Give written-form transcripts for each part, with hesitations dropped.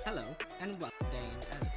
Hello and welcome Dane as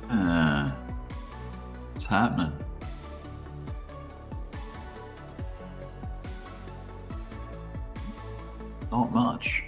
What's happening? Not much.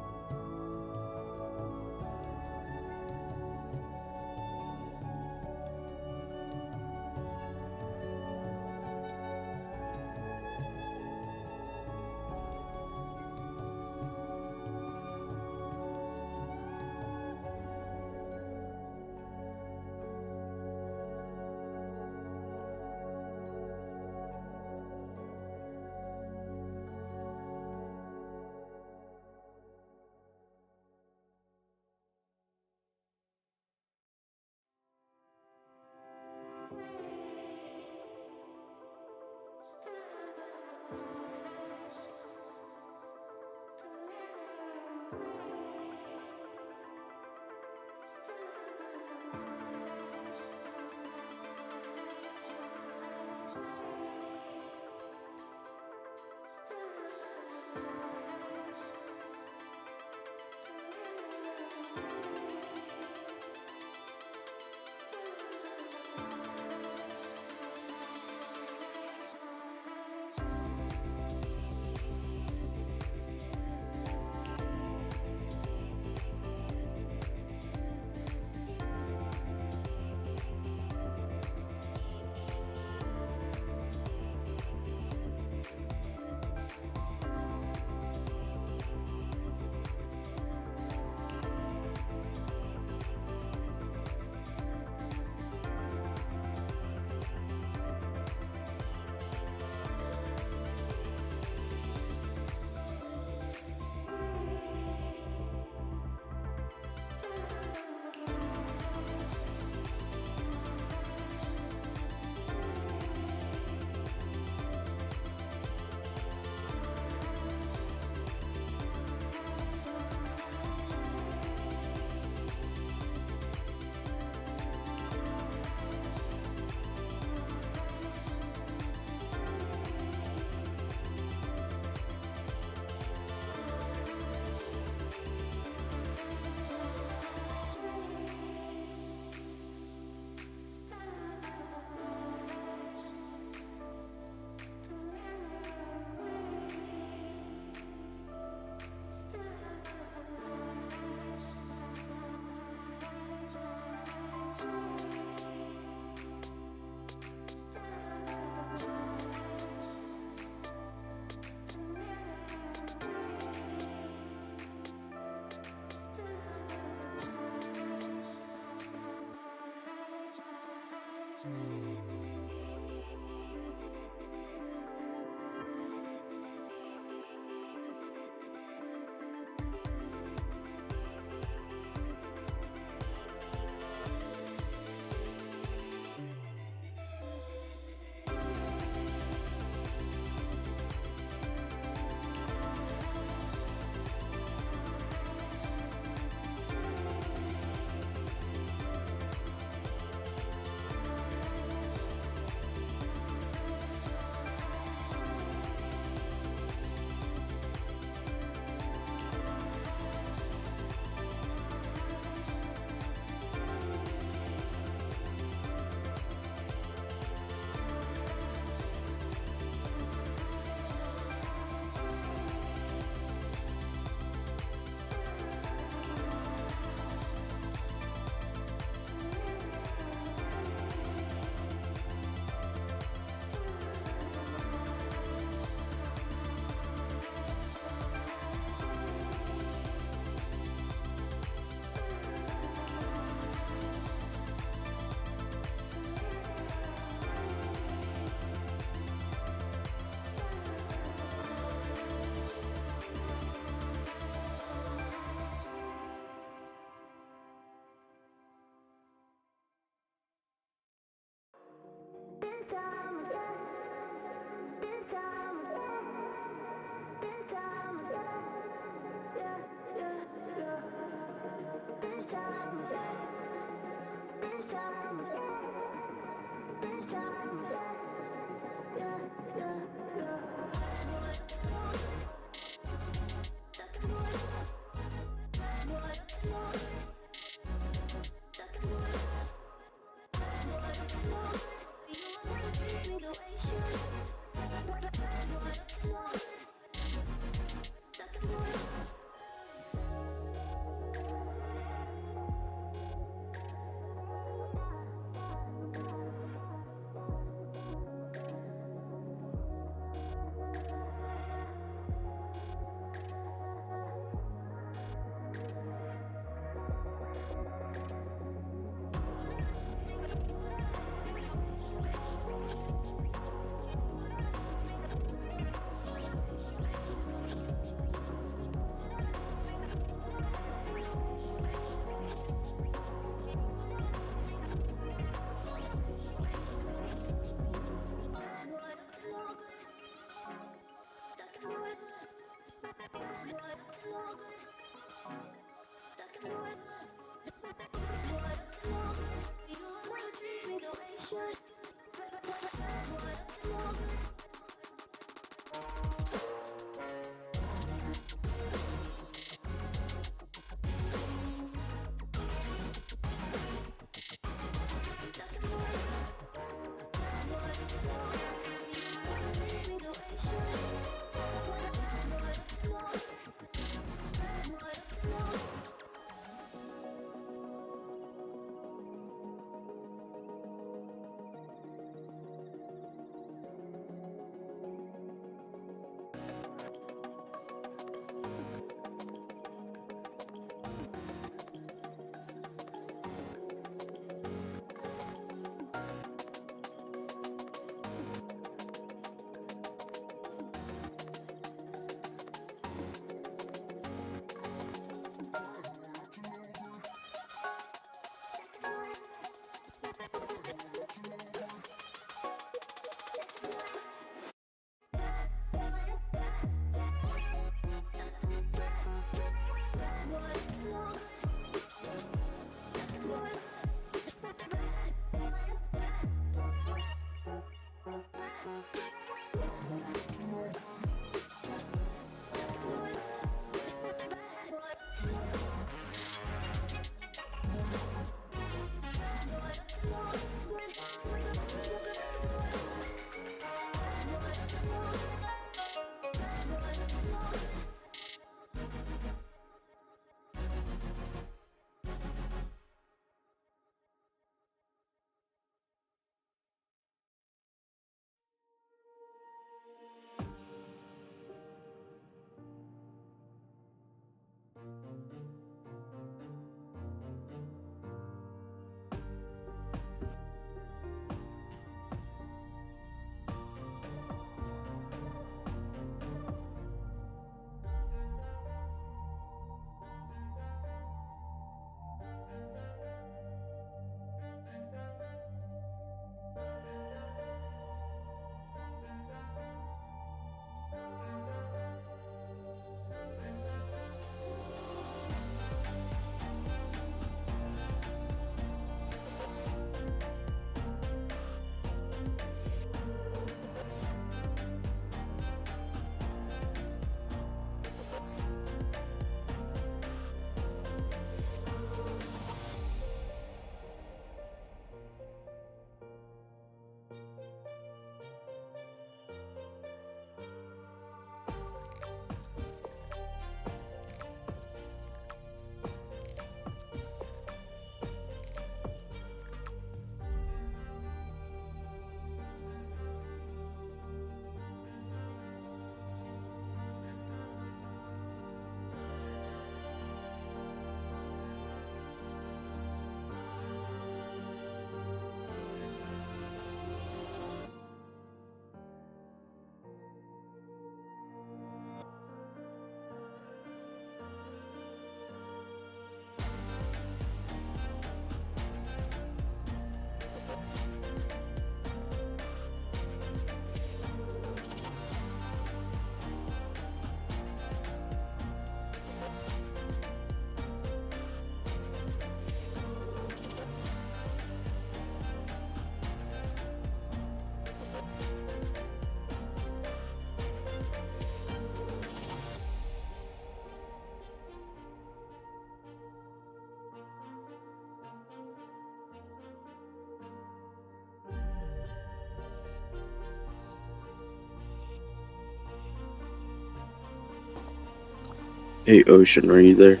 Hey Ocean, are you there?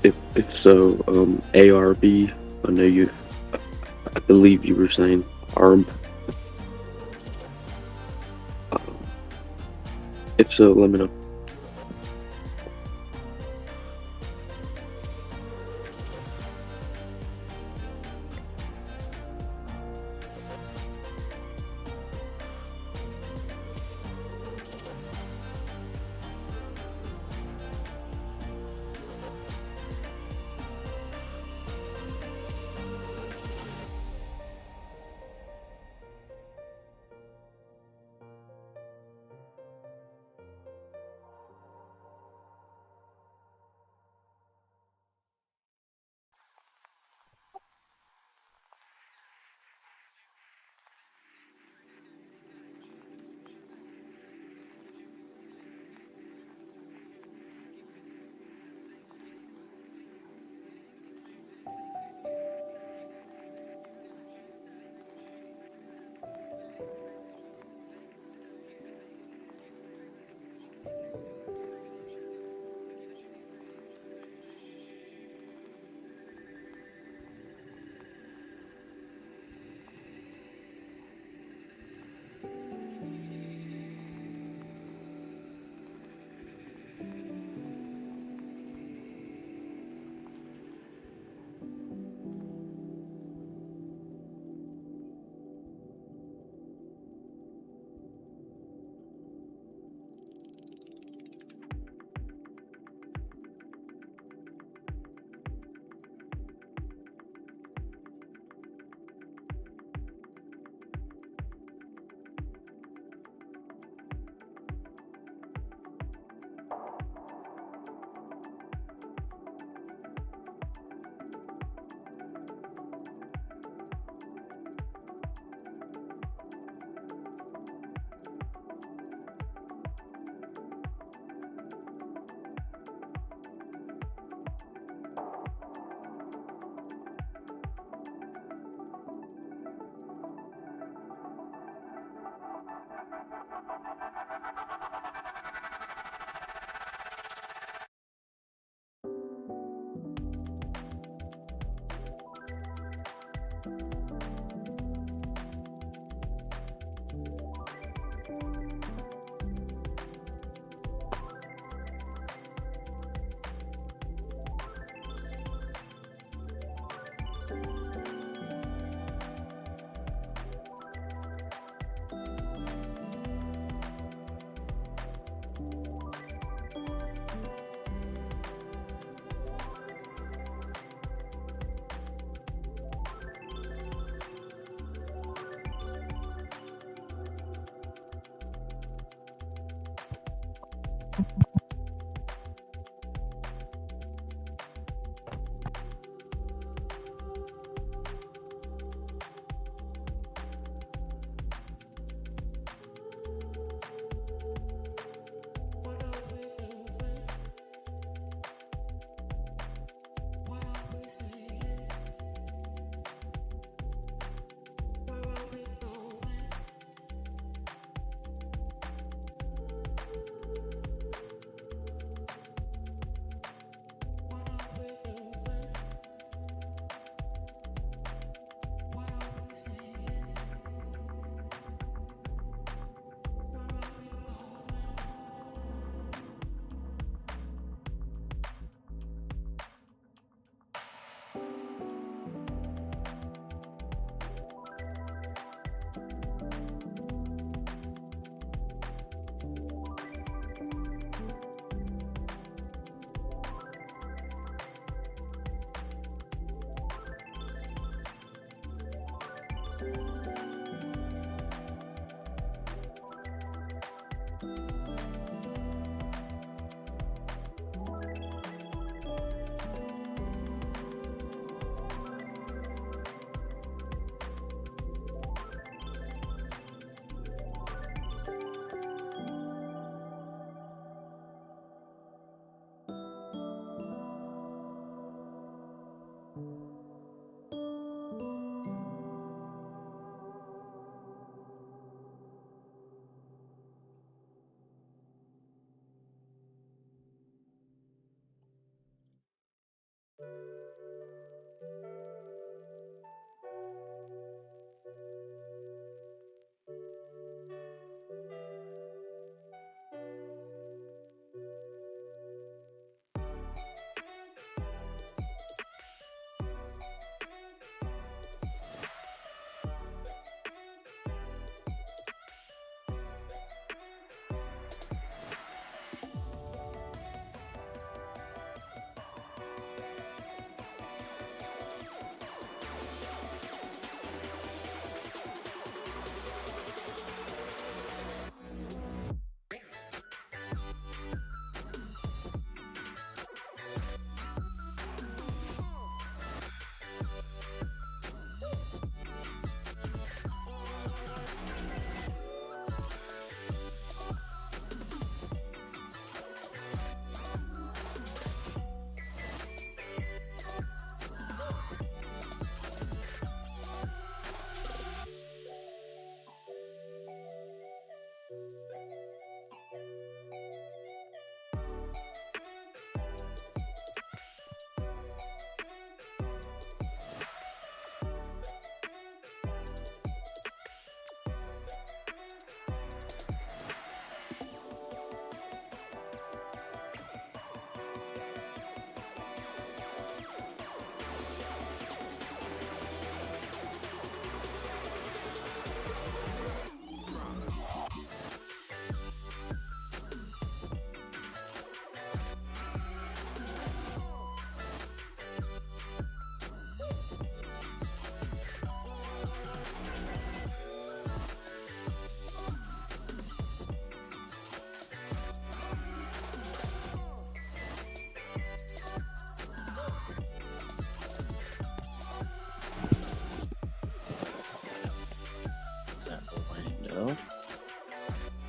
If so, ARB. I know you. I believe you were saying ARB. Um, if so, let me know.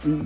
Hello.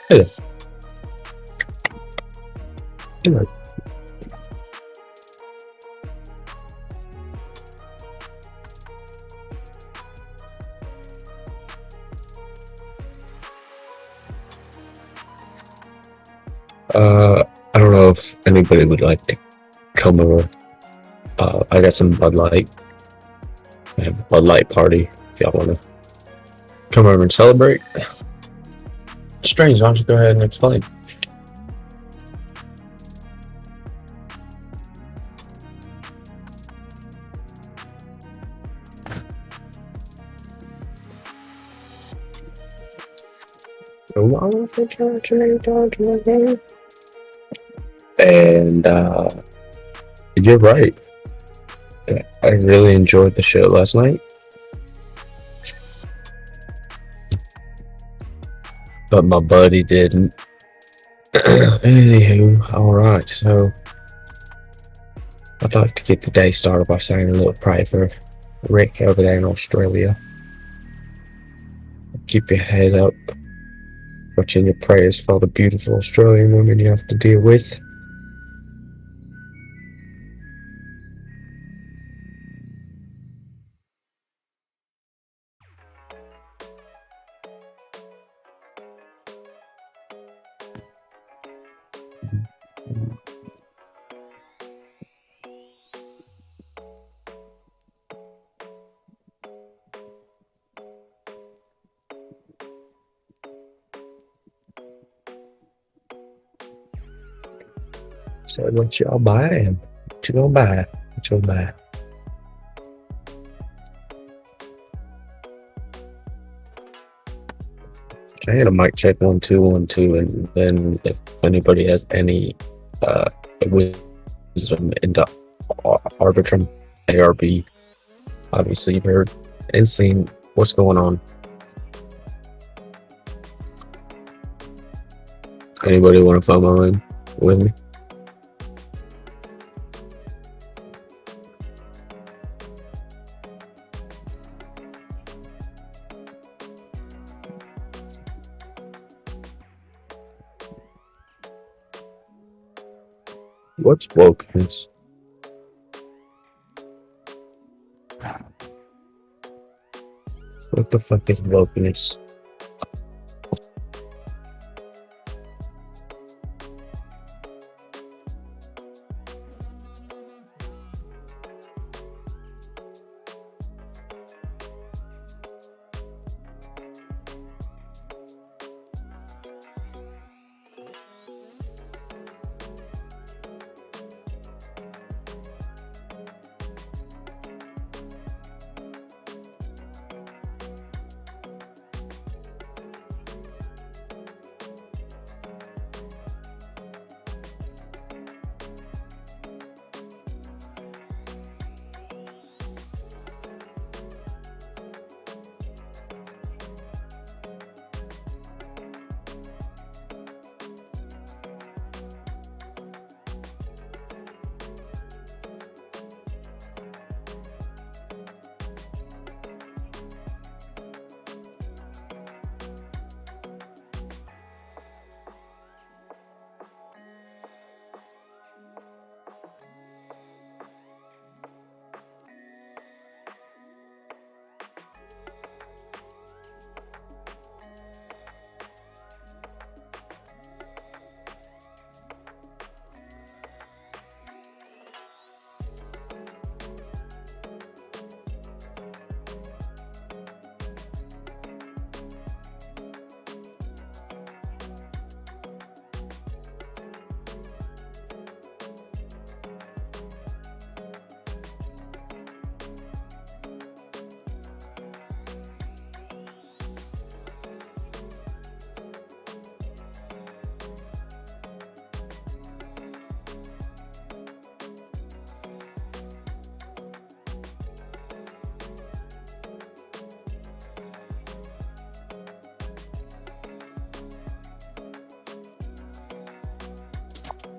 Hello. Hello. I don't know if anybody would like to come over. I got some Bud Light. I have a Bud Light party if y'all want to come over and celebrate. Strange, why don't you go ahead and explain? And you're right. I really enjoyed the show last night. But my buddy didn't. Anywho, alright, so I'd like to get the day started by saying a little prayer for Rick over there in Australia. Keep your head up, watching your prayers for all the beautiful Australian women you have to deal with. So what y'all buying? What you gonna buy? What you gonna buy? Can I get a mic check 1 2 1 2, and then if anybody has any wisdom into Arbitrum, ARB, obviously you've heard and seen what's going on. Anybody want to FOMO in with me? What's wokeness? What the fuck is wokeness?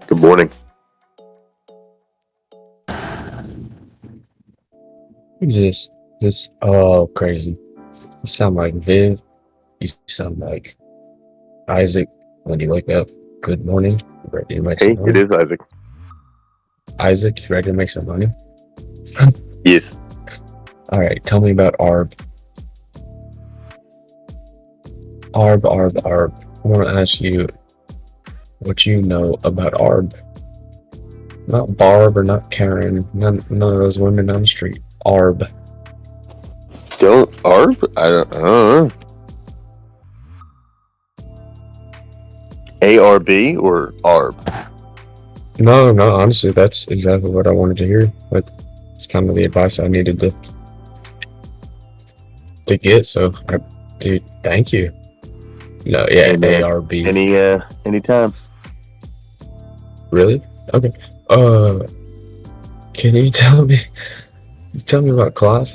Good morning. This oh crazy. You sound like Viv. You sound like Isaac when you wake up. Good morning. Ready to make Hey, some it money? is Isaac. Isaac, you ready to make some money? Yes. Alright, tell me about ARB. ARB. I want to ask you what you know about ARB. Not Barb or not Karen. None of those women down the street. ARB. Don't ARB? I don't know. ARB or ARB? No, honestly, that's exactly what I wanted to hear. But it's kind of the advice I needed to get. So, dude, thank you. No, yeah, Hey, man. ARB. Anytime. Really? Okay. Can you tell me about Clive?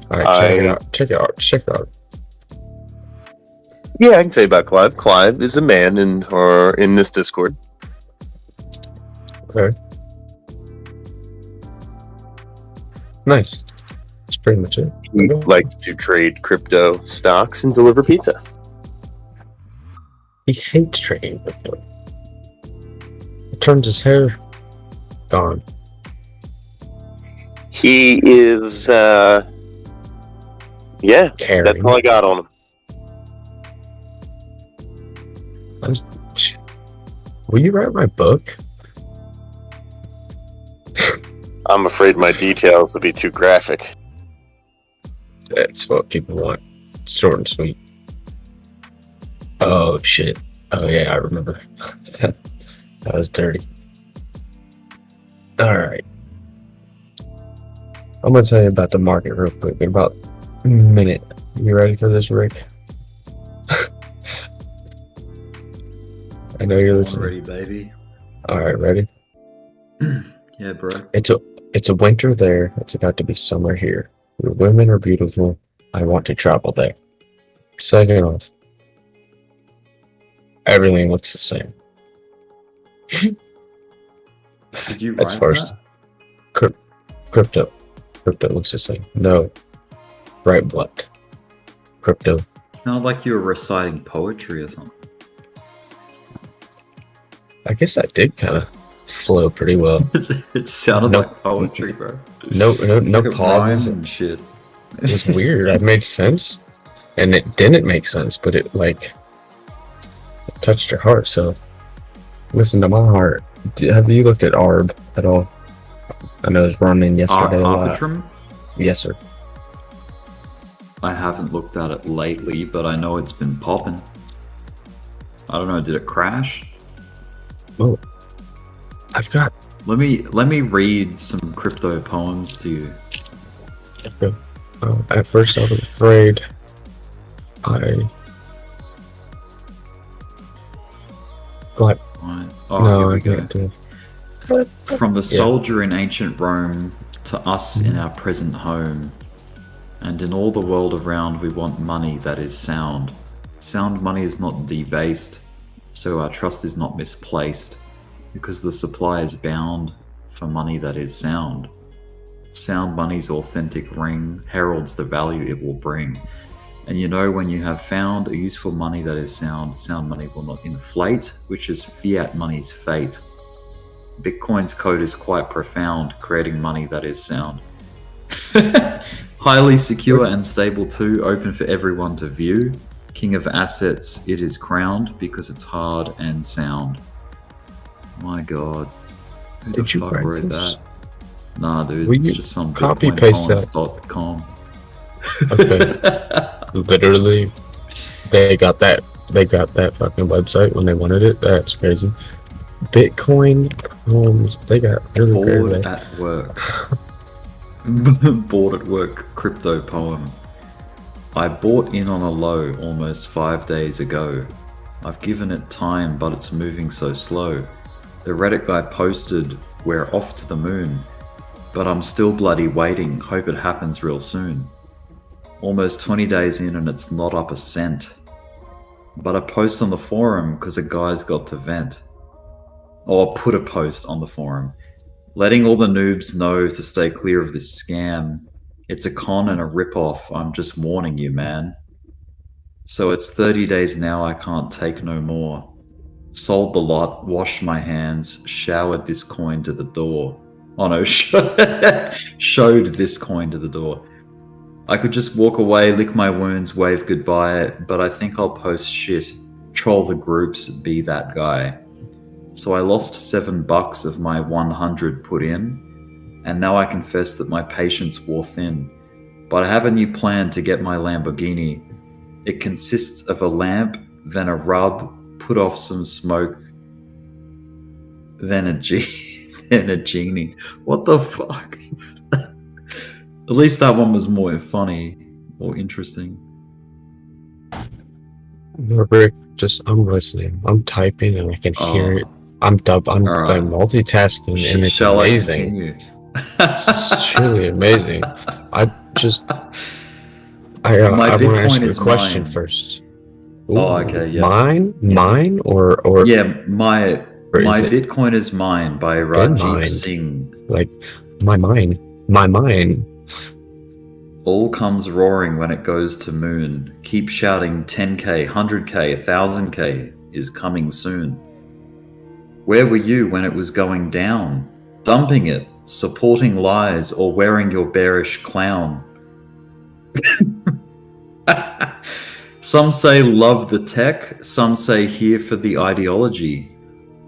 All right, check it out. Check it out. Yeah, I can tell you about Clive. Clive is a man in this Discord. Okay. Nice. That's pretty much it. He likes to trade crypto stocks and deliver pizza. He hates trading crypto. It turns his hair gone. He is, yeah, Caring. that's all I got on him. Will you write my book? I'm afraid my details will be too graphic. That's what people want. Short and sweet. Oh shit. Oh yeah, I remember. That was dirty. Alright. I'm gonna tell you about the market real quick in about a minute. You ready for this, Rick? I know you're listening. Already, baby. Alright, ready? Yeah, bro. It's a winter there. It's about to be summer here. The women are beautiful. I want to travel there. Second off, everything looks the same. Did you That's write first. that? Crypto looks the same. No. Right, what? Crypto. Sounded like you were reciting poetry or something. I guess that did kind of flow pretty well. It sounded No. like poetry, bro. No Like it pauses. rhymed and shit. It was weird. It made sense, and it didn't make sense, but it touched your heart. So listen to my heart. Have you looked at ARB at all? I know it was running yesterday. a lot. Arbitrum? Yes, sir. I haven't looked at it lately, but I know it's been popping. I don't know, did it crash? Oh, I've got. Let me read some crypto poems to you. At first, I was afraid. What? Right. Oh, No, here I we go. can't do. From the Yeah. soldier in ancient Rome to us in our present home, and in all the world around, we want money that is sound. Sound money is not debased, so our trust is not misplaced, because the supply is bound for money that is sound. Sound money's authentic ring heralds the value it will bring. And you know, when you have found a useful money that is sound, sound money will not inflate, which is fiat money's fate. Bitcoin's code is quite profound, creating money that is sound. Highly secure and stable too, open for everyone to view. King of assets, it is crowned because it's hard and sound. My god. Who Did the you fuck write wrote this? that? Nah, dude, Will it's you just some copy paste that? bitcoinpoems.com. Okay. Literally, they got that fucking website when they wanted it. That's crazy. Bitcoin poems. They got really Bored great. at work. Bored at work crypto poem. I bought in on a low almost 5 days ago. I've given it time, but it's moving so slow. The Reddit guy posted, "We're off to the moon." But I'm still bloody waiting, hope it happens real soon. Almost 20 days in and it's not up a cent. But I post on the forum because a guy's got to vent. Or put a post on the forum, letting all the noobs know to stay clear of this scam. It's a con and a rip-off, I'm just warning you, man. So it's 30 days now, I can't take no more. Sold the lot, washed my hands, showered this coin to the door. Oh no, showed this coin to the door. I could just walk away, lick my wounds, wave goodbye, but I think I'll post shit, troll the groups, be that guy. So I lost $7 of my 100 put in, and now I confess that my patience wore thin. But I have a new plan to get my Lamborghini. It consists of a lamp, then a rub, put off some smoke, then a genie. What the fuck? At least that one was more funny or interesting. Rick, just I'm listening. I'm typing and I can hear it. Oh, I'm all right. multitasking and it's Shall I amazing. continue? This is truly amazing. I just My I want to ask Bitcoin you a is question mine. first. Oh, Ooh, okay, yeah. Yeah. mine, Yeah, my or is it Bitcoin is mine by been Rajiv mined? Singh. Like my mind. All comes roaring when it goes to moon. Keep shouting 10k, 100k, 1000k is coming soon. Where were you when it was going down? Dumping it, supporting lies, or wearing your bearish clown? Some say love the tech, some say here for the ideology.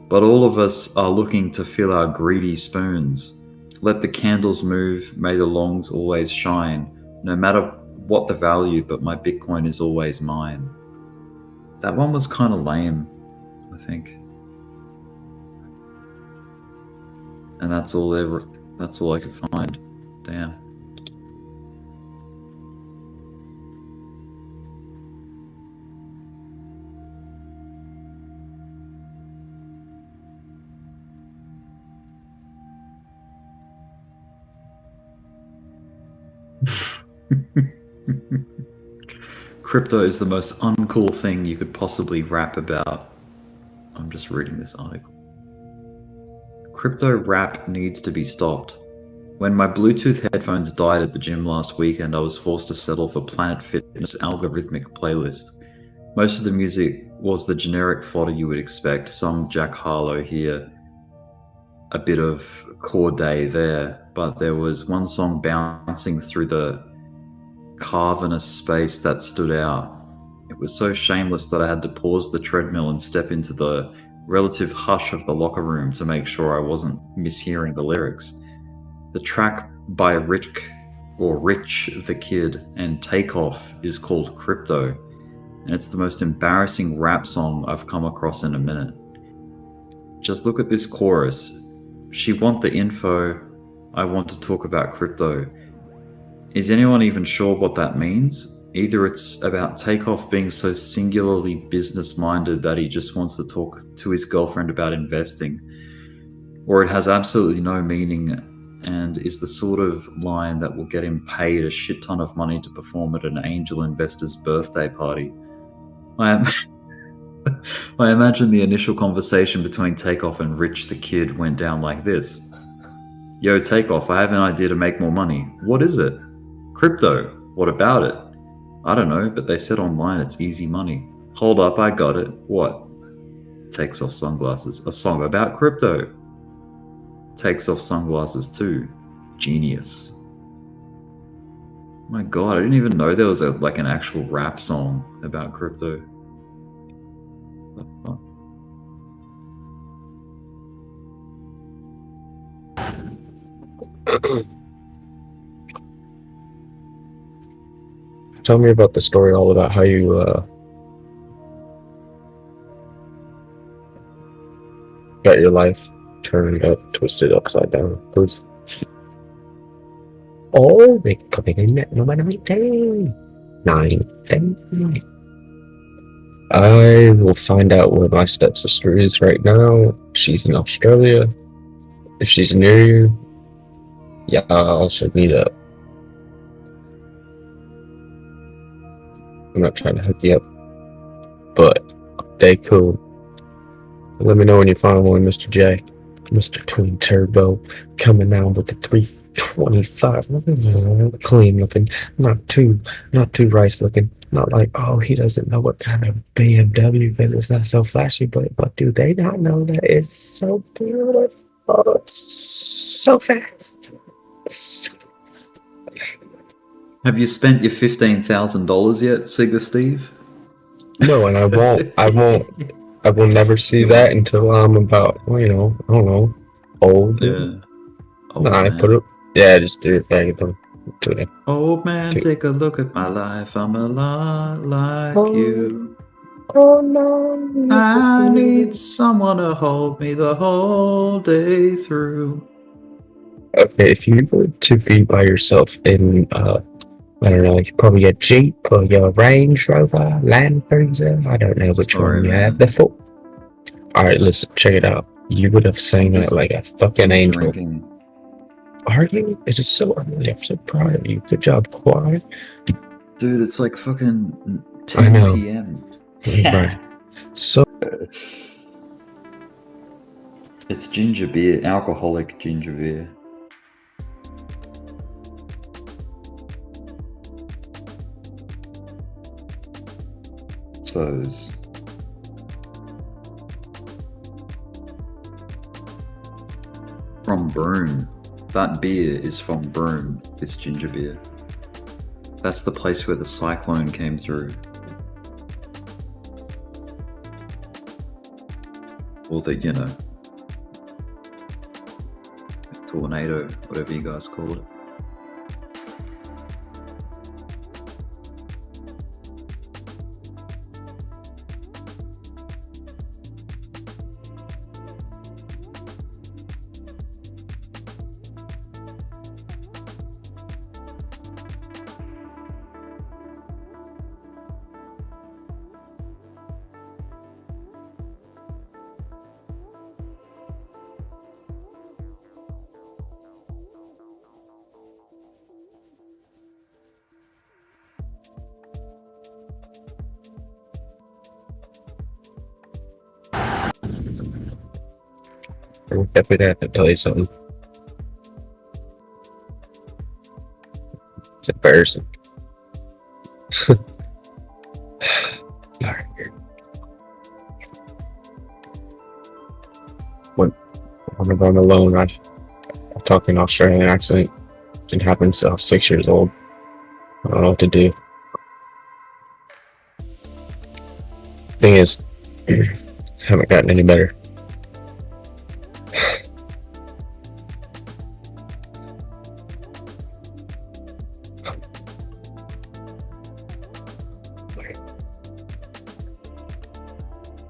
But all of us are looking to fill our greedy spoons. Let the candles move, may the longs always shine. No matter what the value, but my Bitcoin is always mine. That one was kind of lame, I think. And that's all I could find. Damn. Crypto is the most uncool thing you could possibly rap about. I'm just reading this article. Crypto rap needs to be stopped. When my Bluetooth headphones died at the gym last weekend, I was forced to settle for Planet Fitness' algorithmic playlist. Most of the music was the generic fodder you would expect, some Jack Harlow here, a bit of Corday there, but there was one song bouncing through the cavernous space that stood out. It was so shameless that I had to pause the treadmill and step into the relative hush of the locker room to make sure I wasn't mishearing the lyrics. The track by Rich the Kid and Takeoff is called Crypto, and it's the most embarrassing rap song I've come across in a minute. Just look at this chorus. She want the info, I want to talk about crypto. Is anyone even sure what that means? Either it's about Takeoff being so singularly business-minded that he just wants to talk to his girlfriend about investing, or it has absolutely no meaning and is the sort of line that will get him paid a shit ton of money to perform at an angel investor's birthday party. I imagine the initial conversation between Takeoff and Rich the Kid went down like this. Yo, Takeoff, I have an idea to make more money. What is it? Crypto. What about it? I don't know, but they said online it's easy money. Hold up, I got it. What? Takes off sunglasses. A song about crypto. Takes off sunglasses too. Genius. My god, I didn't even know there was an actual rap song about crypto. What the fuck? Tell me about the story all about how you got your life turned up, twisted upside down, please. Oh, they're coming in at number 19. 9. I will find out where my stepsister is right now. She's in Australia. If she's near you, yeah, I'll should meet up. I'm not trying to hook you up, but they cool. Let me know when you find one, Mr. J. Mr. Twin Turbo coming out with the 325. Clean looking, not too rice looking. Not like, oh, he doesn't know what kind of BMW because it's not so flashy, but do they not know that it's so beautiful? It's so fast. Have you spent your $15,000 yet, Siga Steve? No, and I will never see that until I'm about, I don't know, old. Yeah. Old No, I man. put it, yeah, just do it back to it. Old man, take a look at my life. I'm a lot like you. Oh no. I need someone to hold me the whole day through. Okay, if you were to be by yourself in I don't know, you probably a Jeep or your Range Rover, Land Cruiser. I don't know which Sorry, one you man. have the for. Alright, listen, check it out. You would have sang that Just like a fucking angel. drinking. Are you? It is so early. I'm so proud of you. Good job, Quiet. Dude, it's like fucking I 10 know. p.m. Right. So, It's ginger beer, alcoholic ginger beer. Those. From Broome. That beer is from Broome, this ginger beer. That's the place where the cyclone came through. Or the, tornado, whatever you guys call it. I'm definitely gonna have to tell you something. It's embarrassing. Alright. When I'm going alone, I talk in Australian accent. It happens. I'm 6 years old. I don't know what to do. Thing is, haven't gotten any better.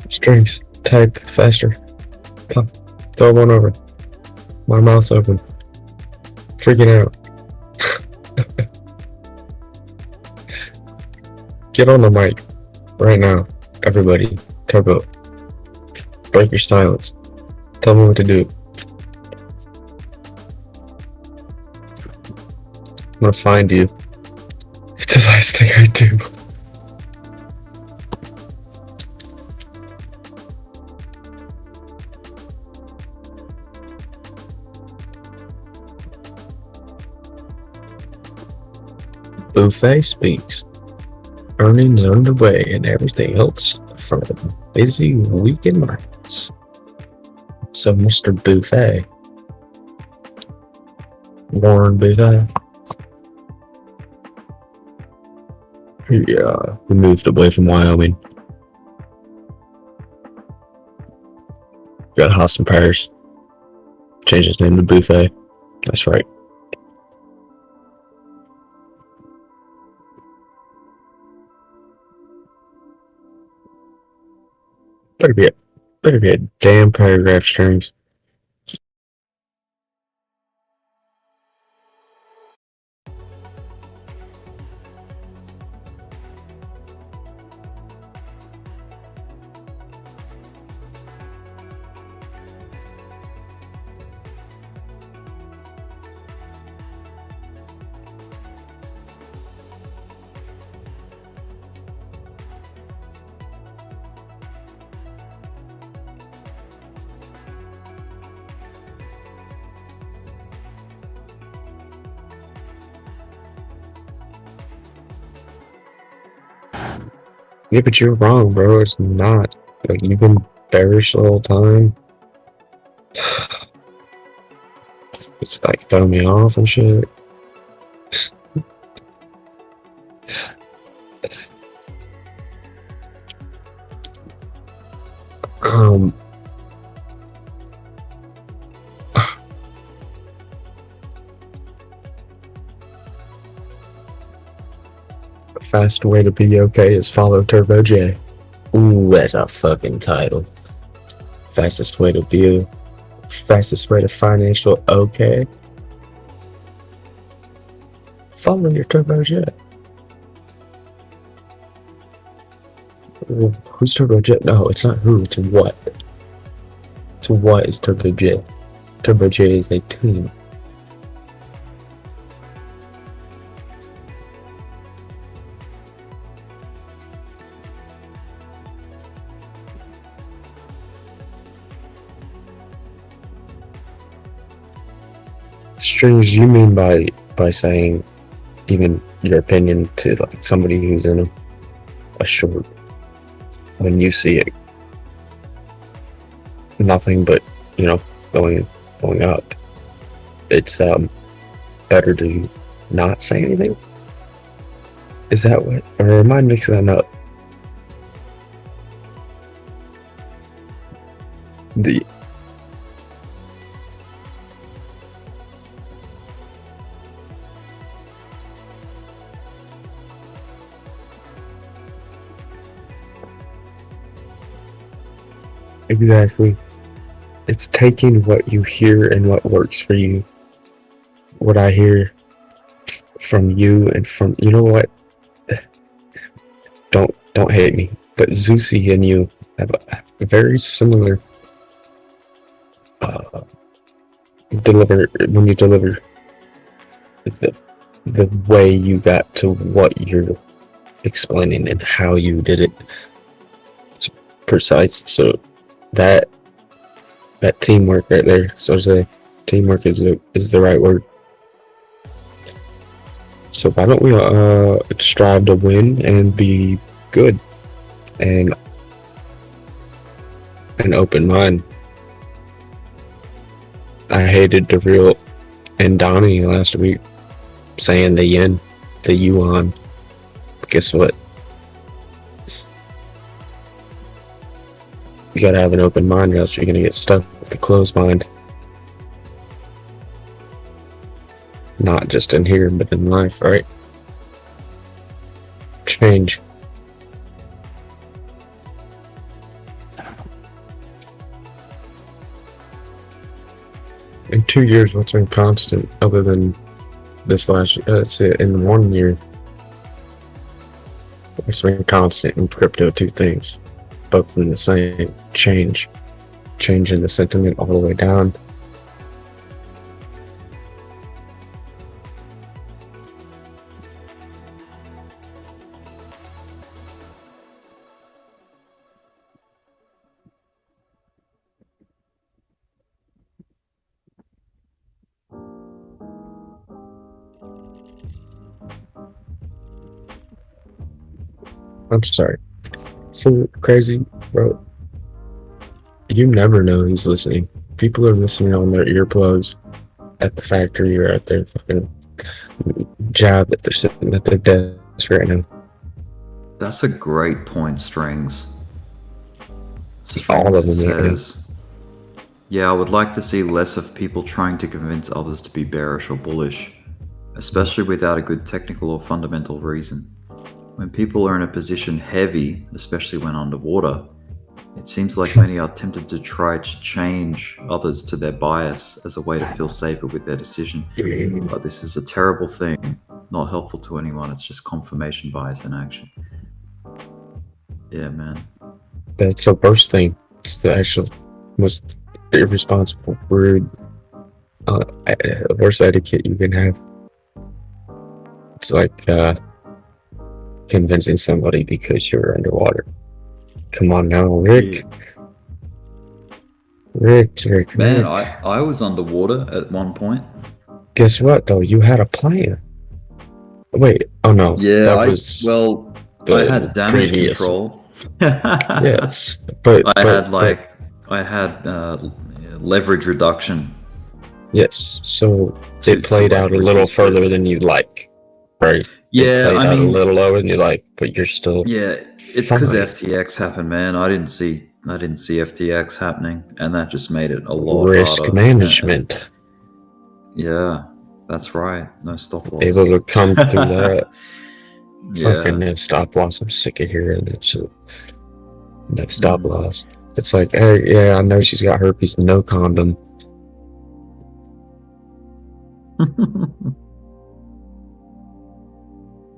Strings, type faster. Pop, throw one over. My mouth's open. Freaking out. Get on the mic right now, everybody. Turbo. Break your silence. Tell me what to do. I'm gonna find you. It's the last thing I do. Buffet speaks. Earnings underway and everything else for a busy week in markets. So, Mr. Buffet, Warren Buffet, he moved away from Wyoming. Got a house in Paris. Changed his name to Buffet. That's right. Better be a damn paragraph strings. Yeah, but you're wrong, bro. It's not. Like, you've been bearish the whole time. It's like throwing me off and shit. Um. A fast way to be okay is follow Turbo J. Ooh, that's a fucking title. Fastest way to be fastest way to financial okay. Follow your turbojet. Well, who's turbojet? No, it's not who, it's what. So what is turbojet? Turbojet is a team. Strings, you mean by saying even your opinion to like somebody who's in a short, when you see it nothing but, you know, going up, it's better to not say anything? Is that what, or am I mixing that up? The Exactly. It's taking what you hear and what works for you. What I hear from you and from, you know what? Don't hate me, but Zeusy and you have a very similar when you deliver the way you got to what you're explaining and how you did it. It's precise. So that teamwork right there. So I say teamwork is the right word. So why don't we strive to win and be good and an open mind. I hated the real and Donnie last week saying the yen, the yuan. Guess what? You gotta have an open mind, or else you're gonna get stuck with a closed mind. Not just in here, but in life, right? Change. In 2 years, what's been constant other than this last year? Let's say in 1 year, what's been constant in crypto? Two things, both in the same: change in the sentiment all the way down. I'm sorry. For crazy, bro. You never know who's listening. People are listening on their earplugs at the factory or at their fucking job that they're sitting at their desk right now. That's a great point, Strings. All of them, says, yeah, I would like to see less of people trying to convince others to be bearish or bullish, especially without a good technical or fundamental reason. When people are in a position heavy, especially when underwater, it seems like many are tempted to try to change others to their bias as a way to feel safer with their decision. But this is a terrible thing, not helpful to anyone. It's just confirmation bias in action. Yeah, man. That's the worst thing. It's the actual most irresponsible, rude, worst etiquette you can have. It's like convincing somebody because you're underwater. Come on now, Rick. Yeah. Rick. Man, I was underwater at one point. Guess what, though? You had a plan. Wait, oh no. Yeah, I had damage control. Yes, but I had leverage reduction. Yes, so it played out a little further than you like, right? Yeah, it played out a little lower than you like, but you're still. Yeah, it's because FTX happened, man. I didn't see FTX happening, and that just made it a lot risk harder. management. Yeah, that's right. No stop loss. Able to come through that. Yeah. Fucking no stop loss. I'm sick of hearing that shit. No stop loss. It's like, hey, yeah, I know she's got herpes. No condom.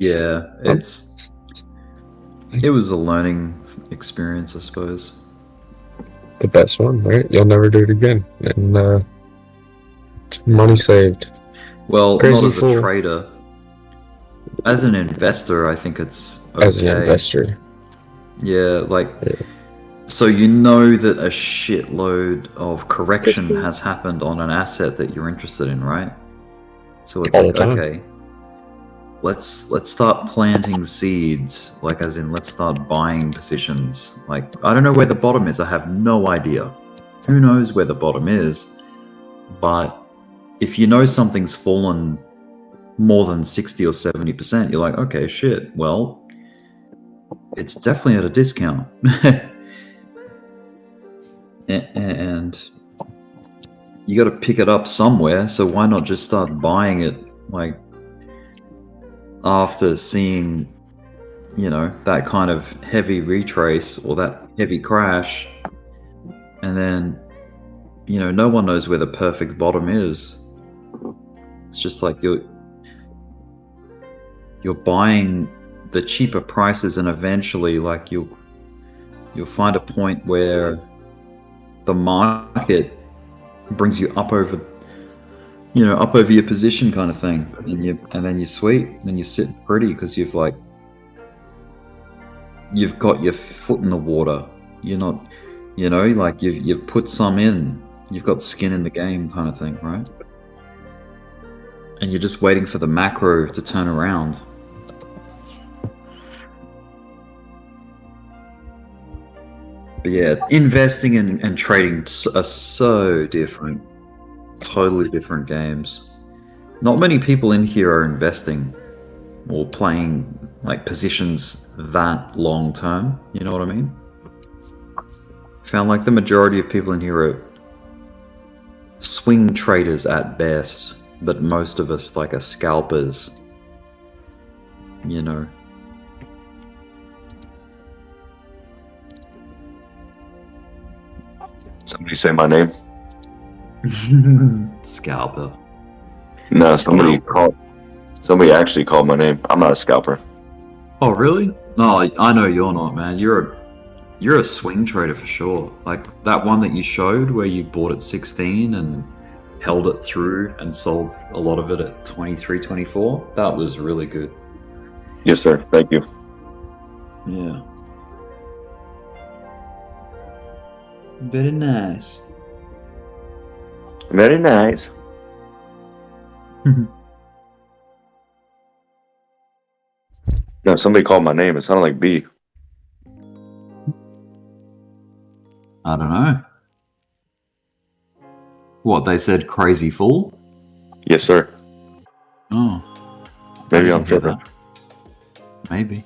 Yeah, it was a learning experience, I suppose. The best one, right? You'll never do it again, and money saved. Well, Crazy not as a fool. trader. As an investor, I think it's okay. As an investor. Yeah, like, Yeah. so you know that a shitload of correction has happened on an asset that you're interested in, right? So it's All like, the time. okay, let's start planting seeds, like as in let's start buying positions. Like, I don't know where the bottom is. I have no idea. Who knows where the bottom is? But if you know something's fallen more than 60 or 70%, you're like, okay, shit, well, it's definitely at a discount. And you got to pick it up somewhere, so why not just start buying it, like, after seeing, that kind of heavy retrace or that heavy crash, and then, no one knows where the perfect bottom is. It's just like you're buying the cheaper prices, and eventually, like, you'll find a point where the market brings you up over your position, kind of thing, and then you're sweet, and you sit pretty because you've got your foot in the water. You're not, like you've put some in. You've got skin in the game, kind of thing, right? And you're just waiting for the macro to turn around. But yeah, investing and trading are so different. Totally different games. Not many people in here are investing or playing like positions that long term. You know what I mean? Found like the majority of people in here are swing traders at best, but most of us like are scalpers. Somebody say my name. Scalper. No, somebody actually called my name. I'm not a scalper. Oh, really? No, I know you're not, man. You're a swing trader for sure. Like that one that you showed where you bought at 16 and held it through and sold a lot of it at 23, 24. That was really good. Yes, sir. Thank you. Yeah. Very nice. Very nice. No, somebody called my name. It sounded like B. I don't know. What, they said crazy fool? Yes, sir. Oh. Maybe I I'm didn't hear tripping. that. Maybe.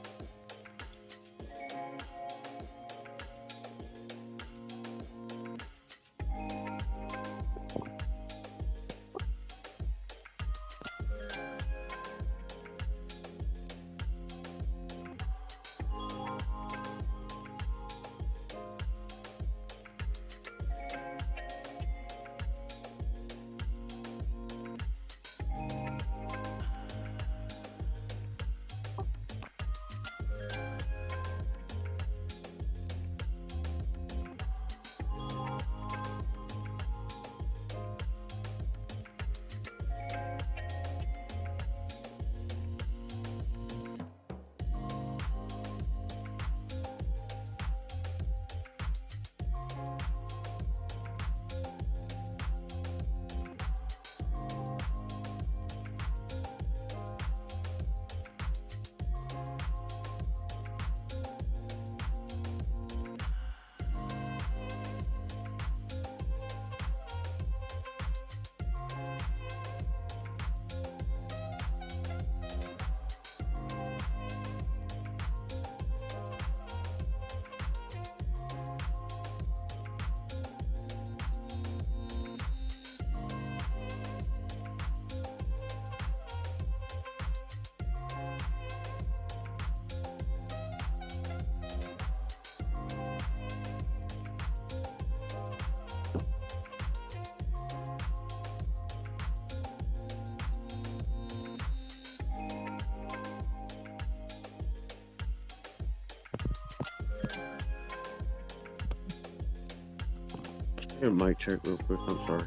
Yeah, mic check real quick. I'm sorry.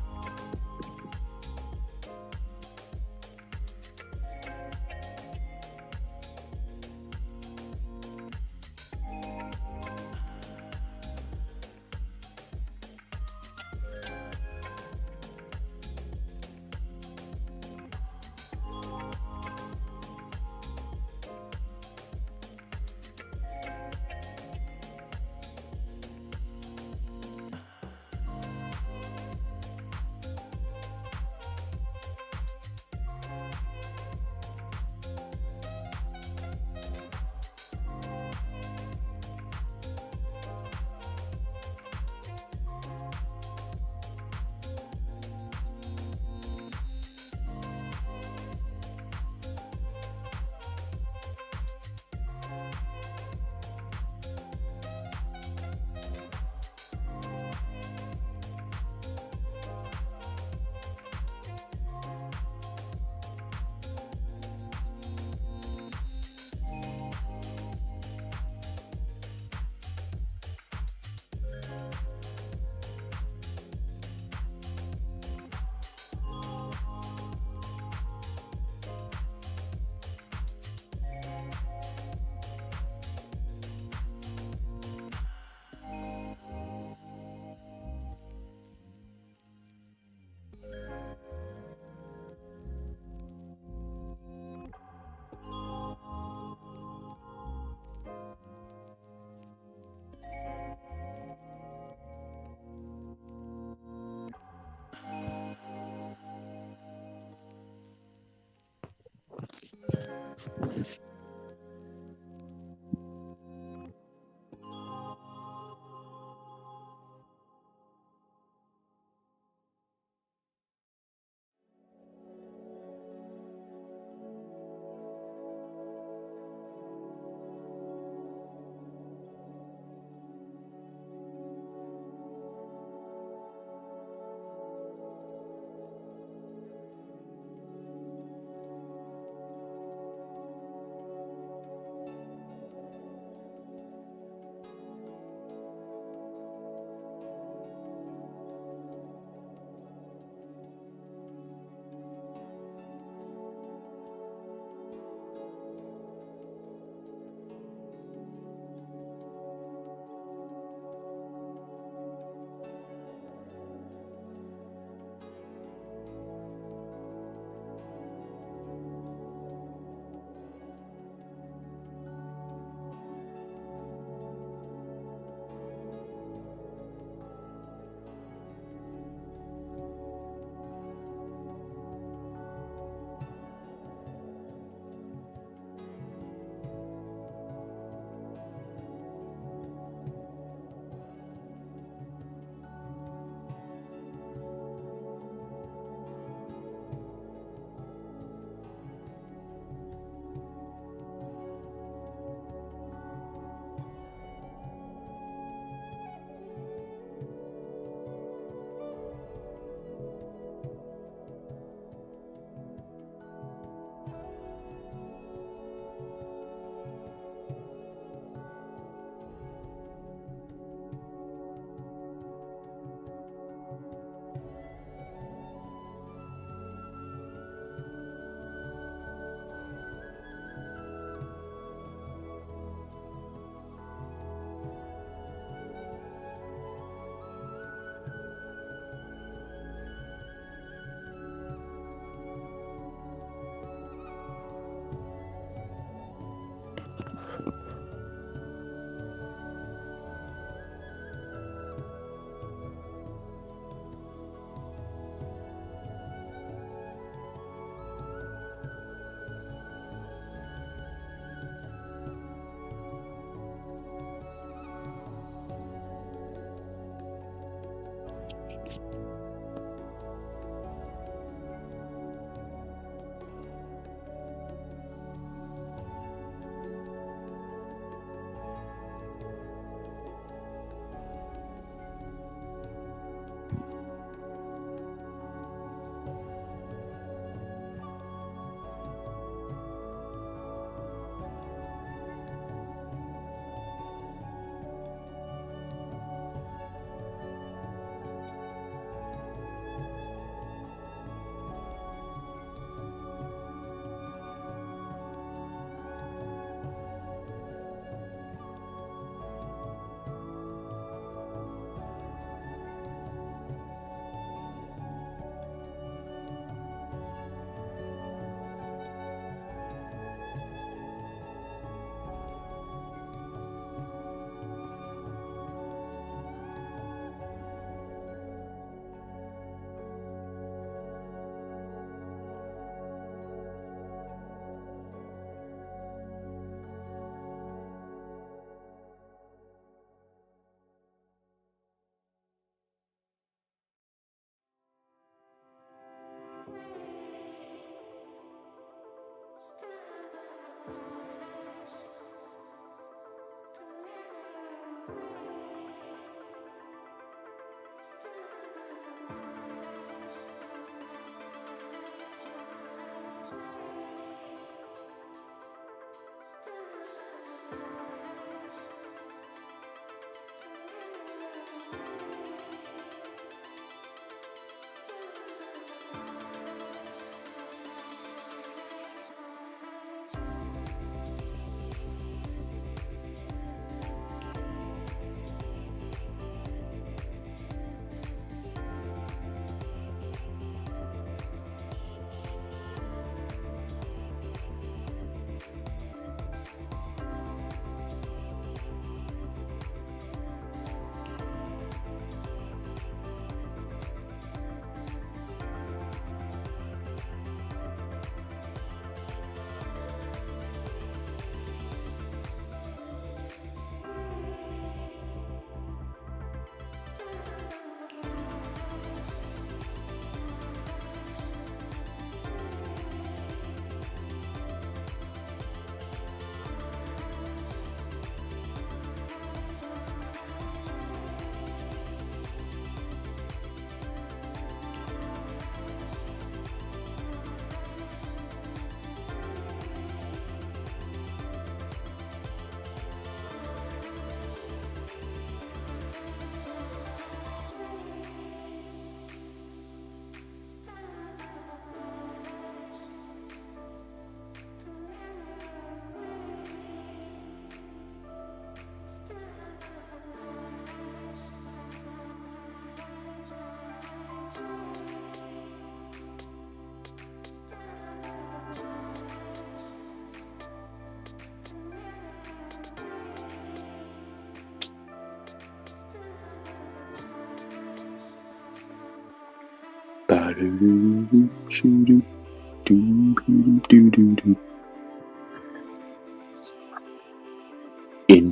In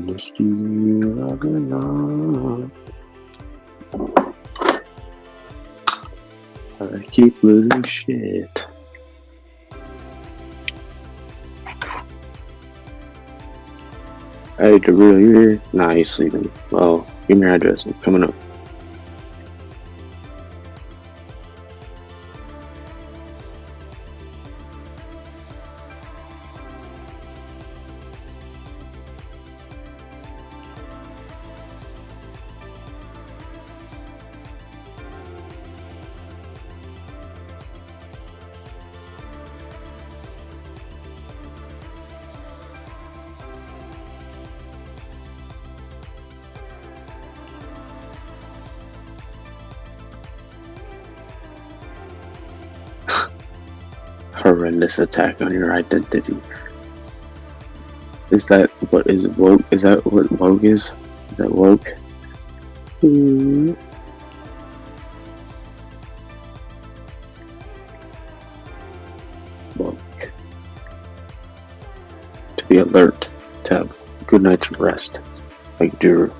the studio of the night, I keep losing shit. Hey, DeReal, you here? Nah, he's sleeping. Well, give me your address. I'm coming up. Horrendous attack on your identity. Is that what is woke? Is that what woke is? Is that woke? Woke. To be alert. To have a good night's rest. Like Drew.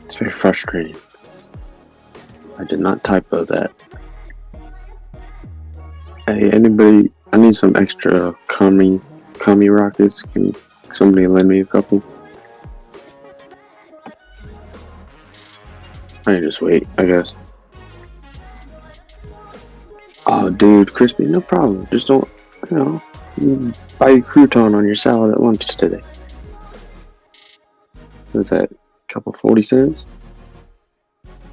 It's very frustrating. I did not typo that. Hey, anybody, I need some extra commie rockets. Can somebody lend me a couple? I can just wait, I guess. Oh, dude, crispy, no problem. Just don't, buy a crouton on your salad at lunch today. What's that? Couple 40 cents?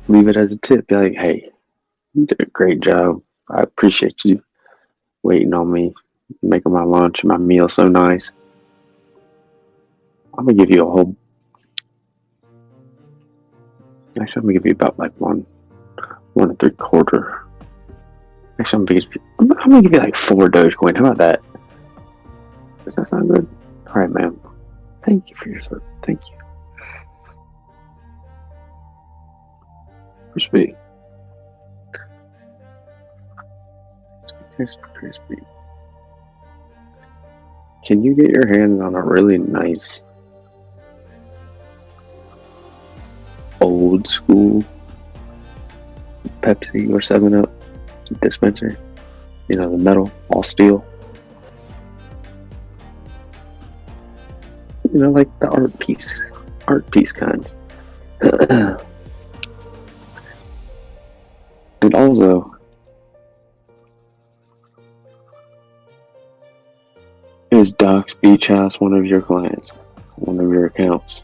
Leave it as a tip. Be like, hey, you did a great job. I appreciate you waiting on me, making my lunch, my meal so nice. I'm gonna give you a whole. Actually, I'm gonna give you about like one and 3/4. Actually, I'm gonna give you like 4 Dogecoin. How about that? Does that sound good? All right, ma'am. Thank you for your service. Thank you. Crispy. Crispy. Can you get your hands on a really nice old school Pepsi or 7-Up dispenser? You know, the metal, all steel. You know, like the art piece kinds. And also, is Doc's Beach House one of your clients? One of your accounts?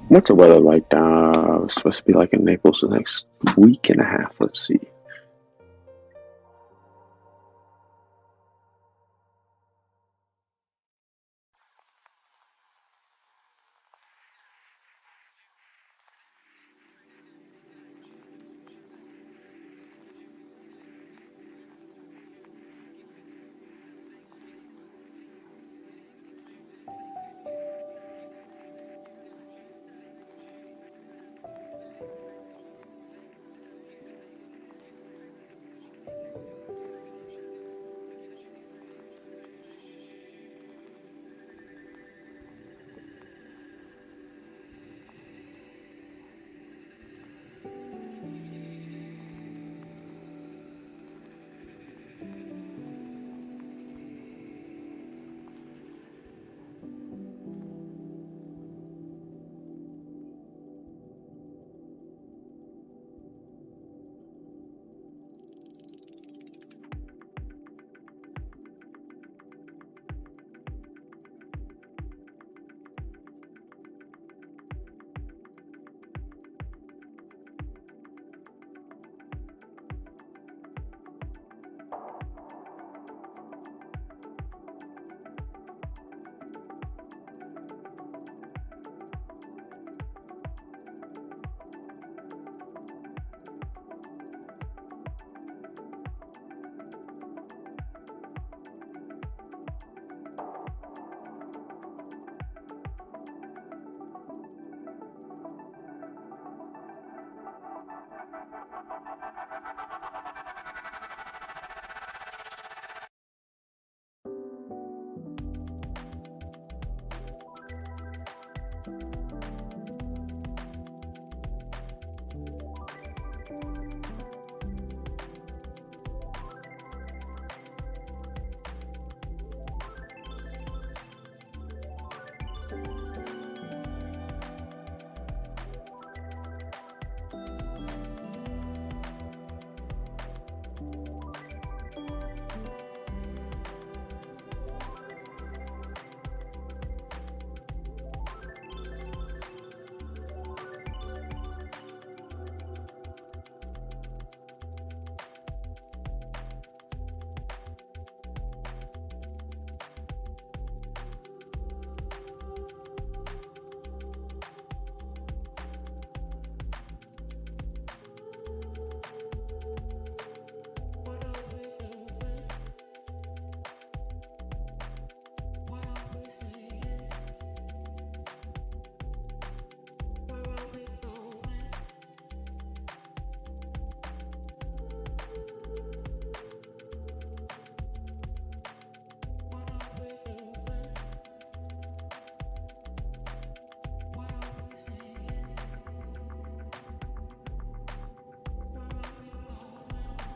What's the weather like down? It's supposed to be like in Naples the next week and a half. Let's see.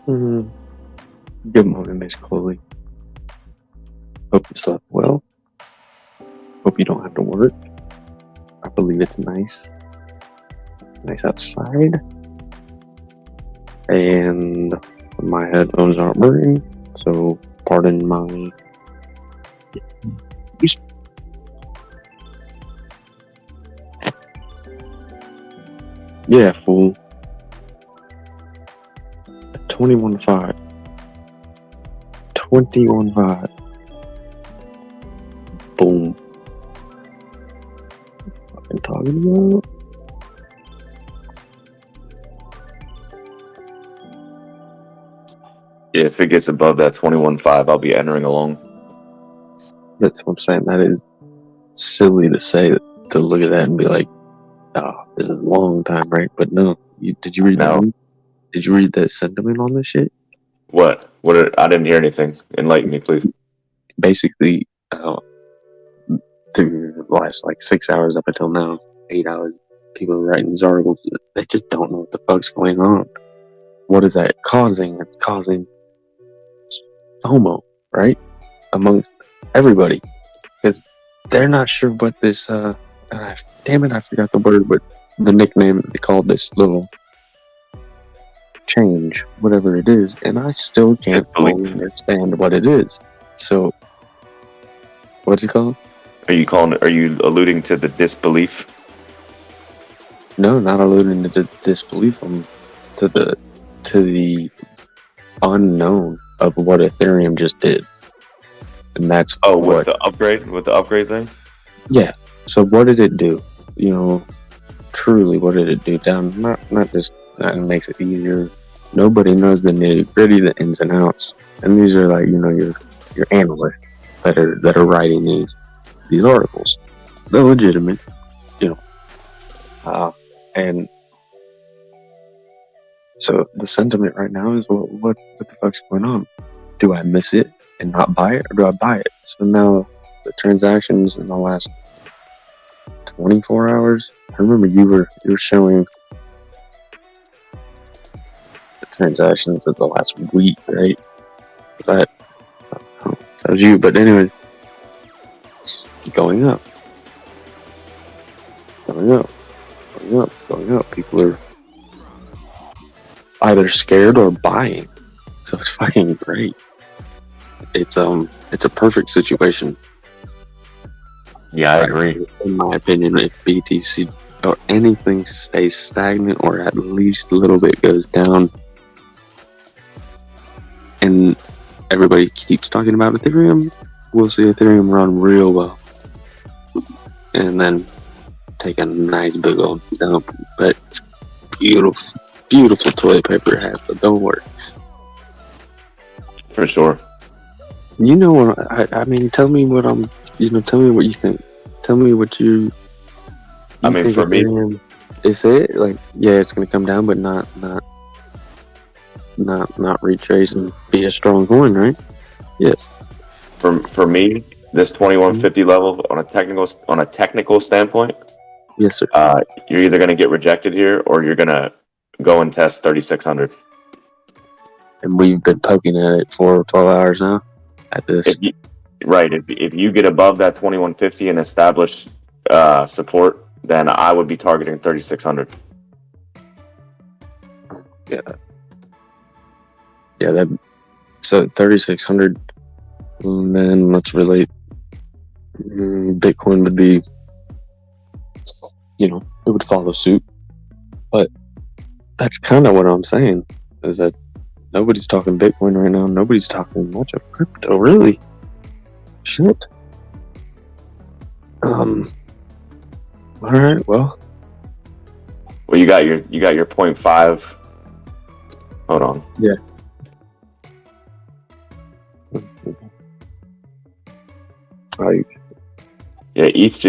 Mm. Good morning, Miss Chloe. Hope you slept well. Hope you don't have to work. I believe it's nice. Nice outside. And my headphones aren't working, so pardon my... Yeah, fool. 21-5. 21-5. Boom. What I'm talking about? Yeah, if it gets above that 21.5, I'll be entering along. That's what I'm saying. That is silly to say, to look at that and be like, oh, this is a long time, right? But no. Did you read No. Did you read that sentiment on this shit? What? I didn't hear anything. Enlighten me, please. Basically, through the last 6 hours up until now, 8 hours, people are writing these articles. They just don't know what the fuck's going on. What is that causing? It's causing FOMO, right? Amongst everybody. Because they're not sure what this, damn it, I forgot the word, but the nickname they called this little change, whatever it is, and I still can't fully understand what it is. So, what's it called? Are you alluding to the disbelief? No, not alluding to the disbelief. To the unknown of what Ethereum just did, and that's with the upgrade thing. Yeah. So what did it do? Truly, what did it do? Down, not just that makes it easier. Nobody knows the nitty gritty, the ins and outs, and these are your analysts that are writing these articles. They're legitimate, and so the sentiment right now is, well, what the fuck's going on? Do I miss it and not buy it, or do I buy it? So now the transactions in the last 24 hours. I remember you were showing the transactions of the last week, right? That was you, but anyway, it's going up. People are either scared or buying, so it's fucking great. It's a perfect situation. Yeah, I agree. In my opinion, if BTC or anything stays stagnant or at least a little bit goes down, and everybody keeps talking about Ethereum, we'll see Ethereum run real well, and then take a nice big old dump. But it's beautiful toilet paper it has, so don't worry. For sure. You know what? I mean, tell me what tell me what you think. Tell me what you I mean, for Ethereum, me, is it yeah, it's gonna come down, but not retrace and be a strong coin, right? Yes. For me, this 2150 level on a technical standpoint, yes, sir. You're either gonna get rejected here, or you're gonna go and test 3600. And we've been poking at it for 12 hours now. At this, if you get above that 2150 and establish support, then I would be targeting 3600. Yeah. So 3600. And then let's relate. Bitcoin would be, it would follow suit. But that's kind of what I'm saying, is that nobody's talking Bitcoin right now. Nobody's talking much of crypto, really. Shit. All right. Well, you got your 0.5. Hold on. Yeah. Right. Yeah, ETH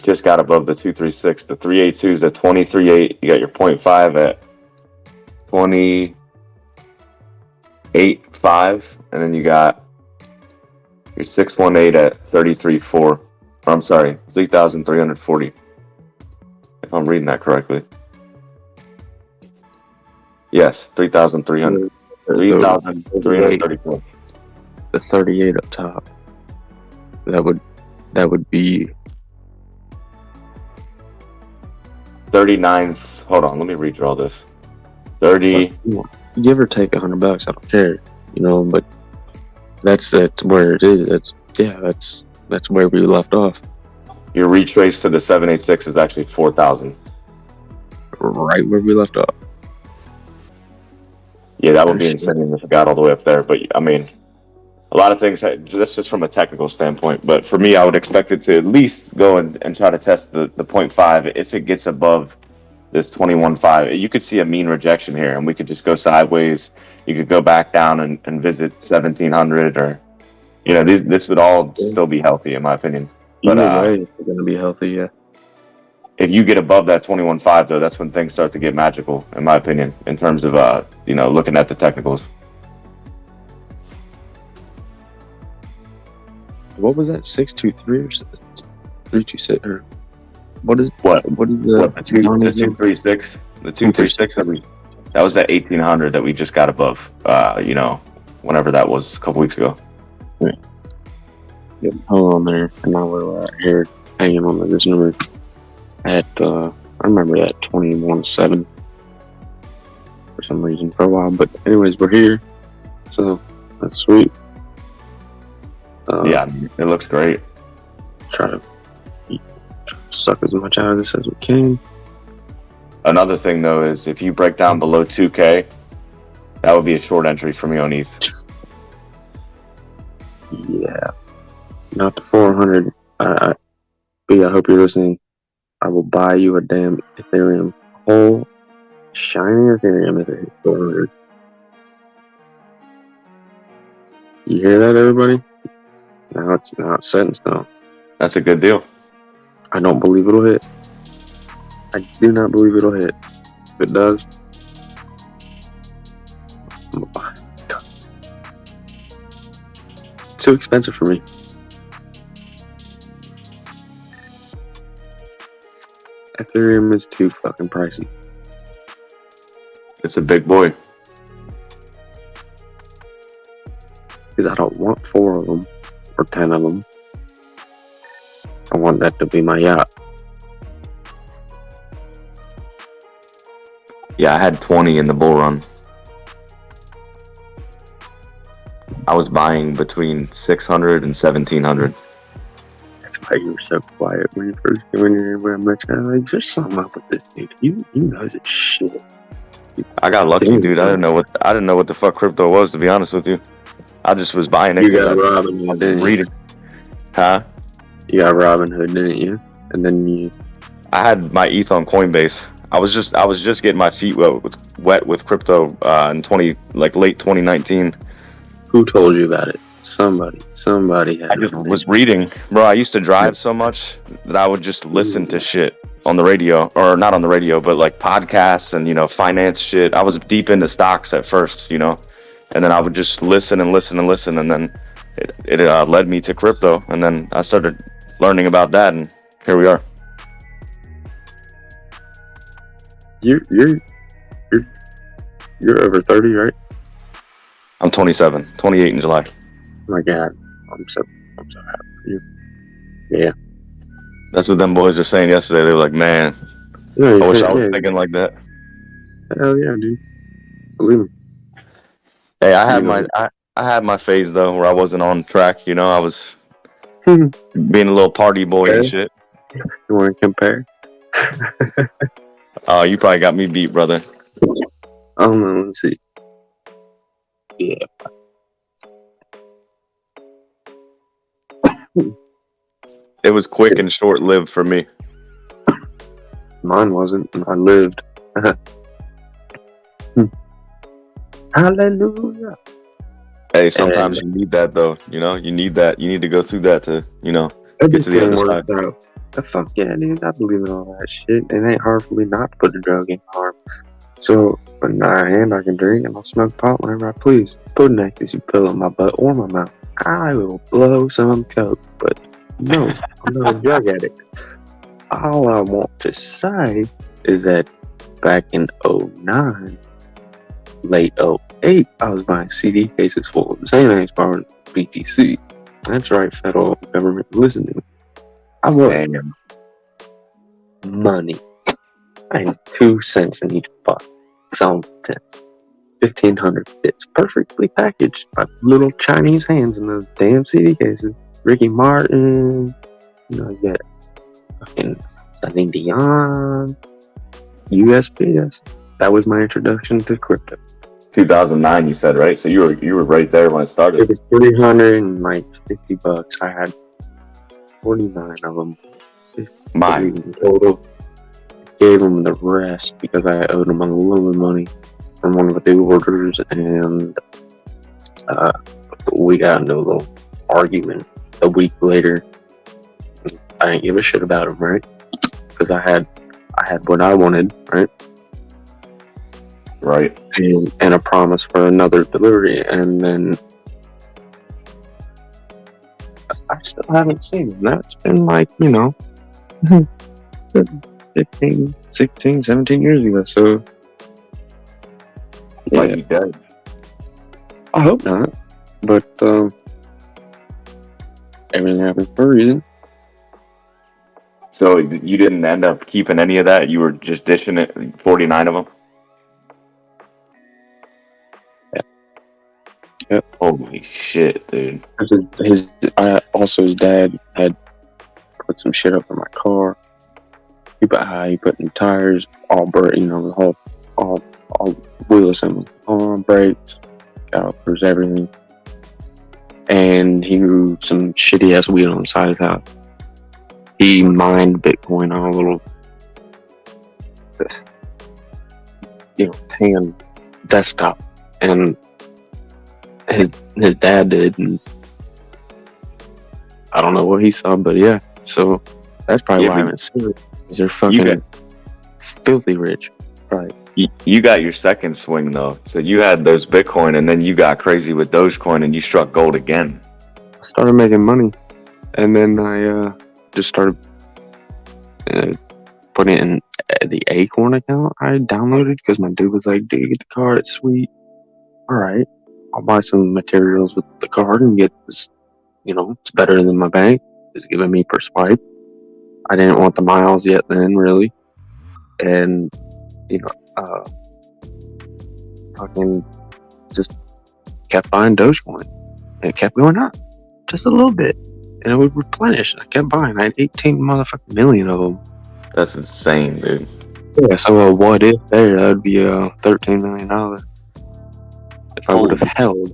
just got above the 236. The 382 is at 23.8. You got your 0.5 at 28.5, and then you got your 618 at 33.4. I'm sorry, 3,340. If I'm reading that correctly. Yes, 3,300. 3,334. The 38 up top. That would be 39. Hold on, let me redraw this. 30. Give or take $100. I don't care, but that's where it is. That's where we left off. Your retrace to the 786 is actually 4,000. Right where we left off. Yeah, that would be insane if it got all the way up there. But I mean, a lot of things. That's just from a technical standpoint. But for me, I would expect it to at least go and try to test the 0.5. If it gets above this 21.5, you could see a mean rejection here, and we could just go sideways. You could go back down and visit 1,700, or this would all still be healthy in my opinion. But way, it's going to be healthy, yeah. If you get above that 21.5, though, that's when things start to get magical, in my opinion, in terms of looking at the technicals. What was that? 623 or 326? Or what is the the 236? The 236 that was at 1,800 that we just got above. Whenever that was a couple weeks ago. Right. Yep. Hold on there. And now we're here hanging on to this number at I remember that 21.7 for some reason for a while. But anyways, we're here, so that's sweet. Yeah, it looks great. Try to suck as much out of this as we can. Another thing though is if you break down below 2K, that would be a short entry for me on ETH. Yeah, not the 400. B, I hope you're listening. I will buy you a damn Ethereum, whole shiny Ethereum if it hits 400. You hear that, everybody? Now it's set in stone. That's a good deal. I don't believe it'll hit. I do not believe it'll hit. If it does, I'm gonna buy tons. Too expensive for me. Ethereum is too fucking pricey. It's a big boy. Because I don't want 4 of them or 10 of them. I want that to be my yacht. Yeah, I had 20 in the bull run. I was buying between 600 and 1,700. That's why you were so quiet when you first came in here. Where I'm like, there's something up with this dude. He knows his shit. I got lucky, dude. I didn't know what the fuck crypto was, to be honest with you. I just was buying it. You got Robinhood, didn't you? Reading. Huh? You got Robinhood, didn't you? And then I had my ETH on Coinbase. I was just getting my feet wet with crypto in late 2019. Who told you about it? Somebody had. I just was reading, bro. I used to drive so much that I would just listen to shit on the radio, or not on the radio, but like podcasts and finance shit. I was deep into stocks at first, and then I would just listen, and then it led me to crypto, and then I started learning about that, and here we are. You're over 30, right? I'm 27, 28 in July. Oh my God, I'm so happy for you. Yeah, that's what them boys were saying yesterday. They were like, "Man, I wish I was thinking like that." Hell yeah, dude. Believe me. Hey, I had my phase though where I wasn't on track. I was being a little party boy and shit. You want to compare? Oh, you probably got me beat, brother. I don't know. Let's see. Yeah. It was quick and short-lived for me. Mine wasn't. I lived. Hallelujah. Hey, sometimes you need that though. You need that. You need to go through that to get to the other side. The fuck yeah, dude. I believe in all that shit. It ain't hard for me not to put a drug in my arm. So, on the other hand, I can drink and I'll smoke pot whenever I please. Put an ecstasy pill in my butt or my mouth. I will blow some coke, but no, I'm not a drug addict. All I want to say is that back in 09, late 8, I was buying CD cases full of Xanax powered BTC. That's right, federal government, listen to me. I was Damn. money. I had 2 cents in each box. So 1,500 bits, perfectly packaged by little Chinese hands in those damn CD cases. Ricky Martin, you got fucking Sunny Dion, USPS. That was my introduction to crypto. 2009, you said, right? So you were right there when it started. It was $350. I had 49 of them. Mine. In total. Gave them the rest because I owed them a little bit of money from one of the orders, and we got into a little argument a week later. I didn't give a shit about them, right? Because I had what I wanted, right? Right. And a promise for another delivery, and then I still haven't seen them. That's been 15, 16, 17 years ago. So Like yeah, you dead. I hope not. But everything happens for a reason. So you didn't end up keeping any of that? You were just dishing it, 49 of them? Yeah. Yep. Holy shit, dude. His dad had put some shit up in my car. He put in tires, all brake, the all wheel assembly, all brakes, calipers, everything. And he grew some shitty ass weed on the side of his house. He mined Bitcoin on a little, tan desktop, and his dad did, and I don't know what he saw, but yeah. So that's probably why I haven't seen it. Because they're fucking filthy rich, right? You got your second swing though. So you had those Bitcoin, and then you got crazy with Dogecoin, and you struck gold again. I started making money, and then I just started putting it in the Acorn account I downloaded because my dude was like, "Dude, get the card, it's sweet." All right, I'll buy some materials with the card and get this. It's better than my bank is giving me per swipe. I didn't want the miles yet then, really, and fucking just kept buying Dogecoin, and it kept going up just a little bit, and it would replenish. I kept buying. I had 18 motherfucking million of them. That's insane, dude. Yeah, so what if there? That would be $13 million if I would have held,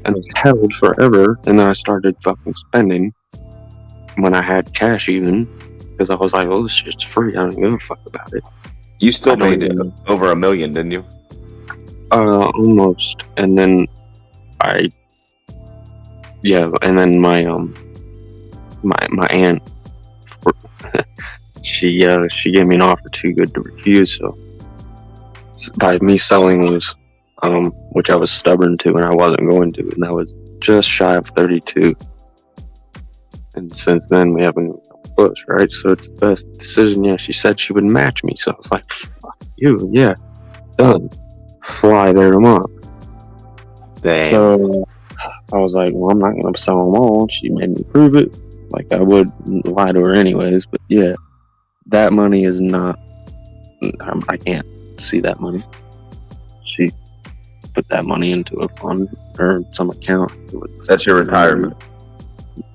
and it held forever, and then I started fucking spending when I had cash even, because I was like, "Oh, this shit's free. I don't give a fuck about it." You still made it over $1 million, didn't you? Almost. And then and then my aunt, she gave me an offer too good to refuse. So by me selling those, which I was stubborn to, and I wasn't going to, and that was just shy of 32. And since then, we haven't push, right? So it's the best decision. Yeah, she said she would match me, so I was like, "Fuck you, yeah, done." Fly there tomorrow. Damn. So I was like, "Well, I'm not gonna sell them all." She made me prove it. Like I would lie to her anyways, but yeah, that money is not. I can't see that money. She put that money into a fund or some account. That's your retirement.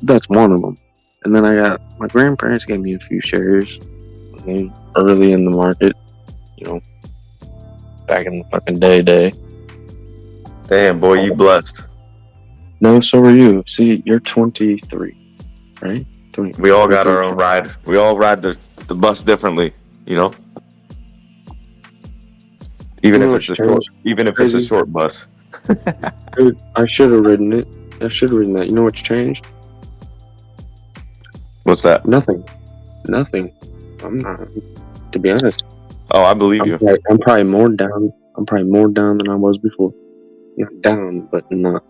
That's one of them. And then my grandparents gave me a few shares early in the market, back in the fucking day. Damn, boy, you blessed. No, so are you. See, you're 23, right? We all got our own ride. We all ride the bus differently, Even if it's a short bus. Dude, I should have ridden it. I should have ridden that. You know what's changed? What's that? Nothing. I'm not, to be honest. Oh, I believe you. I'm probably more down. Than I was before. Not down, but not.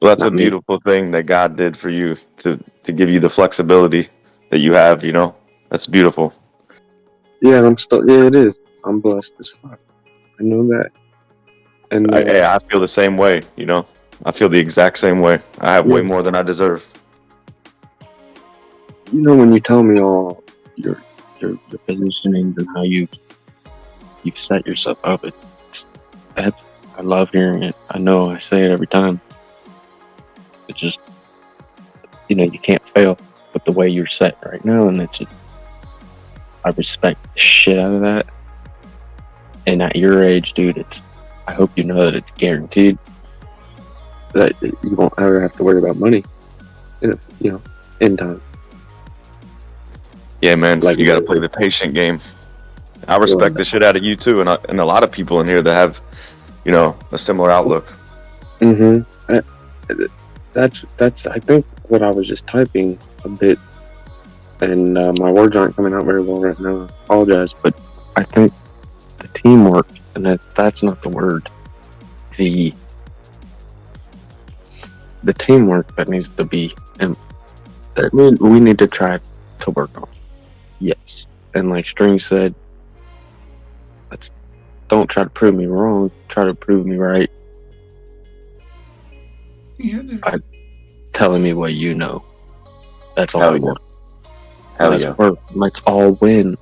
Well, that's a beautiful thing that God did for you to give you the flexibility that you have. That's beautiful. Yeah, it is. I'm blessed as fuck. I know that. And I feel the same way. You know, I feel the exact same way. I have way more than I deserve. you know, when you tell me all your positionings and how you've set yourself up, that's I love hearing it. I know I say it every time. It just, you know, you can't fail with the way you're set right now, and it's just, I respect the shit out of that. And at your age, dude, I hope you know that it's guaranteed that you won't ever have to worry about money. You know, in time. Yeah, man. Like, You got to play the patient game. I respect the shit out of you too, and a lot of people in here that have, you know, a similar outlook. Mm-hmm. That's I think what I was just typing a bit, and my words aren't coming out very well right now. I apologize, but I think the teamwork, and that's not the word. The teamwork that needs to be, and that we need to try to work on. Yes, and like String said, don't try to prove me wrong. Try to prove me right. By telling me what you know. That's all I want. Hell yeah. Work. Let's all win.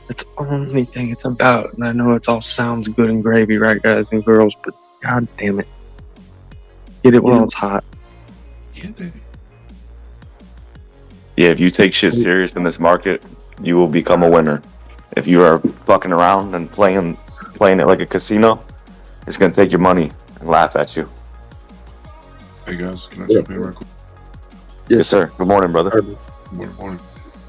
That's the only thing it's about. And I know it all sounds good and gravy, right, guys and girls, but god damn it. Get it while it's hot. Yeah, if you take shit serious in this market, you will become a winner. If you are fucking around and playing it like a casino, it's gonna take your money and laugh at you. Hey guys, can I jump in real quick? Yes, sir. Good morning, brother. Good morning.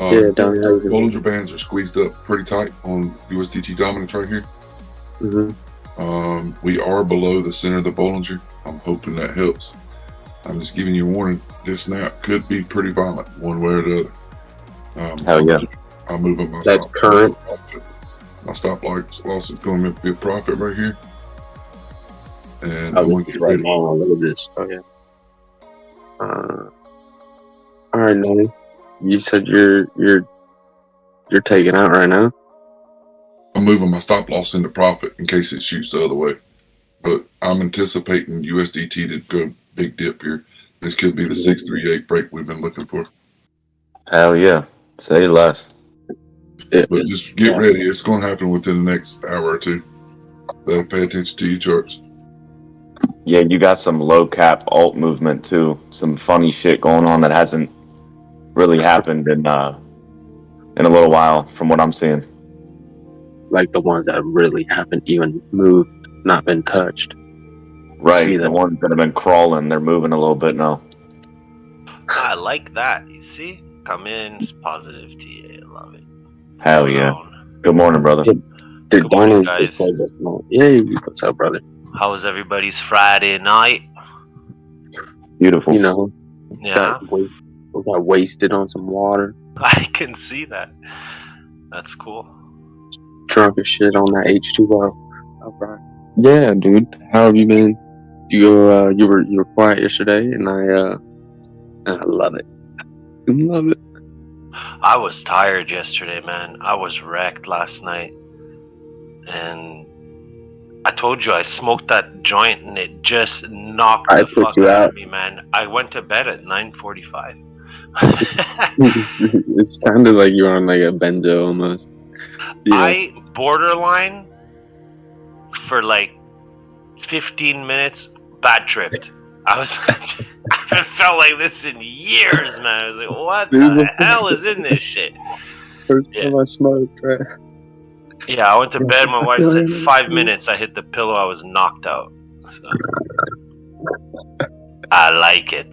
Yeah, Donnie, how you doing? Bollinger Bands are squeezed up pretty tight on USDT dominance right here. Mm-hmm. We are below the center of the Bollinger. I'm hoping that helps. I'm just giving you a warning. This snap could be pretty violent, one way or the other. Hell yeah. I'll move up my That's stop current. loss. My stop loss is going to be a profit right here. And I'm going to get ready. Now, look at this. Oh yeah. All right, Donnie. You said you're taking out right now. I'm moving my stop loss into profit in case it shoots the other way. But I'm anticipating USDT to go big dip here. This could be the 638 break we've been looking for. Hell yeah. Say less. But just get ready. It's going to happen within the next hour or two. Pay attention to your charts. Yeah, you got some low cap alt movement too. Some funny shit going on that hasn't really happened in a little while, from what I'm seeing. Like the ones that really haven't even moved, not been touched. Right, the ones that have been crawling, they're moving a little bit now. I like that. You see? Come in, positive TA. I love it. Hell yeah. Good morning, brother. Good morning, guys. Yeah, what's up, brother? How was everybody's Friday night? Beautiful. You know, Yeah, we got wasted on some water. I can see that. That's cool. Drunk as shit on that H2O. All right. Yeah, dude. How have you been? You were quiet yesterday, and I love it. I love it. I was tired yesterday, man. I was wrecked last night. And I told you I smoked that joint and it just knocked the fuck out of me, man. I went to bed at 9:45. It sounded like you were on like a benzo almost. Yeah. I borderline for like 15 minutes bad tripped. I was I haven't felt like this in years, man. I was like, what the hell is in this shit? First time I smoked, right? Yeah, I went to bed. My wife said 5 minutes. I hit the pillow. I was knocked out. So. I like it.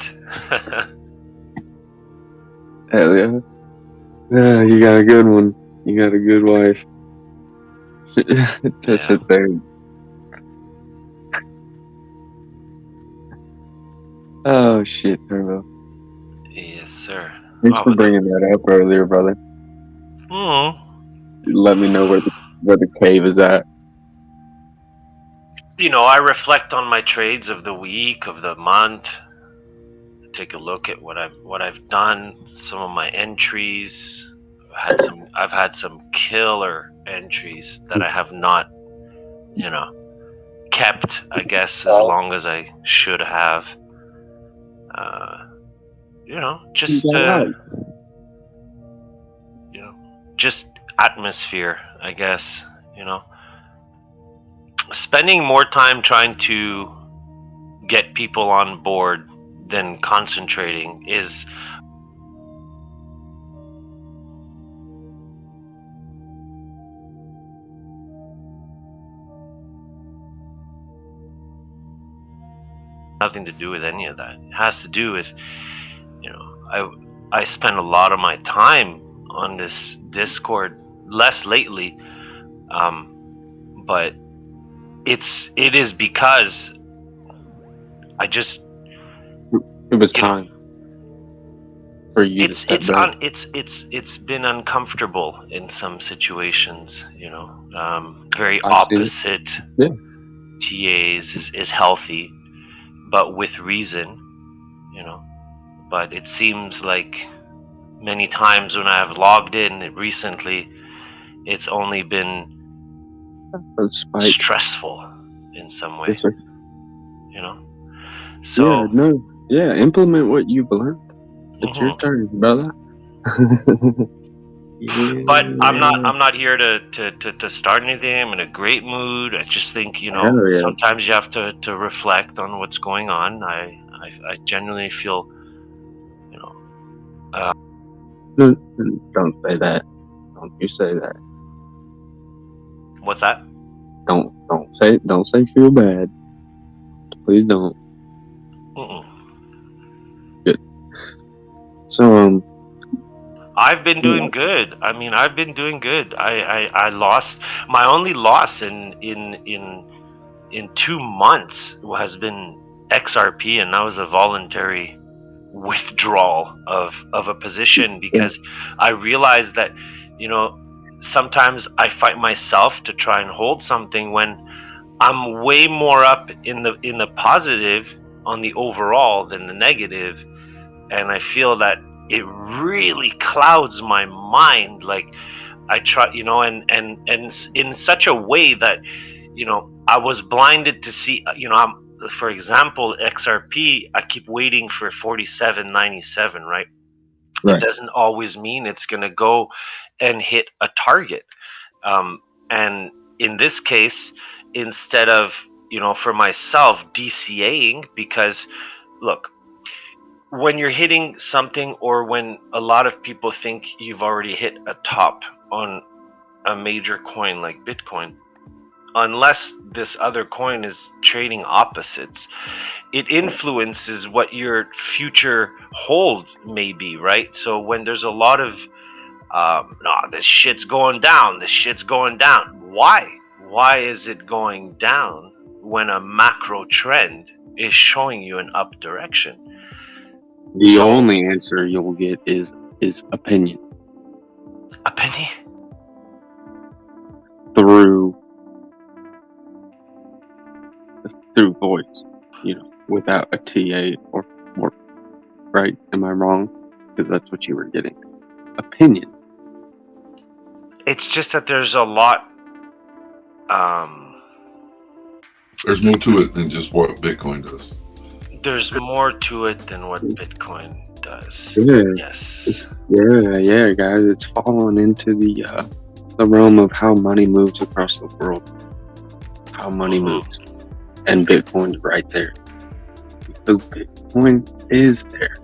Hell yeah. Yeah, you got a good one. You got a good wife. That's a thing. Oh shit, Turbo. Yes, sir. Thanks for bringing that up earlier, brother. Let me know where the cave is at. You know, I reflect on my trades of the week, of the month. Take a look at what I've done, some of my entries. I've had some killer entries that I have not, kept, I guess, as long as I should have. Just just atmosphere, I guess. Spending more time trying to get people on board than concentrating is nothing to do with any of that. It has to do with, I spend a lot of my time on this Discord, less lately, but it is because it was time for you to step back. It's been uncomfortable in some situations, very I've seen it. opposite. Yeah. TAs is healthy, but with reason, but it seems like many times when I have logged in recently, it's only been stressful in some way. Yes, sir. So implement what you've learned. It's your turn, brother. But I'm not here to start anything. I'm in a great mood. I just think, sometimes you have to reflect on what's going on. I genuinely feel, Don't say that. Don't you say that. What's that? Don't say feel bad. Please don't. Good. So I've been doing good. I've been doing good. I lost my only loss in 2 months has been XRP, and that was a voluntary withdrawal of a position because I realized that sometimes I fight myself to try and hold something when I'm way more up in the positive on the overall than the negative, and I feel that it really clouds my mind. Like I try, and in such a way that I was blinded to see. For example, XRP, I keep waiting for 47.97, right? It doesn't always mean it's going to go and hit a target. And in this case, instead of, for myself, DCAing, because look, when you're hitting something or when a lot of people think you've already hit a top on a major coin like Bitcoin, unless this other coin is trading opposites, it influences what your future hold may be, right? So when there's a lot of this shit's going down, why is it going down when a macro trend is showing you an up direction? The only answer you'll get is opinion through voice, without a TA or right? Am I wrong? Because that's what you were getting. Opinion. It's just that there's a lot. There's more to it than just what Bitcoin does. There's more to it than what Bitcoin does. Yeah. Yes. Yeah, guys. It's fallen into the realm of how money moves across the world. How money moves. And Bitcoin's right there. Because Bitcoin is there.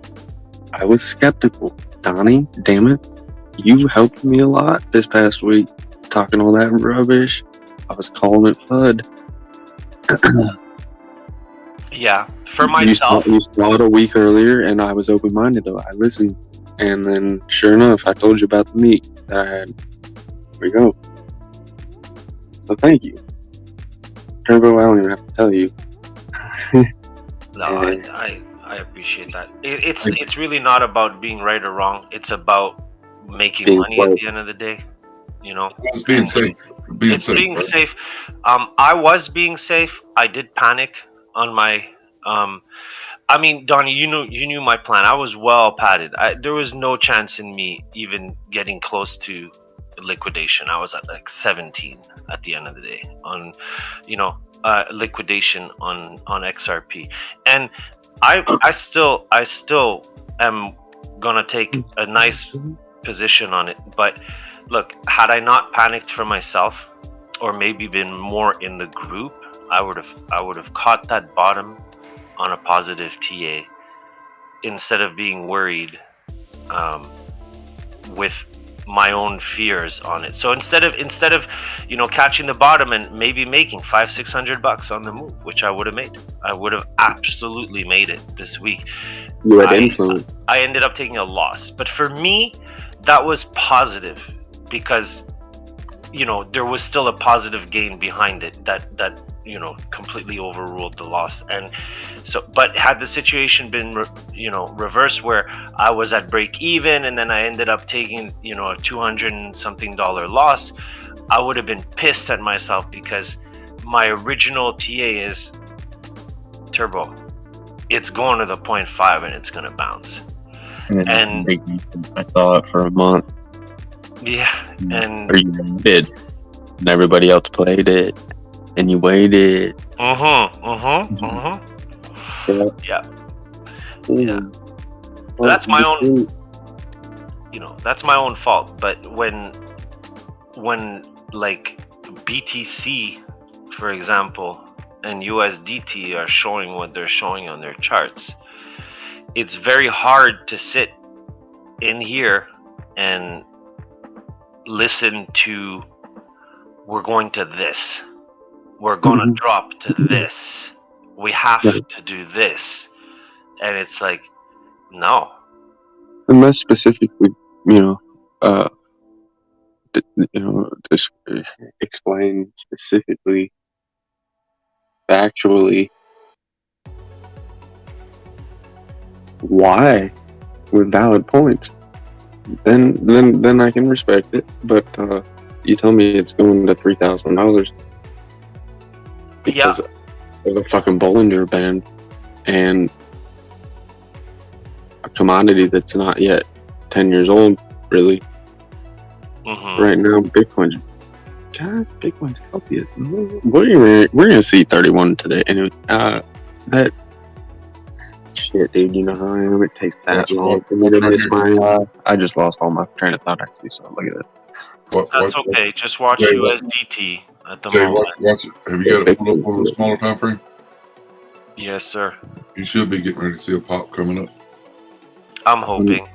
I was skeptical. Donnie, damn it. You helped me a lot this past week talking all that rubbish. I was calling it FUD. Yeah, for myself. You saw it a week earlier, and I was open-minded, though. I listened. And then, sure enough, I told you about the meet that I had. Here we go. So thank you. Turbo, I don't even have to tell you. No, I appreciate that. It's really not about being right or wrong. It's about making money at the end of the day. It's being safe. Being safe. I was being safe. I did panic on my. Donnie, you knew my plan. I was well padded. There was no chance in me even getting close to liquidation. I was at like 17 at the end of the day. liquidation on XRP, and I still am gonna take a nice position on it. But look, had I not panicked for myself, or maybe been more in the group, I would have caught that bottom on a positive TA instead of being worried with my own fears on it. So instead of catching the bottom and maybe making $500-600 on the move, which I would have made, I would have absolutely made it this week. You had influence. I ended up taking a loss, but for me, that was positive because there was still a positive gain behind it that completely overruled the loss. And so, but had the situation been reversed, where I was at break even and then I ended up taking a $200 and something loss, I would have been pissed at myself because my original TA is turbo. It's going to the 0.5 and it's going to bounce. And I saw it for a month. Yeah, and or you did, and everybody else played it, and you waited. Yeah. Well, that's my own. That's my own fault. But when like BTC, for example, and USDT are showing what they're showing on their charts, it's very hard to sit in here and listen to, we're going to this, we're going to drop to this, we have to do this, and it's like, no. Unless specifically, just explain specifically, factually, why, with valid points. Then I can respect it. But you tell me it's going to $3,000 because of a fucking Bollinger Band and a commodity that's not yet 10 years old, really. Right now, Bitcoin's healthy. We're gonna see 31 today, and that. Shit, dude, you know how I am. It takes that long for me to miss my. I just lost all my train of thought, actually. So look at that. That's okay. Just watch USDT at the moment. Watch it. Have you got it pulled up on a smaller time frame? Yes, sir. You should be getting ready to see a pop coming up. I'm hoping.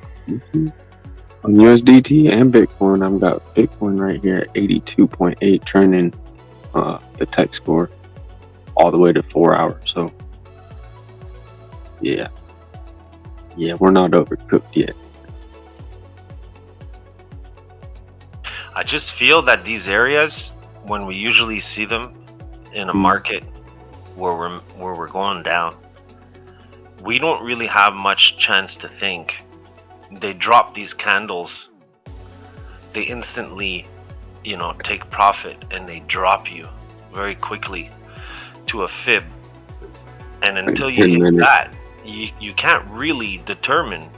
On USDT and Bitcoin, I've got Bitcoin right here at 82.8, trending the tech score all the way to 4 hours. So. Yeah, we're not overcooked yet. I just feel that these areas, when we usually see them in a market where we're going down, we don't really have much chance to think. They drop these candles, they instantly, take profit, and they drop you very quickly to a fib. And until you hit that, you can't really determine,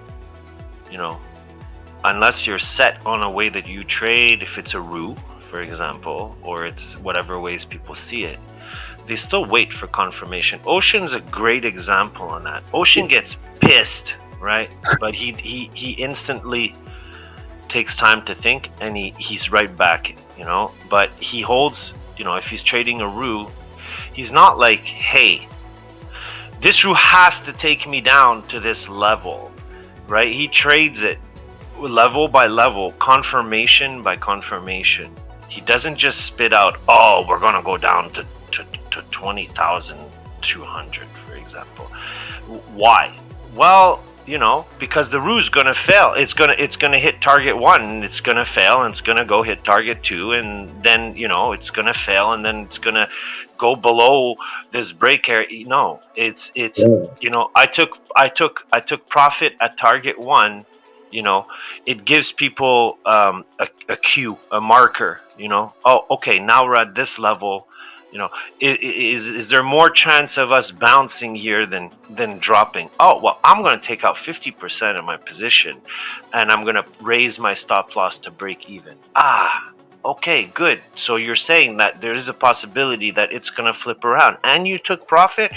unless you're set on a way that you trade. If it's a roux, for example, or it's whatever ways people see it, they still wait for confirmation. Ocean's a great example on that. Ocean gets pissed, right? But he instantly takes time to think, and he's right back, But he holds, if he's trading a roux, he's not like, hey, this roux has to take me down to this level, right? He trades it level by level, confirmation by confirmation. He doesn't just spit out, oh, we're going to go down to 20,200, for example. Why? Well, because the roux is going to fail. It's going to hit target 1, and it's going to fail, and it's going to go hit target 2, and then, it's going to fail, and then it's going to go below this break area. No, it's I took profit at target 1. It gives people a cue, a marker. Oh, okay, now we're at this level. Is there more chance of us bouncing here than dropping? Oh, well, I'm going to take out 50% of my position, and I'm going to raise my stop loss to break even. Okay, good. So you're saying that there is a possibility that it's gonna flip around, and you took profit.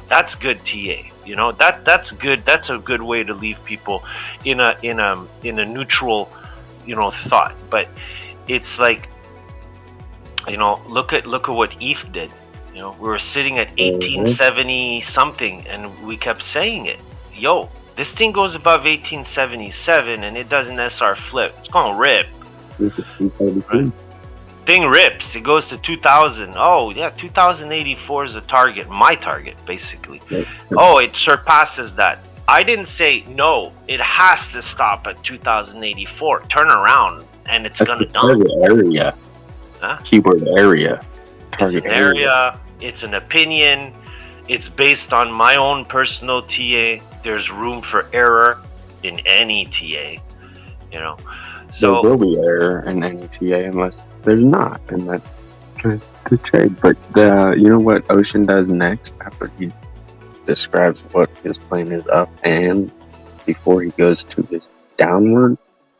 That's good, TA. You know that's good. That's a good way to leave people in a neutral, thought. But it's like, look at what ETH did. We were sitting at 1870 something, and we kept saying it. Yo, this thing goes above 1877, and it doesn't SR flip. It's gonna rip. Right. Thing rips. It goes to 2000. Oh yeah, 2084 is a target. My target, basically. Oh, it surpasses that. I didn't say no. It has to stop at 2084. Turn around, and it's gonna dump. Area. Huh? Keyword area. Target it's an area. It's an opinion. It's based on my own personal TA. There's room for error in any TA. So there will be error in any TA unless there's not, and that's the trade. But you know what Ocean does next after he describes what his plan is up and before he goes to his downward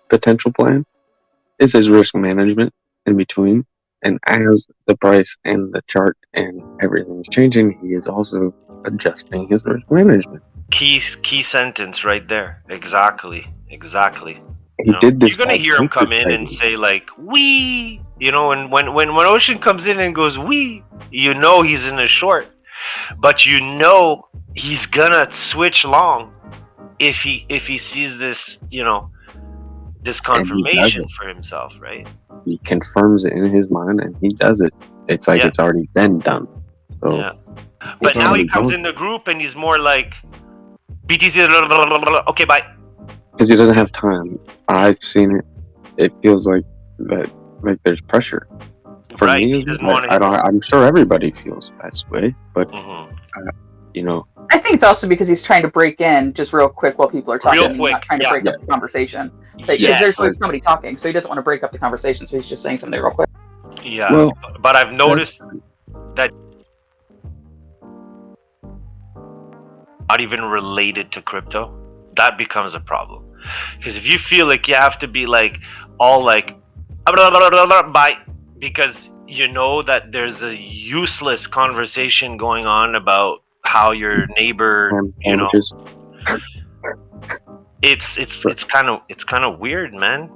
potential plan is his risk management in between. And as the price and the chart and everything's changing, he is also adjusting his risk management. Key sentence right there. Exactly. He did this. You're gonna hear him come in and say like "wee," and when Ocean comes in and goes "wee," he's in a short, but he's gonna switch long if he sees this this confirmation for himself, right? He confirms it in his mind and he does it. It's like it's already been done. So, yeah. But now he comes in the group and he's more like BTC. Okay, bye. Because he doesn't have time. I've seen it. It feels like that. Like there's pressure. For me, I'm sure everybody feels that way, but I think it's also because he's trying to break in just real quick while people are talking. Real quick, he's not trying to break up the conversation. Because there's always somebody talking, so he doesn't want to break up the conversation, so he's just saying something real quick. Yeah, well, but I've noticed that not even related to crypto, that becomes a problem. Because if you feel like you have to be like all like bye, because that there's a useless conversation going on about how your neighbor, it's kind of weird, man.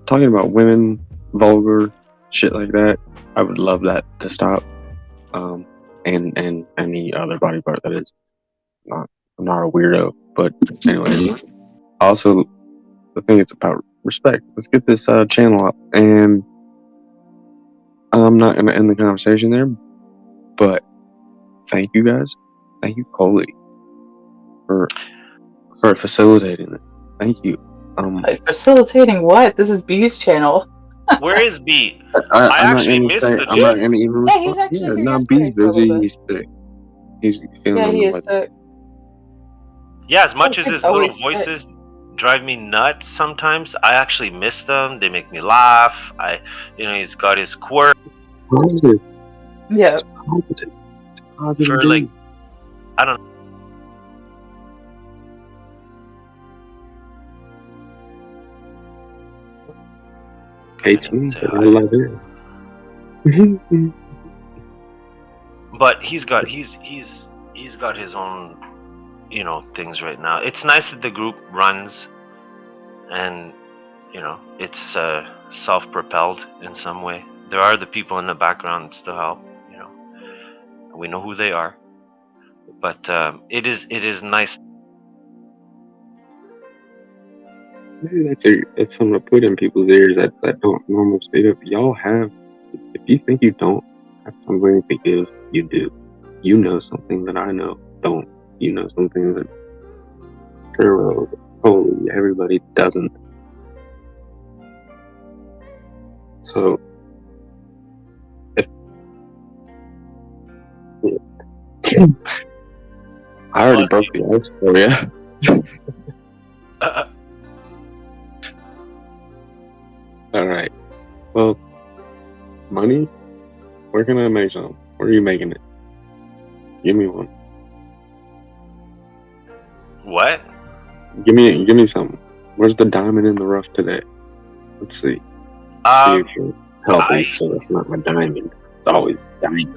Talking about women, vulgar shit like that, I would love that to stop. And any other body part that is not. I'm not a weirdo, but anyway. Also, the thing is about respect. Let's get this channel up, and I'm not going to end the conversation there, but thank you guys. Thank you, Coley, for facilitating it. Thank you. Facilitating what? This is B's channel. Where is B? I actually missed the I'm not going to even. Yeah, he's actually here B's busy. He's sick. He's feeling. He is sick. Yeah, as much as his little voices drive me nuts sometimes, I actually miss them. They make me laugh. He's got his quirk. Positive. Yeah. It's positive. It's positive. For like, I don't know. I love it. But he's got his own things right now. It's nice that the group runs and it's self-propelled in some way. There are the people in the background that still help, we know who they are, but it is nice. Maybe that's something to put in people's ears that don't normally speak up. Y'all have, if you think you don't have something to give, you do. You know something that I don't. You know something that totally everybody doesn't. So if I already broke the ice for you. All right. Well, money. Where can I make some? Where are you making it? Give me one. What? Give me something. Where's the diamond in the rough today? Let's see. spiritual, healthy, I- so that's not my diamond. It's always diamond.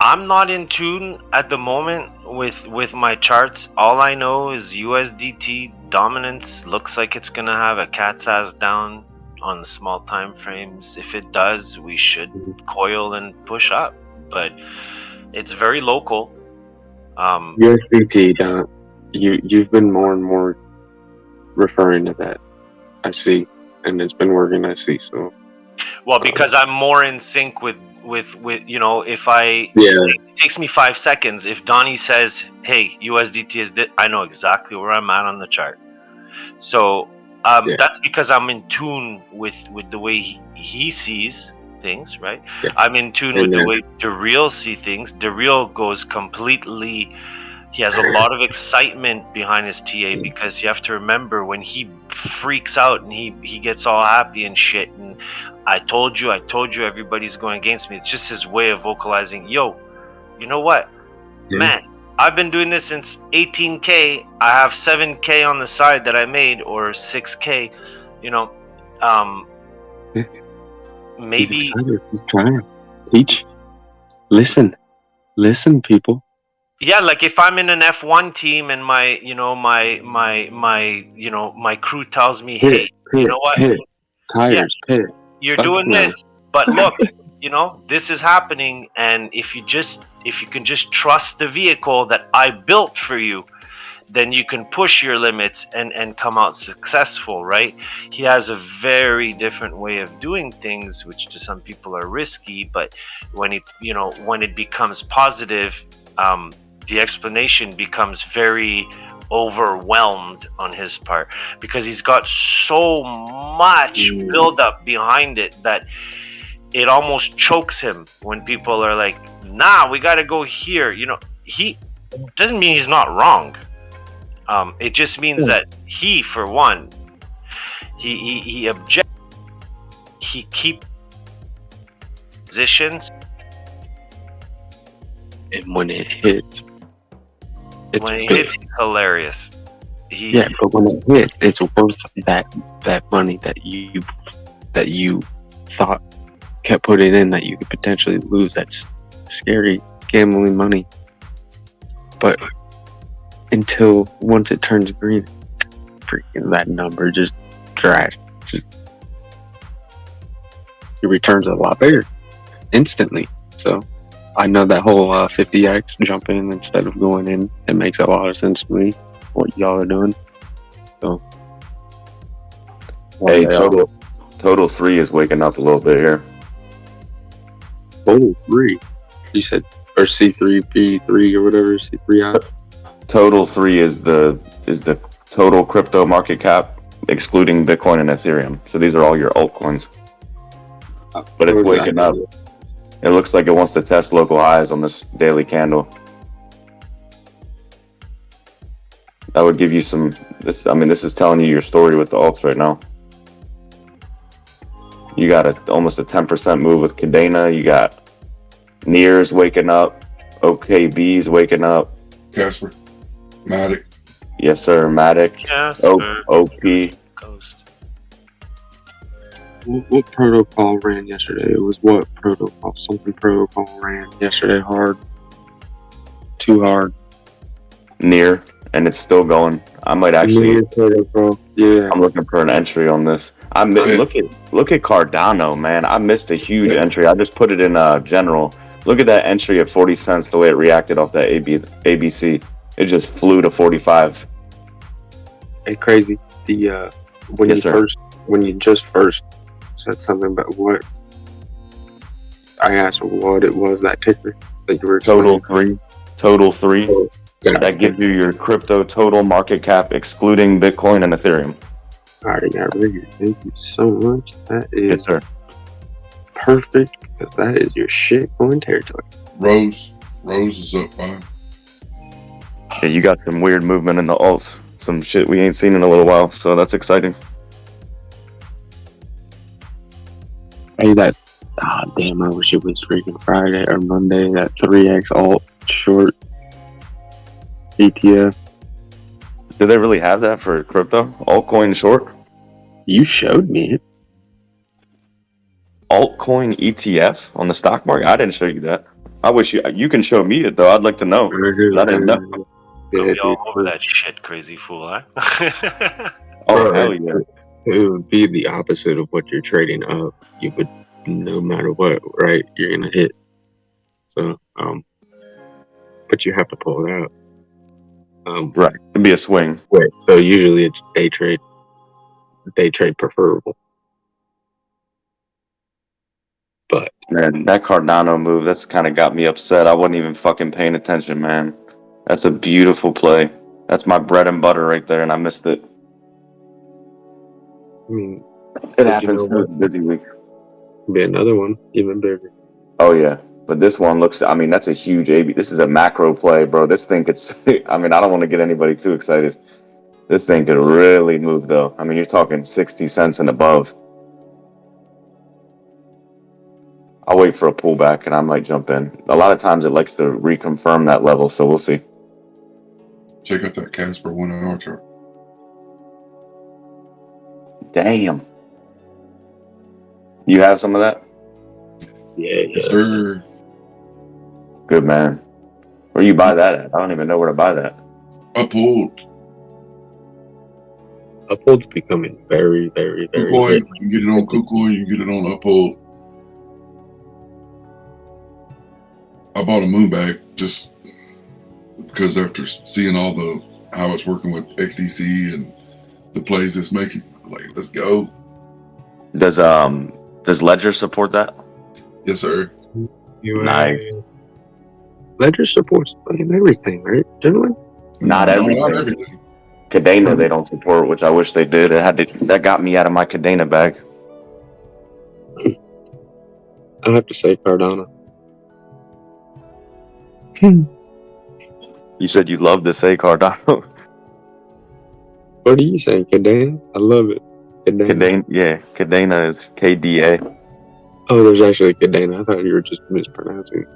I'm not in tune at the moment with my charts. All I know is USDT dominance looks like it's gonna have a cat's ass down on small time frames. If it does, we should coil and push up, but it's very local. USDT, Don, you've been more and more referring to that. I see, and it's been working. I see. So, Well, because I'm more in sync with you know, if I it takes me 5 seconds. If Donnie says, "Hey, USDT is this," I know exactly where I'm at on the chart. So that's because I'm in tune with the way he sees things, right? Yeah. I'm in tune with the way Daryl see things. Daryl goes completely. He has a lot of excitement behind his TA because you have to remember when he freaks out and he gets all happy and shit and I told you, everybody's going against me. It's just his way of vocalizing, yo, you know what? Man, I've been doing this since 18K. I have 7K on the side that I made or 6K, you know. Maybe he's trying. Teach. Listen, people. Yeah, like if I'm in an F1 team and my crew tells me, hey, you know what? Tires, you're doing this, but look, this is happening, and if you can just trust the vehicle that I built for you, then you can push your limits and come out successful, right? He has a very different way of doing things, which to some people are risky, but when it becomes positive, the explanation becomes very overwhelmed on his part because he's got so much build-up behind it that it almost chokes him when people are like, nah, we got to go here. He doesn't mean he's not wrong. It just means that he, for one, he objects. He keeps positions, and when it hits, it's hilarious. But when it hits, it's worth that money that you thought kept putting in that you could potentially lose. That's scary gambling money. But until once it turns green, freaking that number just your returns a lot bigger instantly. So I know that whole 50x jump in instead of going in, it makes a lot of sense to me what y'all are doing. So hey, total 3 is waking up a little bit here. Total 3, you said, or C3 P3 or whatever, C3 out. Total 3 is the total crypto market cap, excluding Bitcoin and Ethereum. So these are all your altcoins. But it's waking up. It looks like it wants to test local highs on this daily candle. That would give you some. This is telling you your story with the alts right now. You got almost a 10% move with Cadena. You got Nears waking up. OKB's waking up. Casper. Matic. Yes, sir. Matic. OP. What protocol ran yesterday? It was what protocol? Something protocol ran yesterday hard. Too hard. Near, and it's still going. I might actually. Near protocol. Yeah. I'm looking for an entry on this. Look at Cardano, man. I missed a huge entry. I just put it in general. Look at that entry at 40 cents. The way it reacted off that ABC, it just flew to 45. Hey, crazy. The when you just first said something about what I asked what it was, that ticker that you were Total 3. That gives you your crypto total market cap excluding Bitcoin and Ethereum. I already got rid of it. Thank you so much. That is yes, sir. Perfect, because that is your shit coin territory. Rose is up 5. Yeah, you got some weird movement in the alts. Some shit we ain't seen in a little while, so that's exciting. Hey, damn, I wish it was freaking Friday or Monday, that 3x alt short ETF. Do they really have that for crypto? Altcoin short? You showed me it. altcoin ETF on the stock market? I didn't show you that. I wish you can show me it though. I'd like to know. I didn't know. I'll be all over that shit, crazy fool, huh? Oh hell yeah! It would be the opposite of what you're trading up. You would, no matter what, right? You're gonna hit. So, but you have to pull it out. Right, it'd be a swing. Wait, so usually it's day trade. Day trade preferable. But Man, that Cardano move, that's kind of got me upset. I wasn't even fucking paying attention, man. That's a beautiful play. That's my bread and butter right there, and I missed it. I mean, It happens. It was a busy week. Be another one, even bigger. Oh yeah, but this one looks. I mean, that's a huge AB. This is a macro play, bro. This thing could. I mean, I don't want to get anybody too excited. This thing could really move, though. I mean, you're talking 60 cents and above. I'll wait for a pullback, and I might jump in. A lot of times, it likes to reconfirm that level, so we'll see. Check out that Casper 1 hour chart. Damn. You have some of that? Yeah, Yes, sir. Good man. Where you buy that at? I don't even know where to buy that. Uphold. Uphold's becoming very, very, very KuCoin. big. You can get it on KuCoin. You can get it on Uphold. I bought a Moonbag just because after seeing all the how it's working with XDC and the plays it's making, like, let's go. Does Ledger support that? Yes, sir. Nice. Ledger supports everything, right? Generally? Not No, everything. not everything. Cadena they don't support, which I wish they did. That got me out of my Cadena bag. I have to say Cardano. You said you love to say Cardano. What are you saying, Cadena? I love it. Cadena, yeah. Cadena is KDA. Oh, there's actually Cadena. I thought you were just mispronouncing.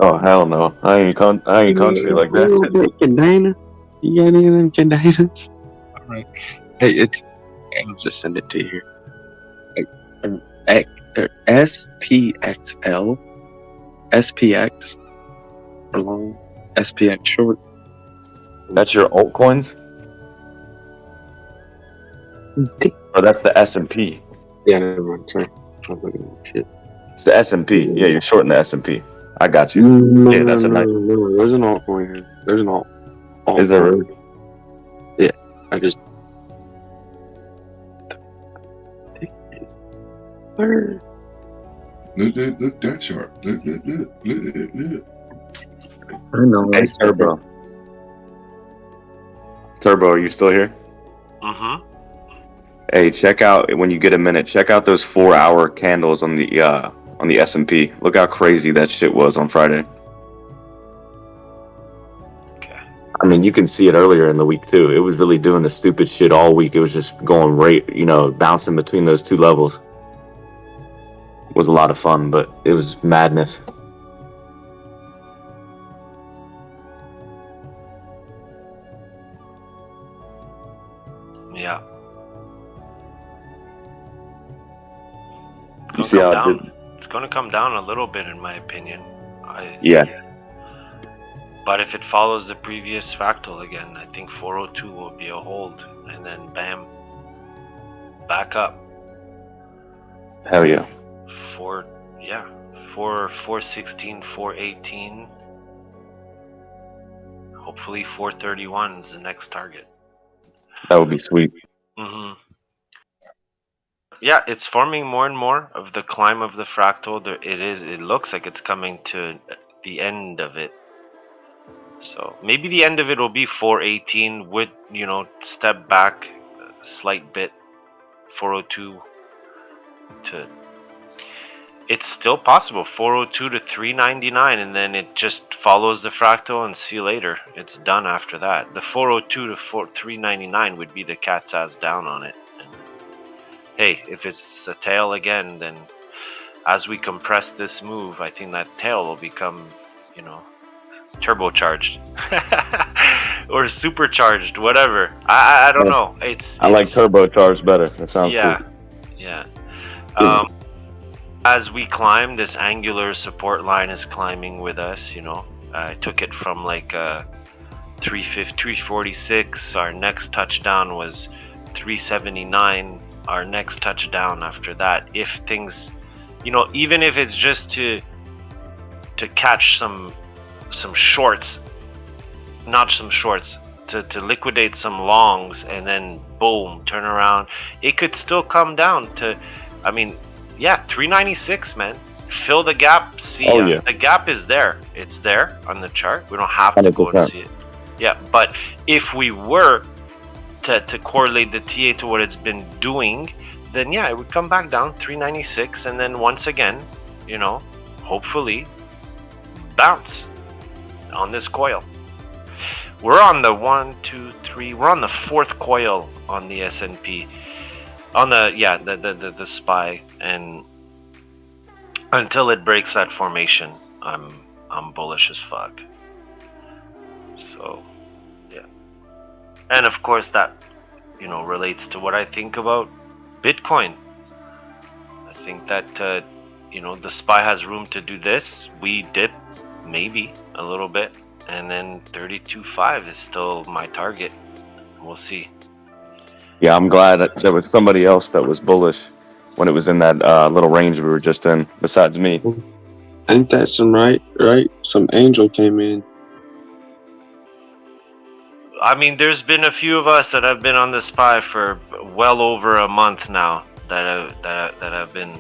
Oh hell no! I ain't country like that. Cadena? You got any of them Cadenas? All right. Hey, I'll just send it to you here. SPXL, SPX, for long, SPX short. That's your altcoins, or that's the S&P. Yeah, never mind. Sorry, I'm looking at shit. It's the S&P. Yeah, you're shorting the S&P. I got you. Yeah, that's a nice. No, there's an altcoin here. There's an alt. Is there really? Yeah, I just. Look that chart. Look. I know. Hey, Turbo. Turbo, are you still here? Mm-hmm. Hey, check out when you get a minute. Check out those 4-hour candles on the S&P. Look how crazy that shit was on Friday. Okay. I mean, you can see it earlier in the week too. It was really doing the stupid shit all week. It was just going right, bouncing between those two levels. It was a lot of fun, but it was madness. Yeah. You see how it did? It's going to come down a little bit, in my opinion. Yeah. But if it follows the previous fractal again, I think 402 will be a hold, and then bam, back up. Hell yeah. 416, 418. Hopefully 431 is the next target. That would be sweet. Mm-hmm. Yeah, it's forming more and more of the climb of the fractal. It looks like it's coming to the end of it. So maybe the end of it will be 418 with, step back a slight bit, 402 to... It's still possible, 402 to 399, and then it just follows the fractal and see you later. It's done after that. The 402 to 399 would be the cat's ass down on it. And hey, if it's a tail again, then as we compress this move, I think that tail will become, turbocharged or supercharged, whatever. I don't know. I like turbocharged better. That sounds cool. Yeah. as we climb, this angular support line is climbing with us. I took it from like 346. Our next touchdown was 379. Our next touchdown after that, if things, even if it's just to catch some shorts, not some shorts, to liquidate some longs, and then boom, turn around, it could still come down to, 396, man. Fill the gap. See, the gap is there. It's there on the chart. We don't have to 100%. Go and see it. Yeah, but if we were to correlate the TA to what it's been doing, then it would come back down 396, and then once again, hopefully bounce on this coil. We're on the 1, 2, 3. We're on the 4th coil on the S&P, on the SPY, and until it breaks that formation, I'm bullish as fuck. So, yeah, and of course that relates to what I think about Bitcoin. I think that the SPY has room to do this. We dip maybe a little bit, and then 32.5 is still my target. We'll see. Yeah, I'm glad that there was somebody else that was bullish when it was in that little range we were just in, besides me. Ain't that some right? Some angel came in. There's been a few of us that have been on the SPY for well over a month now that have been,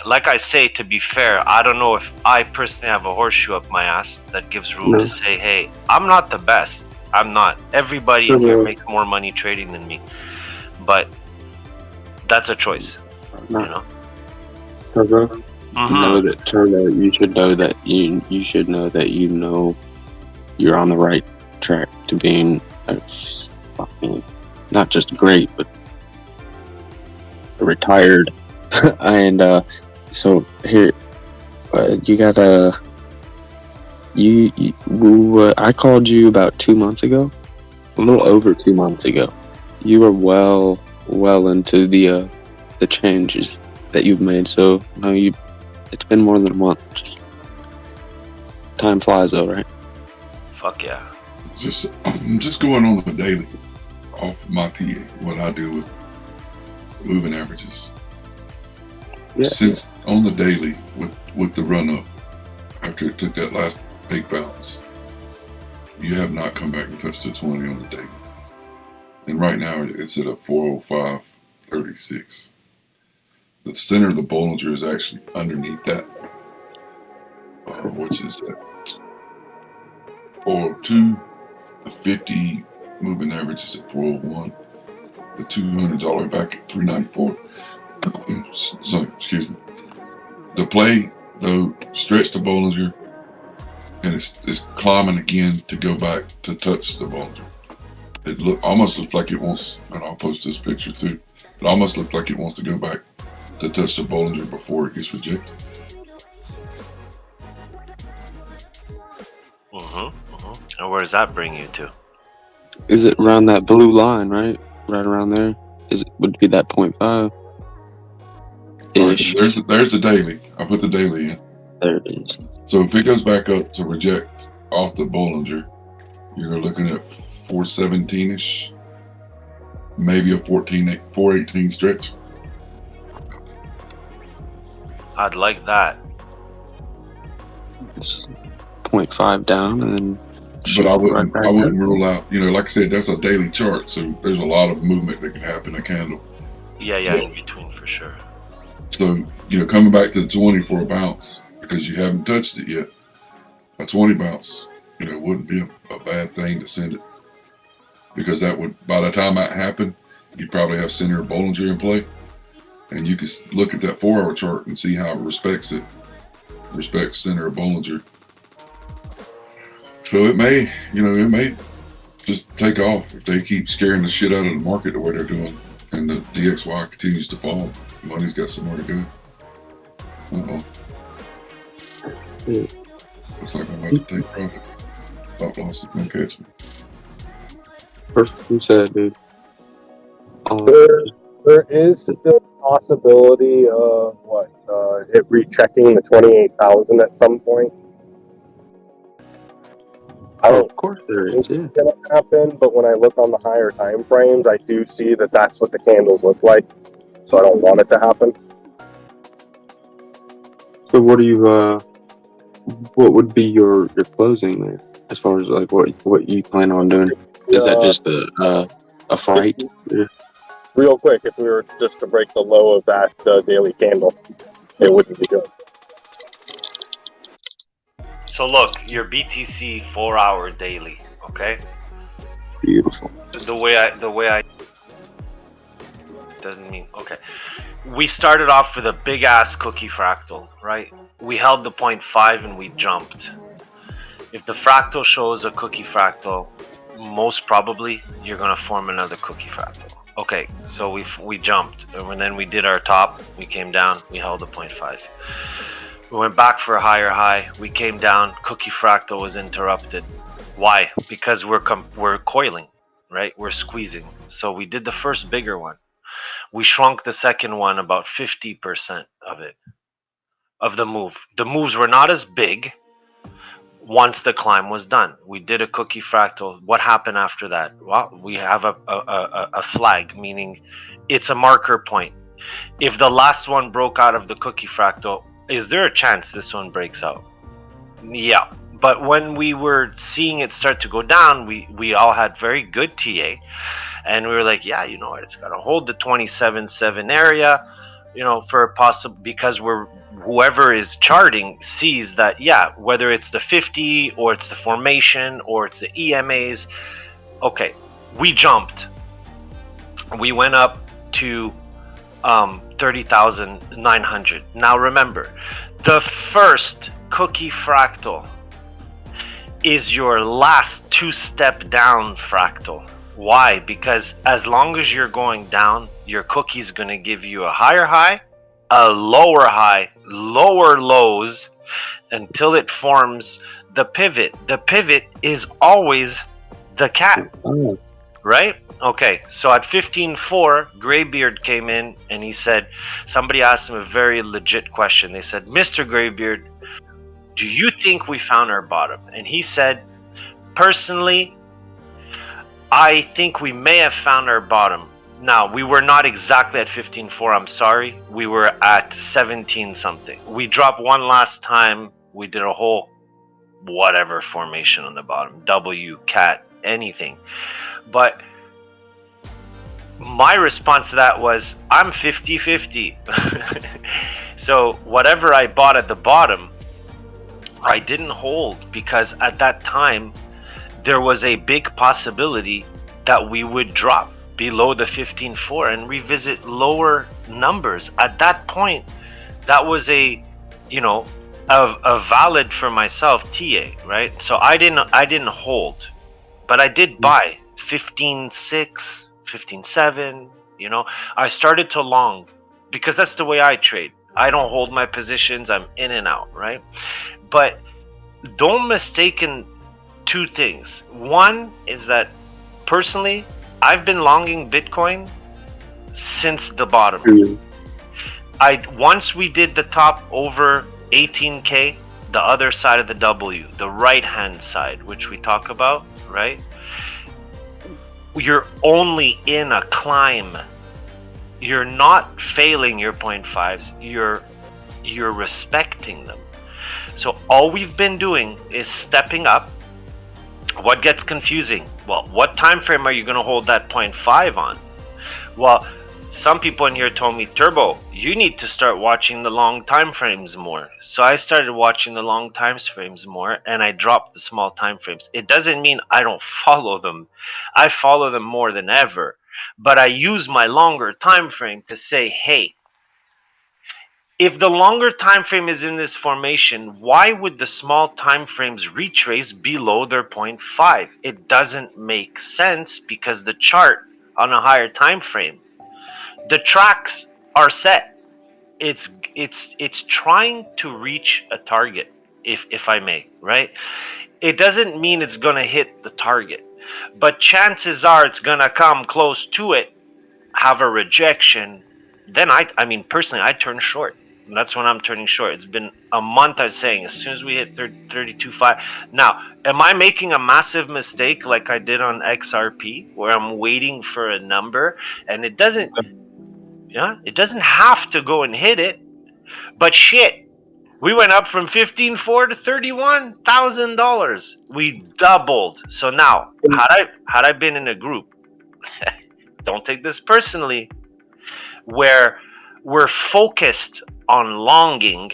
like I say, to be fair, I don't know if I personally have a horseshoe up my ass that gives room to say, hey, I'm not the best. I'm not. Everybody in here makes more money trading than me, but that's a choice. Turbo, Turbo, you should know that you should know that you're on the right track to being not just great, but retired. And so here, you gotta. I called you about 2 months ago, a little over 2 months ago. You were well into the changes that you've made. So no, it's been more than a month. Time flies, though, right? Fuck yeah. Just going on the daily off my TA, what I do with moving averages. Yeah. Since on the daily with the run up after it took that last big bounce, you have not come back and touched the 20 on the daily. And right now it's at a 405.36. The center of the Bollinger is actually underneath that, which is at 402. The 50 moving average is at 401. The 200's all the way back at 394. So, excuse me. The play, though, stretched the Bollinger, and it's climbing again to go back to touch the Bollinger. It almost looks like it wants, and I'll post this picture too. It almost looks like it wants to go back to touch the Bollinger before it gets rejected. And where does that bring you to? Is it around that blue line, right? Right around there? Would be that 0.5? Ish. Right, there's the daily. I put the daily in. There it is. So if it goes back up to reject off the Bollinger, you're looking at 417-ish, maybe a 418 stretch. I'd like that. It's 0.5 down, and then. But I wouldn't rule out. Like I said, that's a daily chart, so there's a lot of movement that can happen in a candle. Yeah, in between for sure. So coming back to the 20 for a bounce because you haven't touched it yet. A 20 bounce, wouldn't be a bad thing to send it, because that would, by the time that happened, you'd probably have center of Bollinger in play, and you could look at that 4-hour chart and see how it respects center of Bollinger. So it may just take off if they keep scaring the shit out of the market the way they're doing, and the DXY continues to fall. Money's got somewhere to go. Looks like I'm about to take profit. Stop loss is gonna catch me. Perfectly said, dude. There is still possibility of it rechecking the 28,000 at some point? I Oh, don't of course there think is. Yeah. it's going to happen, but when I look on the higher time frames, I do see that that's what the candles look like. So I don't want it to happen. So what do you what would be your closing there as far as like what you plan on doing? Is that just a fright? Yeah. Real quick, if we were just to break the low of that daily candle, it wouldn't be good. So look, your BTC 4-hour daily, okay? Beautiful. The way I doesn't mean okay. We started off with a big ass cookie fractal, right? We held the 0.5 and we jumped. If the fractal shows a cookie fractal, most probably you're gonna form another cookie fractal. Okay, so we jumped, and then we did our top. We came down. We held the 0.5. We went back for a higher high. We came down. Cookie fractal was interrupted. Why? Because we're coiling, right? We're squeezing. So we did the first bigger one. We shrunk the second one about 50% of the move. The moves were not as big once the climb was done. We did a cookie fractal. What happened after that? Well, we have a flag, meaning it's a marker point. If the last one broke out of the cookie fractal, is there a chance this one breaks out? Yeah. But when we were seeing it start to go down, we all had very good TA. And we were like, yeah, you know what? It's got to hold the 27.7 area, you know, for a possible, because whoever is charting sees that, yeah, whether it's the 50 or it's the formation or it's the EMAs. Okay, we jumped. We went up to 30,900. Now remember, the first cookie fractal is your last 2-step down fractal. Why? Because as long as you're going down, your cookie's going to give you a higher high, a lower high, lower lows, until it forms the pivot. The pivot is always the cat, right? Okay, so at 15.4, Graybeard came in and he said, somebody asked him a very legit question. They said, Mr. Graybeard, do you think we found our bottom? And he said, personally, I think we may have found our bottom. Now, we were not exactly at 15.4, I'm sorry. We were at 17 something. We dropped one last time. We did a whole whatever formation on the bottom. W, cat, anything. But my response to that was, I'm 50-50. So whatever I bought at the bottom, I didn't hold, because at that time, there was a big possibility that we would drop below the 15.4 and revisit lower numbers. At that point, that was a valid for myself TA, right? So I didn't hold, but I did buy 15.6, 15.7. You know, I started to long because that's the way I trade. I don't hold my positions. I'm in and out, right? But don't mistaken two things. One is that personally, I've been longing Bitcoin since the bottom. Once we did the top over 18K, the other side of the W, the right hand side, which we talk about, right? You're only in a climb. You're not failing your 0.5s. You're respecting them. So all we've been doing is stepping up. What gets confusing? Well, what time frame are you going to hold that 0.5 on? Well, some people in here told me, Turbo, you need to start watching the long time frames more. So I started watching the long time frames more, and I dropped the small time frames. It doesn't mean I don't follow them. I follow them more than ever. But I use my longer time frame to say, hey, if the longer time frame is in this formation, why would the small time frames retrace below their 0.5? It doesn't make sense, because the chart on a higher time frame, the tracks are set. It's trying to reach a target, if I may, right? It doesn't mean it's gonna hit the target, but chances are it's gonna come close to it, have a rejection, then I mean, personally, I turn short. And that's when I'm turning short. It's been a month. I was saying as soon as we hit 32.5. Now, am I making a massive mistake like I did on XRP, where I'm waiting for a number and it doesn't? Yeah, it doesn't have to go and hit it. But shit, we went up from $15,400 to $31,000. We doubled. So now, had I been in a group, don't take this personally, where we're focused on longing,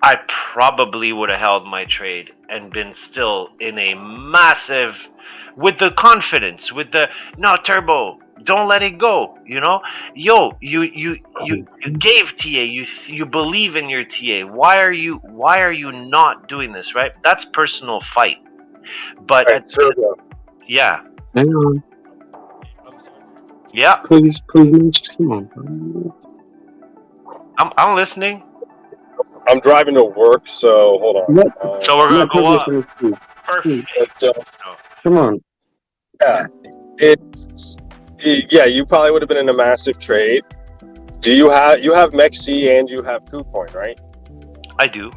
I probably would have held my trade and been still in a massive, with the confidence, with the no turbo, don't let it go. You know, yo, you gave TA, you believe in your TA. Why are you not doing this? Right? That's personal fight. But yeah, Hang on. yeah, Please, come on. I'm listening. I'm driving to work, so hold on. So we're gonna go up. Perfect. Come on. Yeah, you probably would have been in a massive trade. Do you have MEXC and you have KuCoin, right? I do.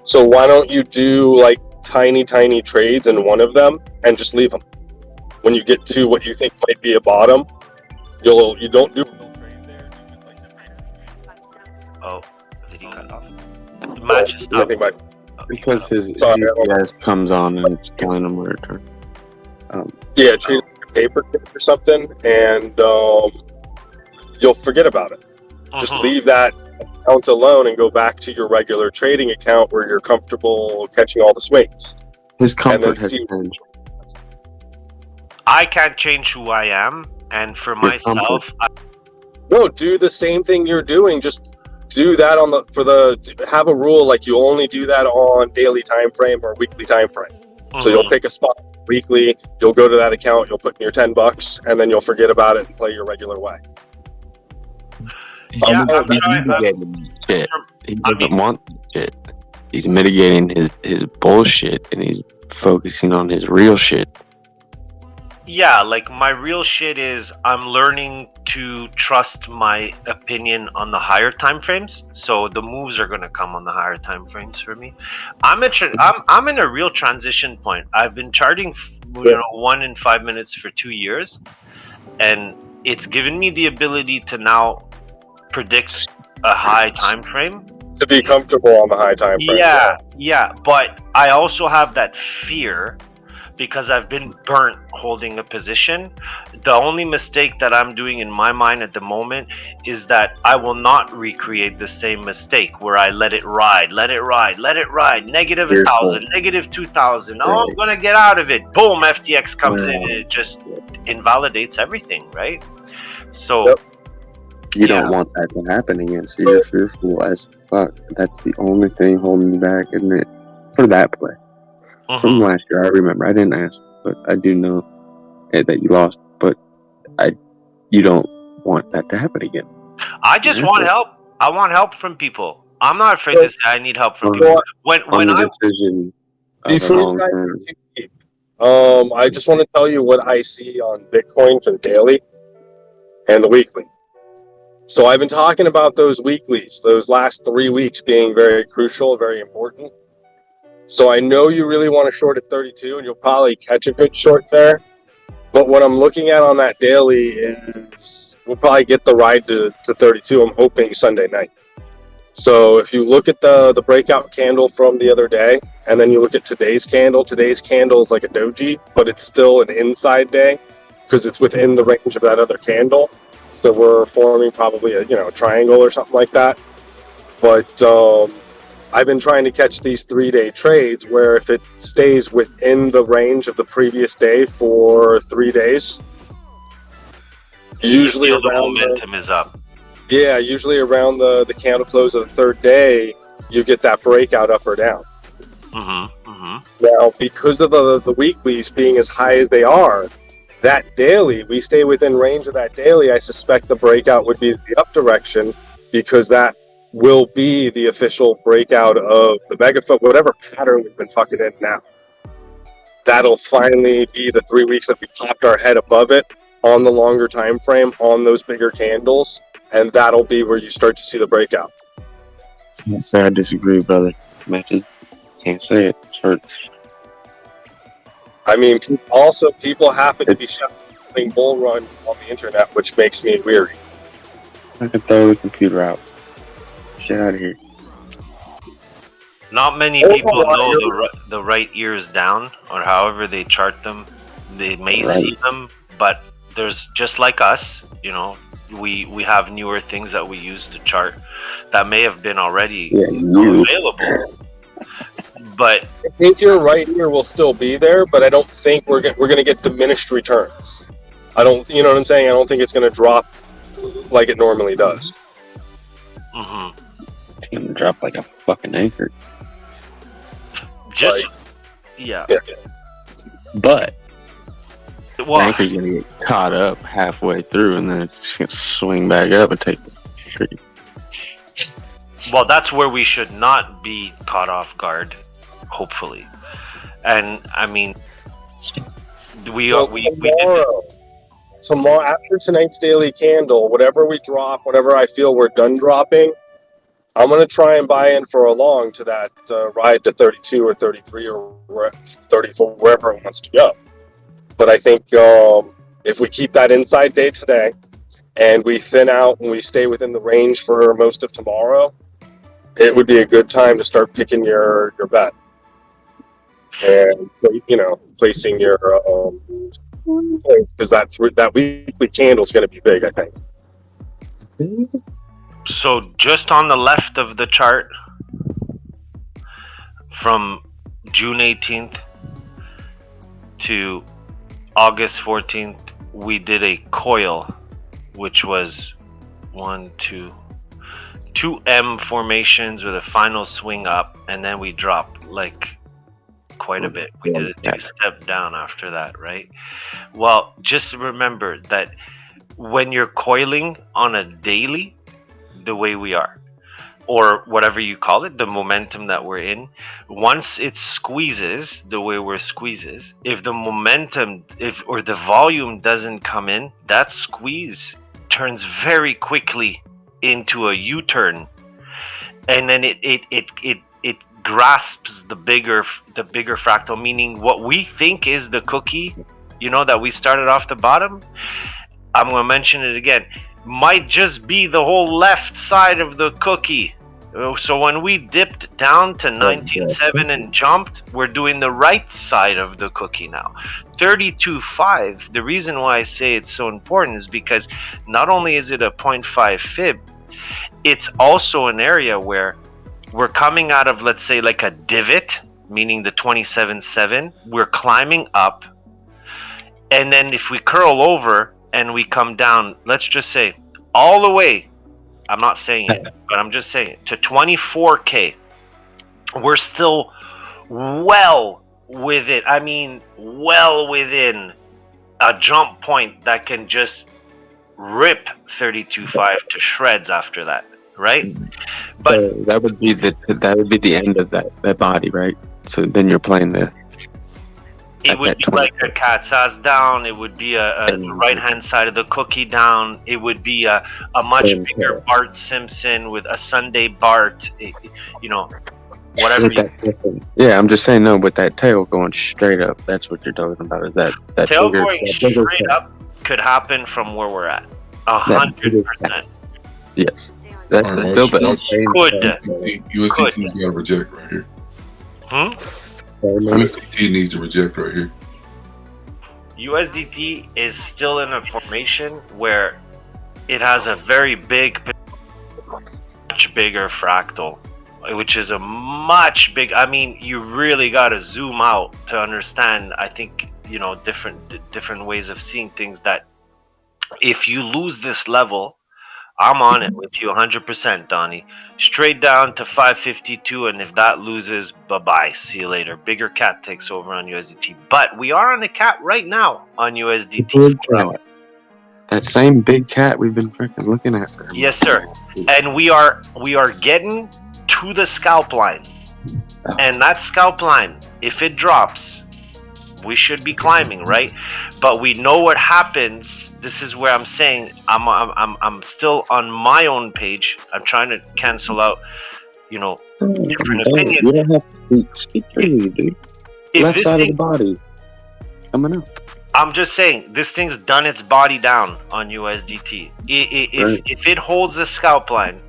So why don't you do like tiny trades in one of them and just leave them? When you get to what you think might be a bottom, you don't do a real trade there. Oh, did he cut off? The match is I think because his GPS comes on and it's telling him where to turn. Yeah, treat it like a paper clip or something, and you'll forget about it. Just leave that account alone and go back to your regular trading account where you're comfortable catching all the swings. His comfort has changed. I can't change who I am, and for myself, No, do the same thing you're doing. Just do that have a rule like you only do that on daily time frame or weekly time frame. So you'll pick a spot weekly, you'll go to that account, you'll put in your $10, and then you'll forget about it and play your regular way. He's mitigating shit. He doesn't want shit. He's mitigating his bullshit and he's focusing on his real shit. yeah, like my real shit is I'm learning to trust my opinion on the higher time frames. So the moves are gonna come on the higher time frames for me. I'm in a real transition point. I've been charting, 1 in 5 minutes for 2 years, and it's given me the ability to now predict a high time frame. To be comfortable on the high time frame. Yeah, but I also have that fear because I've been burnt holding a position. The only mistake that I'm doing in my mind at the moment is that I will not recreate the same mistake where I let it ride, negative 1,000, negative 2,000. Oh, I'm gonna get out of it. Boom, FTX comes in and it just invalidates everything, right? So you don't want that to happen again, so you're fearful as fuck. That's the only thing holding you back, isn't it? For that play. From last year, I remember. I didn't ask, but I do know that you lost. But you don't want that to happen again. I just want help. I want help from people. I'm not afraid to say I need help from people. When I decision before I just want to tell you what I see on Bitcoin for the daily and the weekly. So I've been talking about those weeklies, those last 3 weeks being very crucial, very important. So I know you really want to short at 32, and you'll probably catch a good short there. But what I'm looking at on that daily is we'll probably get the ride to 32. I'm hoping Sunday night. So if you look at the breakout candle from the other day, and then you look at today's candle is like a doji, but it's still an inside day because it's within the range of that other candle. So we're forming probably a triangle or something like that. But I've been trying to catch these 3-day trades where if it stays within the range of the previous day for 3 days, usually the momentum is up. Yeah, usually around the candle close of the third day, you get that breakout up or down. Now, because of the weeklies being as high as they are, that daily, we stay within range of that daily, I suspect the breakout would be the up direction because that will be the official breakout of the megaphone, whatever pattern we've been fucking in now. That'll finally be the 3 weeks that we popped our head above it, on the longer time frame on those bigger candles, and that'll be where you start to see the breakout. Can't say I disagree, brother. Matches. Can't say it. Hurts. I mean, also people happen to be shouting bull run on the internet, which makes me weary. I could throw the computer out. Shit out of here. Not many people know the right ears down, or however they chart them. They may see them, but there's just like us, you know, we have newer things that we use to chart that may have been already available. But I think your right ear will still be there, but I don't think we're gonna get diminished returns. I don't, you know what I'm saying? I don't think it's gonna drop like it normally does. Mm-hmm. It's gonna drop like a fucking anchor. Just yeah. But well, the anchor's gonna get caught up halfway through, and then it's just gonna swing back up and take the street. Well, that's where we should not be caught off guard, hopefully. And I mean, we did tomorrow after tonight's daily candle, whatever we drop, whatever I feel we're done dropping, I'm going to try and buy in for a long to that ride to 32 or 33 or 34, wherever it wants to go. But I think if we keep that inside day today and we thin out and we stay within the range for most of tomorrow, it would be a good time to start picking your bet and, you know, placing your because that weekly candle is going to be big, I think. So just on the left of the chart, from June 18th to August 14th, we did a coil, which was 2 M formations with a final swing up, and then we dropped like quite a bit. We did a 2-step down after that, right? Well, just remember that when you're coiling on a daily, the way we are, or whatever you call it, the momentum that we're in, once it squeezes the way we're squeezes, if the momentum or the volume doesn't come in, that squeeze turns very quickly into a U-turn, and then it grasps the bigger fractal, meaning what we think is the cookie, you know, that we started off the bottom. I'm going to mention it again, might just be the whole left side of the cookie. So when we dipped down to 19.7 and jumped, we're doing the right side of the cookie now. 32.5, the reason why I say it's so important is because not only is it a 0.5 fib, it's also an area where we're coming out of, let's say, like a divot, meaning the 27.7, we're climbing up, and then if we curl over and we come down, let's just say all the way, I'm not saying it, but I'm just saying it, to 24K, we're still well within a jump point that can just rip 32.5 to shreds after that, right? But so that would be the end of that body, right? So then you're playing it would be like a cat's ass down. It would be a right hand side of the cookie down. It would be a much bigger Bart Simpson with a Sunday Bart. You know, whatever. Yeah, I'm just saying, no, with that tail going straight up, that's what you're talking about. Is that tail going straight up could happen from where we're at? 100%. Yes, that's the bill. But USDT got to reject right here. USDT needs to reject right here. USDT is still in a formation where it has a very big, much bigger fractal, which is a much big. I mean, you really got to zoom out to understand. I think, you know, different ways of seeing things. That if you lose this level, I'm on it with you 100%, Donnie. Straight down to 552, and if that loses, bye-bye. See you later. Bigger cat takes over on USDT. But we are on a cat right now on USDT. That same big cat we've been freaking looking at. Yes, sir. And we are getting to the scalp line. And that scalp line, if it drops, we should be climbing, right? But we know what happens. This is where I'm saying I'm still on my own page. I'm trying to cancel out, different opinions. You don't have to speak freely, dude. If Left this side thing- of the body coming up. I'm just saying, this thing's done its body down on USDT. If it holds the scalp line,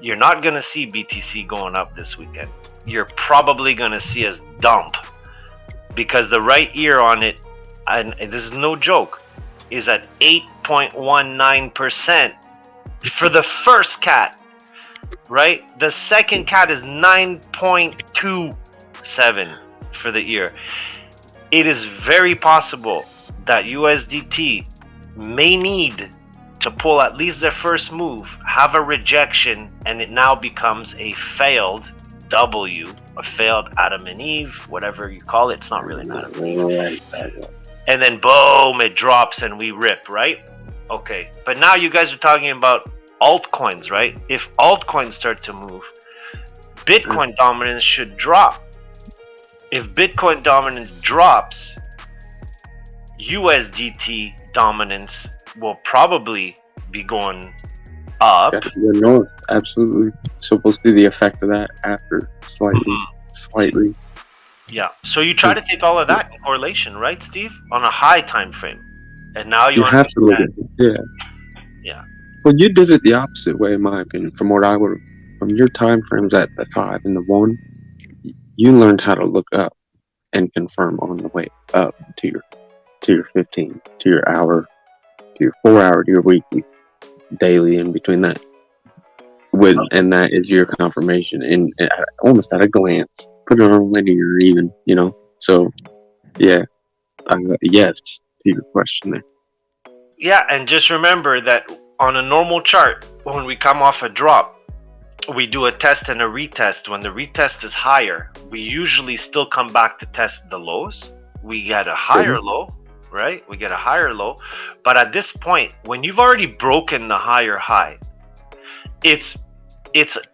you're not going to see BTC going up this weekend. You're probably going to see us dump, because the right ear on it, and this is no joke, is at 8.19% for the first cat, right? The second cat is 9.27 for the ear. It is very possible that USDT may need to pull at least their first move, have a rejection, and it now becomes a failed W, a failed Adam and Eve, whatever you call it. It's not really an Adam and Eve. And then boom, it drops and we rip, right? Okay, but now you guys are talking about altcoins, right? If altcoins start to move, Bitcoin dominance should drop. If Bitcoin dominance drops, USDT dominance will probably be going up. We're north, absolutely. So we'll see the effect of that after slightly. Yeah. So you try to take all of that in correlation, right, Steve? On a high time frame, and now You have to look at it. Yeah. Well, you did it the opposite way, in my opinion. From your time frames at the 5 and the 1, you learned how to look up and confirm on the way up to your 15, to your hour, to your 4 hour, to your weekly, daily, in between that. And that is your confirmation, and almost at a glance. Put it on linear, even, So, yeah, yes to your question there. Yeah, and just remember that on a normal chart, when we come off a drop, we do a test and a retest. When the retest is higher, we usually still come back to test the lows. We get a higher low, right? We get a higher low. But at this point, when you've already broken the higher high, it's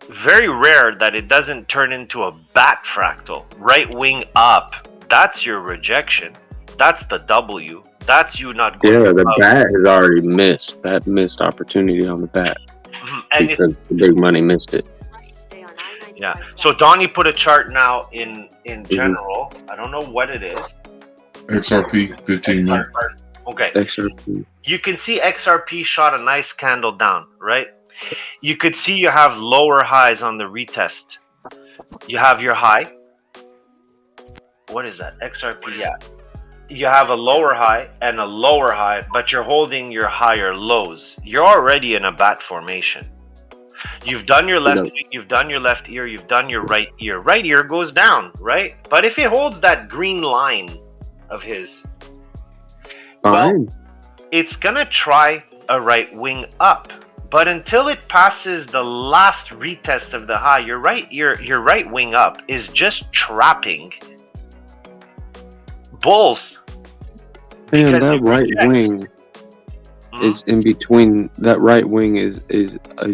very rare that it doesn't turn into a bat fractal. Right wing up, that's your rejection. That's the W. That's you not going Yeah, the up. bat has already missed. That missed opportunity on the bat. And because the big money missed it. Yeah. So Donnie put a chart now in general. I don't know what it is. XRP 15 minute. Okay. XRP. You can see XRP shot a nice candle down, right? You could see you have lower highs on the retest. You have your high. What is that? XRP, yeah. You have a lower high and a lower high, but you're holding your higher lows. You're already in a bat formation. You've done your left, you've done your left ear, you've done your right ear. Right ear goes down, right? But if it holds that green line of his, well, it's gonna try a right wing up. But until it passes the last retest of the high, your right wing up is just trapping bulls. And that right wing is in between. That right wing is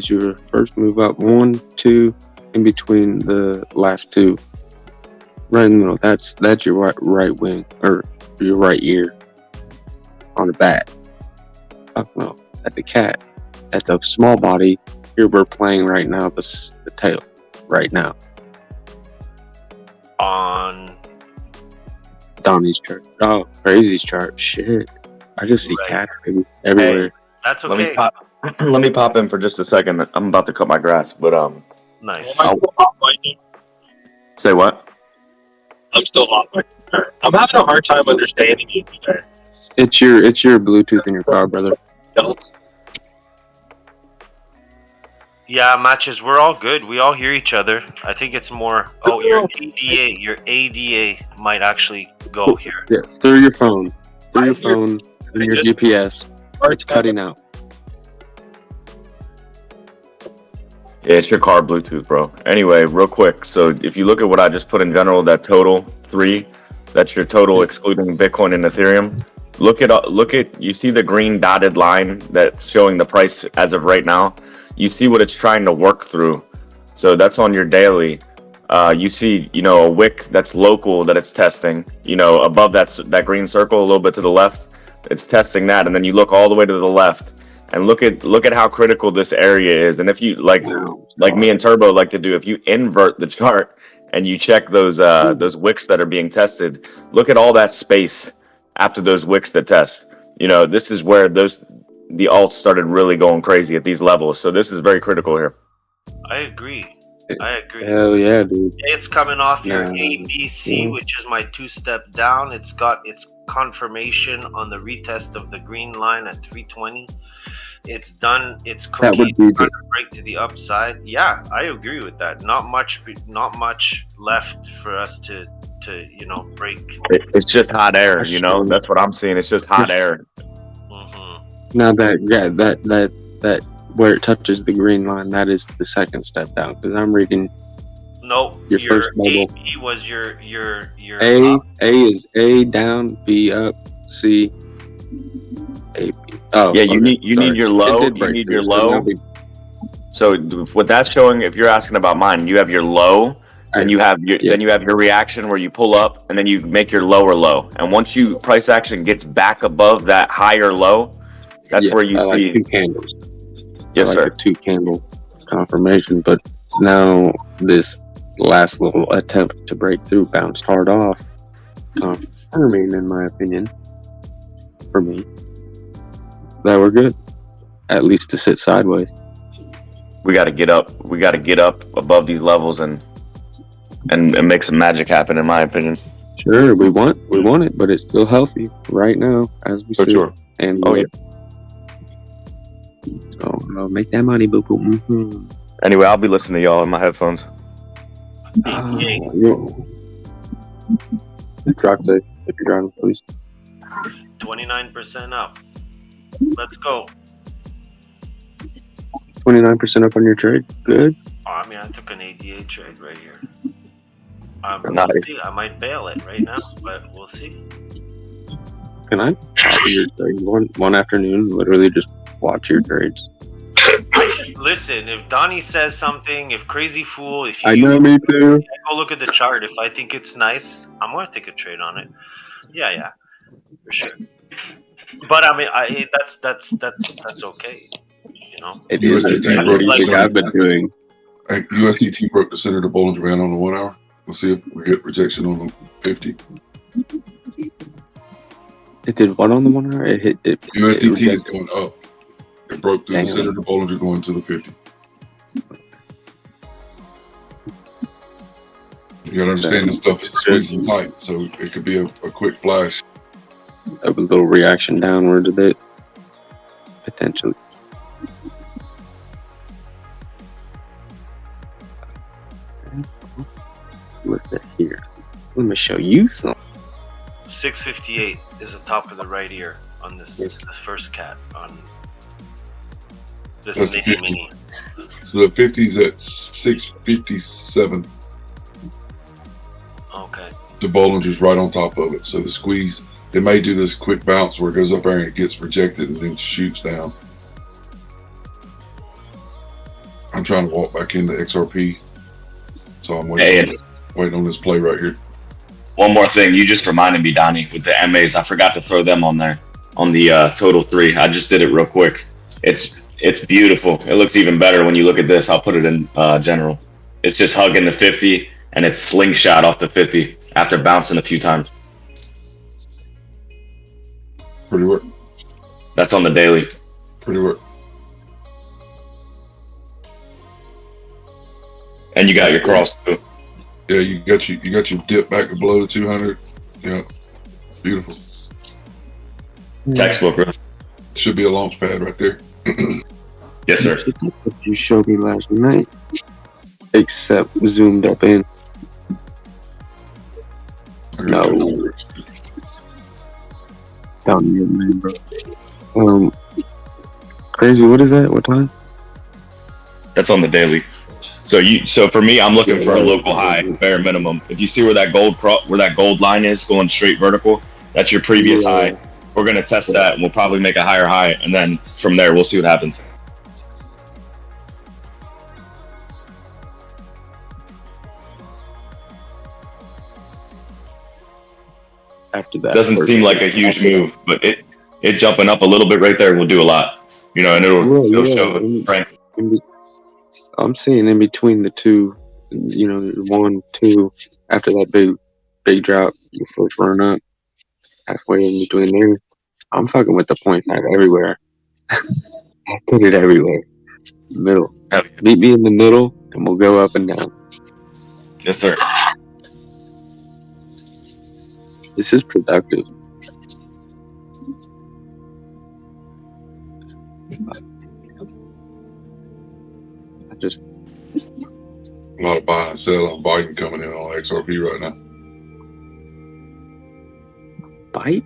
your first move up, 1, 2, in between the last 2. Right in the middle. That's your right wing, or your right ear on the bat. No, at the cat. At the small body, here we're playing right now the tail. Right now. On Donnie's chart. Oh, Crazy's chart. Shit. I just see cats everywhere. Hey, that's okay. Let me pop in for just a second. I'm about to cut my grass, but nice. Say what? I'm still hot. I'm having a hard time understanding you today. It's your Bluetooth in your car, brother. Yeah, matches. We're all good. We all hear each other. I think it's more. Oh, your ADA might actually go here. Yeah, through your phone and your GPS. It's cutting out. Yeah, it's your car Bluetooth, bro. Anyway, real quick. So if you look at what I just put in general, that total 3, that's your total excluding Bitcoin and Ethereum. Look at. You see the green dotted line that's showing the price as of right now. You see what it's trying to work through. So that's on your daily. you see, a wick that's local that it's testing, above that green circle a little bit to the left, it's testing that, and then you look all the way to the left and look at how critical this area is. And if you like me and Turbo like to do, if you invert the chart and you check those wicks that are being tested, look at all that space after those wicks that test. This is where the alts started really going crazy at these levels. So this is very critical here. I agree. Hell yeah, dude. It's coming off your ABC, which is my 2-step down. It's got its confirmation on the retest of the green line at 320. It's done. It's That would be to break to the upside. Yeah, I agree with that. Not much left for us to break. It's just hot air. That's what I'm seeing. It's just hot air. Now that where it touches the green line, that is the second step down. Because I'm reading. No, your first bubble. A was your A. A is A down, B up, C. A, B. Oh yeah, you need your low. You need your low. So what that's showing, if you're asking about mine, you have your low, and you have your reaction where you pull up, and then you make your lower low. And once price action gets back above that higher low, that's where you see 2 candles. Yes, sir. A 2 candle confirmation, but now this last little attempt to break through bounced hard off, confirming, in my opinion, for me, that we're good, at least to sit sideways. We got to get up. We got to get up above these levels and make some magic happen, in my opinion. Sure, we want it, but it's still healthy right now, as we see. Sure. And so make that money, boo boo. Mm-hmm. Anyway, I'll be listening to y'all in my headphones. Drop tape if you're driving, please. 29% up. Let's go. 29% up on your trade. Good. I took an ADA trade right here. Nice. We'll see. I might bail it right now, but we'll see. Can I copy your trade one afternoon? Literally just watch your trades. Listen, if Donnie says something, if Crazy Fool, if you... I know, me too. Go look at the chart. If I think it's nice, I'm going to take a trade on it. Yeah, for sure. But that's okay. If USDT broke, like I've been doing. USDT broke the center of the Bollinger Band on the 1 hour. We'll see if we get rejection on the 50. It did what on the 1 hour? It hit it. USDT is going up. It broke through the center of the Bollinger going to the 50. You gotta understand this stuff is squeezing tight, so it could be a quick flash. Of a little reaction downward a bit, potentially. Look at here. Let me show you something. 658 is the top of the right ear on this. This is the first cat on this mini. So the 50's at 657. Okay. The Bollinger's right on top of it. So the squeeze, it may do this quick bounce where it goes up there and it gets rejected and then shoots down. I'm trying to walk back into XRP. So I'm waiting on this play right here. One more thing, you just reminded me, Donnie, with the MAs. I forgot to throw them on there on the total 3. I just did it real quick. It's beautiful. It looks even better when you look at this. I'll put it in general. It's just hugging the 50 and it's slingshot off the 50 after bouncing a few times. Pretty work. That's on the daily. Pretty work. And you got your cross too. Yeah, you got your dip back below the 200. Yeah, beautiful. Textbook, bro. Should be a launch pad right there. Yes, sir. You showed me last night, except zoomed up in. No. Down your man, bro. Crazy. What is that? What time? That's on the daily. So for me, I'm looking for a local high, bare minimum. If you see where that gold line is going straight vertical, that's your previous high. We're gonna test that, and we'll probably make a higher high, and then from there, we'll see what happens. after that. Doesn't seem like a huge move, but it jumping up a little bit right there will do a lot. You know, and it'll show the strength. I'm seeing in between the two, 1, 2, after that big drop, your first run up, halfway in between there, I'm fucking with the 0.5 everywhere. I put it everywhere. Middle. Meet me in the middle, and we'll go up and down. Yes, sir. This is productive. Just a lot of buy and sell on volume coming in on XRP right now. Bite?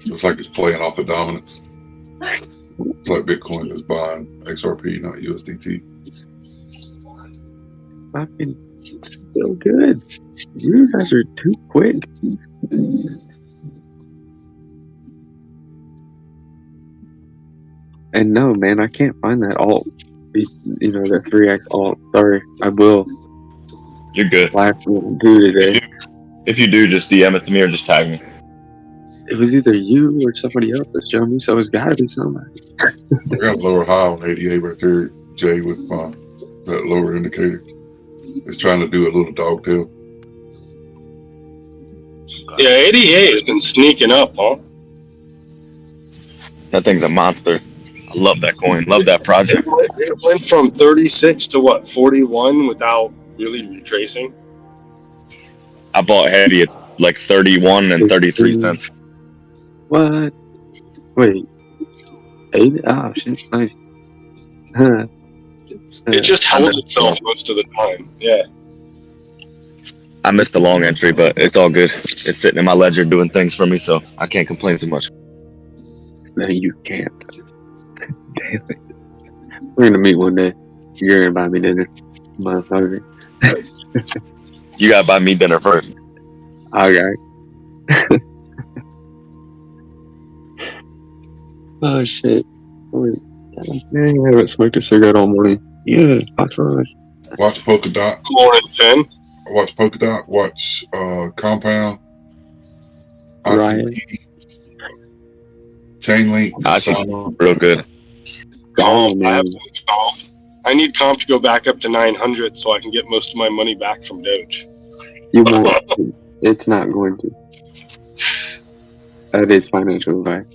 Looks like it's playing off of dominance. It's like Bitcoin is buying XRP, not USDT. Fucking still good. You guys are too quick. And no, man, I can't find that alt. The 3x alt. Sorry, I will. You're good. Do today. If you do, just DM it to me or just tag me. It was either you or somebody else that showed me, so it's got to be somebody. I got a lower high on 88 right there, Jay, with that lower indicator. It's trying to do a little dogtail. Yeah, 88 has been sneaking up, huh? That thing's a monster. I love that coin. Love that project. It went from 36 to 41 without really retracing. I bought heavy at like 31 and 33 cents. What? Wait. 8? Oh, shit. Nice. It just holds itself most of the time. Yeah. I missed the long entry, but it's all good. It's sitting in my ledger doing things for me, so I can't complain too much. No, you can't. Damn it. We're going to meet one day. You're going to buy me dinner. Motherfucker. You got to buy me dinner first. Okay. Oh, shit. Wait. Man, I haven't smoked a cigarette all morning. Yeah, Fox Rise. Watch Polka Dot. Morning, Finn. Watch Polka Dot. Watch Compound. ICP. Chainlink. ICP. Real good. Oh, man. I need comp to go back up to 900 so I can get most of my money back from Doge. You won't. It's not going to. That is financial advice.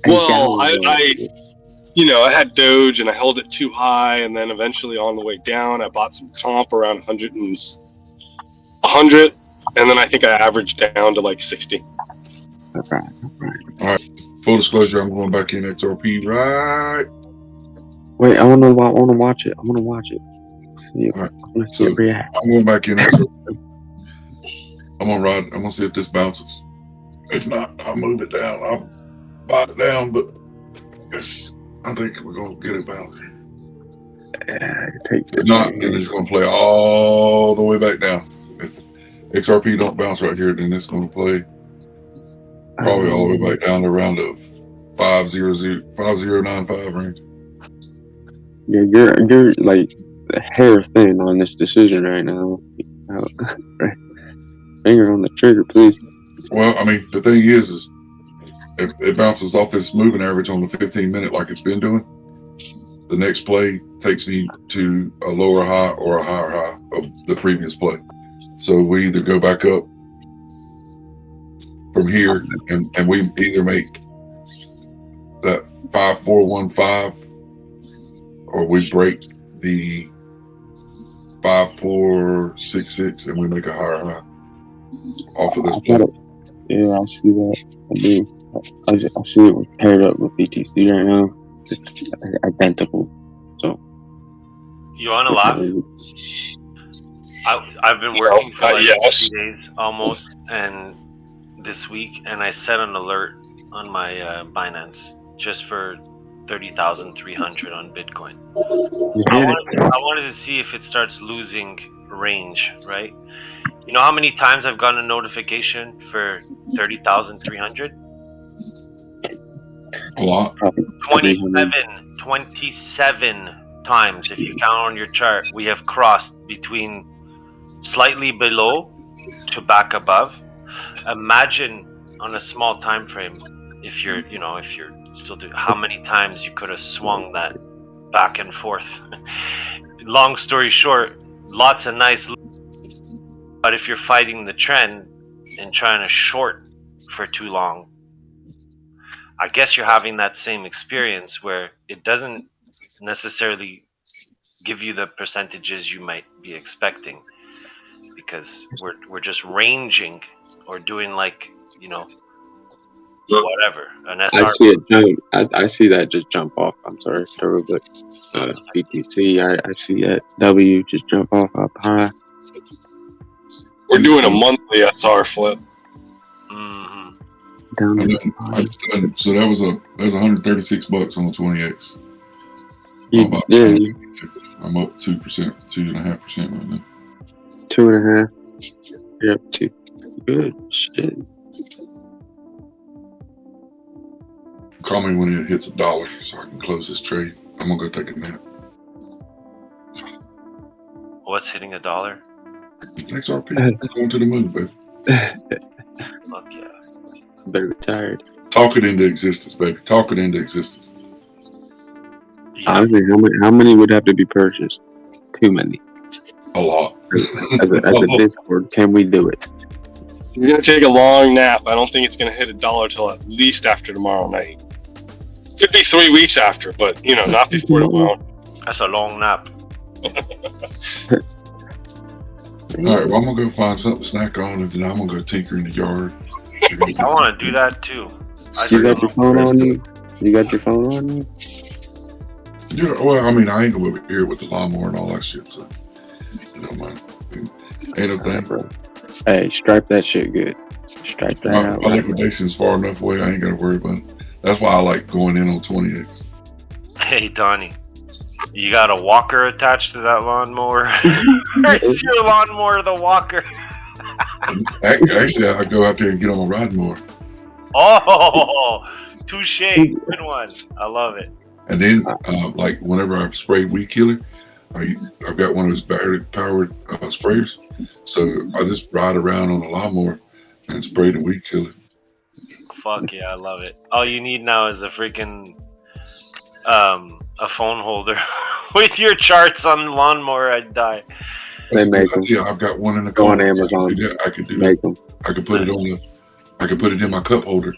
Well, I had Doge and I held it too high, and then eventually on the way down, I bought some comp around 100, and then I think I averaged down to like 60. All right. Full disclosure, I'm going back in XRP right. Wait, I want to watch it. I want to watch it. See, all right. So, react. I'm going back in XRP. I'm going to ride. I'm going to see if this bounces. If not, I'll move it down. I'll buy it down, but I think we're going to get it bouncing. If not, then it's going to play all the way back down. If XRP don't bounce right here, then it's going to play probably all the way back down to around the 5095 range. Yeah, you're like hair thin on this decision right now. Finger on the trigger, please. Well, I mean, the thing is if it bounces off this moving average on the 15-minute like it's been doing, the next play takes me to a lower high or a higher high of the previous play. So we either go back up from here and we either make that 5415 or we break the 5466 and we make a higher high off of this play. Yeah, I see that. I do. I see it paired up with BTC right now. It's identical. So you want to laugh? I've been working for like 3 days almost, and this week, and I set an alert on my Binance just for 30,300 on Bitcoin. I wanted to see if it starts losing range, right? You know how many times I've gotten a notification for 30,300? A lot. 27 times. If you count on your chart, we have crossed between slightly below to back above. imagine on a small time frame, if you're still doing, how many times you could have swung that back and forth. Long story short, lots of nice, but if you're fighting the trend and trying to short for too long, I guess you're having that same experience where it doesn't necessarily give you the percentages you might be expecting, because we're just ranging or doing whatever an SR. I see it jump. I see that just jump off. I'm sorry, Toro, but PTC. I see that W just jump off up high. We're doing a monthly SR flip. Mm-hmm. So that was $136 on the 20X. I'm up 2%, 2.5% right now. 2.5. Yep, 2. Good shit. Call me when it hits $1 so I can close this trade. I'm gonna go take a nap. What's hitting $1? XRP. Going to the moon, baby. Fuck yeah. Better be tired. Talk it into existence, baby. Talk it into existence. Yeah. Honestly, how many would have to be purchased? Too many. A lot. As a Discord, can we do it? You're gonna take a long nap. I don't think it's gonna hit $1 till at least after tomorrow night. Could be 3 weeks after, but not before tomorrow. That's a long nap. All right, well, I'm gonna go find something to snack on, and then I'm gonna go tinker in the yard. I want to do that too. You got your phone on you? You got your phone on you? Yeah, well, I mean, I ain't gonna be here with the lawnmower and all that shit, so man, ain't no thing, bro. Hey, stripe that shit good. Stripe that out. My liquidation's far enough away. I ain't gotta worry about it. That's why I like going in on 20X. Hey, Donnie, you got a walker attached to that lawnmower? Is your lawnmower the walker? Actually, I go out there and get on my ride mower. Oh, touche. Good one. I love it. And then, like, whenever I spray weed killer, I've got one of those battery-powered sprayers. So I just ride around on the lawnmower and spray the weed killer. Fuck yeah, I love it. All you need now is a freaking a phone holder with your charts on the lawnmower. I'd die. They make them. Yeah, I've got one in the Go car. on Amazon. I could do Make that. them. I could put it on I could put it in my cup holder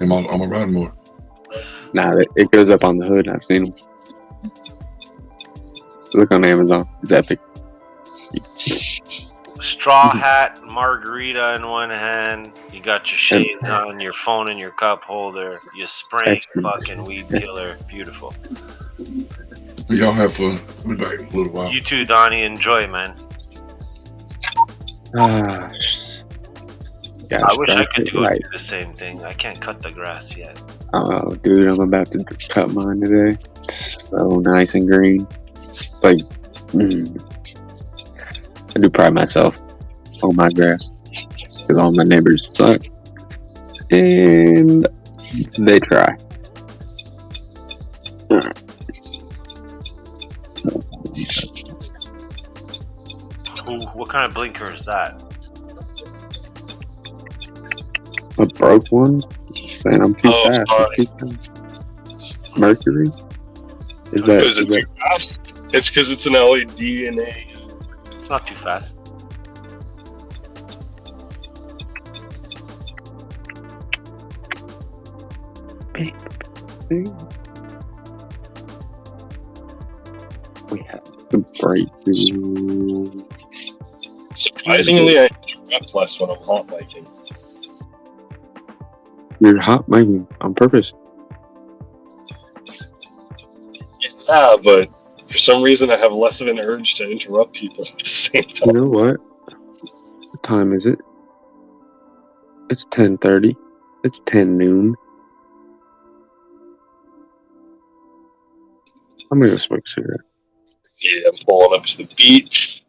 on my riding mower. Nah, it goes up on the hood. I've seen them. Look on Amazon. It's epic. Straw hat, margarita in one hand. You got your shades on, your phone in your cup holder. You spraying fucking weed killer. Beautiful. Y'all have fun. We'll be back in a little while. You too, Donnie. Enjoy, man. I wish I could do the same thing. I can't cut the grass yet. Oh, dude, I'm about to cut mine today. So nice and green. Like, I do pride myself on my grass because all my neighbors suck, and they try. So, Ooh, what kind of blinker is that? a broke one, and I'm too fast. Sorry. Mercury? Is it too fast? It's because it's an LED and It's not too fast. We have to break through. Surprisingly, I interrupt less when I'm hot miking. You're hot miking on purpose. Yeah, but for some reason I have less of an urge to interrupt people at the same time. You know what? What time is it? It's 10:30. It's 10 noon. I'm gonna go smoke a cigarette. Yeah, I'm pulling up to the beach.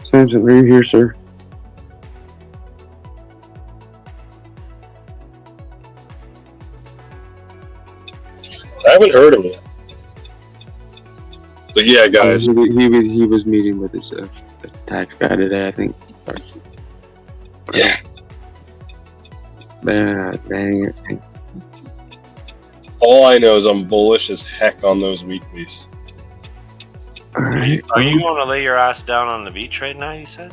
Samson, are you here, sir? I haven't heard him yet. But yeah, guys. He was meeting with his tax guy today, I think. Yeah. Dang it. All I know is I'm bullish as heck on those weeklies. Alright. Are you going to lay your ass down on the beach right now, you said?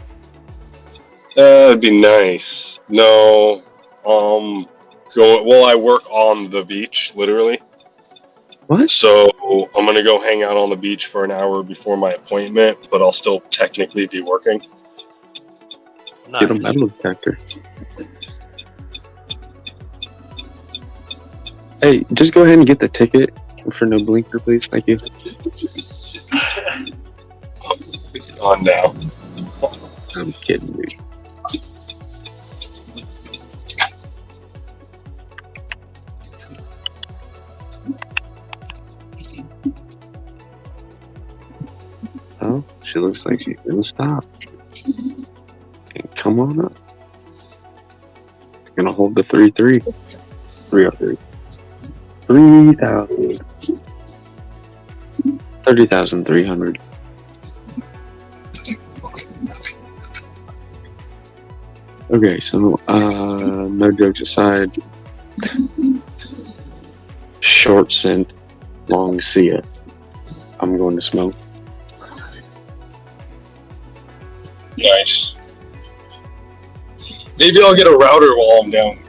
That'd be nice. No. I work on the beach, literally. What? So I'm gonna go hang out on the beach for an hour before my appointment, but I'll still technically be working. Nice. Get a metal detector. Hey, just go ahead and get the ticket for no blinker, please. Thank you. On now. I'm kidding, dude. Oh, she looks like she's gonna stop. And come on up. Gonna hold the 3-3. 303. 3,000. 30,300. Okay, so no jokes aside. Short scent, long see ya. I'm going to smoke. Nice. Maybe I'll get a router while I'm down.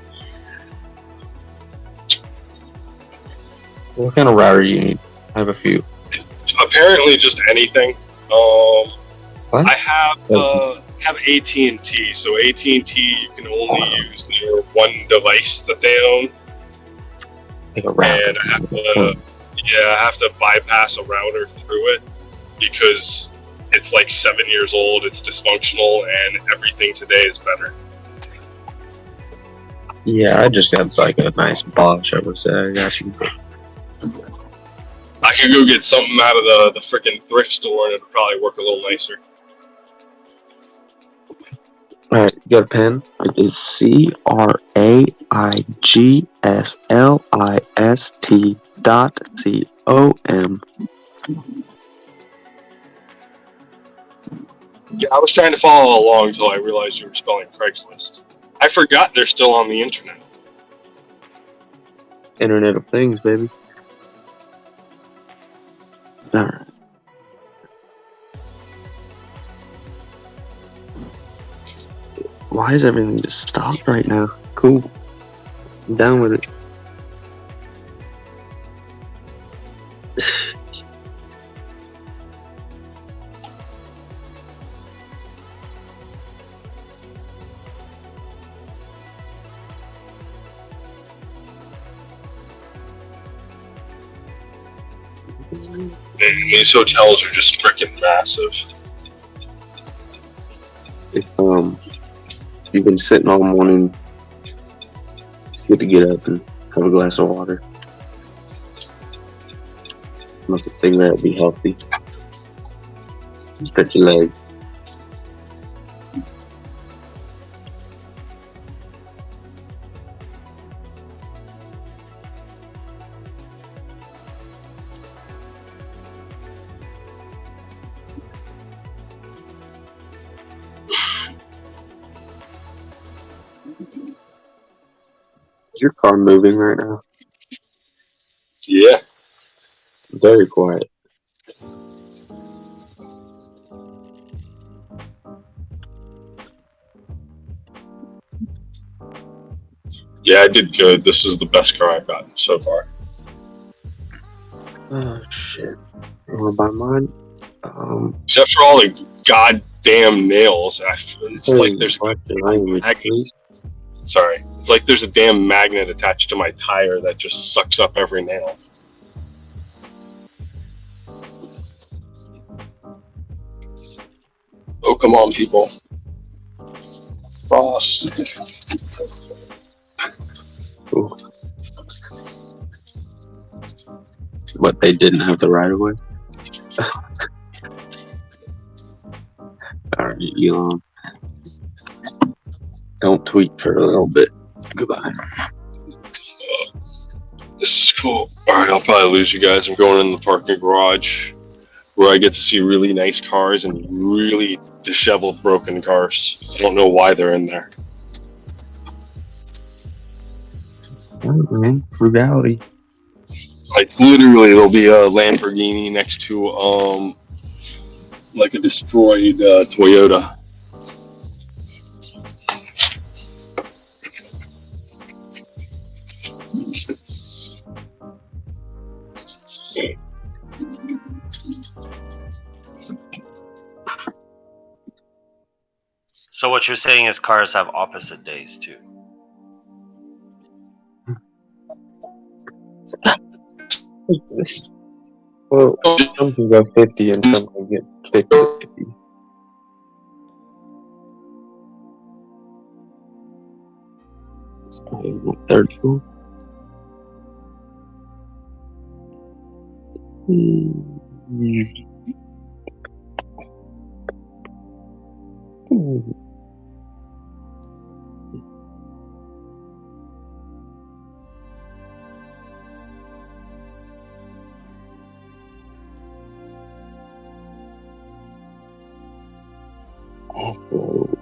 What kind of router do you need? I have a few. Apparently, just anything. What? I have AT&T, so AT&T you can only use their one device that they own, Like a router. and I have to bypass a router through it because it's like 7 years old. It's dysfunctional, and everything today is better. Yeah, I just got like a nice Bosch, I would say. I got you. I could go get something out of the freaking thrift store, and it'll probably work a little nicer. Alright, you got a pen? It is CRAIGSLIST.com. Yeah, I was trying to follow along until I realized you were spelling Craigslist. I forgot they're still on the internet. Internet of Things, baby. Alright. Why is everything just stopped right now? Cool. I'm down with it. And these hotels are just freaking massive. If you've been sitting all morning, it's good to get up and have a glass of water. Not to say that would be healthy. Stretch your legs. Is your car moving right now? Yeah. Very quiet. Yeah, I did good. This is the best car I've gotten so far. Oh shit. You wanna buy mine? Except for all the goddamn nails. It's like there's Sorry. It's like there's a damn magnet attached to my tire that just sucks up every nail. Oh, come on, people. Boss. Ooh. But they didn't have the right of way? Alright, Elon. Don't tweet for a little bit. Goodbye. This is cool. Alright, I'll probably lose you guys. I'm going in the parking garage. where I get to see really nice cars and really disheveled, broken cars. I don't know why they're in there. Man, frugality. Like literally, there'll be a Lamborghini next to like a destroyed Toyota. So what you're saying is cars have opposite days too. Well, some can go 50 and some can get 50 to 50. It's probably like 34.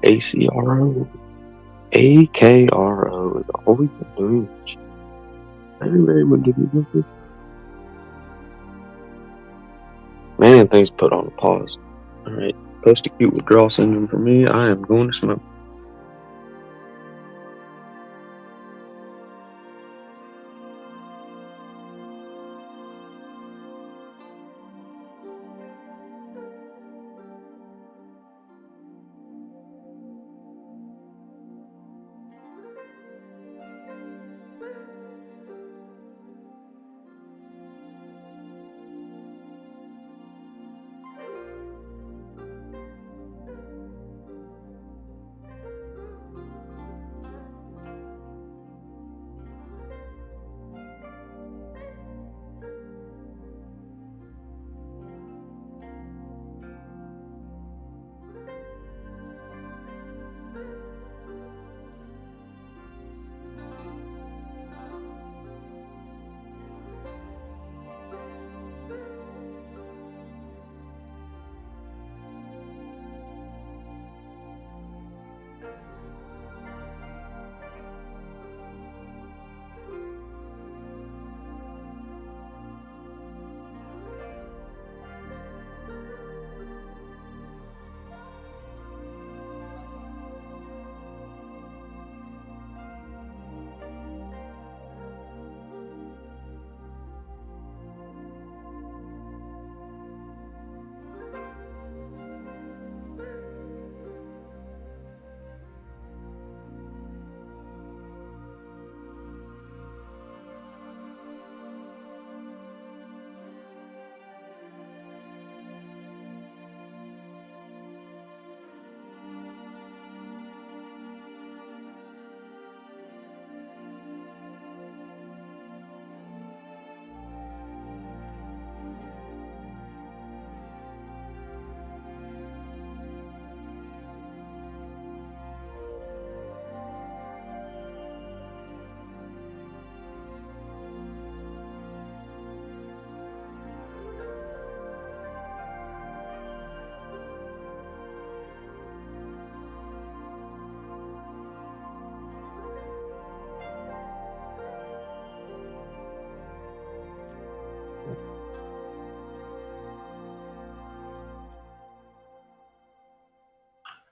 ACRO. AKRO is always doing it. Everybody would do it. Man, things put on a pause. Alright, post-acute withdrawal syndrome for me. I am going to smoke.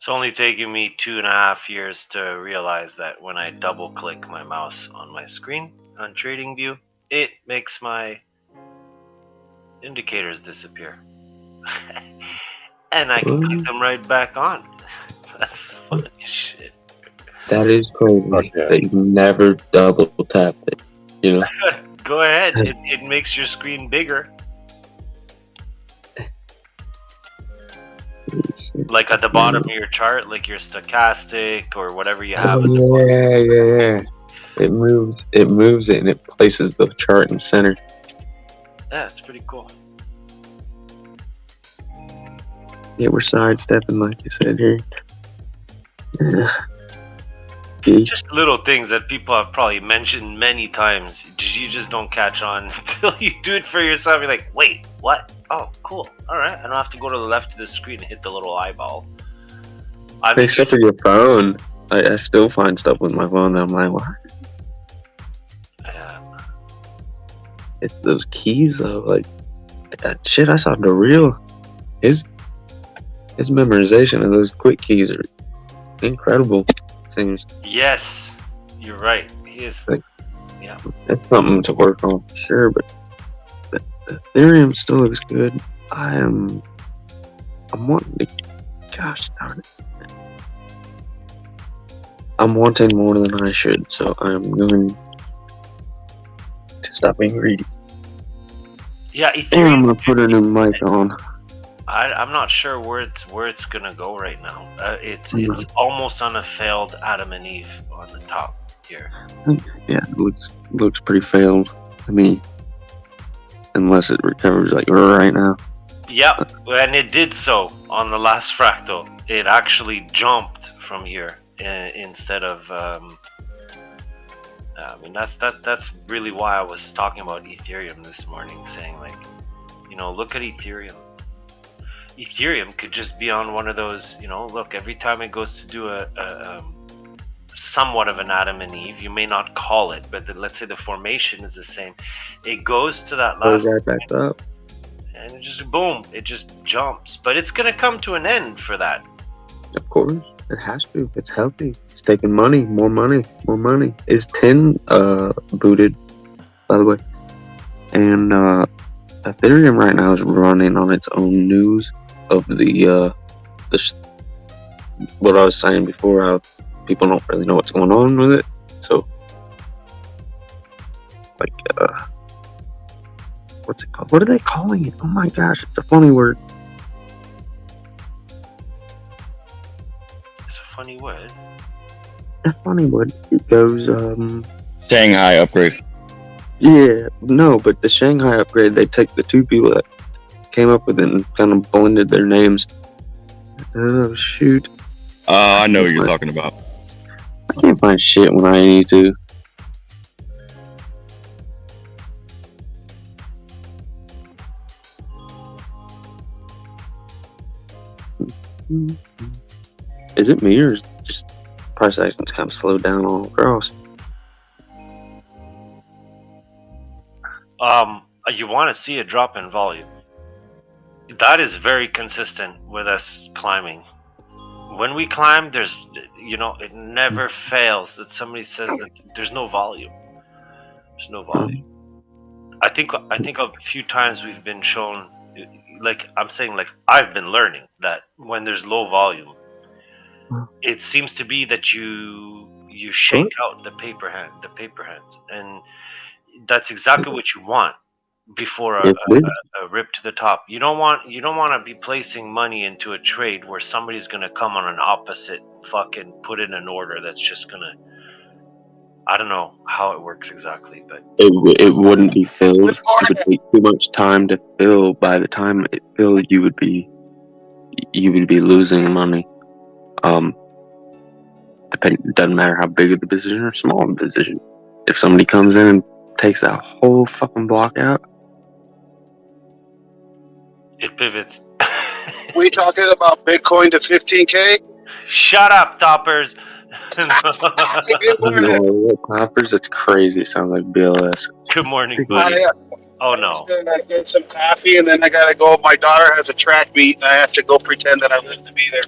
It's only taken me 2.5 years to realize that when I double click my mouse on my screen on TradingView, it makes my indicators disappear. And I can click them right back on. That's funny shit. That is crazy. Okay. That you never double tap it. You know? Go ahead. It makes your screen bigger. Like at the bottom of your chart, like your stochastic or whatever you have. Yeah. It moves it and it places the chart in center. Yeah, it's pretty cool. Yeah, we're sidestepping like you said here. Just little things that people have probably mentioned many times. You just don't catch on until you do it for yourself. You're like, wait, What? Oh, cool. All right. I don't have to go to the left of the screen and hit the little eyeball. Except for your phone. I still find stuff with my phone that I'm like, what? It's those keys though, like that shit I saw the real. His memorization of those quick keys are incredible. Seems. Yes, you're right. He is. Like, yeah. That's something to work on for sure, but the Ethereum still looks good. I'm wanting to. Gosh darn it. I'm wanting more than I should, so I'm going to stop being greedy. Yeah, and I'm gonna put a new mic on. I'm not sure where it's gonna go right now. It's almost on a failed Adam and Eve on the top here. Yeah, it looks pretty failed to me, unless it recovers like right now. Yep, and it did so on the last fractal. It actually jumped from here instead of. I mean that's really why I was talking about Ethereum this morning, saying like, look at Ethereum. Ethereum could just be on one of those, look, every time it goes to do a somewhat of an Adam and Eve, you may not call it, but let's say the formation is the same. It goes to that last right back up, and it just boom, it just jumps. But it's gonna come to an end for that. Of course, it has to. It's healthy. It's taking money, more money, more money. Is 10 booted, by the way, and Ethereum right now is running on its own news of what I was saying before, how people don't really know what's going on with it. So, like, what's it called? What are they calling it? Oh my gosh, it's a funny word. It's a funny word. A funny word. It goes, Shanghai upgrade. Yeah, no, but the Shanghai upgrade, they take the two people that came up with it and kind of blended their names. Oh, shoot. I know what you're talking about. I can't find shit when I need to. Is it me or is just price actions kind of slowed down all across? You want to see a drop in volume. That is very consistent with us climbing. When we climb, there's, it never fails that somebody says that there's no volume. There's no volume. I think a few times we've been shown, like I'm saying, like I've been learning that when there's low volume, it seems to be that you shake out the paper hands, and that's exactly what you want before a rip to the top. You don't want to be placing money into a trade where somebody's gonna come on an opposite fucking put in an order that's just gonna. I don't know how it works exactly, but it wouldn't be filled. It would take too much time to fill. By the time it filled, you would be losing money. It doesn't matter how big of the position or small of the position. If somebody comes in and takes that whole fucking block out, it pivots. We talking about Bitcoin to 15K? Shut up, toppers. Toppers, it's crazy. It sounds like BLS. Good morning, buddy. Oh no. I'm gonna get some coffee and then I gotta go. My daughter has a track meet and I have to go pretend that I live to be there.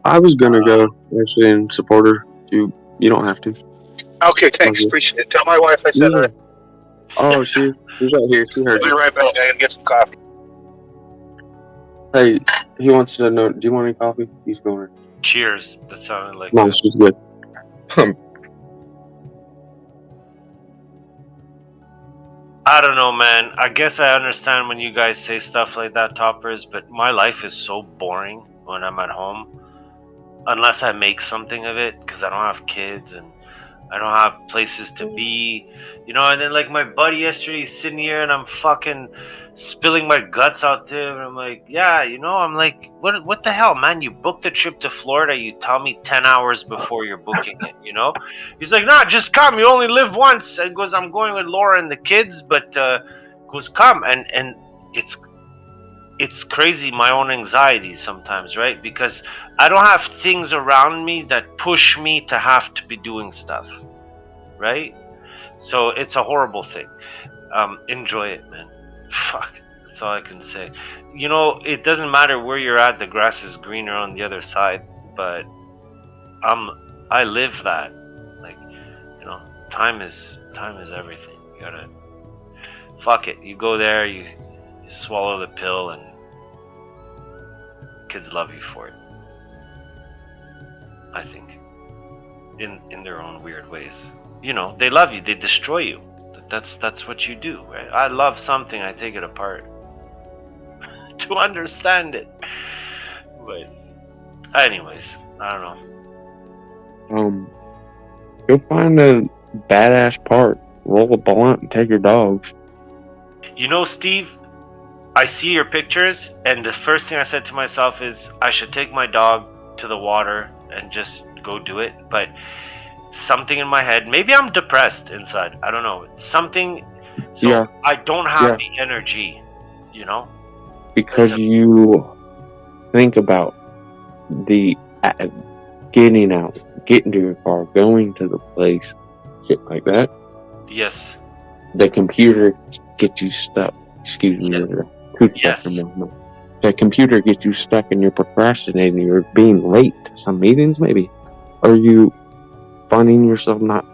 I was gonna go actually and support her. You don't have to. Okay, thanks. Appreciate it. Tell my wife I said hi. Oh, she's right here. She heard. I'll be right back. I gotta get some coffee. Hey, he wants to know. Do you want any coffee? He's going. Cheers. That sounded like. No, she's good. I don't know, man. I guess I understand when you guys say stuff like that, toppers, but my life is so boring when I'm at home. Unless I make something of it, because I don't have kids and I don't have places to be, and then like my buddy yesterday, he's sitting here and I'm fucking spilling my guts out there and I'm like, yeah, I'm like, what the hell, man? You booked a trip to Florida, you tell me 10 hours before you're booking it, He's like, nah, just come, you only live once. And goes, I'm going with Laura and the kids, but goes, come. And it's crazy, my own anxiety sometimes, right? Because I don't have things around me that push me to have to be doing stuff, right? So it's a horrible thing. Enjoy it, man. Fuck, that's all I can say. You know, it doesn't matter where you're at, the grass is greener on the other side, but I live that. Like, you know, time is everything. You gotta, fuck it, you go there, you swallow the pill, and kids love you for it, I think, in their own weird ways. You know, they love you, they destroy you. That's what you do, right? I love something, I take it apart to understand it. But anyways, I don't know. Go find a badass park, roll a blunt, and take your dogs. You know, Steve, I see your pictures, and the first thing I said to myself is I should take my dog to the water and just go do it. But something in my head, maybe I'm depressed inside, I don't know, something, so yeah. I don't have the energy, you know, because you think about the getting out, getting to your car, going to the place, shit like that. Yes. The computer gets you stuck. Excuse me. Yes. The computer gets you stuck and you're procrastinating. You're being late to some meetings, maybe. Are you finding yourself not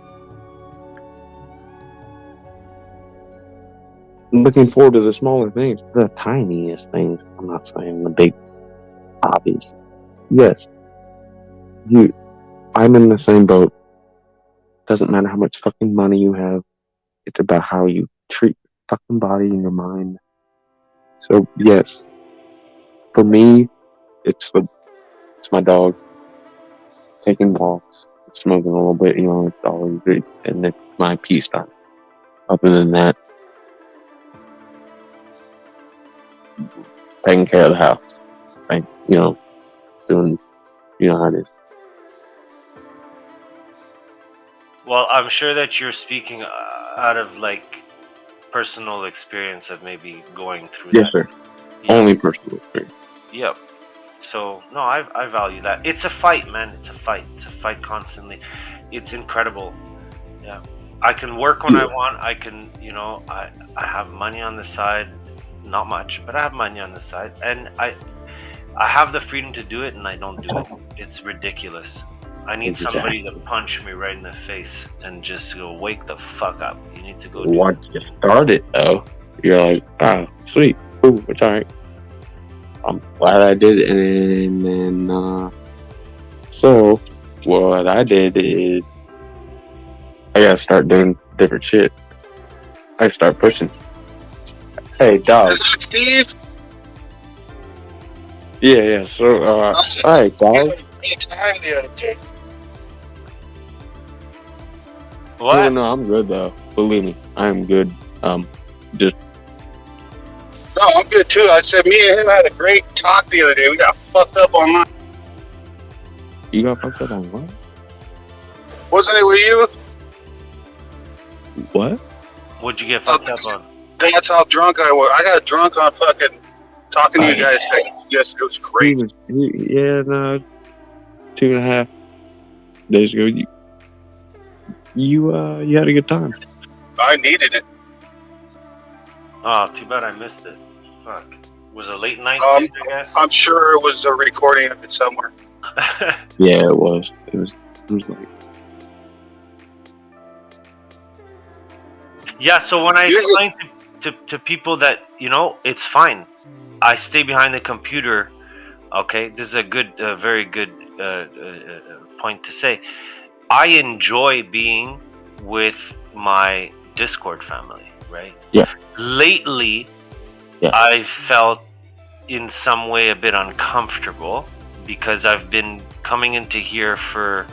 looking forward to the smaller things, the tiniest things? I'm not saying the big obvious. Yes. I'm in the same boat. Doesn't matter how much fucking money you have. It's about how you treat your fucking body and your mind. So yes, for me, it's my dog, taking walks, smoking a little bit, you know, it's always good, and it's my peace time. Other than that, taking care of the house, like, you know, doing, you know how it is. Well, I'm sure that you're speaking out of like personal experience of maybe going through yes, that. Sir. Yeah. Only personal experience. Yep. So no, I value that. It's a fight, man. It's a fight constantly. It's incredible. Yeah. I can work when I want. I can, you know, I have money on the side, not much, but I have money on the side, and I have the freedom to do it, and I don't do it. It's ridiculous. I need somebody to punch me right in the face and just go, wake the fuck up. You need to go do Once you start it, though, you're like, oh, sweet. Ooh, it's alright. I'm glad I did it. And then, so, what I did is, I gotta start doing different shit. I start pushing. Hey, dog. Is that Steve? Yeah, so, alright, dog. Time the other day. What? No, I'm good though. Believe me, I am good. Just. No, I'm good too. I said me and him had a great talk the other day. We got fucked up online. You got fucked up on what? Wasn't it with you? What? What'd you get fucked up on? That's how drunk I was. I got drunk on fucking talking to you guys. Yes, it was great. Yeah, no. 2.5 days ago, you had a good time. I needed it. Oh, too bad I missed it. Fuck. Was it late night? I guess. I'm sure it was a recording of it somewhere. Yeah, it was. It was like. Yeah. So when I explain to people that, you know, it's fine. I stay behind the computer. Okay, this is a good, very good point to say. I enjoy being with my Discord family, right? Yeah. Lately, I felt in some way a bit uncomfortable because I've been coming into here for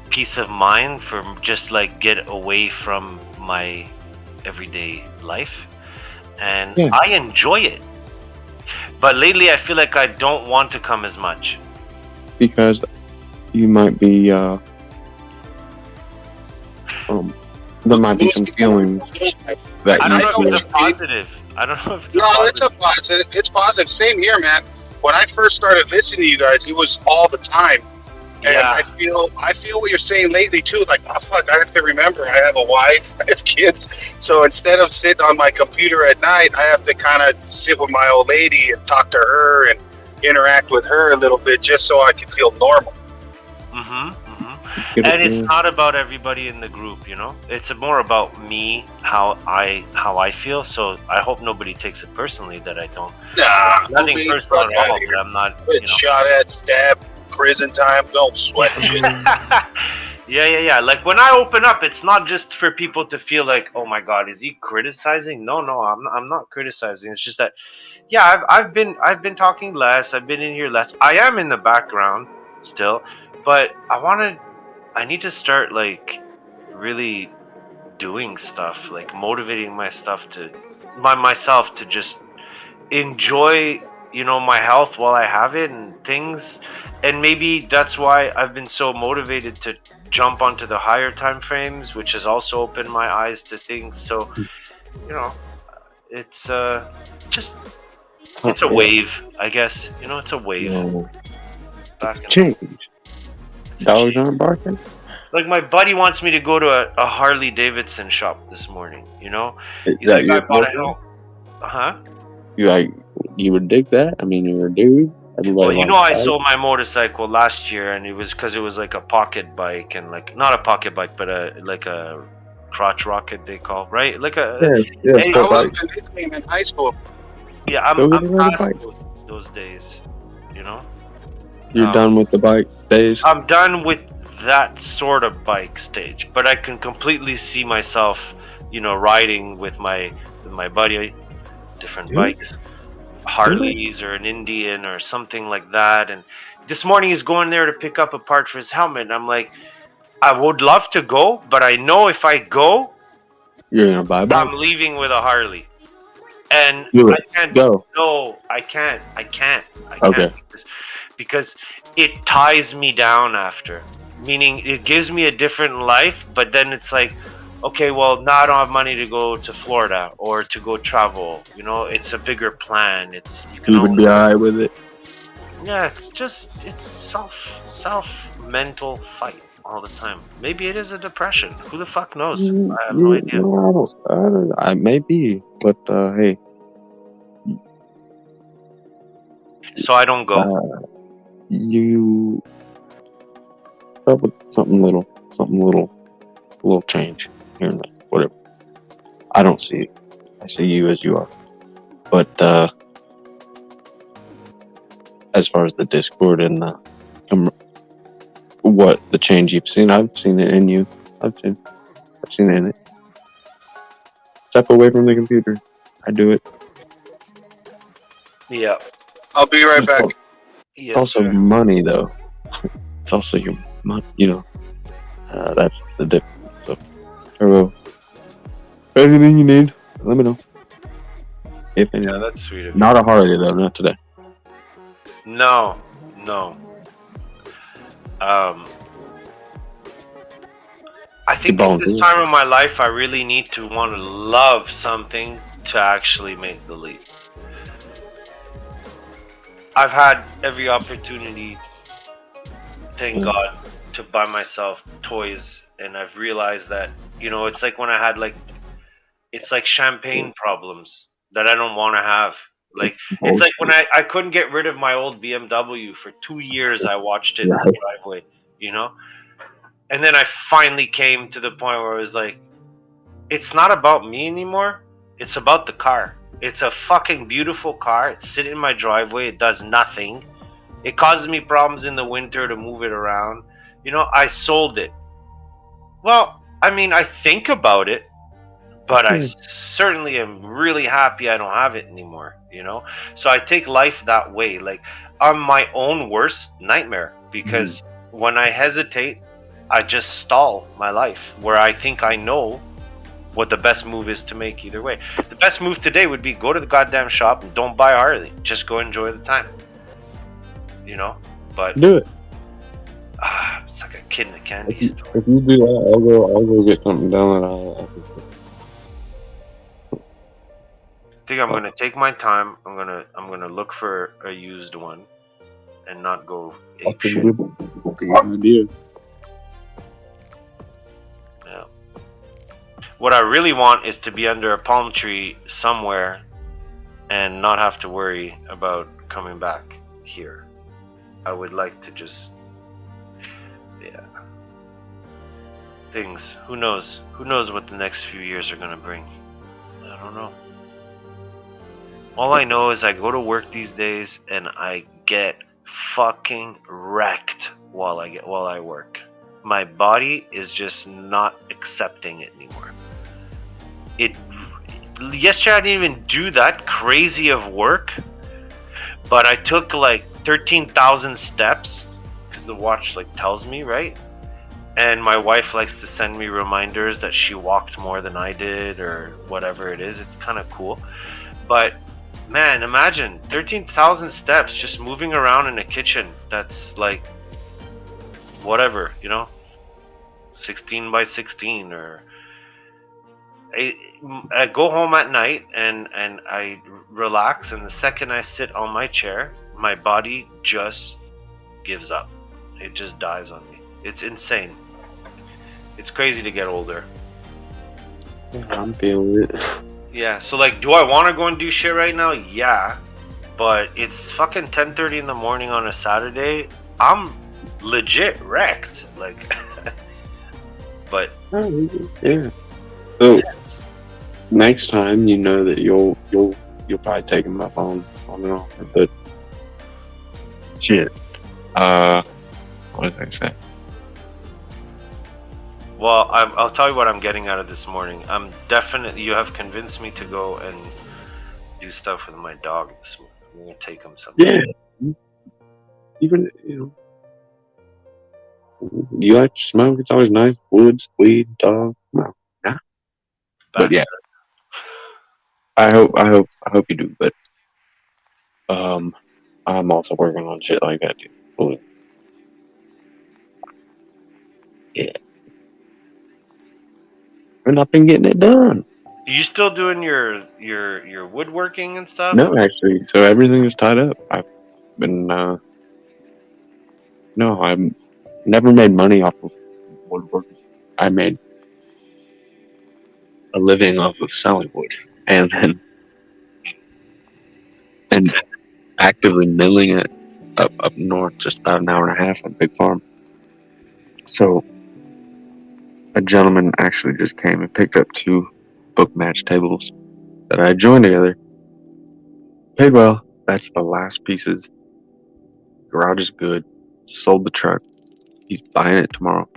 peace of mind, for just like get away from my everyday life, and I enjoy it. But lately, I feel like I don't want to come as much. Because you might be, there might be some feelings that I don't know if it's a positive. I don't know if it's No, it's a positive. It's positive. Same here, man. When I first started listening to you guys, it was all the time. And Yeah. I feel what you're saying lately too. Like, oh fuck, I have to remember I have a wife, I have kids. So instead of sitting on my computer at night, I have to kind of sit with my old lady and talk to her and interact with her a little bit, just so I can feel normal. And it's not about everybody in the group, you know. It's more about me, how I feel. So I hope nobody takes it personally that I don't. Nah, nothing moving, personal fuck at all. outta here. But I'm not. Get shot at, stabbed, prison time. Don't sweat shit. Yeah. Like when I open up, it's not just for people to feel like, oh my god, is he criticizing? No, I'm not criticizing. It's just that, yeah, I've been talking less. I've been in here less. I am in the background still, but I need to start like really doing stuff, like motivating myself to just enjoy, you know, my health while I have it and things. And maybe that's why I've been so motivated to jump onto the higher time frames, which has also opened my eyes to things. So, you know, it's just it's a wave, I guess. You know, it's a wave. Change. Dogs aren't barking. Like my buddy wants me to go to a Harley Davidson shop this morning. You know, Is he's that like, I your bought a boyfriend? Huh? You would dig that? I mean, you're a dude. Well, you know, I sold my motorcycle last year, and it was because it was like a pocket bike, and like not a pocket bike, but a crotch rocket they call, right? Like a yeah. That was the nickname in high school. Yeah, I'm past those days. You know, You're done with the bike days. I'm done with that sort of bike stage, but I can completely see myself, you know, riding with my buddy, different bikes. Harleys or an Indian or something like that. And this morning he's going there to pick up a part for his helmet. And I'm like, I would love to go, but I know if I go, you're gonna buy a bike. I'm leaving with a Harley. And Do I it. can't Go. No, I can't. Okay. Because it ties me down after. Meaning it gives me a different life, but then it's like, okay, well, now I don't have money to go to Florida or to go travel. You know, it's a bigger plan. You would be alright with it. Yeah, it's self mental fight all the time. Maybe it is a depression. Who the fuck knows? I have no idea. I may be, but hey. So I don't go. You start with something little, a little change here and there, whatever. I don't see it. I see you as you are. But as far as the Discord and what the change you've seen, I've seen it in you. I've seen it in it. Step away from the computer. I do it. Yeah. I'll be right back. It's also money, though. It's also your money. You know, that's the difference. So, Turbo, anything you need, let me know. If any. Yeah, that's sweet of you. Not a Harley though, not today. No. I think at this time of my life, I really need to want to love something to actually make the leap. I've had every opportunity, thank God, to buy myself toys, and I've realized that, you know, it's like when I had it's like champagne problems that I don't want to have. Like, it's like when I couldn't get rid of my old BMW for 2 years. I watched it in the driveway, you know? And then I finally came to the point where I was like, it's not about me anymore. It's about the car. It's a fucking beautiful car. It's sitting in my driveway. It does nothing. It causes me problems in the winter to move it around. You know, I sold it. Well, I mean, I think about it, but I certainly am really happy I don't have it anymore, you know? So I take life that way. Like, I'm my own worst nightmare, because when I hesitate, I just stall my life, where I think I know what the best move is to make either way. The best move today would be go to the goddamn shop and don't buy Harley. Just go enjoy the time. You know? But do it. It's like a kid in a candy store. If you do that, I'll go get something done. think I'm gonna take my time. I'm gonna look for a used one, and not go ape shit. Good idea. Yeah. What I really want is to be under a palm tree somewhere, and not have to worry about coming back here. I would like to just, yeah. Things. Who knows? Who knows what the next few years are gonna bring? I don't know. All I know is I go to work these days and I get fucking wrecked while I work. My body is just not accepting it anymore. Yesterday I didn't even do that crazy of work, but I took like 13,000 steps because the watch like tells me, right? And my wife likes to send me reminders that she walked more than I did or whatever it is. It's kind of cool. But man, imagine 13,000 steps just moving around in a kitchen that's like whatever, 16 by 16 or I go home at night and I relax, and the second I sit on my chair, my body just gives up. It just dies on me. It's insane. It's crazy to get older. I'm feeling it. Yeah, so like, do I want to go and do shit right now? Yeah, but it's fucking 10:30 in the morning on a Saturday. I'm legit wrecked. Like, but yeah. So next time, you know that you'll probably take him up on an offer, but Shit. What did I say? well, I'll tell you what I'm getting out of this morning. You have convinced me to go and do stuff with my dog this morning. I'm gonna take him somewhere. yeah, even you like to smoke. It's always nice. Woods, weed, dog. No, nah. But yeah, I hope you do. But I'm also working on shit like that too. Yeah, and I've been getting it done. You still doing your woodworking and stuff? No, actually, so everything is tied up. I've been no, I've never made money off of woodworking. I made a living off of selling wood and actively milling it up north, just about an hour and a half on Big Farm. So a gentleman actually just came and picked up 2 book match tables that I joined together. Paid well. That's the last pieces. Garage is good. Sold the truck. He's buying it tomorrow.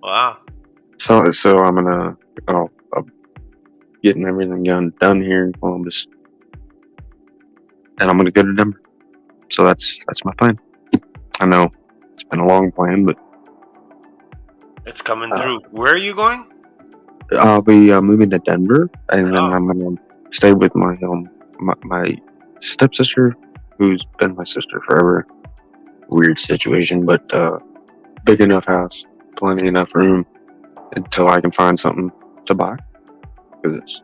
Wow. So I'm gonna I'm getting everything done here in Columbus, and I'm gonna go to Denver. So that's my plan. I know it's been a long plan, but It's coming through. Where are you going? I'll be moving to Denver, and then I'm gonna stay with my stepsister, who's been my sister forever. Weird situation, but big enough house, plenty enough room until I can find something to buy. Because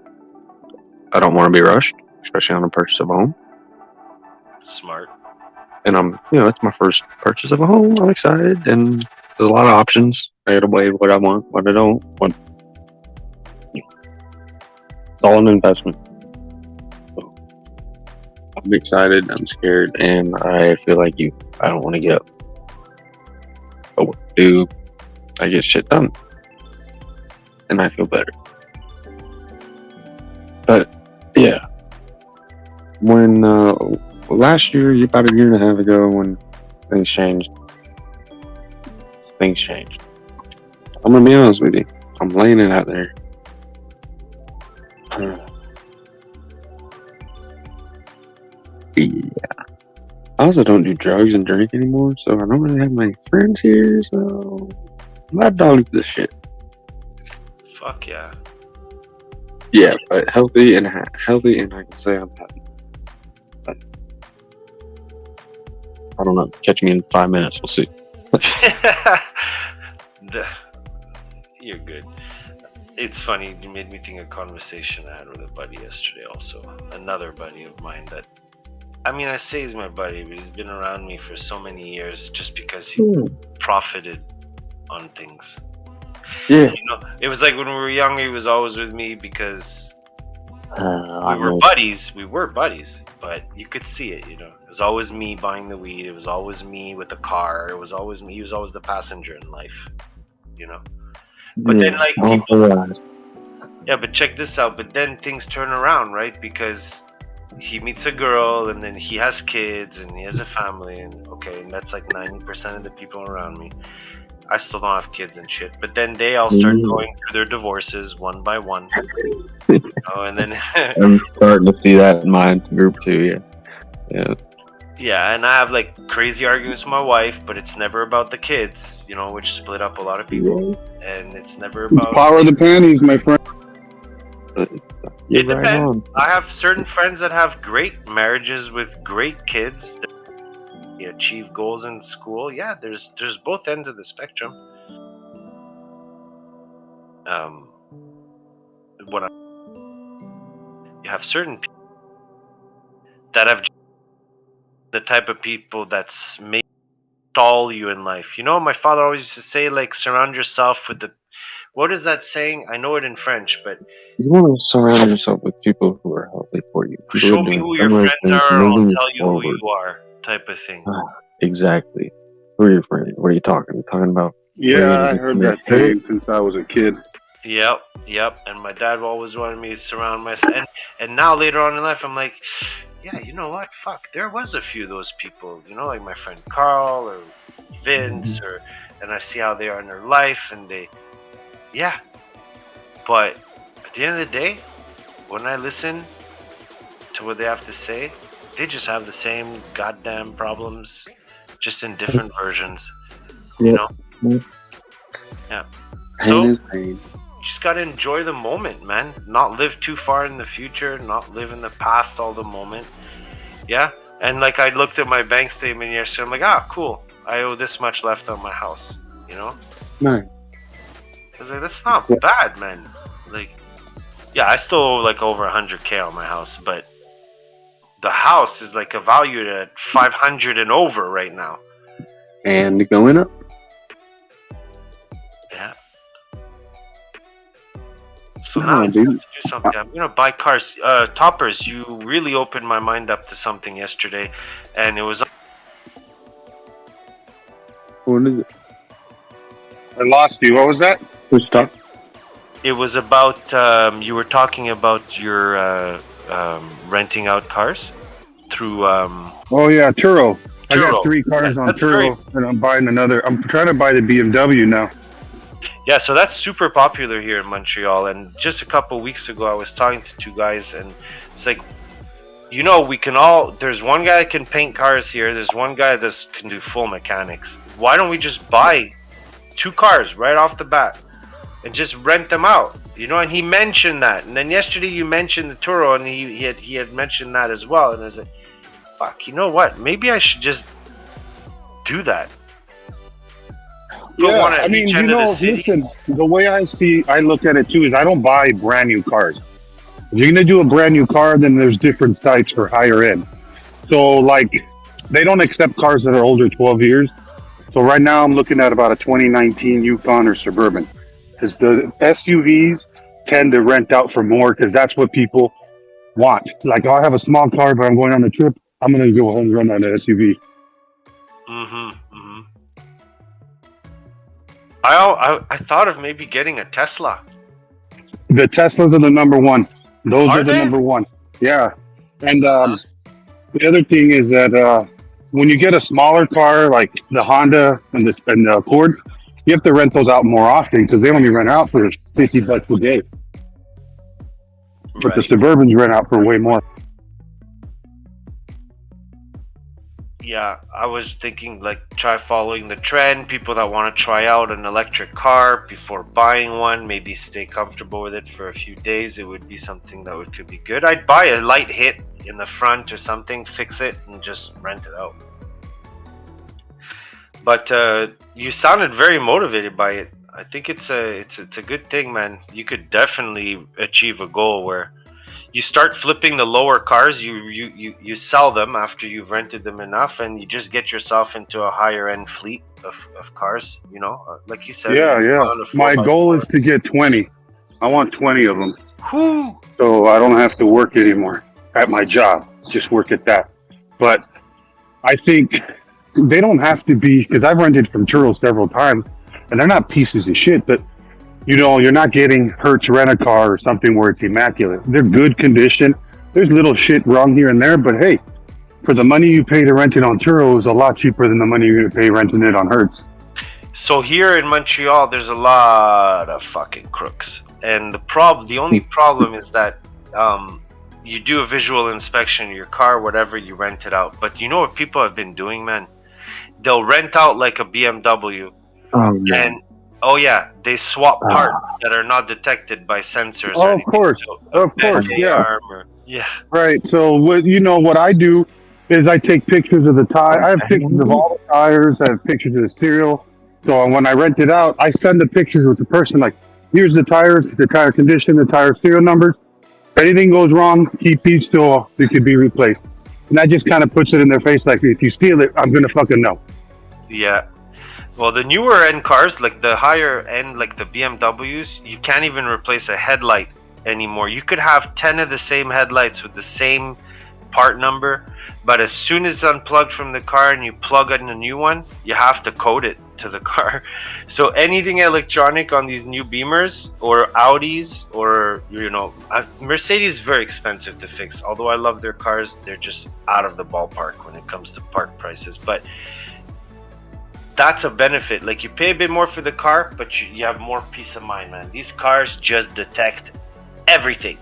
I don't want to be rushed, especially on the purchase of a home. Smart. And it's my first purchase of a home. I'm excited, and there's a lot of options. I gotta weigh what I want, what I don't want. It's all an investment. So I'm excited, I'm scared, and I feel like you. I don't want to get up. But what I do, I get shit done. And I feel better. But, yeah. When, last year, about a year and a half ago, when things changed. I'm gonna be honest with you. I'm laying it out there. Yeah. I also don't do drugs and drink anymore, so I don't really have many friends here, so I'm not dog for this shit. Fuck yeah. Yeah, but healthy, and I can say I'm happy. But I don't know. Catch me in 5 minutes. We'll see. You're good. It's funny. You made me think of a conversation I had with a buddy yesterday. Also, another buddy of mine that. I mean, I say he's my buddy, but he's been around me for so many years just because he profited on things. Yeah. You know, it was like when we were younger, he was always with me because I we were know. buddies. We were buddies, but you could see it. You know, it was always me buying the weed. It was always me with the car. It was always me. He was always the passenger in life. You know, but then like people, yeah. But check this out. But then things turn around, right? Because he meets a girl, and then he has kids, and he has a family, and okay, and that's like 90% of the people around me. I still don't have kids and shit, but then they all start going through their divorces one by one. You know, and then I'm starting to see that in my group too. Yeah. yeah, and I have like crazy arguments with my wife, but it's never about the kids, you know, which split up a lot of people, and it's never about Power of the panties, my friend. It depends. I have certain friends that have great marriages with great kids. They achieve goals in school. Yeah, there's both ends of the spectrum. You have certain people that have the type of people that's may stall you in life. You know, my father always used to say, like, surround yourself with the. What is that saying? I know it in French, but you want to surround yourself with people who are healthy for you. People show me who your friends are, I'll tell you who you are, type of thing. Exactly. Who are your friends? What are you talking about? Yeah, I heard that saying since I was a kid. Yep. And my dad always wanted me to surround myself. And now later on in life, I'm like, yeah, you know what? Fuck, there was a few of those people. You know, like my friend Carl or Vince, and I see how they are in their life, and yeah. But at the end of the day, when I listen to what they have to say, they just have the same goddamn problems, just in different versions. You know? Yeah. So, you just gotta enjoy the moment, man. Not live too far in the future, not live in the past all the moment. Yeah? And like I looked at my bank statement yesterday, I'm like, cool. I owe this much left on my house. You know? Nice. I was like, that's not bad, man. Like, yeah, I still owe like over 100K on my house, but the house is like valued at 500 and over right now. And going up. Yeah. So now I'm going to do something. I'm going to buy cars. Toppers, you really opened my mind up to something yesterday, and it was. What is it? I lost you. What was that? Who's talking? It was about you were talking about your renting out cars through. Oh yeah, Turo. I got 3 cars on Turo, and I'm buying another. I'm trying to buy the BMW now. Yeah, so that's super popular here in Montreal. And just a couple weeks ago, I was talking to 2 guys, and it's like, you know, we can all. There's one guy that can paint cars here. There's one guy that can do full mechanics. Why don't we just buy 2 cars right off the bat and just rent them out? You know, and he mentioned that. And then yesterday you mentioned the Turo, and he had mentioned that as well. And I was like, fuck, you know what? Maybe I should just do that. Yeah, I mean, you know, listen, the way I look at it too is I don't buy brand new cars. If you're going to do a brand new car, then there's different sites for higher end. So, like, they don't accept cars that are older 12 years. So right now I'm looking at about a 2019 Yukon or Suburban. Because the SUVs tend to rent out for more because that's what people want. Like, I'll have a small car, but I'm going on a trip. I'm going to go home and run on an SUV. I thought of maybe getting a Tesla. The Teslas are the number one. Those are the number one. Yeah. And the other thing is that when you get a smaller car like the Honda and the Accord, you have to rent those out more often because they only rent out for $50 a day. But the Suburbans rent out for way more. Yeah, I was thinking like try following the trend. People that want to try out an electric car before buying one, maybe stay comfortable with it for a few days. It would be something that could be good. I'd buy a light hit in the front or something, fix it, and just rent it out. But you sounded very motivated by it. I think it's a good thing, man. You could definitely achieve a goal where you start flipping the lower cars. You sell them after you've rented them enough, and you just get yourself into a higher end fleet of cars. You know, like you said. Yeah. On a My 4x4. goal is to get 20. I want 20 of them. Whew. So I don't have to work anymore at my job. Just work at that. But I think they don't have to be, because I've rented from Turo several times, and they're not pieces of shit, but you're not getting Hertz Rent-A-Car or something where it's immaculate. They're good condition. There's little shit wrong here and there, but hey, for the money you pay to rent it on Turo is a lot cheaper than the money you're going to pay renting it on Hertz. So here in Montreal, there's a lot of fucking crooks, and the only problem is that you do a visual inspection of your car, whatever, you rent it out. But you know what people have been doing, man? They'll rent out like a BMW, and they swap parts that are not detected by sensors. Oh, of course, yeah. Yeah. Right. So what I do is I take pictures of the tire. I have pictures of all the tires. I have pictures of the serial. So when I rent it out, I send the pictures with the person. Like, here's the tires, the tire condition, the tire serial numbers. If anything goes wrong, keep these still. They could be replaced. And that just kind of puts it in their face. Like, if you steal it, I'm gonna fucking know. Yeah. Well, the newer end cars, like the higher end, like the BMWs, you can't even replace a headlight anymore. You could have 10 of the same headlights with the same part number, but as soon as it's unplugged from the car and you plug in a new one, you have to code it to the car. So anything electronic on these new Beamers or Audis or Mercedes is very expensive to fix. Although I love their cars, they're just out of the ballpark when it comes to part prices. But that's a benefit. Like, you pay a bit more for the car, but you have more peace of mind, man. These cars just detect everything.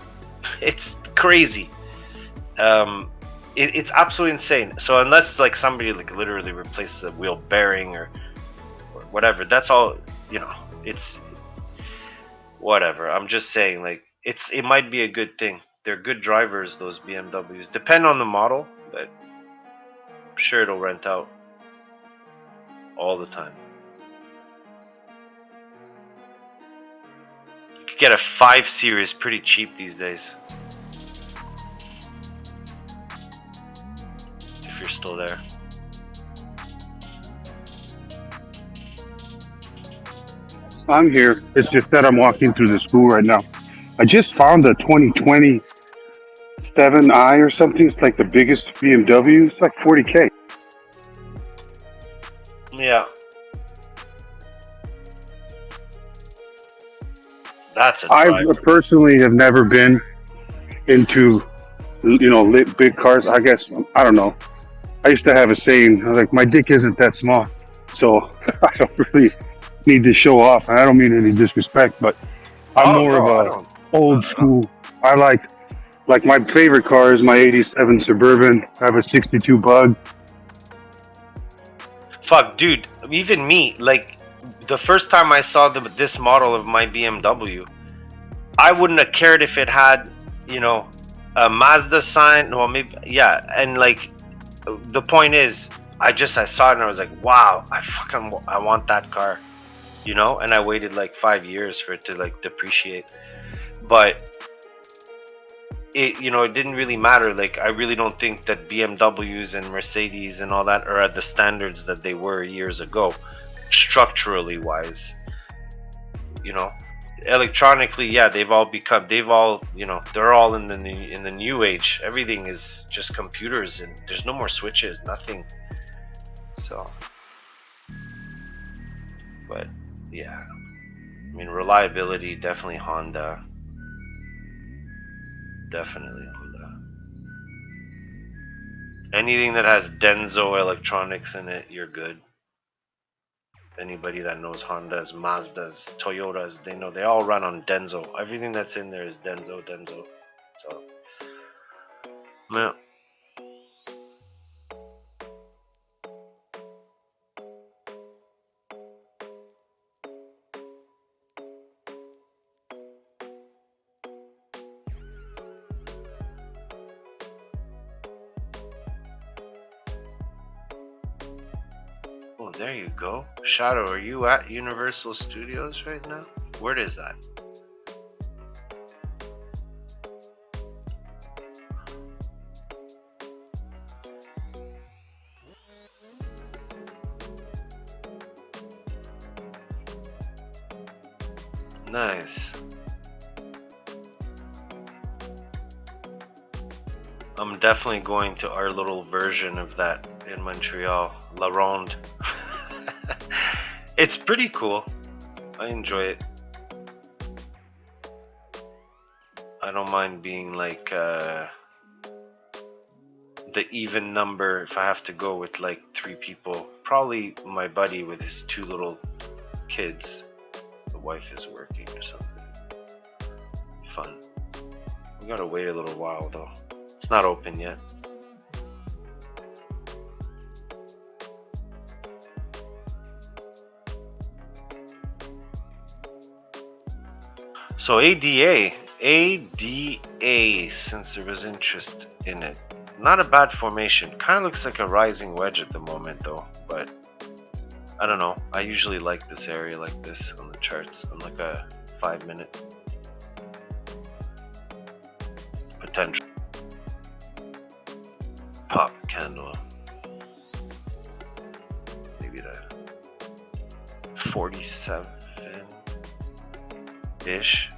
It's crazy. It's absolutely insane. So unless like somebody like literally replaces the wheel bearing or whatever, that's all, it's whatever. I'm just saying, like, it might be a good thing. They're good drivers, those BMWs. Depend on the model, but I'm sure it'll rent out all the time. You could get a 5 Series pretty cheap these days. If you're still there. I'm here. It's just that I'm walking through the school right now. I just found a 2020 7i or something. It's like the biggest BMW. It's like $40K. Yeah. That's a I driver. personally have never been into, lit big cars. I guess, I don't know. I used to have a saying, like, my dick isn't that small. So I don't really need to show off. And I don't mean any disrespect, but I'm more of a old school. I like my favorite car is my 87 Suburban. I have a 62 Bug. Fuck, dude. Even me, like, the first time I saw this model of my BMW, I wouldn't have cared if it had, a Mazda sign. Well, maybe, yeah. And like, the point is, I saw it and I was like, wow, I want that car, and I waited like 5 years for it to like depreciate. But it didn't really matter. Like, I really don't think that BMWs and Mercedes and all that are at the standards that they were years ago, structurally wise. Electronically, yeah, they're all in the new age. Everything is just computers, and there's no more switches, nothing. So, but yeah, I mean, reliability, definitely Honda. Definitely Honda. Anything that has Denso electronics in it, you're good. Anybody that knows Hondas, Mazdas, Toyotas, they know they all run on Denso. Everything that's in there is Denso. So, yeah. Oh, there you go. Shadow, are you at Universal Studios right now? Where is that? Nice. I'm definitely going to our little version of that in Montreal, La Ronde. It's pretty cool. I enjoy it. I don't mind being like the even number if I have to go with like 3 people. Probably my buddy with his 2 little kids. The wife is working or something. Fun. We gotta wait a little while though. It's not open yet. So ADA, since there was interest in it. Not a bad formation. Kind of looks like a rising wedge at the moment though, but I don't know. I usually like this area like this on the charts on like a 5-minute potential pop candle. Maybe the 47-ish.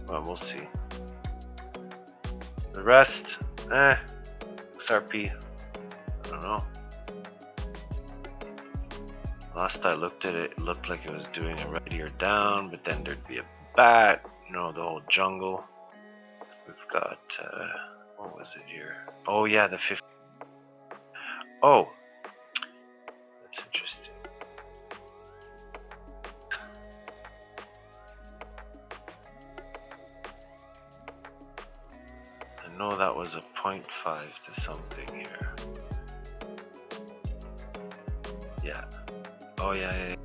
Well, we'll see. The rest, XRP, I don't know. Last I looked at it, it looked like it was doing a righty or down, but then there'd be a bat, you know, the whole jungle. We've got, what was it here? Oh yeah, the 50. Oh, that's interesting. I know that was a 0.5 to something here. Yeah. Oh yeah.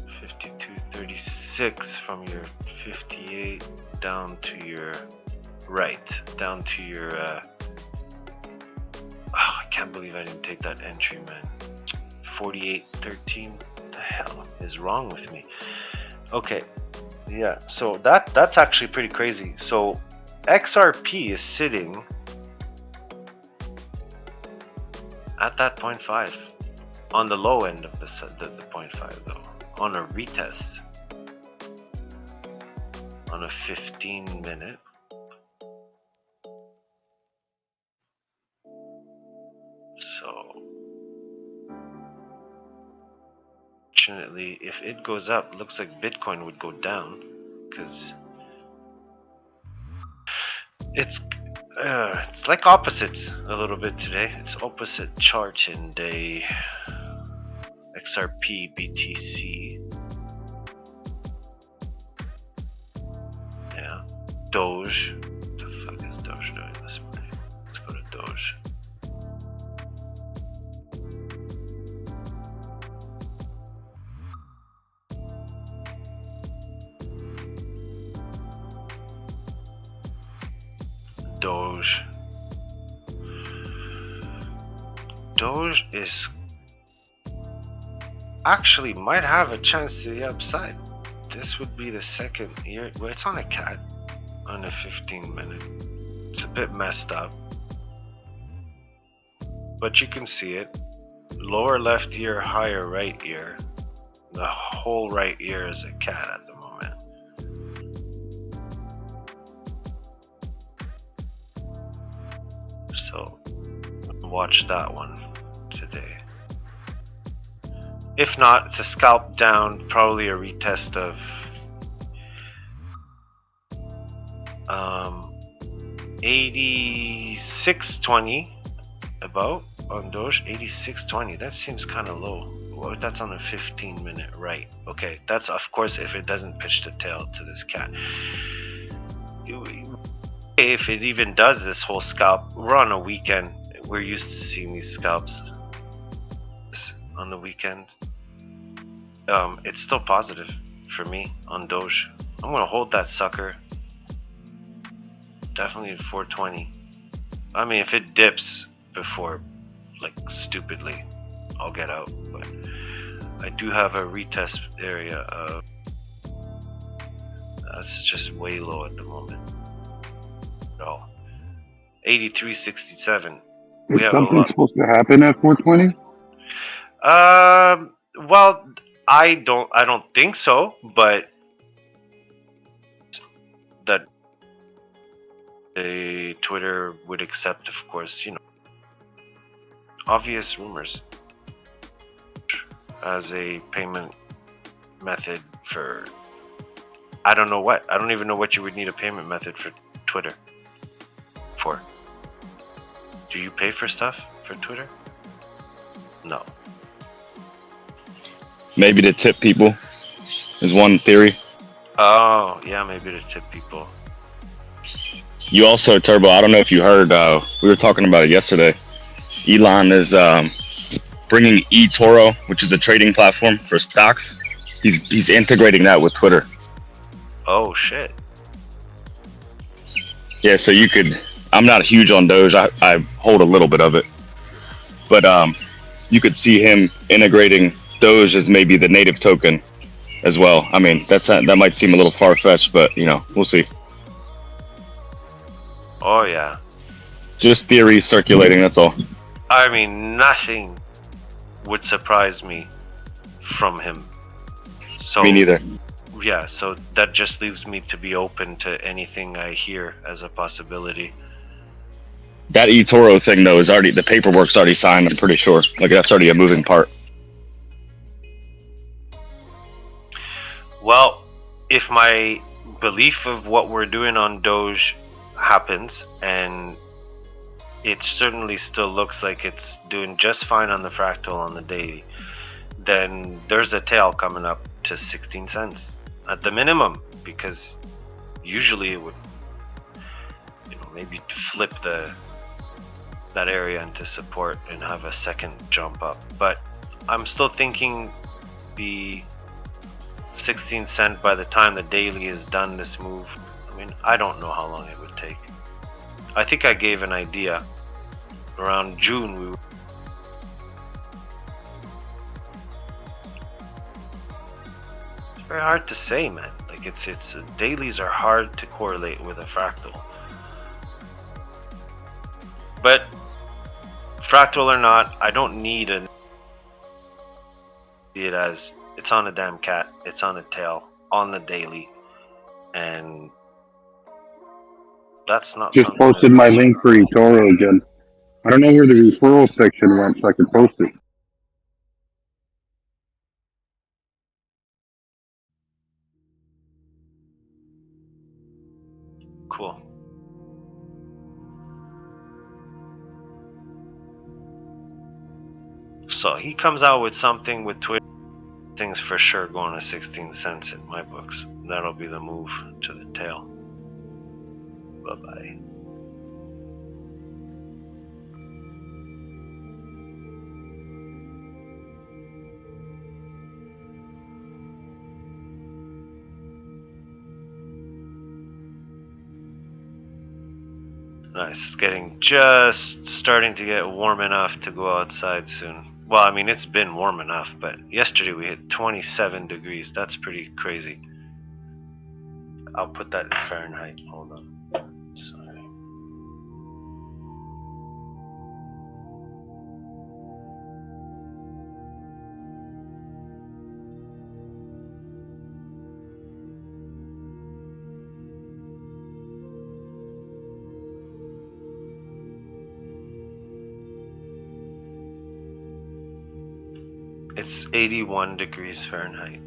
52.36 from your 58 down to your right, down to your. I can't believe I didn't take that entry, man. 48.13. What the hell is wrong with me? Okay. Yeah, so that's actually pretty crazy. So XRP is sitting at that 0.5 on the low end of the 0.5 though, on a retest on a 15-minute. So fortunately, if it goes up, it looks like Bitcoin would go down because it's like opposites a little bit today. It's opposite chart in day XRP BTC. Yeah, Doge. What the fuck is Doge doing this morning? Let's go to Doge. Doge is actually might have a chance to the upside. This would be the second year. Well, it's on a cat on a 15-minute. It's a bit messed up, but you can see it. Lower left ear, higher right ear. The whole right ear is a cat at the moment. So watch that one today. If not, it's a scalp down, probably a retest of 86.20 about on Doge. 86.20. That seems kind of low. Well, that's on a 15-minute right. Okay, that's of course if it doesn't pitch the tail to this cat. If it even does this whole scalp, we're on a weekend. We're used to seeing these scalps on the weekend. It's still positive for me on Doge. I'm gonna hold that sucker. Definitely at 420. I mean, if it dips before like stupidly, I'll get out. But I do have a retest area of that's just way low at the moment. No, 83.67. Is something supposed to happen at 420? Well, I don't think so, but that the Twitter would accept, of course, obvious rumors as a payment method for I don't know what. I don't even know what you would need a payment method for Twitter for. Do you pay for stuff for Twitter? No. Maybe to tip people is one theory. Oh, yeah, maybe to tip people. You also, Turbo, I don't know if you heard, we were talking about it yesterday. Elon is bringing eToro, which is a trading platform for stocks. He's integrating that with Twitter. Oh, shit. Yeah, so you could, I'm not huge on Doge. I hold a little bit of it. But you could see him integrating Doge as maybe the native token as well. I mean, that might seem a little far-fetched, but, we'll see. Oh, yeah. Just theories circulating, that's all. I mean, nothing would surprise me from him. So, Me neither. Yeah, so that just leaves me to be open to anything I hear as a possibility. That eToro thing, though, is already, the paperwork's already signed, I'm pretty sure. Like, that's already a moving part. Well, if my belief of what we're doing on Doge happens, and it certainly still looks like it's doing just fine on the fractal on the daily, then there's a tail coming up to 16 cents at the minimum, because usually it would, maybe flip that area into support and have a second jump up. But I'm still thinking the 16 cent by the time the daily is done this move. I mean, I don't know how long it would take. I think I gave an idea around June. It's very hard to say, man. Like it's dailies are hard to correlate with a fractal. But fractal or not, I don't need see it as it's on a damn cat, it's on a tail, on the daily, and that's not Just posted my link for eToro again. I don't know where the referral section went, so I could post it. Cool. So he comes out with something with Twitter. Things for sure going to 16 cents in my books. That'll be the move to the tail. Bye-bye. Nice. It's getting just starting to get warm enough to go outside soon. Well, I mean, it's been warm enough, but yesterday we hit 27 degrees. That's pretty crazy. I'll put that in Fahrenheit. Hold on. Sorry. It's 81 degrees Fahrenheit.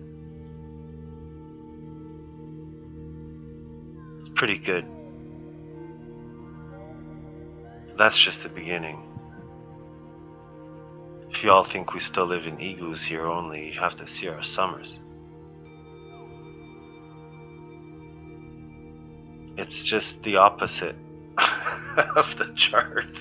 It's pretty good. That's just the beginning. If y'all think we still live in igloos here only, you have to see our summers. It's just the opposite of the chart.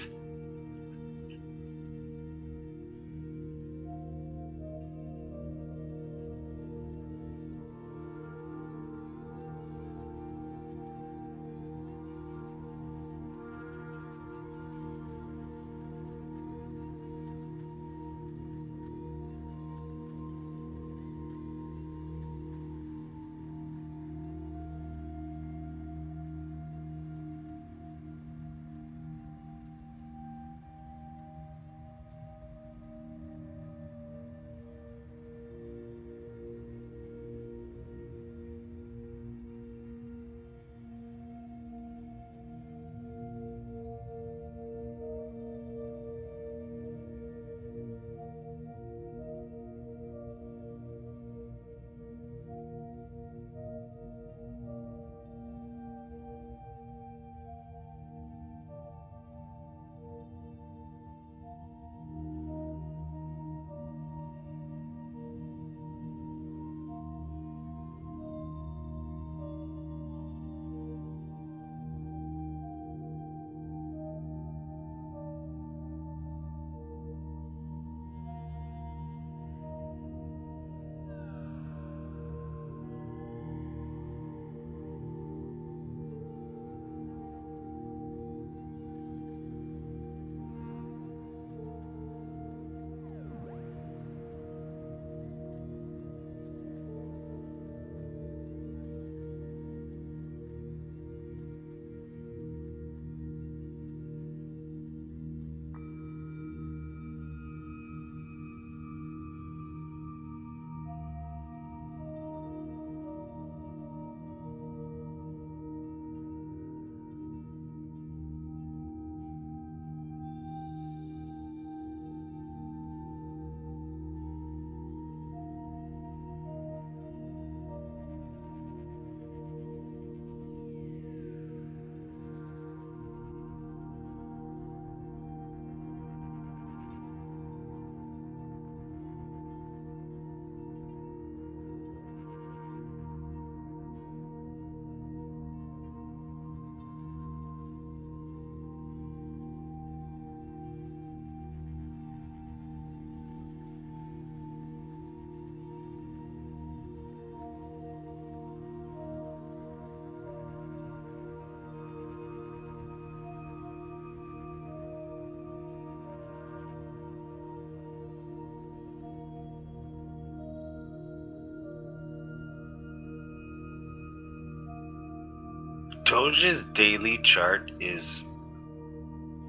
Doge's daily chart is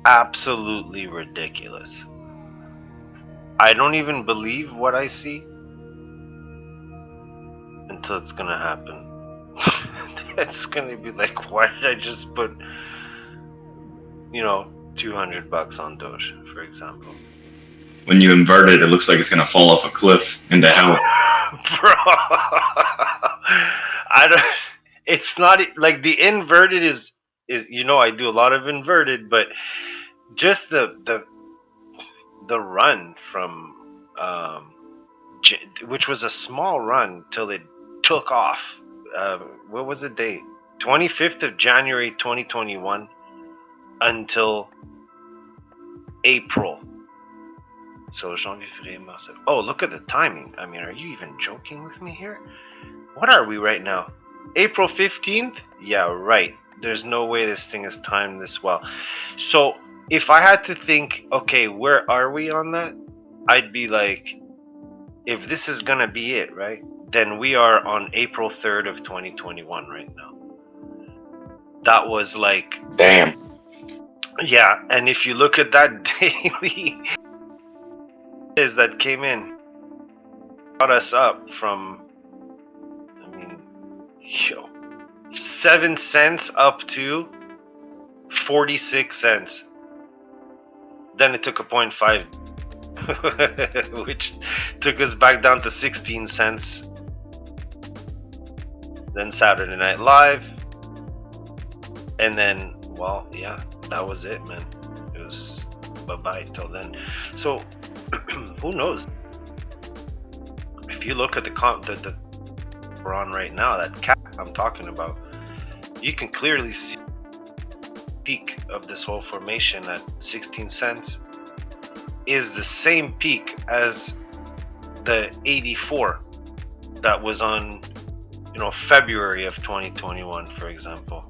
absolutely ridiculous. I don't even believe what I see until it's gonna happen. It's gonna be like, why did I just put, $200 on Doge, for example? When you invert it, it looks like it's gonna fall off a cliff into hell. Bro, I don't. It's not like the inverted is. I do a lot of inverted, but just the run from which was a small run till it took off. What was the date? 25th of January 2021 until April. So janvier, février, mars. Oh, look at the timing. I mean, are you even joking with me here? What are we right now? April 15th? Yeah, right. There's no way this thing is timed this well. So if I had to think, okay, where are we on that? I'd be like, if this is gonna be it, right? Then we are on April 3rd of 2021 right now. That was like... Damn. Yeah, and if you look at that daily... that came in, brought us up from, 7 cents up to 46 cents. Then it took a 0.5, which took us back down to 16 cents. Then Saturday Night Live. And then, well, yeah, that was it, man. It was bye-bye till then. So, who knows? If you look at the we're on right now, that cap I'm talking about, you can clearly see the peak of this whole formation at 16 cents is the same peak as the 84 that was on, February of 2021, for example.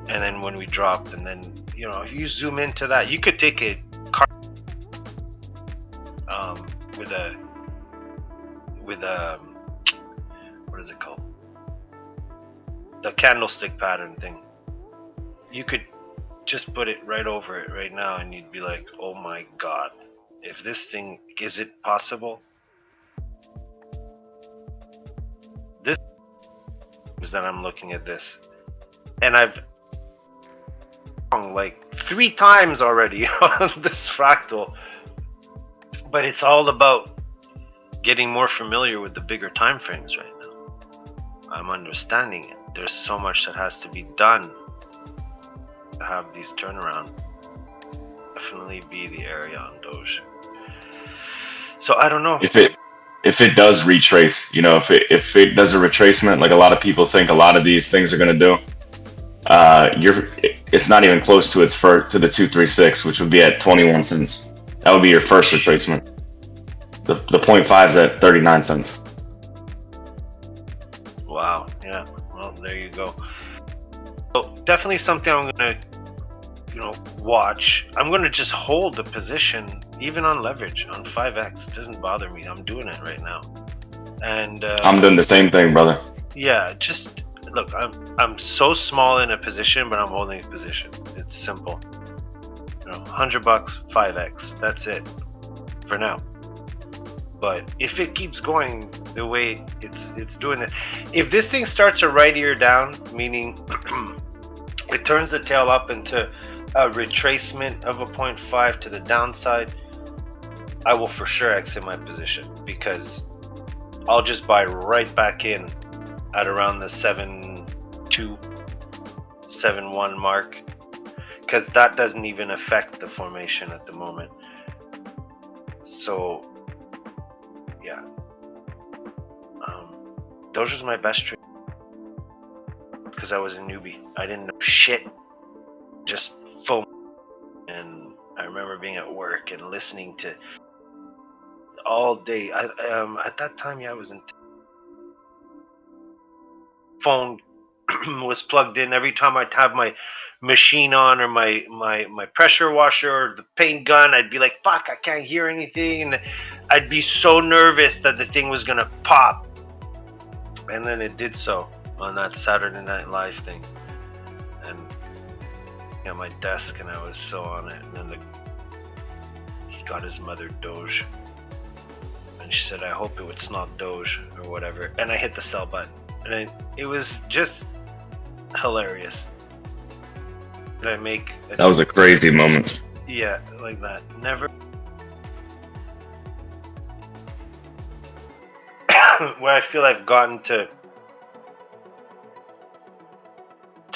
And then when we dropped, and then, if you zoom into that, you could take a with a what is it called, the candlestick pattern thing. You could just put it right over it right now and you'd be like, oh my god, if this thing, is it possible? This is that I'm looking at this, and I've like 3 times already on this fractal, but it's all about getting more familiar with the bigger time frames right now. I'm understanding it. There's so much that has to be done to have these turnaround. Definitely be the area on Doge. So I don't know if it does retrace. If it does a retracement, like a lot of people think a lot of these things are going to do. It's not even close to its to the 236, which would be at 21 cents. That would be your first retracement. The 0.5 is at 39 cents. Wow. Yeah. Well, there you go. So definitely something I'm gonna, watch. I'm gonna just hold the position, even on leverage on 5x. It doesn't bother me. I'm doing it right now, and I'm doing the same thing, brother. Yeah. Just look. I'm so small in a position, but I'm holding a position. It's simple. $100, 5x. That's it for now. But if it keeps going the way it's doing it, if this thing starts a right ear down, meaning it turns the tail up into a retracement of a 0.5 to the downside, I will for sure exit my position, because I'll just buy right back in at around the 7.2, 7.1 mark, because that doesn't even affect the formation at the moment. So yeah, those was my best trade, because I was a newbie. I didn't know shit, just foam. And I remember being at work and listening to all day. At that time, I was in phone was plugged in. Every time I'd have my machine on, or my pressure washer, or the paint gun, I'd be like, fuck, I can't hear anything, and I'd be so nervous that the thing was gonna pop, and then it did so. on that Saturday Night Live thing, and at my desk, and I was so on it, and then he got his mother Doge, and she said, "I hope it's not Doge or whatever," and I hit the sell button, and it was just hilarious. Did I make? That was a crazy moment. Yeah, like that. Never. Where I feel I've gotten to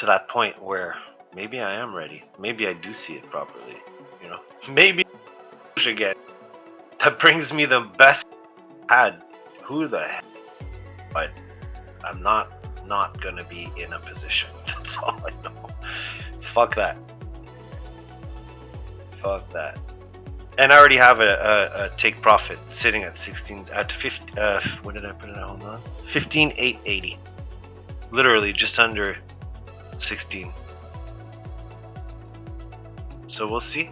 that point where maybe I am ready. Maybe I do see it properly. You know, maybe again. That brings me the best I had. Who the heck? But I'm not gonna be in a position. That's all I know. Fuck that. Fuck that. And I already have a take profit sitting at 16 at 50. What did I put it at? Hold on. 15,880. Literally just under 16. So we'll see.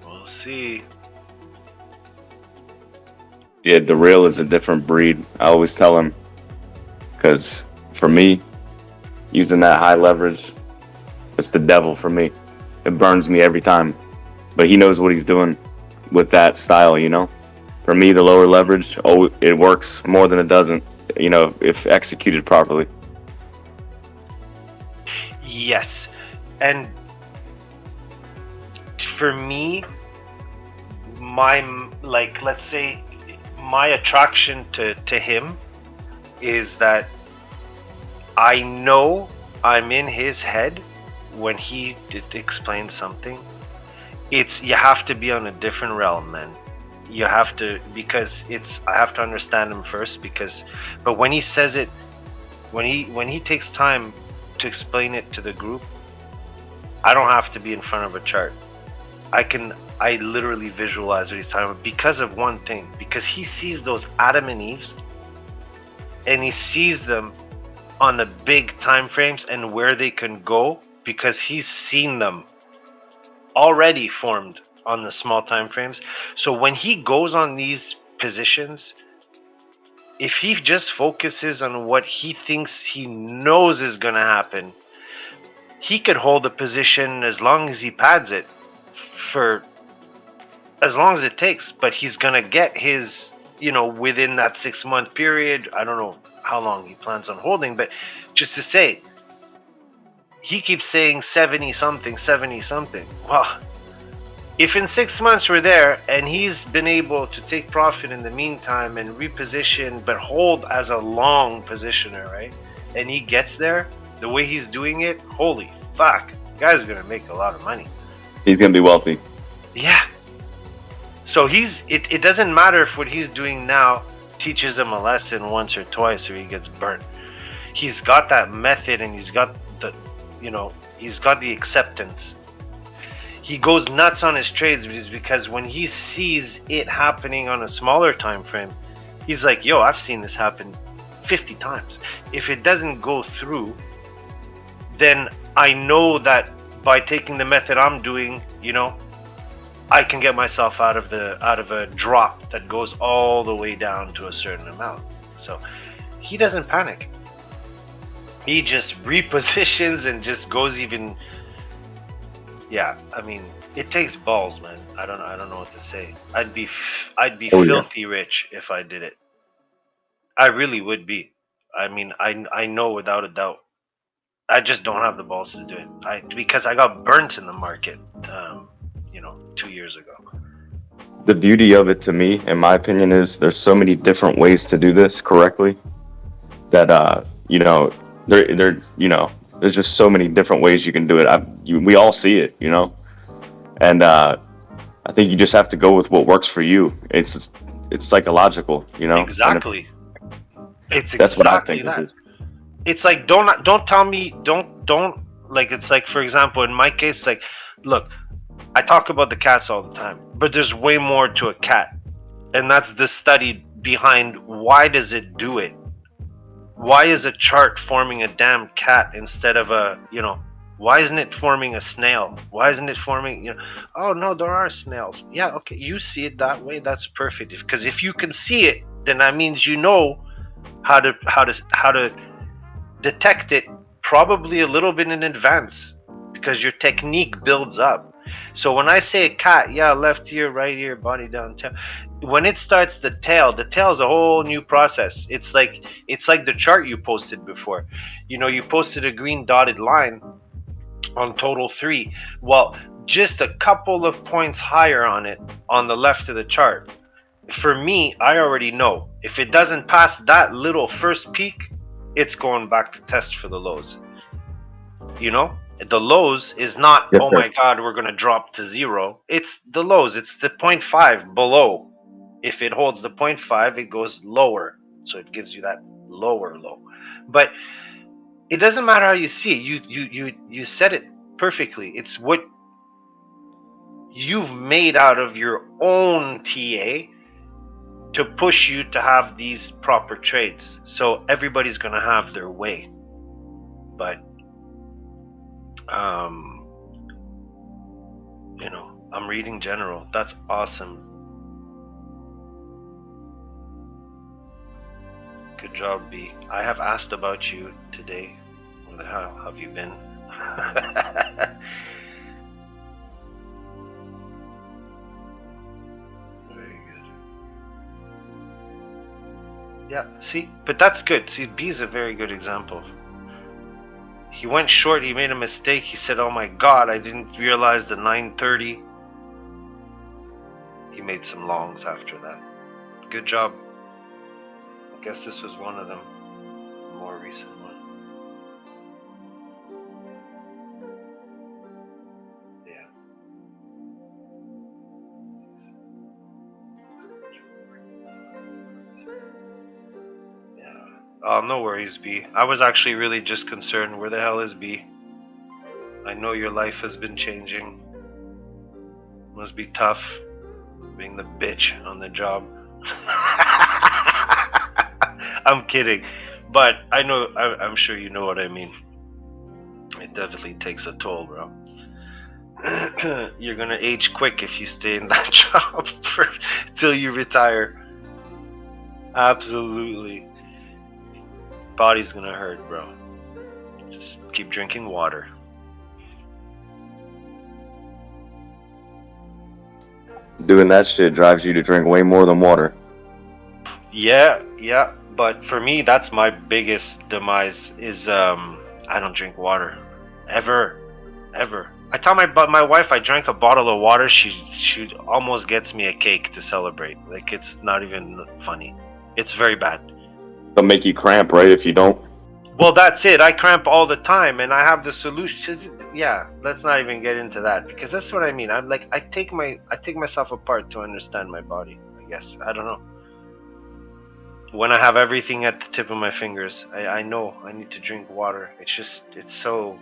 We'll see. Yeah, the real is a different breed. I always tell him, because for me, using that high leverage, it's the devil for me. It burns me every time. But he knows what he's doing with that style, you know? For me, the lower leverage, it works more than it doesn't, you know, if executed properly. Yes. And for me, let's say my attraction to him is that I know I'm in his head when he explains something. You have to be on a different realm, man. You have to, because I have to understand him first, but when he says it, when he takes time to explain it to the group, I don't have to be in front of a chart. I literally visualize what he's talking about because of one thing, because he sees those Adam and Eves and he sees them on the big time frames and where they can go, because he's seen them already formed on the small time frames. So when he goes on these positions, if he just focuses on what he thinks he knows is going to happen, he could hold a position as long as he pads it for as long as it takes, but he's going to get his, within that 6-month period. I don't know how long he plans on holding, but just to say, he keeps saying 70 something. Well, if in 6 months we're there and he's been able to take profit in the meantime and reposition but hold as a long positioner, right? And he gets there the way he's doing it, holy fuck, the guy's gonna make a lot of money. He's gonna be wealthy. Yeah. So it doesn't matter if what he's doing now teaches him a lesson once or twice or he gets burnt. He's got that method and he's got the acceptance. He goes nuts on his trades because when he sees it happening on a smaller time frame, he's like, yo, I've seen this happen 50 times. If it doesn't go through, then I know that by taking the method I'm doing, I can get myself out of a drop that goes all the way down to a certain amount. So he doesn't panic. He just repositions and just goes even. Yeah, I mean, it takes balls, man. I don't know what to say. I'd be filthy rich if I did it. I really would be. I mean, I know without a doubt. I just don't have the balls to do it. Because I got burnt in the market, 2 years ago. The beauty of it, to me, in my opinion, is there's so many different ways to do this correctly that there's just so many different ways you can do it. We all see it, and I think you just have to go with what works for you. It's psychological, Exactly. That's what I think it is. It's like don't tell me don't like, it's like, for example, in my case, it's like, look, I talk about the cats all the time, but there's way more to a cat, and that's the study behind why does it do it. Why is a chart forming a damn cat instead of a, Why isn't it forming a snail? Why isn't it forming, oh no, there are snails. Yeah, okay, you see it that way, that's perfect. Because if you can see it, then that means you know how to detect it probably a little bit in advance, because your technique builds up. So when I say a cat, yeah, left ear, right ear, body down, tail. When it starts the tail is a whole new process. It's like the chart you posted before. You posted a green dotted line on total 3. Well, just a couple of points higher on it on the left of the chart. For me, I already know if it doesn't pass that little first peak, it's going back to test for the lows. The lows is not, Yes, oh sir. my God, we're going to drop to 0. It's the lows. It's the 0.5 below. If it holds the 0.5, it goes lower. So it gives you that lower low. But it doesn't matter how you see it. You said it perfectly. It's what you've made out of your own TA to push you to have these proper trades. So everybody's going to have their way. But I'm reading general. That's awesome. Good job, B. I have asked about you today. How have you been? Very good. Yeah, see? But that's good. See, B is a very good example. He went short, he made a mistake. He said, oh my God, I didn't realize the 930. He made some longs after that. Good job. I guess this was one of them. A more recent one. Yeah. Oh, no worries, B. I was actually really just concerned. Where the hell is B? I know your life has been changing. Must be tough being the bitch on the job. I'm kidding. But I'm sure you know what I mean. It definitely takes a toll, bro. You're gonna age quick if you stay in that job till you retire. Absolutely. Body's gonna hurt, bro. Just keep drinking water. Doing that shit drives you to drink way more than water. Yeah, but for me, that's my biggest demise is I don't drink water. Ever. I tell my wife I drank a bottle of water, she almost gets me a cake to celebrate. Like, it's not even funny. It's very bad. They'll make you cramp, right, if you don't? Well, that's it. I cramp all the time, and I have the solution. Yeah, let's not even get into that, because that's what I mean. I'm like, I take myself apart to understand my body, I guess. I don't know. When I have everything at the tip of my fingers, I know I need to drink water. It's so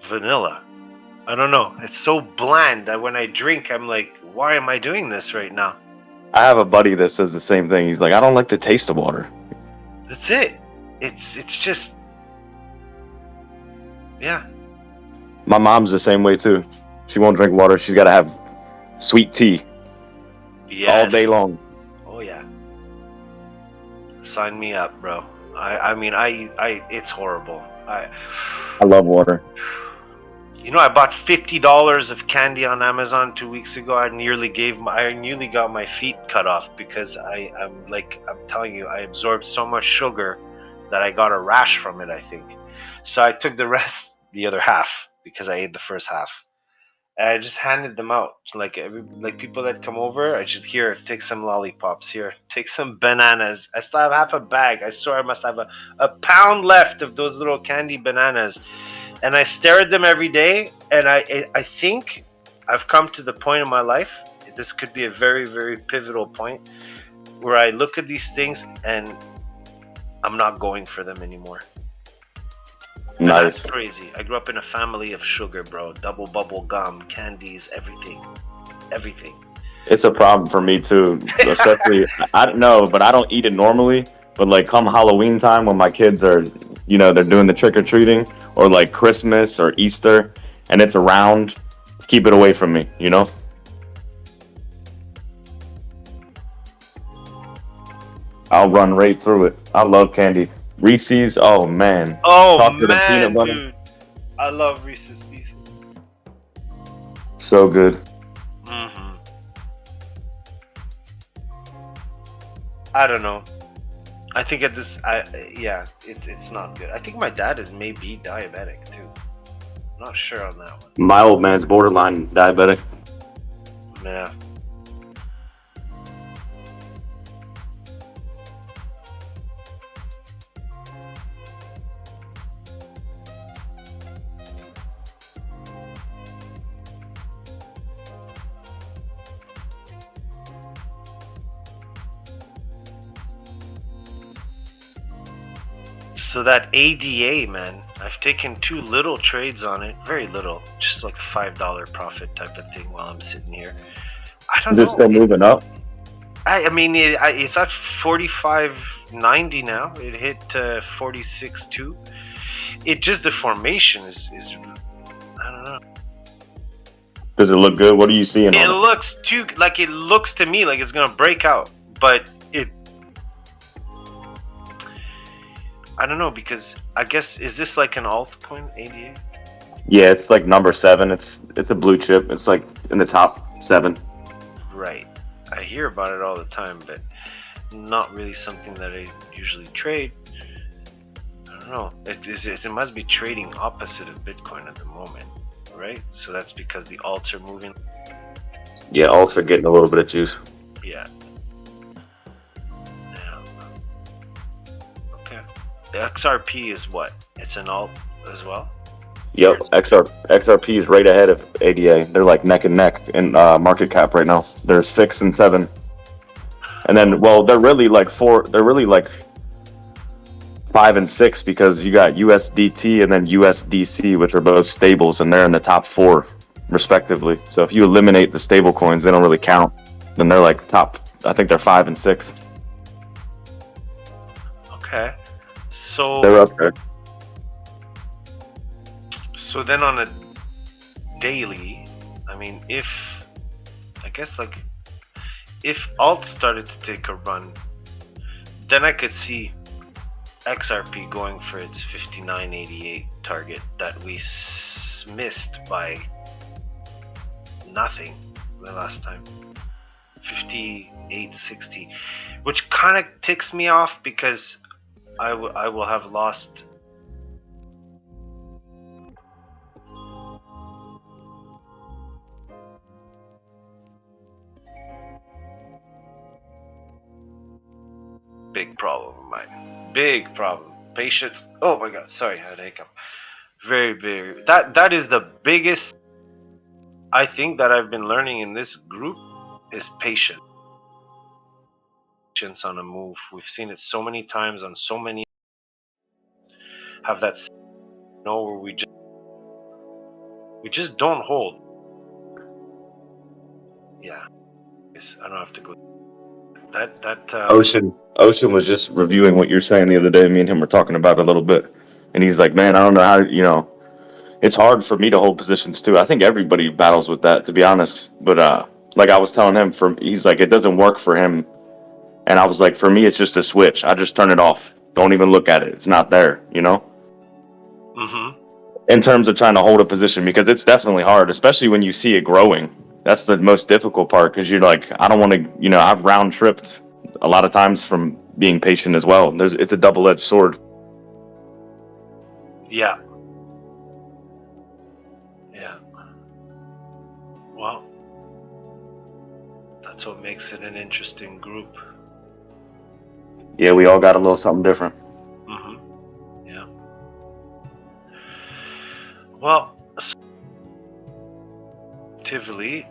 vanilla. I don't know. It's so bland that when I drink, I'm like, why am I doing this right now? I have a buddy that says the same thing. He's like, I don't like the taste of water. That's it. It's just, yeah. My mom's the same way too. She won't drink water. She's got to have sweet tea. Yes. All day long. Oh yeah. Sign me up, bro. I mean, it's horrible. I love water. I bought $50 of candy on Amazon 2 weeks ago. I nearly got my feet cut off because I'm telling you, I absorbed so much sugar that I got a rash from it, I think. So I took the other half, because I ate the first half. And I just handed them out. Like people that come over, I just, here, take some lollipops, here, take some bananas. I still have half a bag. I swear I must have a pound left of those little candy bananas. And I stare at them every day, and I think I've come to the point in my life, this could be a very, very pivotal point, where I look at these things and I'm not going for them anymore. Nice. That's crazy. I grew up in a family of sugar, bro. Double bubble gum, candies, everything. It's a problem for me too, especially I don't know, but I don't eat it normally. But like come Halloween time, when my kids are you know, they're doing the trick or treating, or like Christmas or Easter, and it's around, keep it away from me, you know? I'll run right through it. I love candy. Reese's, oh man. Oh Chocolate and man, peanut butter. dude, I love Reese's Pieces. So good. Mm-hmm. I don't know. I think at this, it's not good. I think my dad is maybe diabetic too. Not sure on that one. My old man's borderline diabetic. Yeah. So that ADA, man, I've taken 2 little trades on it, very little, just like a $5 profit type of thing while I'm sitting here. I don't know. Is it still moving up? I mean, it's at 45.90 now. It hit 46.2. It just, the formation is I don't know. Does it look good? What are you seeing? It looks it looks to me like it's gonna break out, but I don't know, because I guess, is this like an altcoin, ADA? Yeah, it's like number 7. It's a blue chip. It's like in the top 7. Right. I hear about it all the time, but not really something that I usually trade. I don't know. It must be trading opposite of Bitcoin at the moment, right? So that's because the alts are moving. Yeah, alts are getting a little bit of juice. Yeah. Okay. The XRP is what? It's an alt as well? Yep, XRP is right ahead of ADA. They're like neck and neck in market cap right now. They're 6 and 7. And then, well, they're really like 5 and 6, because you got USDT and then USDC, which are both stables, and they're in the top 4 respectively. So if you eliminate the stable coins, they don't really count. Then they're like top, I think they're 5 and 6. Okay. So they're up there. So then on a daily, I mean, if alt started to take a run, then I could see XRP going for its 59.88 target that we missed by nothing the last time. 58.60, which kind of ticks me off, because I will have lost. Big problem of mine. Big problem. Patience. Oh my god, sorry, I had a hiccup. Very big. That is the biggest, I think, that I've been learning in this group, is patience. Patience on a move. We've seen it so many times on so many. Have that, where we just don't hold. Yeah. Yes, I don't have to go. Ocean was just reviewing what you're saying the other day. Me and him were talking about it a little bit, and he's like, man, I don't know how, it's hard for me to hold positions too. I think everybody battles with that, to be honest. But like I was telling him, he's like, it doesn't work for him, and I was like, for me, it's just a switch. I just turn it off. Don't even look at it. It's not there, Mm-hmm. In terms of trying to hold a position, because it's definitely hard, especially when you see it growing. That's the most difficult part, because you're like, I don't want to, I've round tripped a lot of times from being patient as well. It's a double-edged sword. Yeah. Yeah. Well, that's what makes it an interesting group. Yeah, we all got a little something different. Mm-hmm. Yeah. Well,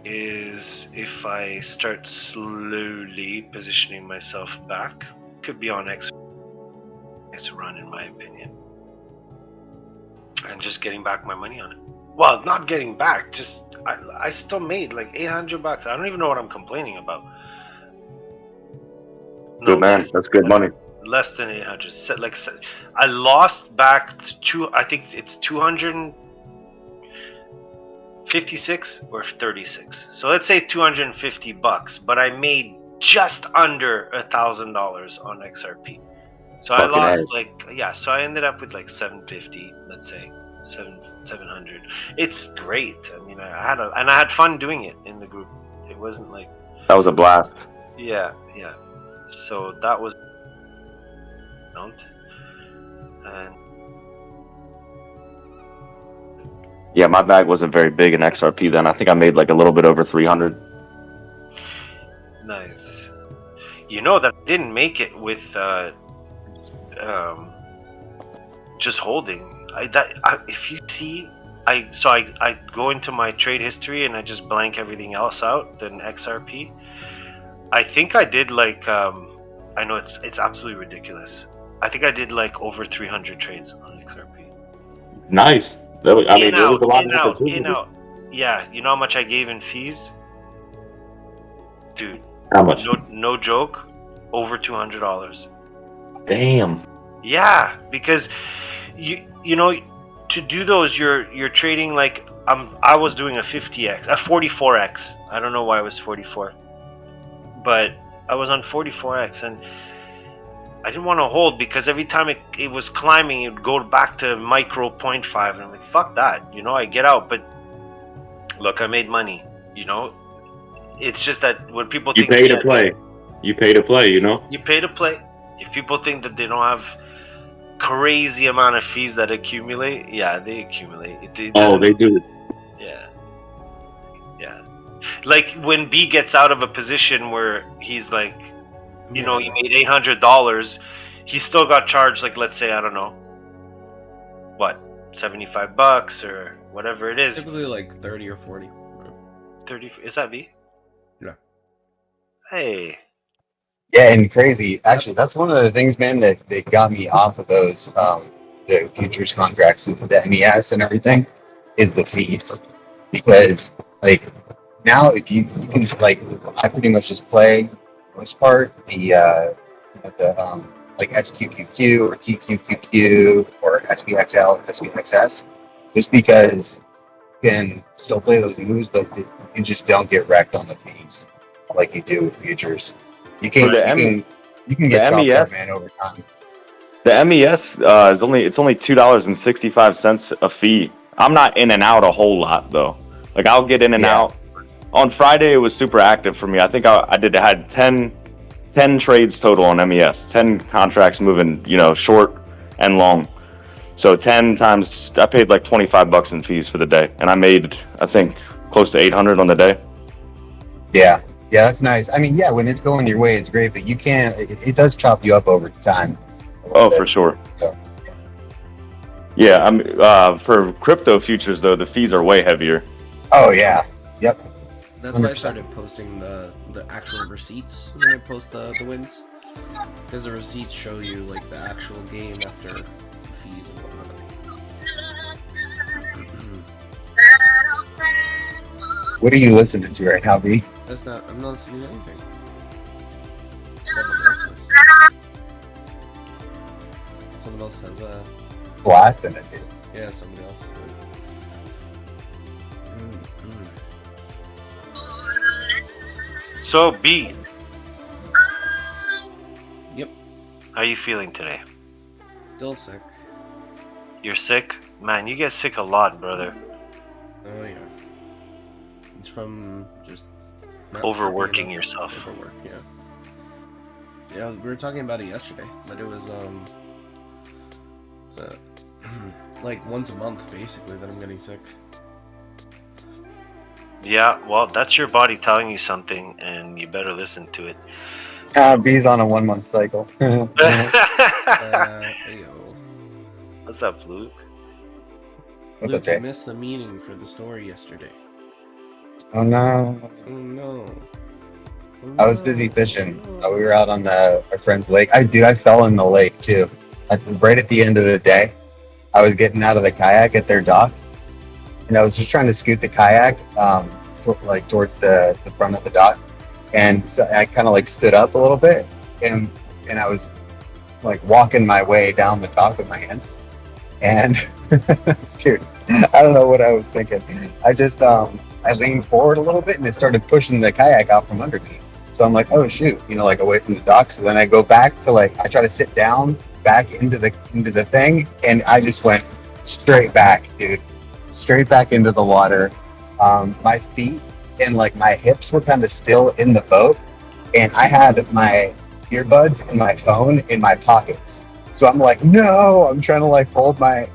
is if I start slowly positioning myself back, could be on X run, in my opinion, and just getting back my money on it. Well, not getting back, just I still made like $800. I don't even know what I'm complaining about. Good man, that's good money. less than 800. I lost back to I think it's 256 or 36. So let's say $250, but I made just under $1,000 on XRP. So I lost so I ended up with like 750, let's say 700. It's great. I mean, I had fun doing it in the group. It wasn't like That was a blast. Yeah. So that was and yeah, my bag wasn't very big in XRP then. I think I made like a little bit over 300. nice. You know that I didn't make it with just holding. If you see, I go into my trade history and I just blank everything else out. Then XRP, I think I did like I know it's absolutely ridiculous. I think I did like over 300 trades on XRP. Nice. There was a lot of opportunity. Yeah, you know how much I gave in fees, dude? How much? No joke, over $200. Damn. Yeah, because you know, to do those, you're trading like I was doing a 50x, a 44x. I don't know why it was 44, but I was on 44x, and I didn't want to hold because every time it was climbing, it would go back to micro 0.5, and I'm like, fuck that, you know. I get out, but look, I made money, you know. It's just that when people think you pay to play, you pay to play, you know. You pay to play. If people think that they don't have crazy amount of fees that accumulate, yeah, they accumulate. They do. Yeah. Like when B gets out of a position where he's like, you know, he made $800, he still got charged like, let's say, I don't know, what, $75 or whatever it is. Typically like 30 or 40. 30, is that B? Yeah. Hey. Yeah, and crazy. Actually, that's one of the things, man, that got me off of those the futures contracts with the MES and everything is the fees. Because like now, if you can like, I pretty much just play for the most part the like SQQQ or TQQQ or SPXL, SPXS, just because you can still play those moves, but you just don't get wrecked on the fees like you do with futures. You can get chopped up, man, over time. The MES is only $2.65 a fee. I'm not in and out a whole lot though. Like I'll get in and out. On Friday it was super active for me. I think I had 10 trades total on MES. 10 contracts moving, you know, short and long. So 10 times I paid like $25 in fees for the day, and I made I think close to 800 on the day. Yeah, that's nice. I mean, yeah, when it's going your way, it's great, but you can't. It does chop you up over time. Oh, for sure. So. Yeah, for crypto futures though, the fees are way heavier. Oh yeah, yep. That's 100%. Why I started posting the actual receipts when I post the wins, because the receipts show you like the actual game after fees and whatnot. What are you listening to right now, B? I'm not listening to anything. Someone else has a blast in it, dude. Yeah, somebody else. So B. Yep. How are you feeling today? Still sick. You're sick? Man, you get sick a lot, brother. Oh yeah. It's from just overworking yourself. Overwork, yeah. Yeah, we were talking about it yesterday, but it was like once a month basically that I'm getting sick. Yeah, well, that's your body telling you something, and you better listen to it. B's on a 1 month cycle. Yo. What's up, Luke? What's Luke, okay? You missed the meeting for the story yesterday. Oh no. Oh no. I was busy fishing. We were out on our friend's lake. I fell in the lake too. Right at the end of the day, I was getting out of the kayak at their dock, and I was just trying to scoot the kayak towards the front of the dock, and so I kind of like stood up a little bit, and I was like walking my way down the dock with my hands. And dude, I don't know what I was thinking. I just I leaned forward a little bit and it started pushing the kayak out from under me. So I'm like, oh shoot, you know, like away from the dock. So then I go back to like I try to sit down back into the thing, and I just went straight back, dude. Straight back into the water. My feet and like my hips were kind of still in the boat, and I had my earbuds and my phone in my pockets. So I'm like, no, I'm trying to like hold my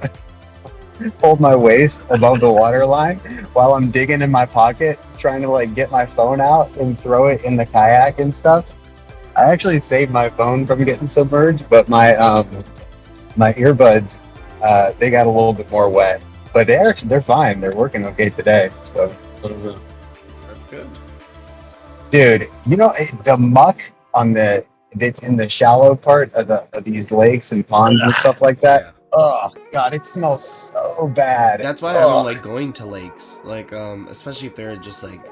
waist above the water line while I'm digging in my pocket, trying to like get my phone out and throw it in the kayak and stuff. I actually saved my phone from getting submerged, but my earbuds, they got a little bit more wet. But they're fine. They're working okay today. So That's good. dude, you know the muck on that's in the shallow part of these lakes and ponds and stuff like that. Yeah. Oh god, it smells so bad. That's why I don't like going to lakes, like especially if they're just like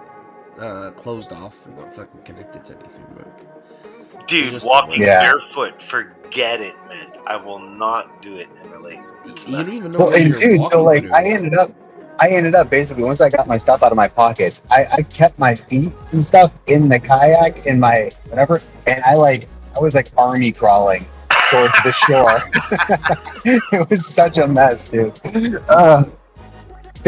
closed off and not fucking connected to anything. Like, dude, walking barefoot, forget it, man. I will not do it in the lake. You don't even know. Well, and dude, so like I ended up basically once I got my stuff out of my pockets, I kept my feet and stuff in the kayak in my whatever, and I was like army crawling towards the shore. It was such a mess, dude.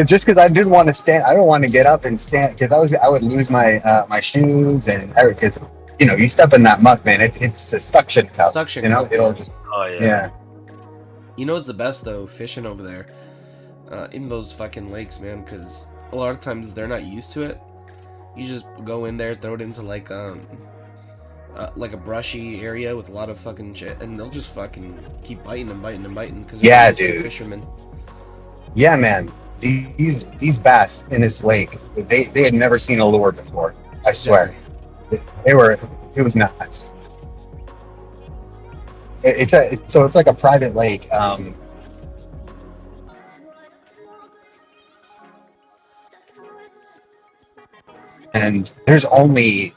Just because I didn't want to stand, I don't want to get up and stand because I would lose my my shoes and because you know you step in that muck, man. It's a suction cup. Suction you know, cup, it'll yeah. just yeah. You know what's the best though? Fishing over there, in those fucking lakes, man. Because a lot of times they're not used to it. You just go in there, throw it into like a brushy area with a lot of fucking shit, and they'll just fucking keep biting and biting and biting. Because yeah, used to dude. Fishermen. Yeah, man. These bass in this lake, they had never seen a lure before. I swear, it was nuts. It's like a private lake. And there's only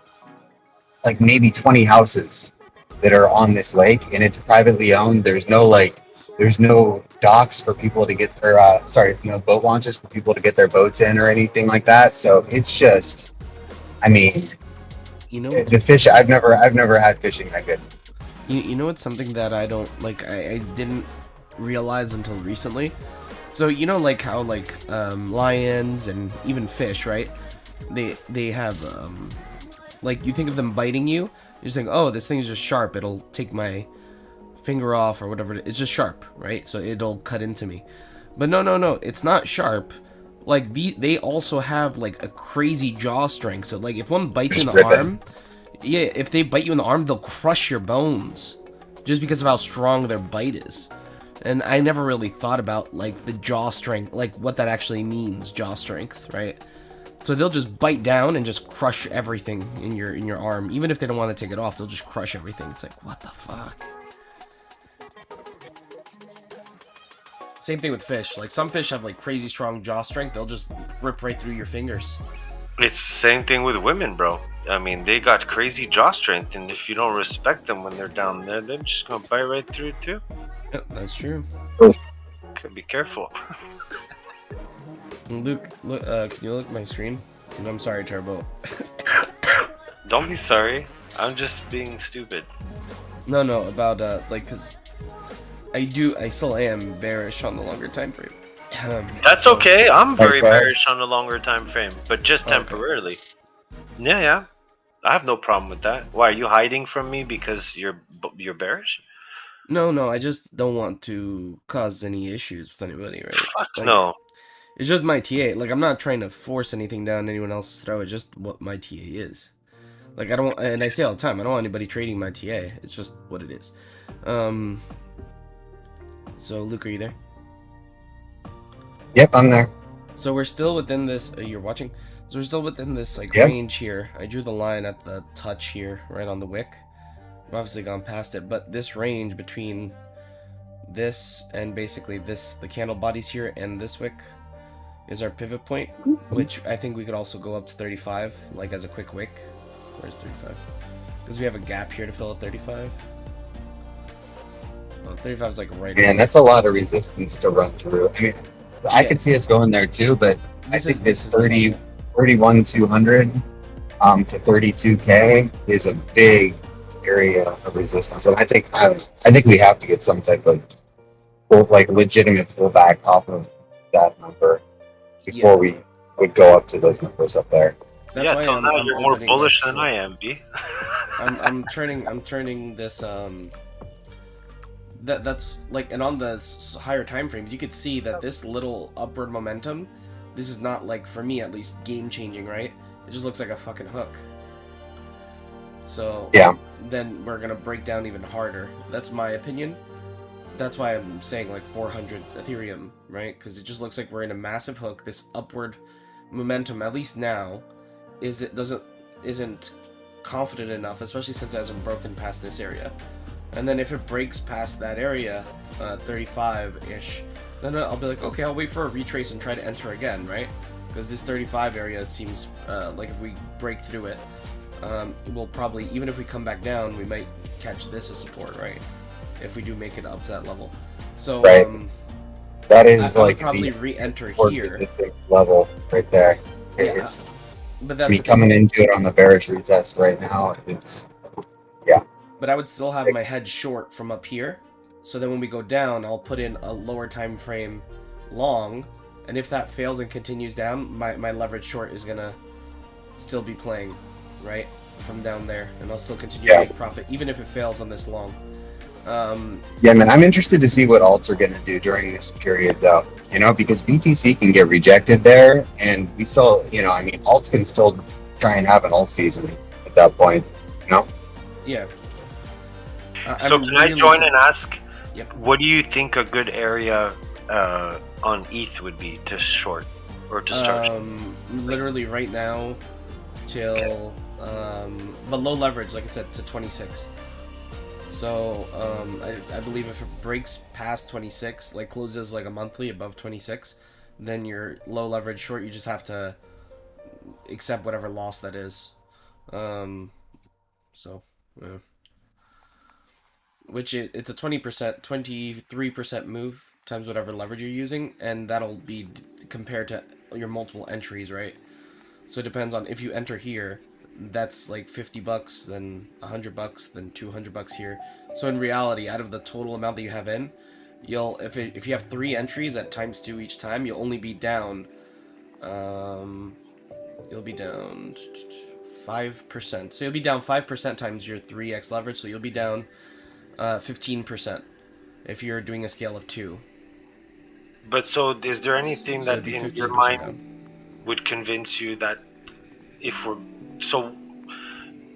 like maybe 20 houses that are on this lake, and it's privately owned. There's no docks for people to get their no boat launches for people to get their boats in or anything like that. So it's just, I mean, you know, the fish. I've never had fishing that good. You know what's something that I don't like? I didn't realize until recently. So you know, like how like lions and even fish, right? They have like you think of them biting you, you just think, oh, this thing is just sharp. It'll take my finger off or whatever. It's just sharp, right? So it'll cut into me. But no, it's not sharp. Like they also have like a crazy jaw strength. So like if one bites you in the arm. Yeah, if they bite you in the arm, they'll crush your bones just because of how strong their bite is. And I never really thought about like the jaw strength, like what that actually means, jaw strength, right? So they'll just bite down and just crush everything in your arm. Even if they don't want to take it off, they'll just crush everything. It's like, what the fuck? Same thing with fish. Like some fish have like crazy strong jaw strength. They'll just rip right through your fingers. It's the same thing with women, bro. I mean, they got crazy jaw strength, and if you don't respect them when they're down there, they're just gonna bite right through it too. Yep, that's true. Could be careful. Luke, look, can you look at my screen? And I'm sorry, Turbo. Don't be sorry. I'm just being stupid. No, about like, cause I still am bearish on the longer time frame. That's okay. I'm very bearish on the longer time frame, but just temporarily. Okay. Yeah. I have no problem with that. Why are you hiding from me because you're bearish? No. I just don't want to cause any issues with anybody, right? Fuck like, no. It's just my TA. Like I'm not trying to force anything down anyone else's throat. It's just what my TA is. Like I don't, and I say all the time, I don't want anybody trading my TA. It's just what it is. So Luke, are you there? Yep, I'm there. So we're still within this. You're watching. So we're still within this like range here. I drew the line at the touch here, right on the wick. I've obviously gone past it, but this range between this and basically this, the candle bodies here and this wick, is our pivot point, which I think we could also go up to 35, like as a quick wick. Where's 35? Because we have a gap here to fill at 35. 35 is like right. Man, that's a lot of resistance to run through. I mean, I could see us going there too, but I think this 31,200 to 32K is a big area of resistance, and I think we have to get some type of legitimate pullback off of that number before we would go up to those numbers up there. That's why till now you're more bullish than I am, B. I'm turning this that's like, and on the higher time frames you could see that this little upward momentum, this is not, like, for me at least, game changing, right? It just looks like a fucking hook. So yeah, then we're gonna break down even harder. That's my opinion. That's why I'm saying like 400 Ethereum, right? Because it just looks like we're in a massive hook. This upward momentum, at least now, isn't confident enough, especially since it hasn't broken past this area. And then if it breaks past that area, 35-ish, then I'll be like, okay, I'll wait for a retrace and try to enter again, right? Because this 35 area seems like if we break through it, we'll probably, even if we come back down, we might catch this as support, right? If we do make it up to that level. So right. That is I'll like probably re-enter here. Resistance level right there. Yeah. It's But that's me coming into it on the bearish retest right now. It's But I would still have my head short from up here. So then when we go down, I'll put in a lower time frame long, and if that fails and continues down, my leverage short is gonna still be playing, right? From down there, and I'll still continue to make profit, even if it fails on this long. Yeah, man, I'm interested to see what alts are going to do during this period, though. Because BTC can get rejected there, and we still, I mean, alts can still try and have an alt season at that point, Yeah. So can I join and ask, what do you think a good area on ETH would be to short or to start? Literally right now till, but low leverage, like I said, to 26. So I believe if it breaks past 26, like closes like a monthly above 26, then you're low leverage short. You just have to accept whatever loss that is. Which it's a 20%, 23% move times whatever leverage you're using, and that'll be compared to your multiple entries, right? So it depends on if you enter here, that's like $50, then $100, then $200 here. So in reality, out of the total amount that you have in, if you have 3 entries at times 2 each time, you'll only be down, you'll be down 5%. So you'll be down 5% times your 3x leverage. So you'll be down 15% if you're doing a scale of 2. But so is there anything that in your mind would convince you that if we're so?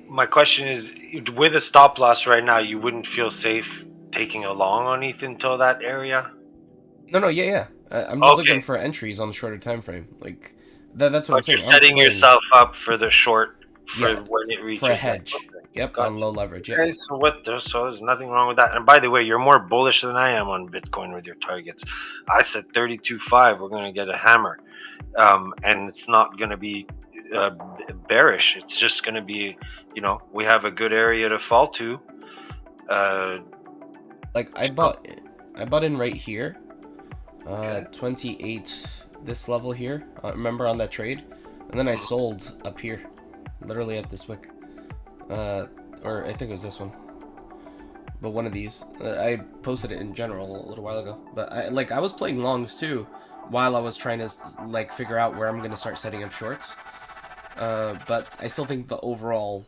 My question is, with a stop loss right now, you wouldn't feel safe taking a long on ETH until that area? No, yeah. I'm just looking for entries on the shorter time frame. Like that's what I'm saying. You're setting yourself up for the short for when it reaches for a hedge. Okay. Yep, on low leverage. Yeah. Okay, so there's nothing wrong with that. And by the way, you're more bullish than I am on Bitcoin with your targets. I said 32.5. We're going to get a hammer, and it's not going to be bearish. It's just going to be, we have a good area to fall to. Like I bought in right here, 28 this level here. Remember on that trade, and then I sold up here, literally at this wick. Or I think it was this one, but one of these. I posted it in general a little while ago, but I was playing longs too while I was trying to figure out where I'm gonna start setting up shorts. But I still think the overall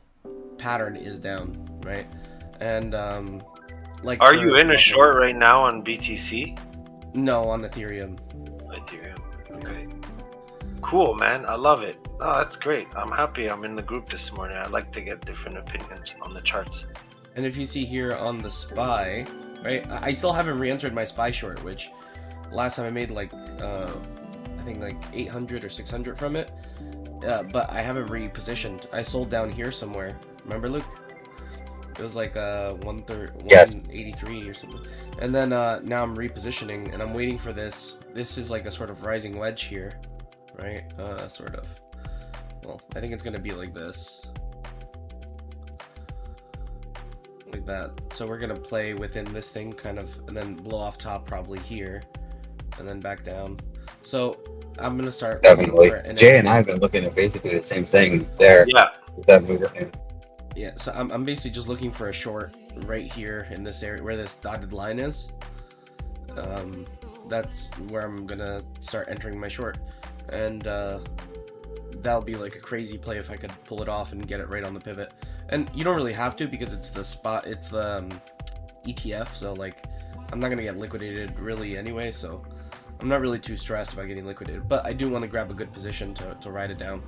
pattern is down, right? And are you in a short right now on BTC? No, on Ethereum. Okay. Cool, man. I love it. Oh, that's great. I'm happy I'm in the group this morning. I like to get different opinions on the charts. And if you see here on the SPY, right, I still haven't re-entered my SPY short, which last time I made I think 800 or 600 from it. But I haven't repositioned. I sold down here somewhere. Remember, Luke? It was like 183 or something. And then now I'm repositioning, and I'm waiting for this. This is like a sort of rising wedge here, right? Sort of. Well, I think it's gonna be like this. Like like that. So we're gonna play within this thing, kind of, and then blow off top probably here, and then back down. So I'm gonna start. Definitely. Jay and I have been looking at basically the same thing there. Yeah. With that move. Yeah. So I'm basically just looking for a short right here in this area where this dotted line is. That's where I'm gonna start entering my short, and that'll be like a crazy play if I could pull it off and get it right on the pivot. And you don't really have to, because it's the spot, it's the ETF, so like I'm not gonna get liquidated really anyway, so I'm not really too stressed about getting liquidated, but I do want to grab a good position to ride it down.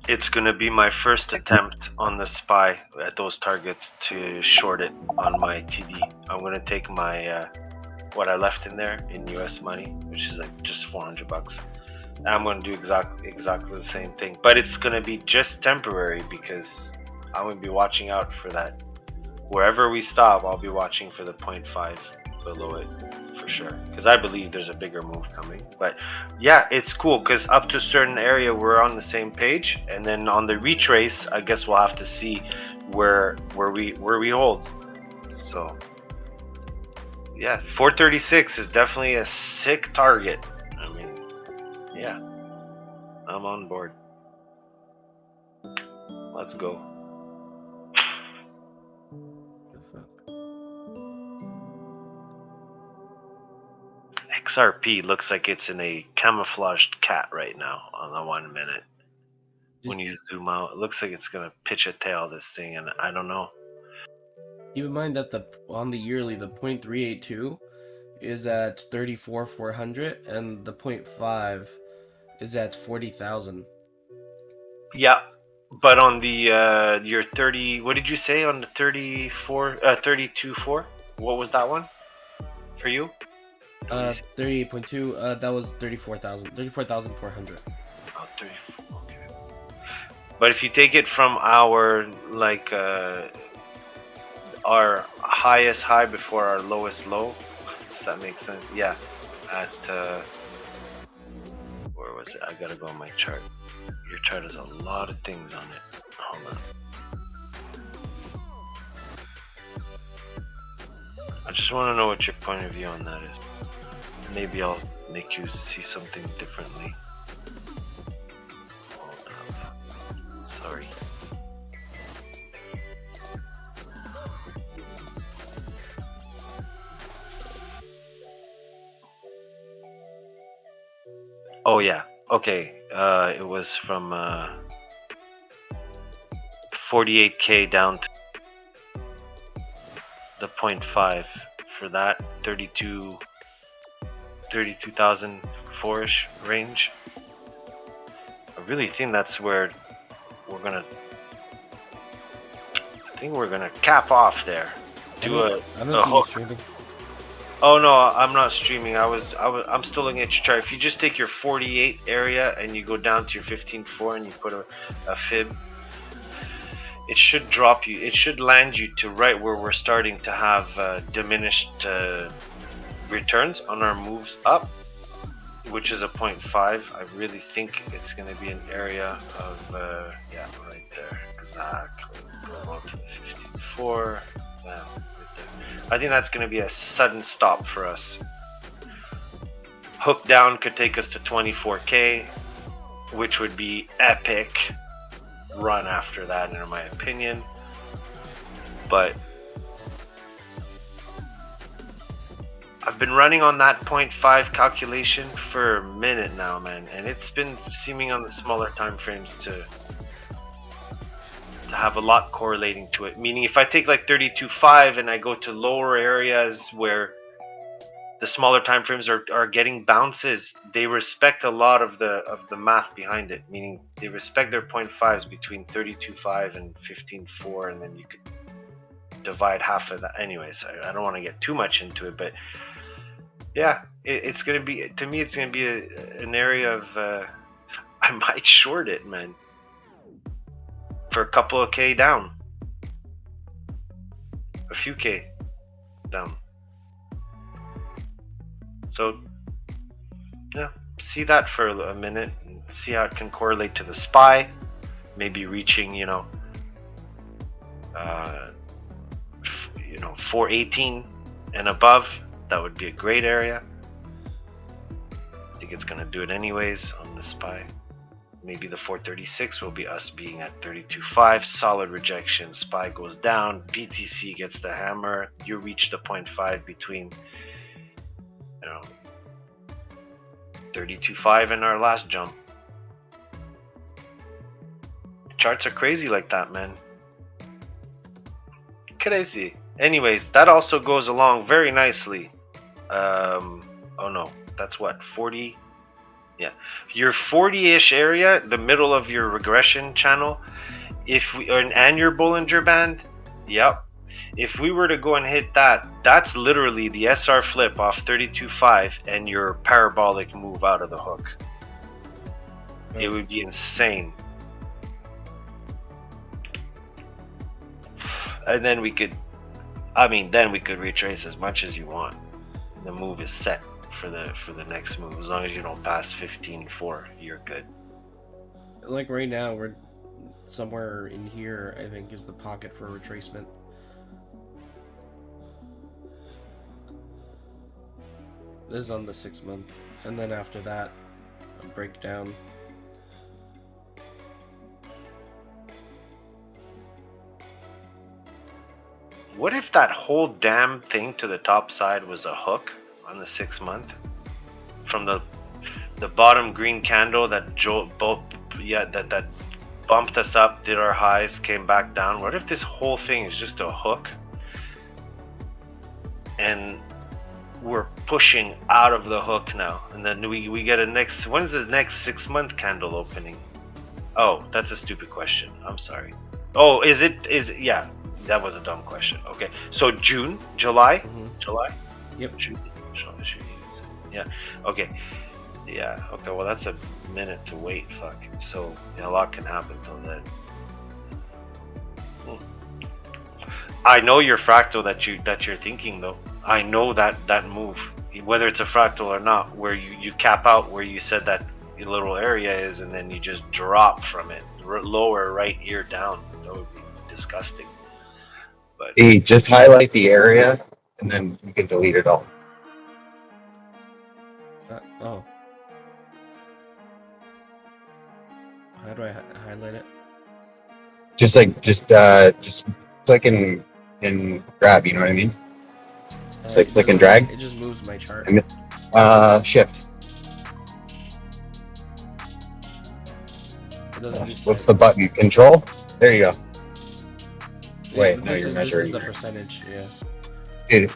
It's gonna be my first attempt on the SPY at those targets to short it on my TD. I'm gonna take my what I left in there in US money, which is like just $400. I'm going to do exactly the same thing, but it's going to be just temporary, because I'm going to be watching out for that. Wherever we stop, I'll be watching for the 0.5 below it for sure, because I believe there's a bigger move coming. But yeah, it's cool, because up to a certain area we're on the same page, and then on the retrace, I guess we'll have to see where we hold. So yeah, 436 is definitely a sick target. I mean, yeah, I'm on board. Let's go. XRP looks like it's in a camouflaged cat right now on the 1 minute. When you zoom out, it looks like it's gonna pitch a tail, this thing, and I don't know. Keep in mind that on the yearly, the 0.382 is at 34,400, and the 0.5 is at 40,000. Yeah, but on the your 30, what did you say on the 32.4? What was that one for you? 38.2. That was 34,400. Oh, 34. Okay. But if you take it from our our highest high before our lowest low, does that make sense? Yeah. At where was it? I gotta go on my chart. Your chart has a lot of things on it. Hold on. I just want to know what your point of view on that is. Maybe I'll make you see something differently. Hold up. Sorry. Oh yeah. Okay. It was from 48K down to the 0.5 for that 32,004-ish range. I really think that's where we're gonna. I think we're gonna cap off there. Do a hook. Streaming. Oh no, I'm not streaming. I'm still looking at your chart. If you just take your 48 area and you go down to your 15.4 and you put a fib, it should drop you. It should land you to right where we're starting to have diminished returns on our moves up, which is a 0.5. I really think it's going to be an area of yeah, right there. Exactly. Go on to the 15.4. Yeah. I think that's going to be a sudden stop for us. Hook down could take us to 24K, which would be epic run after that, in my opinion. But I've been running on that 0.5 calculation for a minute now, man, and it's been seeming on the smaller time frames to have a lot correlating to it. Meaning, if I take like 32.5 and I go to lower areas where the smaller time frames are getting bounces, they respect a lot of the math behind it. Meaning, they respect their 0.5s between 32.5 and 15.4, and then you could divide half of that. Anyways, I don't want to get too much into it, but yeah, it's gonna be, to me, it's gonna be an area of I might short it, man. For a couple of K down. A few K down. So, yeah, see that for a minute and see how it can correlate to the SPY. Maybe reaching, 418 and above, that would be a great area. I think it's gonna do it anyways on the SPY. Maybe the 436 will be us being at 32.5. Solid rejection. SPY goes down. BTC gets the hammer. You reach the 0.5 between 32.5 and our last jump. Charts are crazy like that, man. Crazy. Anyways, that also goes along very nicely. Oh no, that's what, 40? Yeah, your 40-ish area, the middle of your regression channel, and your Bollinger Band, yep. If we were to go and hit that, that's literally the SR flip off 32.5 and your parabolic move out of the hook. It would be insane. And then we could retrace as much as you want. The move is set for the next move. As long as you don't pass 15.4, you're good. Like right now, we're somewhere in here, I think, is the pocket for retracement. This is on the 6 month, and then after that, a breakdown. What if that whole damn thing to the top side was a hook on the 6 month? From the bottom green candle that that bumped us up, did our highs, came back down. What if this whole thing is just a hook? And we're pushing out of the hook now, and then we get a next. When's the next 6 month candle opening? Oh, that's a stupid question. I'm sorry. Oh, yeah, that was a dumb question. Okay, so June, July, July. Yep. June. Yeah. Okay. Yeah. Okay. Well, that's a minute to wait. Fuck. So a lot can happen till then. I know your fractal that you're thinking though. I know that move, whether it's a fractal or not, where you cap out where you said that little area is, and then you just drop from it, lower right ear down. That would be disgusting. But hey, just highlight the area, and then you can delete it all. Oh. How do I highlight it? Just click and grab. You know what I mean? It's like click and drag. It just moves my chart. And shift. It doesn't do What's the button? Control? There you go. Wait, no, this you're is measuring. the percentage, yeah. Dude,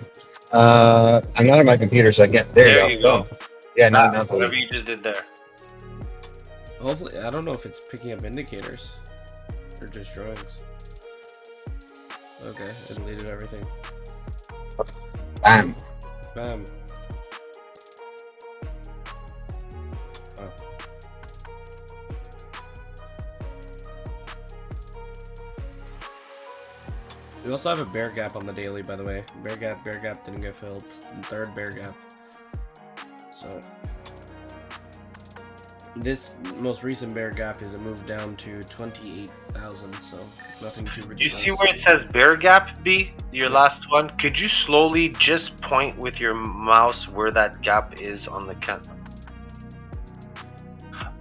I'm not on my computer, so I can't. There you go. Boom. Yeah, not whatever you just did there. Hopefully, I don't know if it's picking up indicators or just drawings. Okay, I deleted everything. Bam. Bam. Oh. We also have a bear gap on the daily, by the way. Bear gap didn't get filled. Third bear gap. So this most recent bear gap is a move down to 28,000, so nothing too ridiculous. You see where it says bear gap, B? Your last one? Could you slowly just point with your mouse where that gap is on the cat?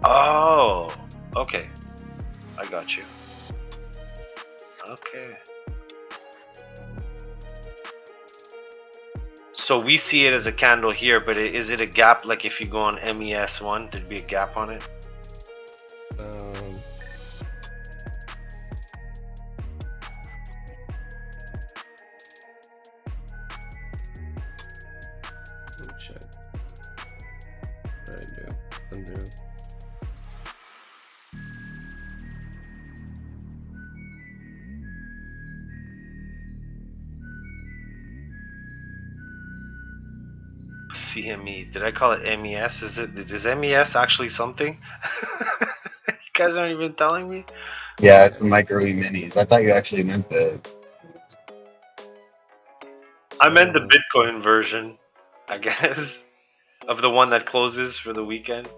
Oh, okay. I got you. Okay. So we see it as a candle here, but is it a gap? Like if you go on MES1, there'd be a gap on it? Let me check. I do. Undo. CME. Did I call it MES? Is MES actually something? You guys aren't even telling me? Yeah, it's the micro E minis. I thought you actually meant the. I meant the Bitcoin version, I guess, of the one that closes for the weekend.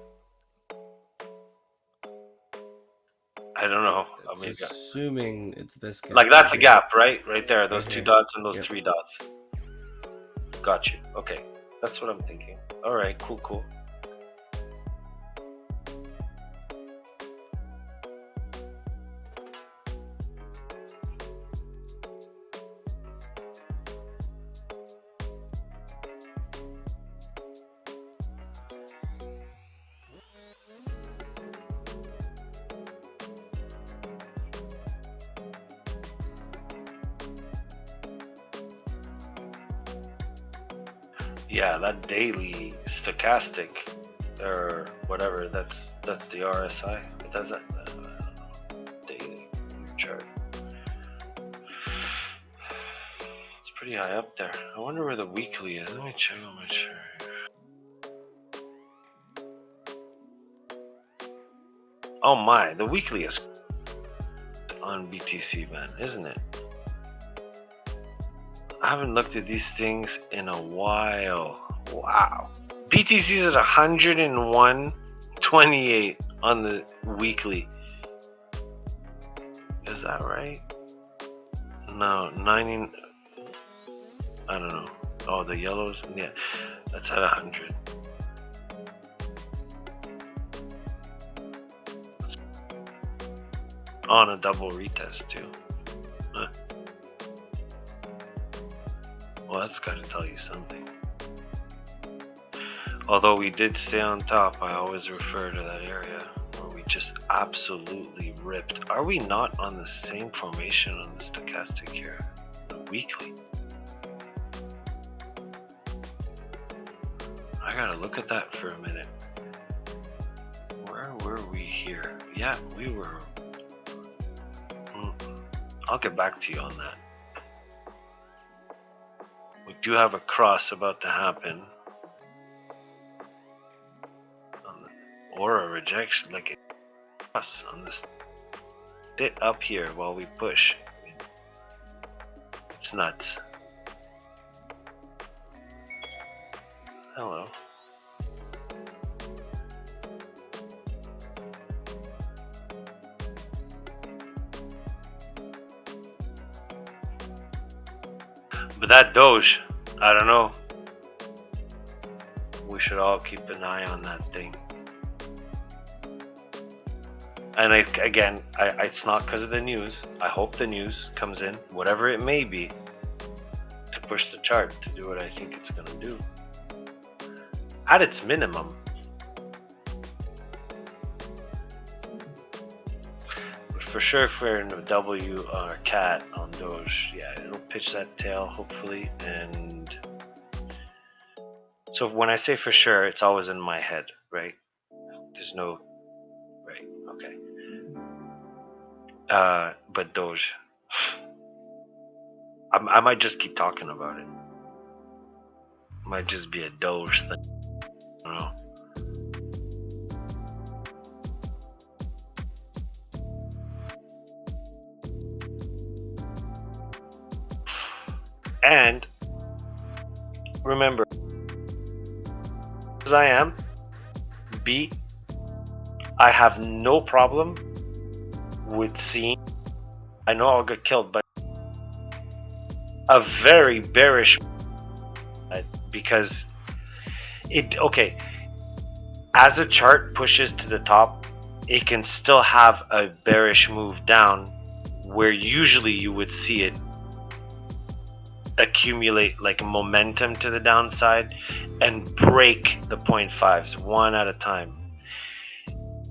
I don't know. It's assuming it's this gap. Like that's a gap, right? Right there. Those Right two here. dots and those Yep. 3 dots. Got you. Okay. That's what I'm thinking. All right. Cool. Yeah, that daily stochastic or whatever, that's the RSI. It does that daily chart. It's pretty high up there. I wonder where the weekly is. Let me check on my chart. Oh my, the weekly is on BTC, man, isn't it? I haven't looked at these things in a while. Wow. BTC is at 101.28 on the weekly. Is that right? No, 90. I don't know. Oh, the yellows? Yeah, that's at 100. On a double retest, too. Huh. Well, that's got to tell you something. Although we did stay on top, I always refer to that area where we just absolutely ripped. Are we not on the same formation on the stochastic here? The weekly. I gotta look at that for a minute. Where were we here? Yeah, we were. I'll get back to you on that. We do have a cross about to happen. Or a rejection, like a cross on this. Sit up here while we push. It's nuts. Hello. But that Doge, I don't know. We should all keep an eye on that thing. And again, it's not because of the news. I hope the news comes in, whatever it may be, to push the chart to do what I think it's going to do. At its minimum. But for sure, if we're in a W or cat on Doge, yeah, it'll pitch that tail, hopefully. And so when I say for sure, it's always in my head, right? There's no... Right, okay. But Doge, I might just keep talking about it. Might just be a Doge thing. I don't know. And remember, as I am, B, I have no problem with seeing, I know I'll get killed, but a very bearish, because okay, as a chart pushes to the top, it can still have a bearish move down where usually you would see it accumulate like momentum to the downside and break the 0.5s one at a time.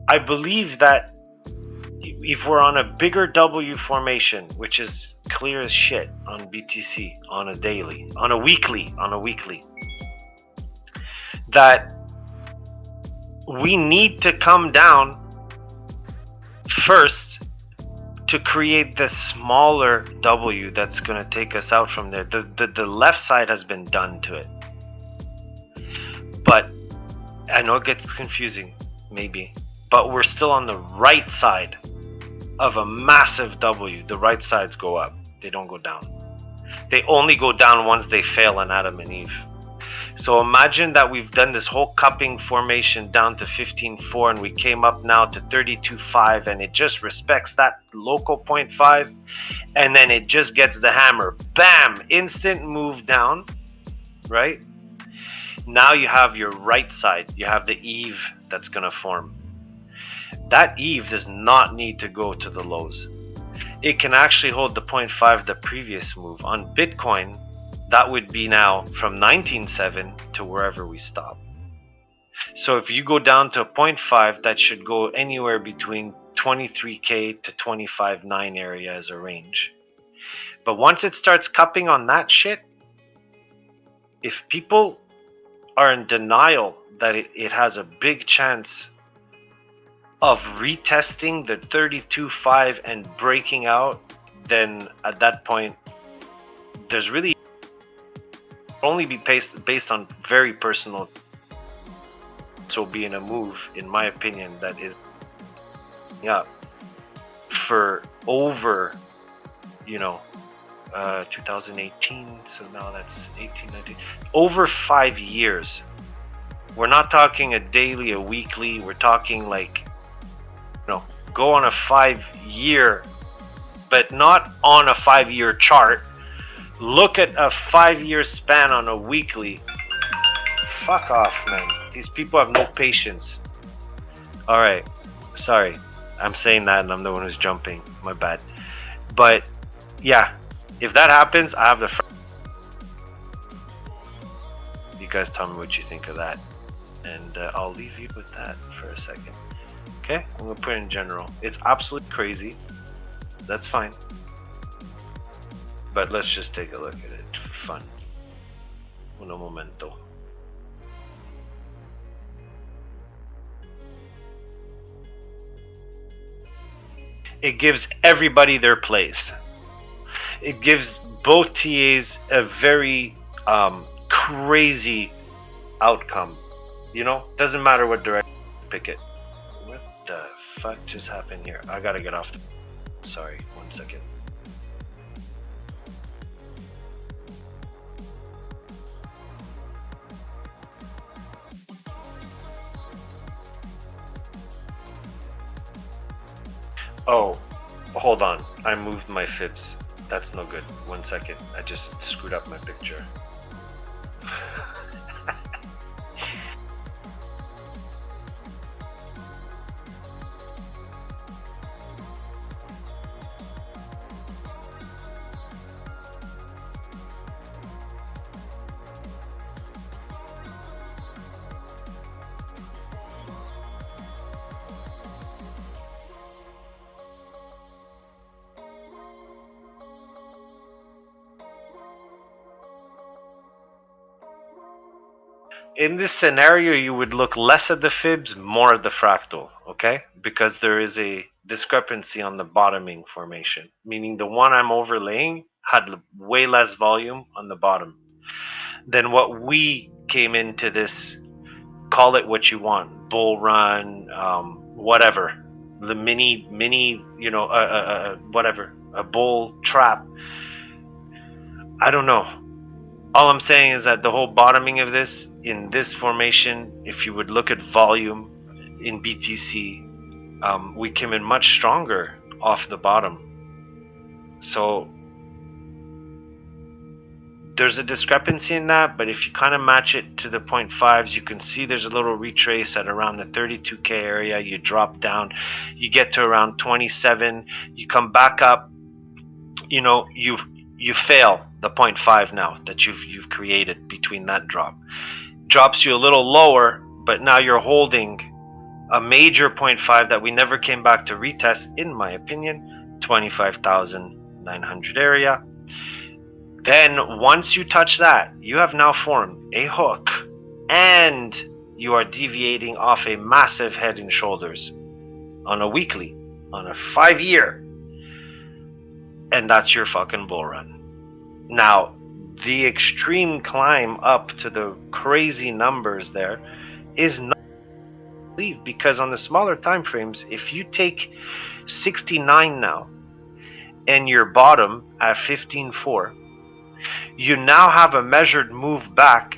I believe that if we're on a bigger W formation, which is clear as shit on BTC, on a daily, on a weekly, that we need to come down first to create the smaller W that's going to take us out from there. The left side has been done to it. But I know it gets confusing, maybe. But we're still on the right side of a massive W. The right sides go up. They don't go down. They only go down once they fail on Adam and Eve. So imagine that we've done this whole cupping formation down to 15.4 and we came up now to 32.5 and it just respects that local 0.5 and then it just gets the hammer. Bam! Instant move down, right? Now you have your right side. You have the eve that's going to form. That eve does not need to go to the lows. It can actually hold the 0.5 the previous move. On Bitcoin, that would be now from 19.7 to wherever we stop. So if you go down to a 0.5, that should go anywhere between 23K to 25.9 area as a range. But once it starts cupping on that shit, if people are in denial that it has a big chance of retesting the 32.5 and breaking out, then at that point, there's really only be based on very personal. So being a move, in my opinion, that is for over, 2018. So now that's 18, 19, over 5 years. We're not talking a daily, a weekly. We're talking like, go on a 5-year, but not on a 5-year chart. Look at a 5-year span on a weekly. Fuck off, man. These people have no patience. All right. Sorry. I'm saying that and I'm the one who's jumping. My bad. But yeah, if that happens, I have the you guys tell me what you think of that. And I'll leave you with that for a second. Okay? I'm going to put it in general. It's absolutely crazy. That's fine. But let's just take a look at it for fun. Uno momento. It gives everybody their place. It gives both TAs a very crazy outcome. Doesn't matter what direction you pick it. What the fuck just happened here? I gotta get off the... Sorry, 1 second. Oh, hold on. I moved my fibs. That's no good. 1 second. I just screwed up my picture. In this scenario, you would look less at the fibs, more at the fractal, okay? Because there is a discrepancy on the bottoming formation, meaning the one I'm overlaying had way less volume on the bottom than what we came into this, call it what you want, bull run, whatever, the mini, whatever, a bull trap. I don't know. All I'm saying is that the whole bottoming of this, in this formation, if you would look at volume in BTC, we came in much stronger off the bottom. So there's a discrepancy in that, but if you kind of match it to the 0.5s, you can see there's a little retrace at around the 32K area. You drop down, you get to around 27, you come back up, you fail the 0.5 now that you've created between that drop. Drops you a little lower, but now you're holding a major 0.5 that we never came back to retest, in my opinion, 25,900 area. Then once you touch that, you have now formed a hook and you are deviating off a massive head and shoulders on a weekly, on a 5-year. And that's your fucking bull run. Now, the extreme climb up to the crazy numbers there is not believe, because on the smaller time frames, if you take 69 now and your bottom at 15.4, you now have a measured move back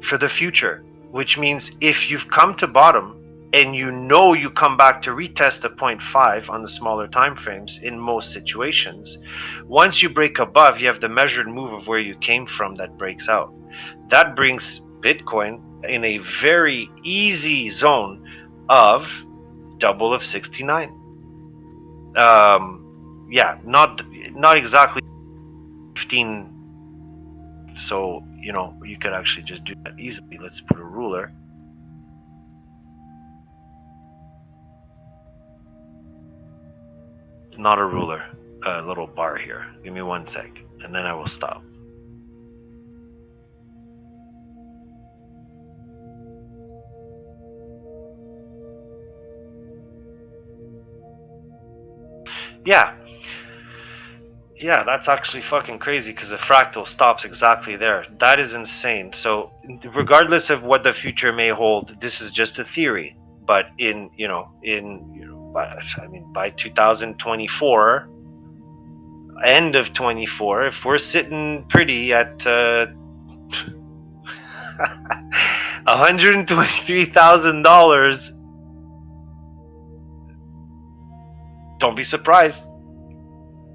for the future, which means if you've come to bottom and you know you come back to retest the 0.5 on the smaller time frames in most situations, once you break above, you have the measured move of where you came from that breaks out. That brings Bitcoin in a very easy zone of double of 69. Yeah, not exactly 15. So, you know, you could actually just do that easily. Let's put a ruler. Not a ruler, a little bar here. Give me 1 sec, and then I will stop. Yeah, that's actually fucking crazy because the fractal stops exactly there. That is insane. So regardless of what the future may hold, this is just a theory. But by 2024, end of 24, if we're sitting pretty at $123,000, don't be surprised,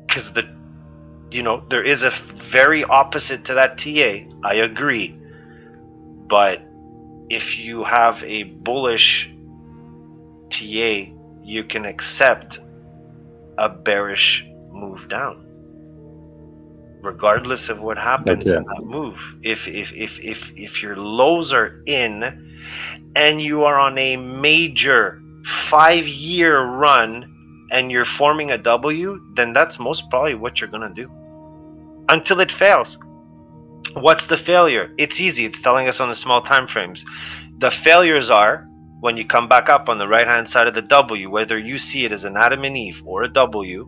because there is a very opposite to that TA. I agree. But if you have a bullish TA, you can accept a bearish move down, regardless of what happens in that move. If your lows are in and you are on a major 5-year run and you're forming a W, then that's most probably what you're gonna do until it fails. What's the failure? It's easy. It's telling us on the small time frames. The failures are when you come back up on the right hand side of the W, whether you see it as an Adam and Eve or a W,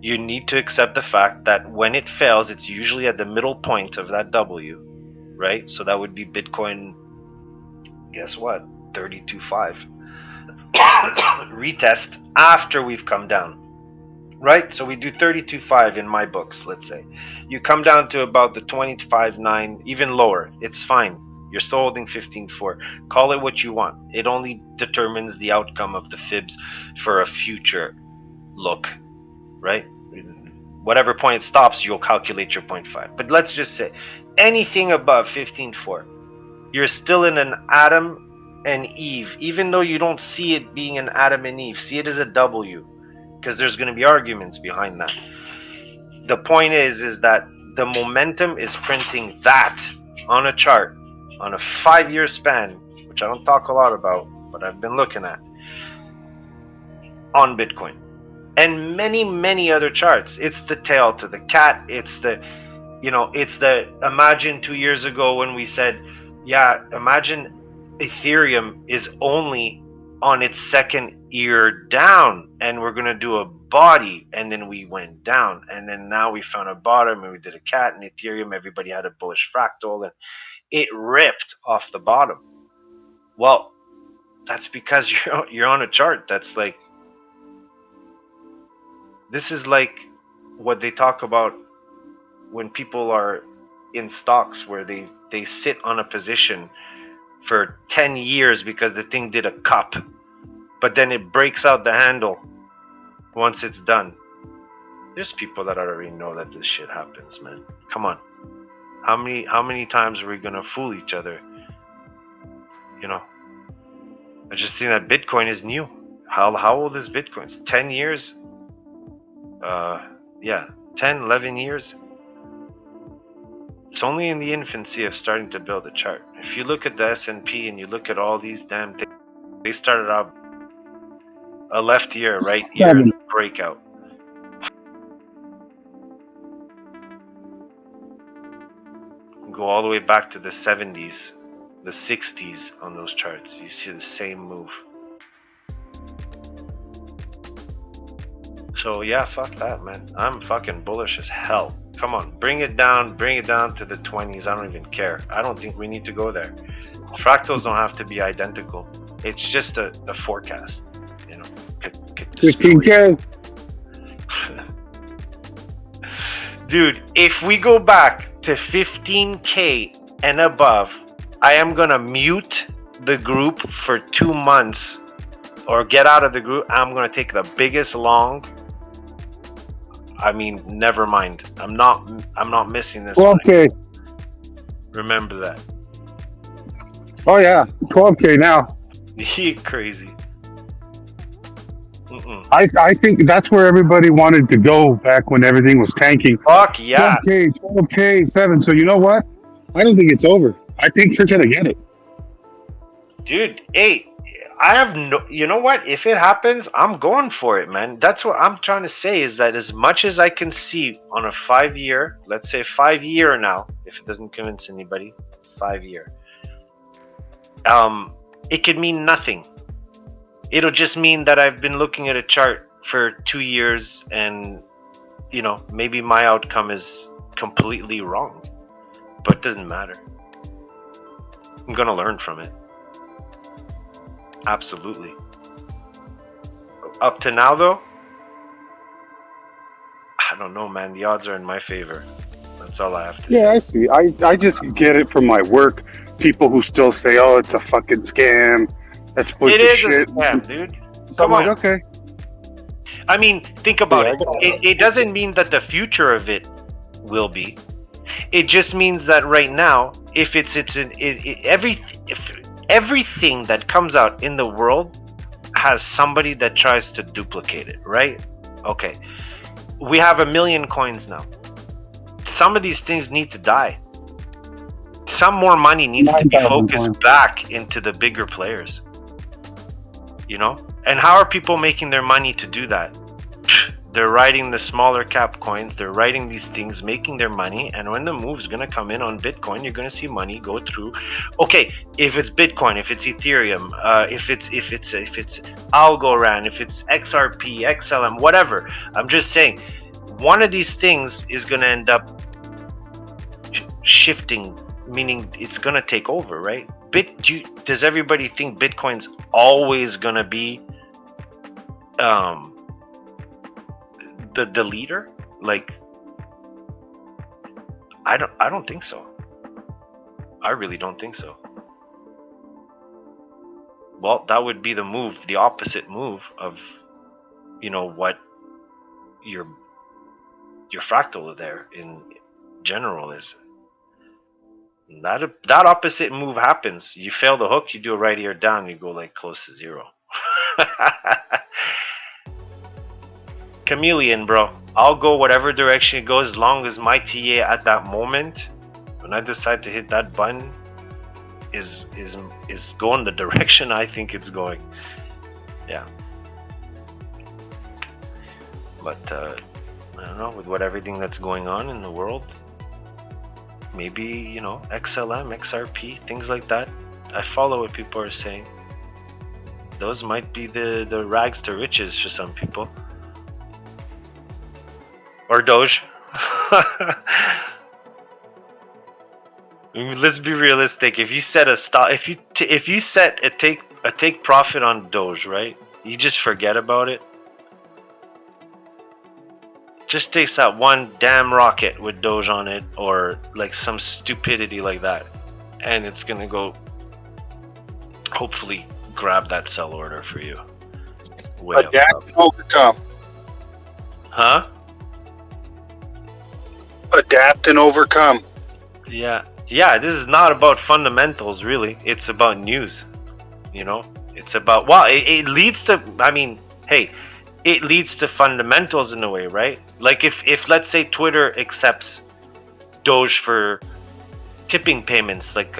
you need to accept the fact that when it fails, it's usually at the middle point of that W, right? So that would be Bitcoin, guess what? 32.5. Retest after we've come down, right? So we do 32.5 in my books, let's say. You come down to about the 25.9, even lower. It's fine. You're still holding 15.4. Call it what you want. It only determines the outcome of the fibs for a future look, right? Whatever point it stops, you'll calculate your 0.5. But let's just say anything above 15.4, you're still in an Adam and Eve, even though you don't see it being an Adam and Eve. See it as a W, because there's going to be arguments behind that. The point is that the momentum is printing that on a chart on a 5-year span, which I don't talk a lot about, but I've been looking at on Bitcoin and many, many other charts. It's the tail to the cat. It's the imagine 2 years ago when we said, yeah, imagine Ethereum is only on its second year down and we're going to do a body, and then we went down, and then now we found a bottom and we did a cat, and Ethereum, everybody had a bullish fractal and it ripped off the bottom. Well, that's because you're on a chart that's like, this is like what they talk about when people are in stocks where they sit on a position for 10 years because the thing did a cup, but then it breaks out the handle once it's done. There's people that already know that this shit happens, man. Come on. How many times are we gonna fool each other? I just think that Bitcoin is new. How old is Bitcoin? It's 10 years? 10, 11 years. It's only in the infancy of starting to build a chart. If you look at the S&P and you look at all these damn things, they started out a left ear, right ear breakout. Go all the way back to the 70s, the 60s on those charts. You see the same move. So yeah, fuck that, man. I'm fucking bullish as hell. Come on, bring it down to the 20s. I don't even care. I don't think we need to go there. Fractals don't have to be identical. It's just a forecast, 15K. Dude, if we go back to 15K and above, I am gonna mute the group for 2 months, or get out of the group. I'm gonna take the biggest long. I mean, never mind. I'm not missing this one. 12K. Remember that. Oh yeah, 12K now. You crazy. I think that's where everybody wanted to go back when everything was tanking. Fuck yeah. 12K, 7. So you know what? I don't think it's over. I think you're gonna get it. Dude, hey, I have no, you know what? If it happens, I'm going for it, man. That's what I'm trying to say, is that as much as I can see on a 5-year, let's say 5-year now, if it doesn't convince anybody, 5-year, it could mean nothing. It'll just mean that I've been looking at a chart for 2 years and, you know, maybe my outcome is completely wrong, but it doesn't matter. I'm gonna learn from it. Absolutely. Up to now, though, I don't know, man. The odds are in my favor. That's all I have to say. Yeah, I see. I just get it from my work. People who still say, "Oh, it's a fucking scam. That's a bunch of shit." A scam, dude. So I'm like, okay. I mean, think about it. It doesn't mean that the future of it will be. It just means that right now, if everything that comes out in the world has somebody that tries to duplicate it, right? Okay. We have 1 million coins now. Some of these things need to die. Some more money needs to be focused back into the bigger players. You know? And how are people making their money to do that? They're riding the smaller cap coins. They're riding these things, making their money. And when the move's going to come in on Bitcoin, you're going to see money go through. Okay, if it's Bitcoin, if it's Ethereum, if it's Algorand, if it's XRP, XLM, whatever. I'm just saying, one of these things is going to end up shifting, meaning it's going to take over, right? Does everybody think Bitcoin's always going to be the leader? Like, I don't think so. I really don't think so. Well, that would be the move, the opposite move of, you know, what your fractal there in general is. That opposite move happens. You fail the hook, you do a right ear down, you go like close to zero. Chameleon, bro. I'll go whatever direction it goes, as long as my TA at that moment, when I decide to hit that button, is going the direction I think it's going. Yeah. But I don't know, with everything that's going on in the world, maybe, you know, XLM, XRP, things like that. I follow what people are saying. Those might be the rags to riches for some people. Or Doge. Let's be realistic. If you set a stop, if you set a take profit on Doge, right? You just forget about it. Just takes that one damn rocket with Doge on it, or like some stupidity like that, and it's gonna go. Hopefully, grab that sell order for you. Adapt and overcome. Huh? Adapt and overcome. Yeah, this is not about fundamentals, really. It's about news. You know, it's about, well, it leads to, I mean, hey, it leads to fundamentals in a way, right? Like if let's say Twitter accepts Doge for tipping payments, like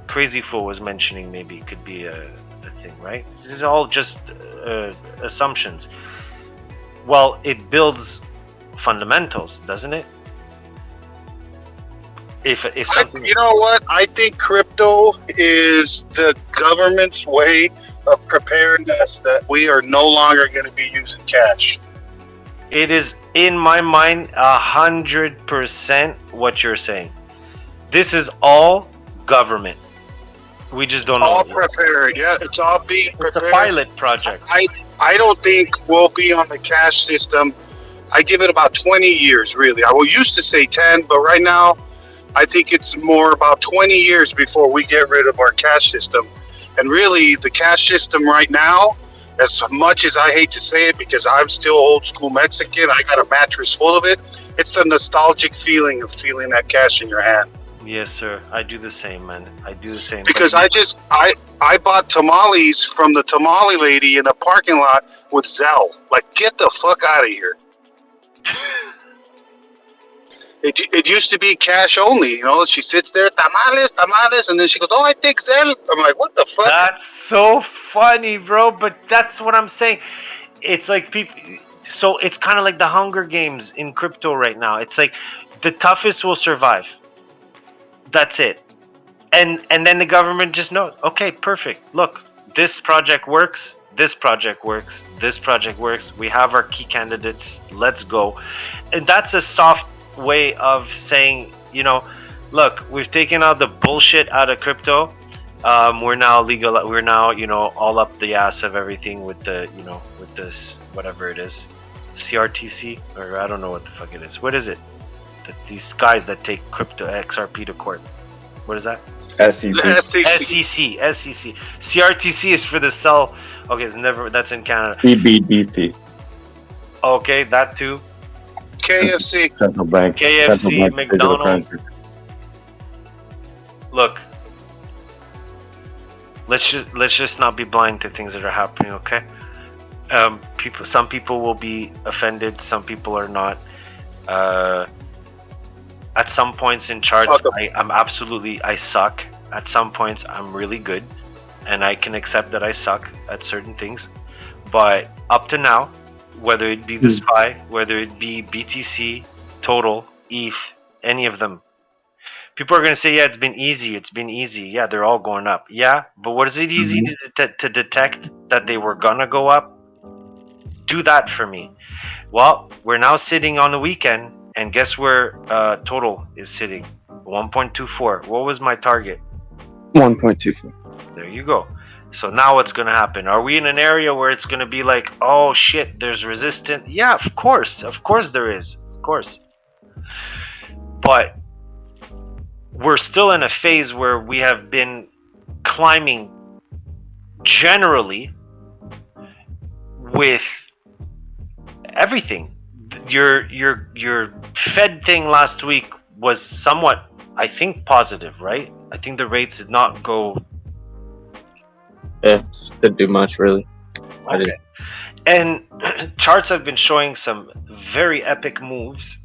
Crazy Fool was mentioning, maybe it could be a thing, right? This is all just assumptions. Well, it builds fundamentals, doesn't it? If something, you know what? I think crypto is the government's way of preparing us that we are no longer going to be using cash. It is, in my mind, 100% what you're saying. This is all government. We just don't know. All prepared, yeah. It's all being prepared. It's a pilot project. I don't think we'll be on the cash system. I give it about 20 years, really. I will used to say 10, but right now, I think it's more about 20 years before we get rid of our cash system. And really, the cash system right now, as much as I hate to say it because I'm still old school Mexican, I got a mattress full of it. It's the nostalgic feeling of feeling that cash in your hand. Yes, sir. I do the same, man. I do the same. Because I bought tamales from the tamale lady in the parking lot with Zelle. Like, get the fuck out of here. It used to be cash only, you know. She sits there, tamales, and then she goes, "Oh, I take Zelle." I'm like, "What the fuck?" That's so funny, bro. But that's what I'm saying. It's like people. So it's kind of like the Hunger Games in crypto right now. It's like the toughest will survive. That's it. And then the government just knows. Okay, perfect. Look, this project works. This project works. This project works. We have our key candidates. Let's go. And that's a soft way of saying, you know, look, we've taken out the bullshit out of crypto. We're now legal. We're now, you know, all up the ass of everything with the, you know, with this whatever it is, CRTC, or I don't know what the fuck it is. What is it? These guys that take crypto XRP to court. What is that? SEC. SEC. CRTC is for the sell. Okay, it's never. That's in Canada. CBDC. Okay, that too. KFC. Central Bank. KFC, Central Bank McDonald's. Look, let's just not be blind to things that are happening. Okay, some people will be offended. Some people are not. At some points in charts, I suck. At some points, I'm really good, and I can accept that I suck at certain things. But up to now, whether it be the SPY, whether it be BTC, Total, ETH, any of them, people are going to say, yeah, it's been easy. Yeah, they're all going up. Yeah, but what is it easy to detect that they were going to go up? Do that for me. Well, we're now sitting on the weekend, and guess where Total is sitting? 1.24. What was my target? 1.24. There you go. So now what's going to happen? Are we in an area where it's going to be like, oh shit, there's resistance? Yeah, of course there is. Of course. But we're still in a phase where we have been climbing generally with everything. Your Fed thing last week was somewhat, I think, positive, right? I think the rates did not go. Yeah, didn't do much really. Okay. And charts have been showing some very epic moves.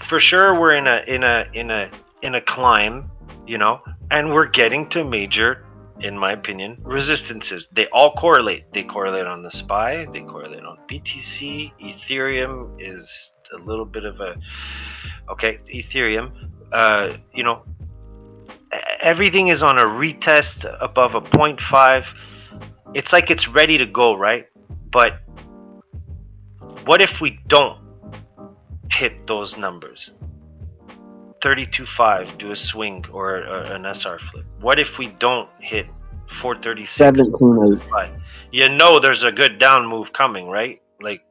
For sure, we're in a climb, you know, and we're getting to major, in my opinion, resistances. They all correlate. They correlate on the SPY. They correlate on BTC. Ethereum is a little bit of a Ethereum. You know, everything is on a retest above a 0.5. It's like it's ready to go, right? But what if we don't hit those numbers? 32.5, do a swing or an SR flip. What if we don't hit 436? 17.8. You know there's a good down move coming, right? Like,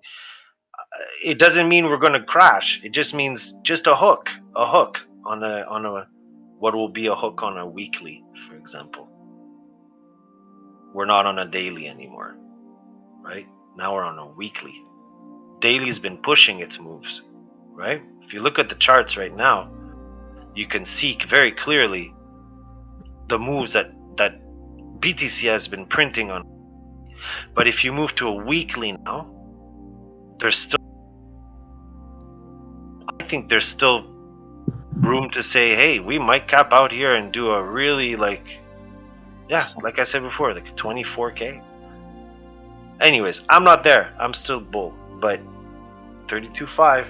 it doesn't mean we're going to crash. It just means just a hook on a what will be a hook on a weekly, for example. We're not on a daily anymore, right? Now we're on a weekly. Daily's been pushing its moves, right? If you look at the charts right now, you can see very clearly the moves that BTC has been printing on. But if you move to a weekly now, I think there's still room to say, hey, we might cap out here and do a really like I said before, like 24K. Anyways, I'm not there. I'm still bull, but 32.5.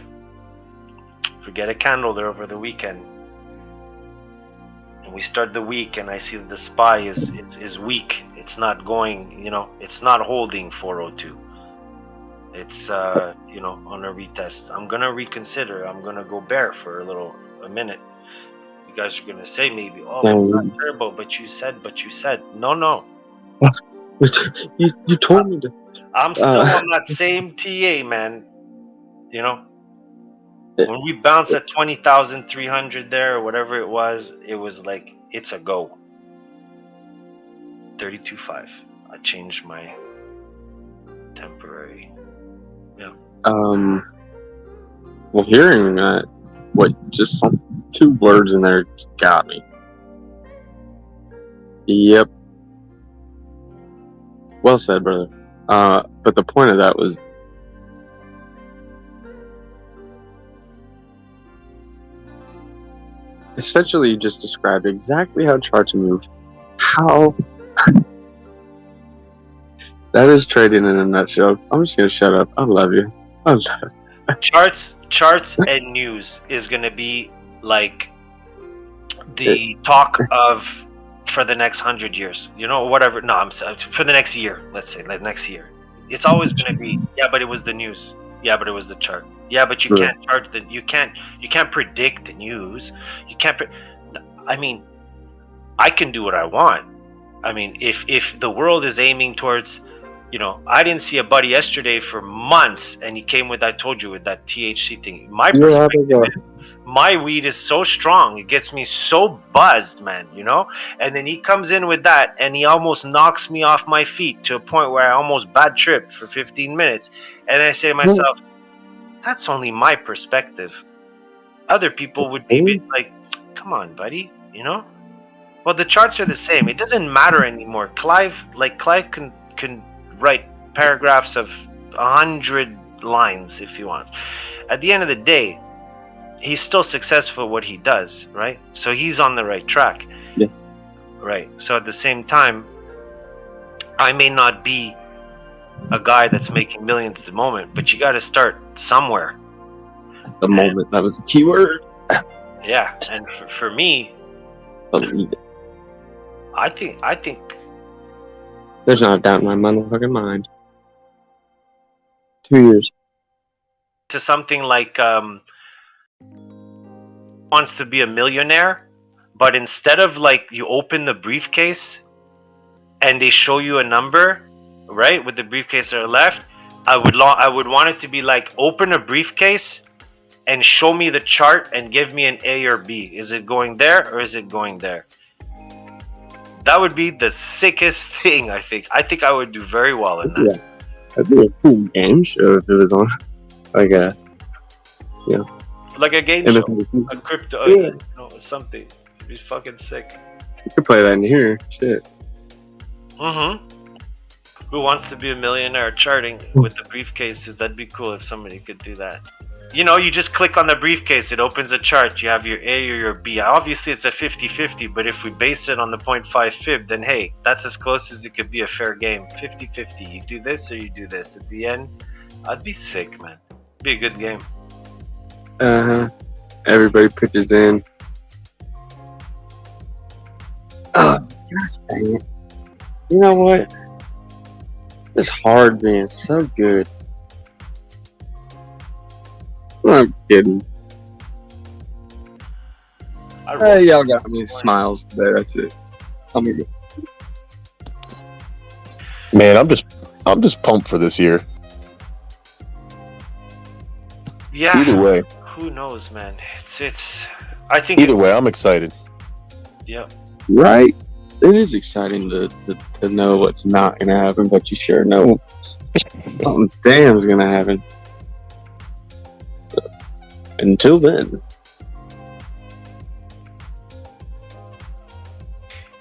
Forget a candle there over the weekend. And we start the week, and I see that the SPY is weak. It's not going, you know, it's not holding 402. It's on a retest. I'm gonna reconsider. I'm gonna go bear for a minute. You guys are gonna say maybe, oh, it's not turbo, but you said. No. You told me to. I'm still on that same TA, man. You know. When we bounced at 20,300 there or whatever it was like it's a go. 32.5. I changed my temporary. Yeah. Well, hearing that, just two words in there got me. Yep. Well said, brother. But the point of that was, essentially, you just described exactly how charts move. How that is trading in a nutshell. I'm just gonna shut up. I love you. I love you. Charts and news is gonna be like the talk of for the next 100 years. You know, whatever. No, I'm sorry, for the next year. Let's say like next year. It's always gonna be but it was the news. Yeah, but it was the chart. Yeah, but you can't charge you can't predict the news. You can't. I mean, I can do what I want. I mean, if the world is aiming towards, I didn't see a buddy yesterday for months, and he came with, I told you, with that THC thing. My perspective is, my weed is so strong, it gets me so buzzed, man, and then he comes in with that, and he almost knocks me off my feet to a point where I almost bad tripped for 15 minutes, and I say to myself, that's only my perspective. Other people would be like, come on, buddy, Well, the charts are the same. It doesn't matter anymore. Clive can write paragraphs of 100 lines if he wants. At the end of the day, he's still successful at what he does, right? So he's on the right track. Yes. Right. So at the same time, I may not be a guy that's making millions at the moment, but you got to start somewhere. The moment, that was the key word. Yeah, and for me, believe it. I think there's not a doubt in my motherfucking mind. 2 years. To something like wants to be a millionaire, but instead of like you open the briefcase and they show you a number, right, with the briefcase to the left, I would want it to be like open a briefcase and show me the chart and give me an A or B. Is it going there or is it going there? That would be the sickest thing, I think. I think I would do very well in that. Yeah. That'd be a cool game show if it was on, like a game show, a crypto, something. It'd be fucking sick. You could play that in here. Shit. Who wants to be a millionaire charting with the briefcases? That'd be cool if somebody could do that. You just click on the briefcase, it opens a chart, you have your A or your B. Obviously it's a 50-50, but if we base it on the 0.5 fib, then hey, that's as close as it could be a fair game. 50-50, you do this or you do this. At the end, I'd be sick, man. It'd be a good game. Everybody pitches in. Oh, gosh dang it. You know what? It's hard being so good. I'm kidding. Hey, y'all got me smiles there. That's it. I'm gonna go. Man, I'm just pumped for this year. Yeah. Either way. Who knows, man? It's. I think. Either way, I'm excited. Yeah. Right. It is exciting to know what's not gonna happen, but you sure know something damn's gonna happen. Until then,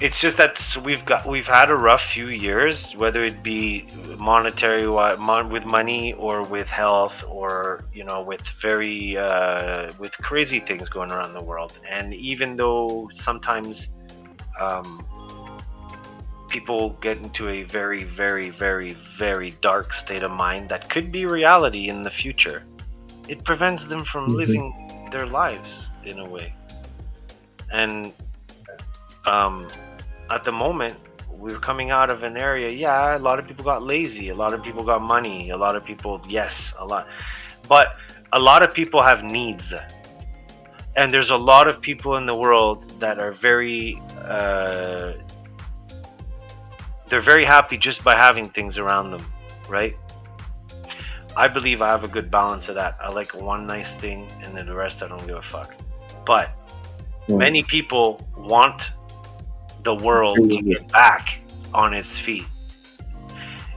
it's just that we've had a rough few years, whether it be monetary with money or with health or with very with crazy things going around the world. And even though sometimes people get into a very, very, very, very dark state of mind that could be reality in the future, it prevents them from living their lives in a way. And at the moment, we're coming out of an area, a lot of people got lazy, a lot of people got money, a lot of people, but a lot of people have needs. And there's a lot of people in the world that are very, they're very happy just by having things around them, right? I believe I have a good balance of that. I like one nice thing, and then the rest I don't give a fuck. But many people want the world to get back on its feet.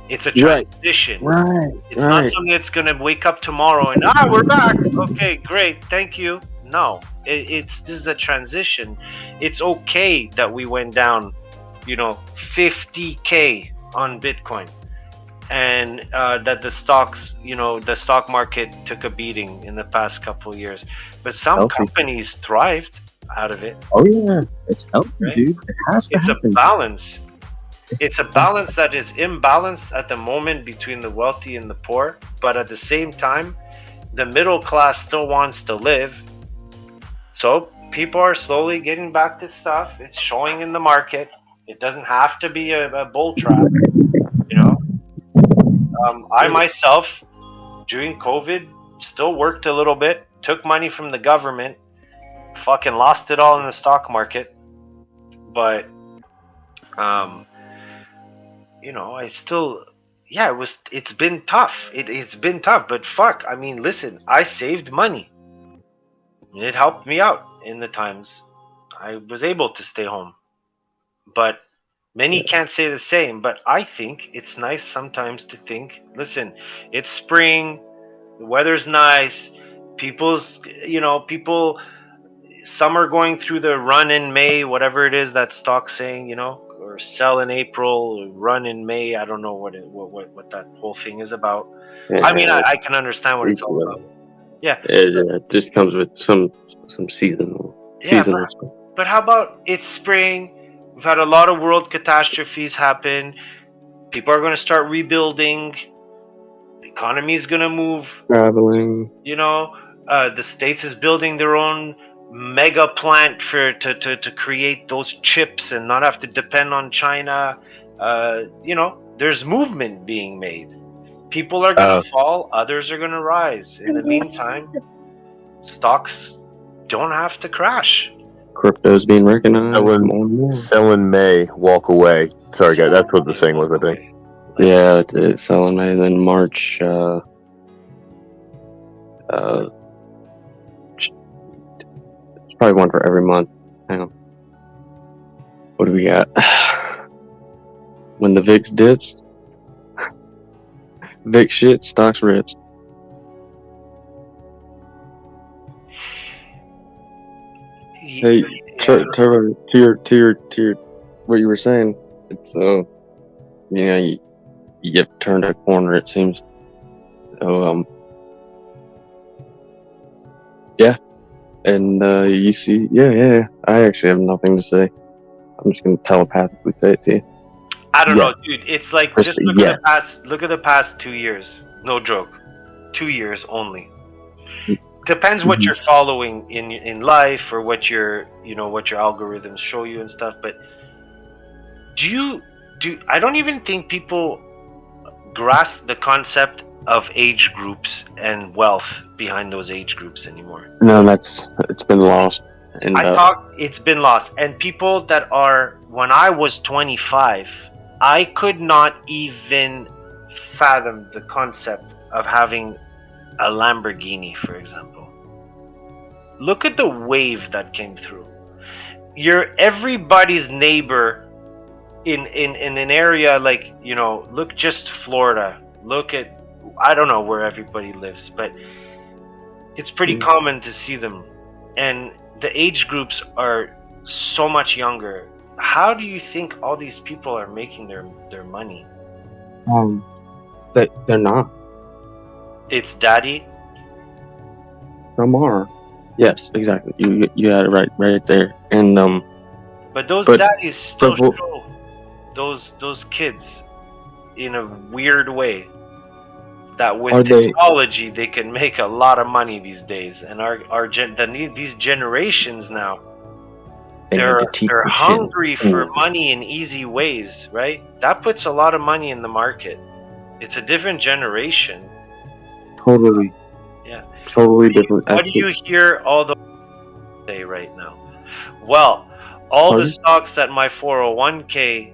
It's a transition. Right. It's not something that's gonna wake up tomorrow and we're back. Okay, great, thank you. No, this is a transition. It's okay that we went down, 50K on Bitcoin, and that the stocks, the stock market took a beating in the past couple of years. But some companies thrived out of it. Oh yeah, it's healthy, Right? dude. It has to It's happen. a balance. It's a balance that is imbalanced at the moment between the wealthy and the poor, but at the same time, the middle class still wants to live. So people are slowly getting back to stuff. It's showing in the market. It doesn't have to be a bull trap, I myself, during COVID, still worked a little bit, took money from the government, fucking lost it all in the stock market. But I still, it's been tough. It's been tough, but fuck, I mean, listen, I saved money. It helped me out in the times I was able to stay home. But many can't say the same, but I think it's nice sometimes to think, listen, it's spring, the weather's nice, people, some are going through the run in May, whatever it is that stock's saying, or sell in April, run in May. I don't know what that whole thing is about. Yeah, I mean, I can understand what it's all about. Yeah. It just comes with some seasonal stuff. But how about it's spring? We've had a lot of world catastrophes happen. People are going to start rebuilding. The economy is going to move. Traveling. The States is building their own mega plant to create those chips and not have to depend on China. There's movement being made. People are going to fall, others are going to rise. In the meantime, stocks don't have to crash. Crypto's being recognized more and more. Sell in May, walk away. Sorry, guys, that's what the saying was, I think. Yeah, it's sell in May, then March. It's probably one for every month. Hang on. What do we got? When the VIX dips, VIX shit, stocks rips. Hey, Trevor, to your, what you were saying, it's you have turned a corner. It seems. So yeah, and you see, yeah. I actually have nothing to say. I'm just gonna telepathically say it to you. I don't know, dude. It's like just look at the past 2 years. No joke, 2 years only. Depends what you're following in life or what your algorithms show you and stuff. But I don't even think people grasp the concept of age groups and wealth behind those age groups anymore. No, it's been lost. And it's been lost. And people that are, when I was 25, I could not even fathom the concept of having a Lamborghini, for example. Look at the wave that came through. You're everybody's neighbor in an area like, look just Florida. Look at, I don't know where everybody lives, but it's pretty common to see them. And the age groups are so much younger. How do you think all these people are making their money? They're not. It's daddy. Some are. Yes, exactly. You had it right there. And But those daddies still show those kids in a weird way that with technology they can make a lot of money these days. And these generations now, they're hungry for money in easy ways, right? That puts a lot of money in the market. It's a different generation. Totally. Yeah. Totally different. What do you hear all the say right now? Well, all the stocks that my 401k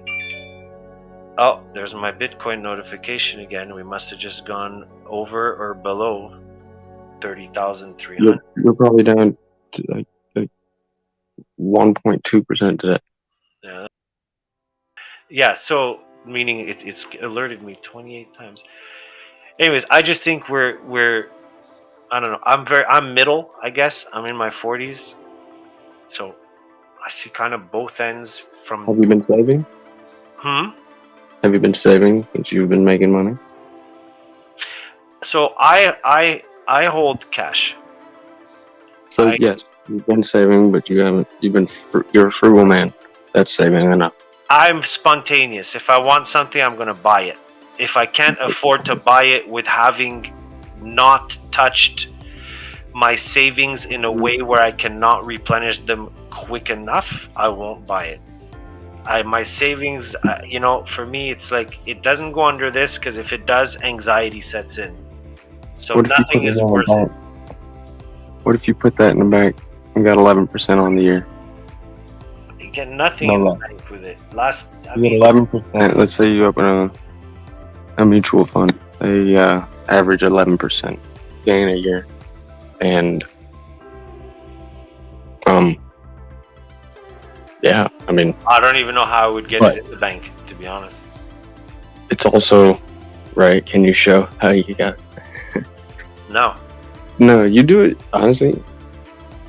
Oh, there's my Bitcoin notification again. We must have just gone over or below 30,300. You're probably down to like 1.2% today. Yeah. Yeah. So meaning it's alerted me 28 times. Anyways, I just think we're I don't know. I'm middle. I guess I'm in my 40s. So I see kind of both ends from. Have you been saving? Have you been saving since you've been making money? So I hold cash. So yes, you've been saving, but you haven't. You're a frugal man. That's saving enough. I'm spontaneous. If I want something, I'm gonna buy it. If I can't afford to buy it with having not touched my savings in a way where I cannot replenish them quick enough, I won't buy it. My savings, for me, it's like it doesn't go under this because if it does, anxiety sets in. So nothing is worth it. What if you put that in the bank and got 11% on the year? You get nothing in the bank with it. You get 11%. Let's say you open a mutual fund. They average 11% gain a year, and yeah, I mean, I don't even know how I would get it in the bank, to be honest. it's also right. Can you show how you got? No. No, you do it honestly.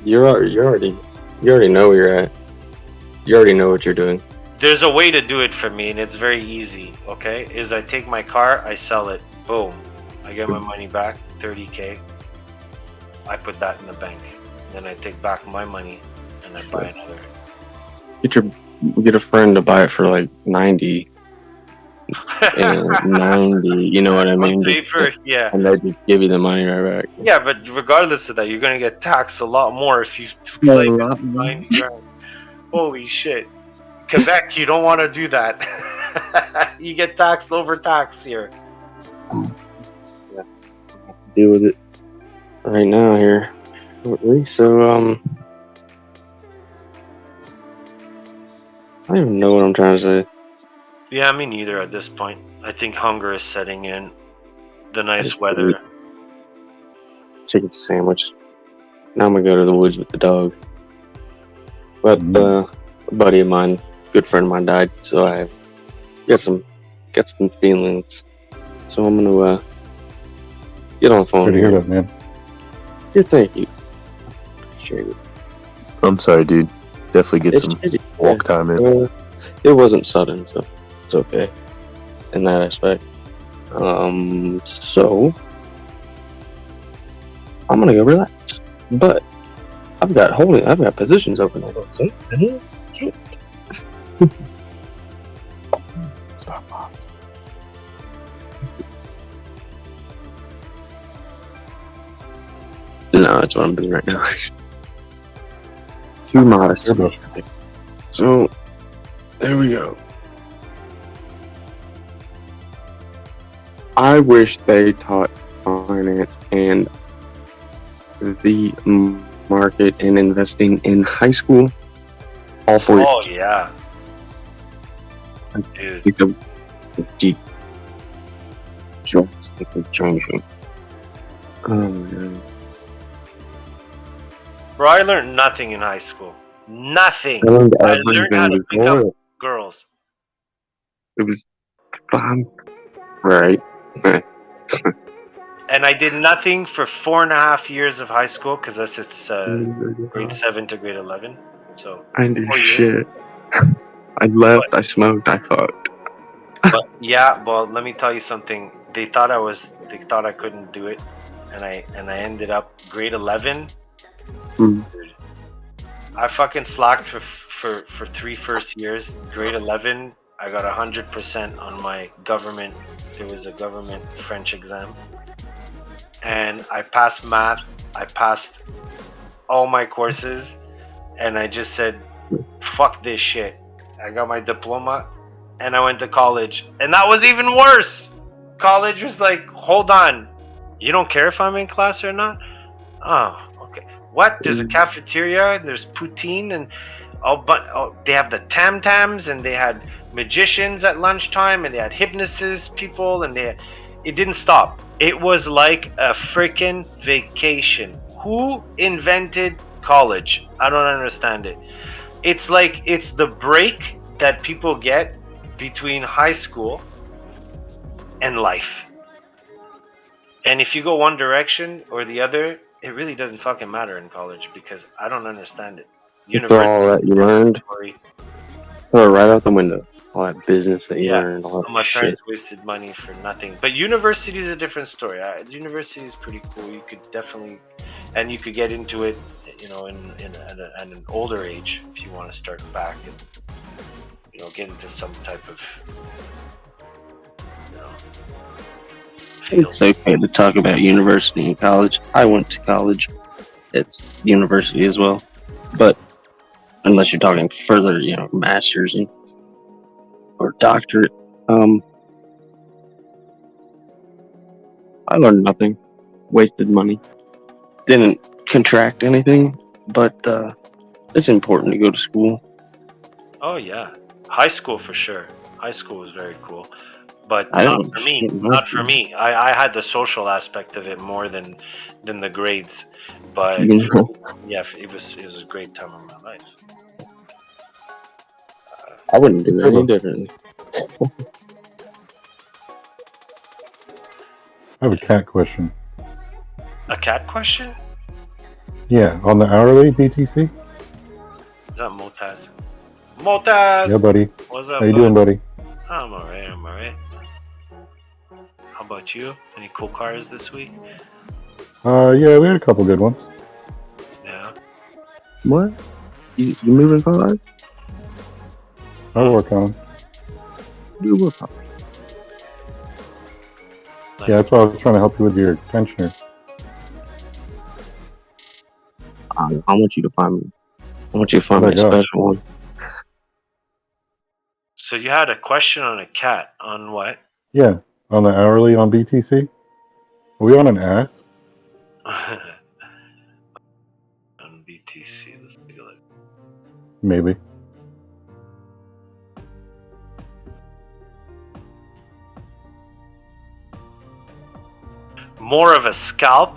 You already know where you're at. You already know what you're doing. There's a way to do it for me, and it's very easy. Okay, is I take my car, I sell it, boom, I get my money back, 30K. I put that in the bank. Then I take back my money, and I buy another. Get a friend to buy it for like 90. And 90, you know what I mean? Yeah. And they just give you the money right back. Yeah, but regardless of that, you're gonna get taxed a lot more if you play with 90 grand. Holy shit. Quebec, you don't want to do that. You get taxed over tax here. Yeah. Deal with it right now here. Shortly. So, I don't even know what I'm trying to say. Yeah, me neither at this point. I think hunger is setting in. The nice weather. Chicken sandwich. Now I'm gonna go to the woods with the dog. But a buddy of mine, good friend of mine, died, so I got some feelings. So I'm gonna get on the phone. Good to hear that, man. Yeah, thank you. Appreciate it. I'm sorry, dude. Definitely get some walk time in. It wasn't sudden, so it's okay in that aspect. So I'm gonna go relax, but I've got positions open. So no, that's what I'm doing right now. Too modest. So there we go. I wish they taught finance and the market and investing in high school. All 4 years. Oh, yeah. Dude. The deep drastically changing. Oh my god. Bro, I learned nothing in high school. Nothing. I learned I learned how to pick up before. girls. It was fun. Right. And I did nothing for 4.5 years of high school because it's grade 7 to grade 11. So I did 4 years. shit. I left. I smoked. I fucked. But yeah, well, let me tell you something. They thought I couldn't do it, and I ended up grade 11. Mm. Dude, I fucking slacked for 3 first years. Grade 11, I got 100% on my government. There was a government French exam, and I passed math. I passed all my courses, and I just said, "Fuck this shit." I got my diploma, and I went to college, and that was even worse. College was like, "Hold on, you don't care if I'm in class or not?" Oh, okay. What? There's a cafeteria, and there's poutine, and They have the tam-tams, and they had magicians at lunchtime, and they had hypnosis people, and it didn't stop. It was like a freaking vacation. Who invented college? I don't understand it. It's like it's the break that people get between high school and life. And if you go one direction or the other, it really doesn't fucking matter in college because I don't understand it. It's all that you learned. Throw it right out the window. All that business that you learned. All that my shit. parents wasted money for nothing. But university is a different story. University is pretty cool. You could definitely, and you could get into it, you know, at an older age if you want to start back and, you know, get into some type of, you know. It's okay to talk about university and college. I went to college. It's university as well. But unless you're talking further, you know, masters and or doctorate, I learned nothing. Wasted money. Didn't contract anything, but it's important to go to school. Oh yeah, high school for sure. High school was very cool, but I not don't for me. know. Not for me. I had the social aspect of it more than the grades. But You know? yeah, it was a great time of my life. I wouldn't do any differently. I have a cat question. A cat question? Yeah, on the hourly BTC? Is that Motaz? Motaz! Yeah, buddy. What's up, How you doing, buddy? I'm alright. How about you? Any cool cars this week? Yeah, we had a couple good ones. Yeah. What? You moving cars? I'll work on them. You work on. Yeah, that's why I was trying to help you with your tensioner. I want you to find me. I want you to find me a special one. So you had a question on a cat. On what? Yeah, on the hourly on BTC. Are we on an ass? On BTC. Let's take a look. Maybe. More of a scalp.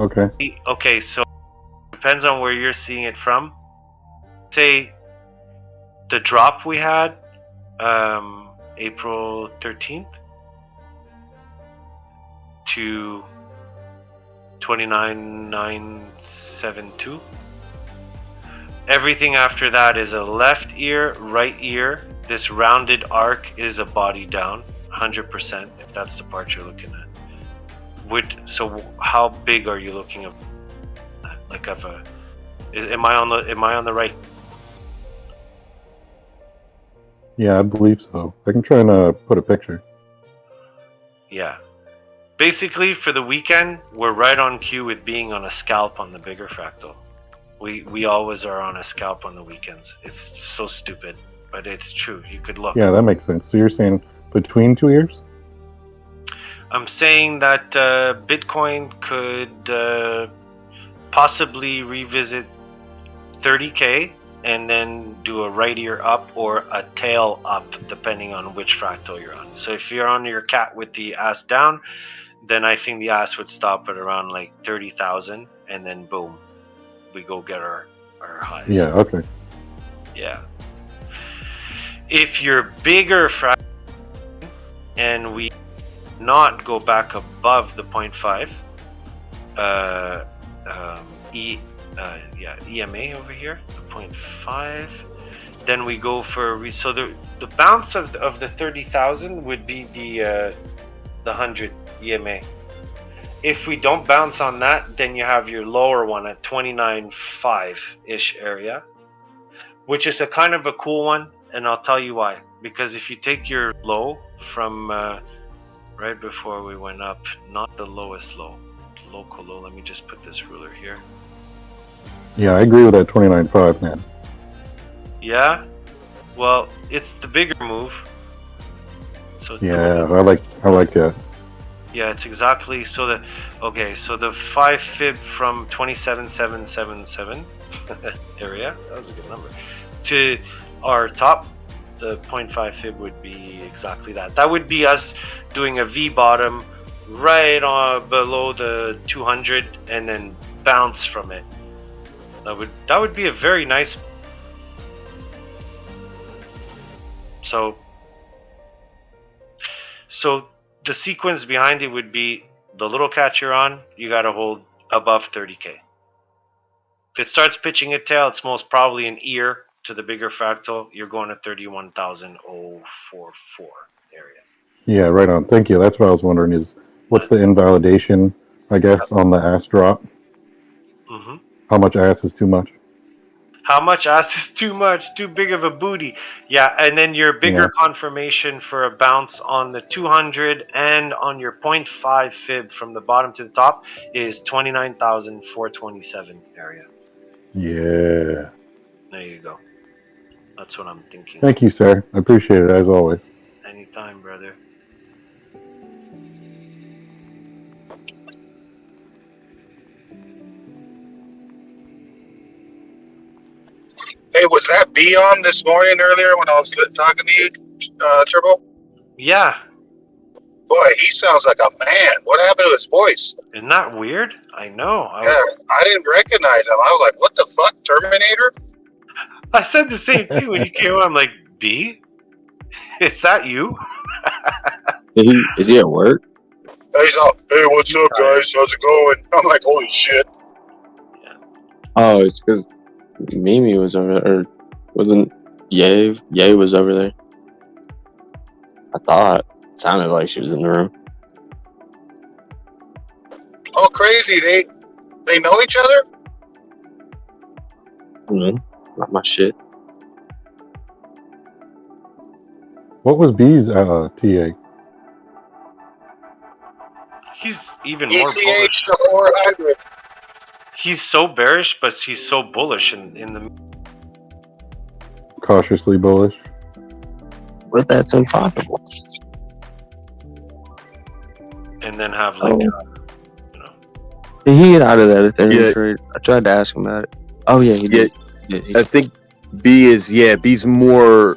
Okay. Okay, so depends on where you're seeing it from. Say the drop we had April 13th to 29,972. Everything after that is a left ear, right ear. This rounded arc is a body down, 100%, if that's the part you're looking at. So how big are you looking at? Like of a, am I on the right? Yeah, I believe so. I can try and put a picture. Yeah. Basically, for the weekend, we're right on cue with being on a scalp on the bigger fractal. We always are on a scalp on the weekends. It's so stupid, but it's true. You could look. Yeah, that makes sense. So you're saying between 2 ears? I'm saying that Bitcoin could possibly revisit 30K and then do a right ear up or a tail up, depending on which fractal you're on. So if you're on your cat with the ass down, then I think the ass would stop at around like 30,000, and then boom, we go get our highs. Yeah, okay. Yeah. If you're bigger fractal and we not go back above the 0.5 EMA over here, the 0.5, then we go for so the bounce of the 30,000 would be the 100 EMA. If we don't bounce on that, then you have your lower one at 29.5 ish area, which is a kind of a cool one, and I'll tell you why. Because if you take your low from right before we went up, not the lowest low, the local low. Let me just put this ruler here. Yeah, I agree with that 29.5, man. Yeah, well, it's the bigger move. So Yeah, I like that. yeah, it's exactly so the 5 fib from 27,777 area. That was a good number. To our top, the 0.5 fib would be exactly that. That would be us doing a V bottom right on below the 200 and then bounce from it. That would be a very nice. So the sequence behind it would be the little catch you're on, you got to hold above 30k. If it starts pitching a tail, it's most probably an ear to the bigger fractal. You're going to 31,044 area. Yeah, right on. Thank you. That's what I was wondering is what's the invalidation, I guess, on the ass drop? Mm-hmm. How much ass is too much? How much ass is too much? Too big of a booty. Yeah, and then your bigger confirmation for a bounce on the 200 and on your 0.5 fib from the bottom to the top is 29,427 area. Yeah. There you go. That's what I'm thinking. Thank you, sir. I appreciate it, as always. Anytime, brother. Hey, was that B on this morning earlier when I was talking to you, Turbo? Yeah. Boy, he sounds like a man. What happened to his voice? Isn't that weird? I know. I didn't recognize him. I was like, what the fuck, Terminator? I said the same thing when you came on. I'm like, B? Is that you? Is he at work? He's all, hey, what's up, guys? How's it going? I'm like, holy shit. Oh, it's because Mimi was over there, or wasn't Ye? Ye was over there. I thought it sounded like she was in the room. Oh, crazy. They know each other? Not my shit. What was B's TA? He's even more bullish. ETH to 400. He's so bearish, but he's so bullish in the. Cautiously bullish. What if that's impossible? And then have like. Did he get out of that Ethereum trade? I tried to ask him about it. Oh yeah, he did. I think B's more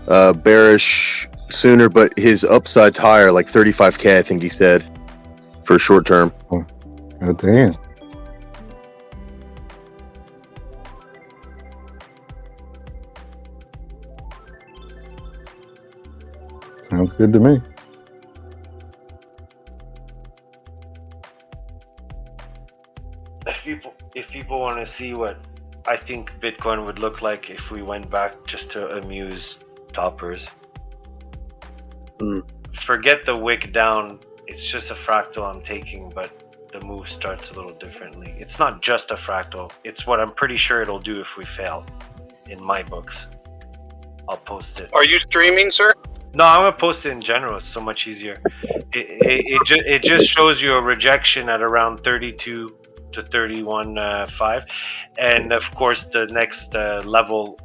bearish sooner, but his upside's higher, like 35k, I think he said, for short term. Oh, damn. Sounds good to me. If people want to see what I think Bitcoin would look like if we went back just to amuse toppers, forget the wick down. It's just a fractal I'm taking, but the move starts a little differently. It's not just a fractal. It's what I'm pretty sure it'll do if we fail. In my books, I'll post it. Are you streaming, sir? No, I'm gonna post it in general. It's so much easier. It just shows you a rejection at around 32 to 31.5, and of course the next level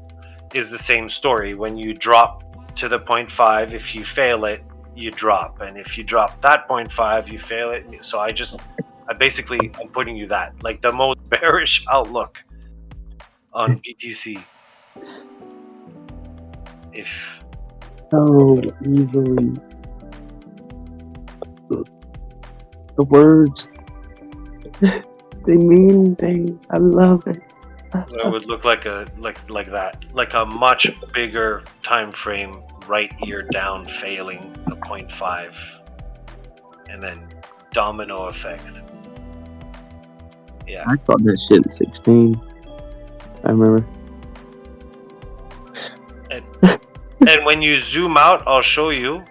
is the same story. When you drop to the 0.5, if you fail it, you drop, and if you drop that 0.5, you fail it. So I'm putting you that, like, the most bearish outlook on BTC. If so easily. The words, they mean things. I love it. it would look like a much bigger time frame, right ear down, failing a 0.5, and then domino effect. Yeah. I thought that shit in 16. I remember. And when you zoom out, I'll show you.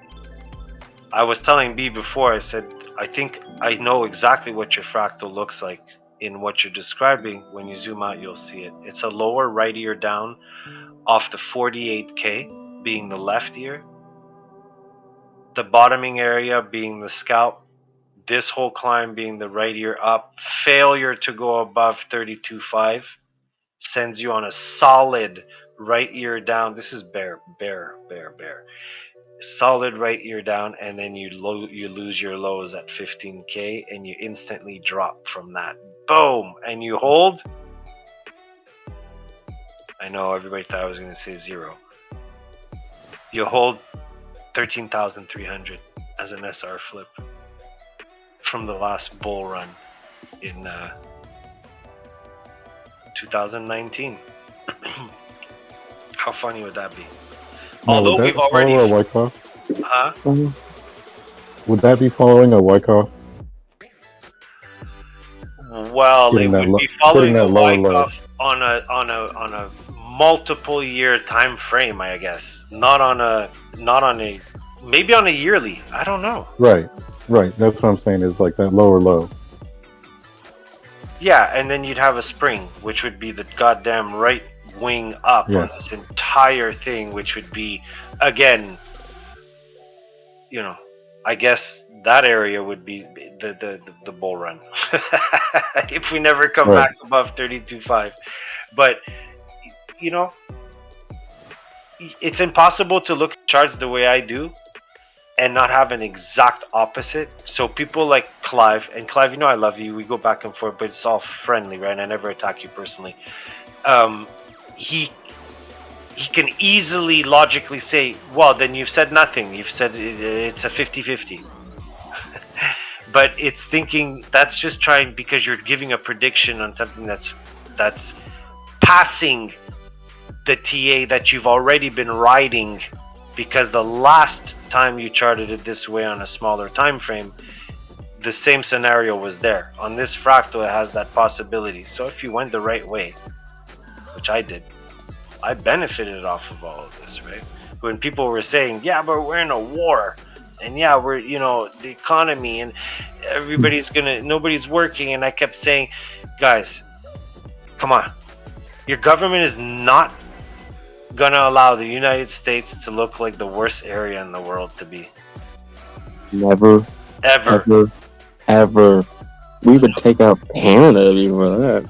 I was telling B before, I said, I think I know exactly what your fractal looks like in what you're describing. When you zoom out, you'll see it. It's a lower right ear down off the 48K being the left ear. The bottoming area being the scalp. This whole climb being the right ear up. Failure to go above 32.5 sends you on a solid right ear down. This is bear. Solid right ear down, and then you lose your lows at 15K, and you instantly drop from that. Boom, and you hold. I know everybody thought I was going to say 0. You hold 13,300 as an SR flip from the last bull run in 2019. How funny would that be? Now, Although would that we've already... follow a Wyckoff? Huh? Would that be following a Wyckoff? Well, Getting it that would be getting following that a lower low. Wyckoff on a multiple year time frame, I guess. Not on a maybe on a yearly. I don't know. Right. That's what I'm saying. Is like that lower low. Yeah, and then you'd have a spring, which would be the goddamn right wing up Yes. on this entire thing, which would be, again, you know, I guess that area would be the bull run if we never come Right. back above 32.5. But you know, it's impossible to look at charts the way I do and not have an exact opposite. So people like Clive, and Clive, you know I love you, we go back and forth, but it's all friendly, right? I never attack you personally. He can easily logically say, well, then you've said nothing, you've said it's a 50-50. But it's thinking, that's just trying, because you're giving a prediction on something that's passing the TA that you've already been riding, because the last time you charted it this way on a smaller time frame, the same scenario was there. On this fractal, it has that possibility. So if you went the right way, which I did, I benefited off of all of this, right? When people were saying, yeah, but we're in a war, and yeah, we're, you know, the economy, and nobody's working, and I kept saying, guys, come on, your government is not gonna allow the United States to look like the worst area in the world to be. Never. Ever. We would take out Canada before that.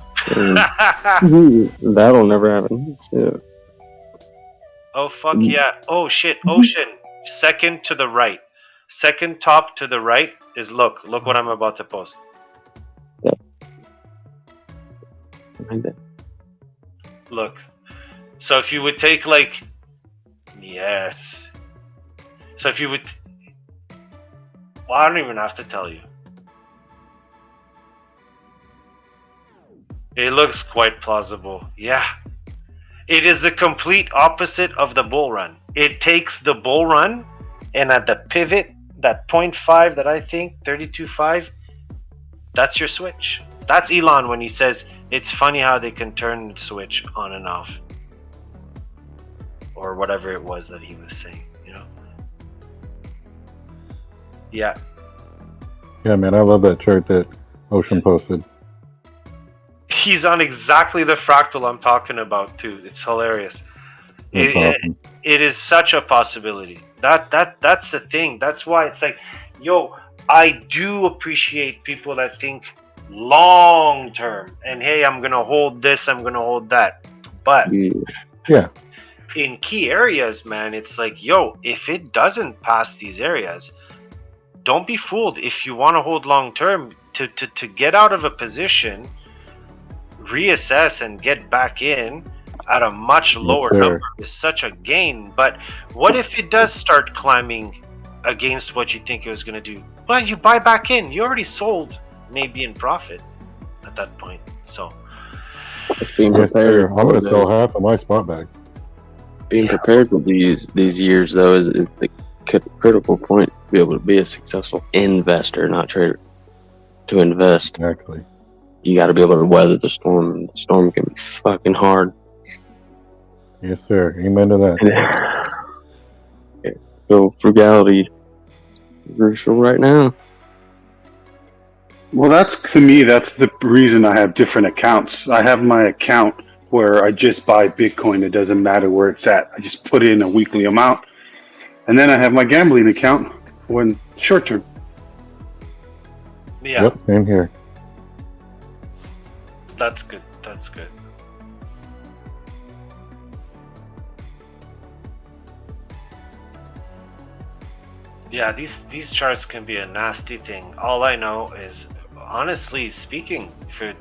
That'll never happen. Yeah. Oh, fuck yeah. Oh, shit. Ocean. Second to the right. Second top to the right is look what I'm about to post. Yeah. Look. So if you would take like, yes. So if you would, well, I don't even have to tell you. It looks quite plausible. Yeah. It is the complete opposite of the bull run. It takes the bull run, and at the pivot, that 0.5 that I think, 32.5, that's your switch. That's Elon when he says, it's funny how they can turn the switch on and off. Or whatever it was that he was saying, you know? Yeah. Yeah, man, I love that chart that Ocean posted. He's on exactly the fractal I'm talking about too. It's hilarious. That's awesome. It is such a possibility. That's the thing. That's why it's like, yo, I do appreciate people that think long term and hey, I'm gonna hold this, I'm gonna hold that. But yeah, in key areas, man, it's like, yo, if it doesn't pass these areas, don't be fooled. If you want to hold long term, to get out of a position, reassess and get back in at a much lower number is such a gain. But what if it does start climbing against what you think it was going to do? Well, you buy back in. You already sold, maybe in profit at that point. So yes, sir. I'm going to sell half of my spot bags. Being prepared for these years, though, is the critical point to be able to be a successful investor, not trader. To invest, exactly, you got to be able to weather the storm. The storm can be fucking hard. Yes, sir. Amen to that. So frugality is crucial right now. Well, to me, that's the reason I have different accounts. I have my account where I just buy Bitcoin. It doesn't matter where it's at. I just put in a weekly amount. And then I have my gambling account when short term. Yeah. Yep, same here. That's good. That's good. Yeah, these charts can be a nasty thing. All I know is, honestly speaking, for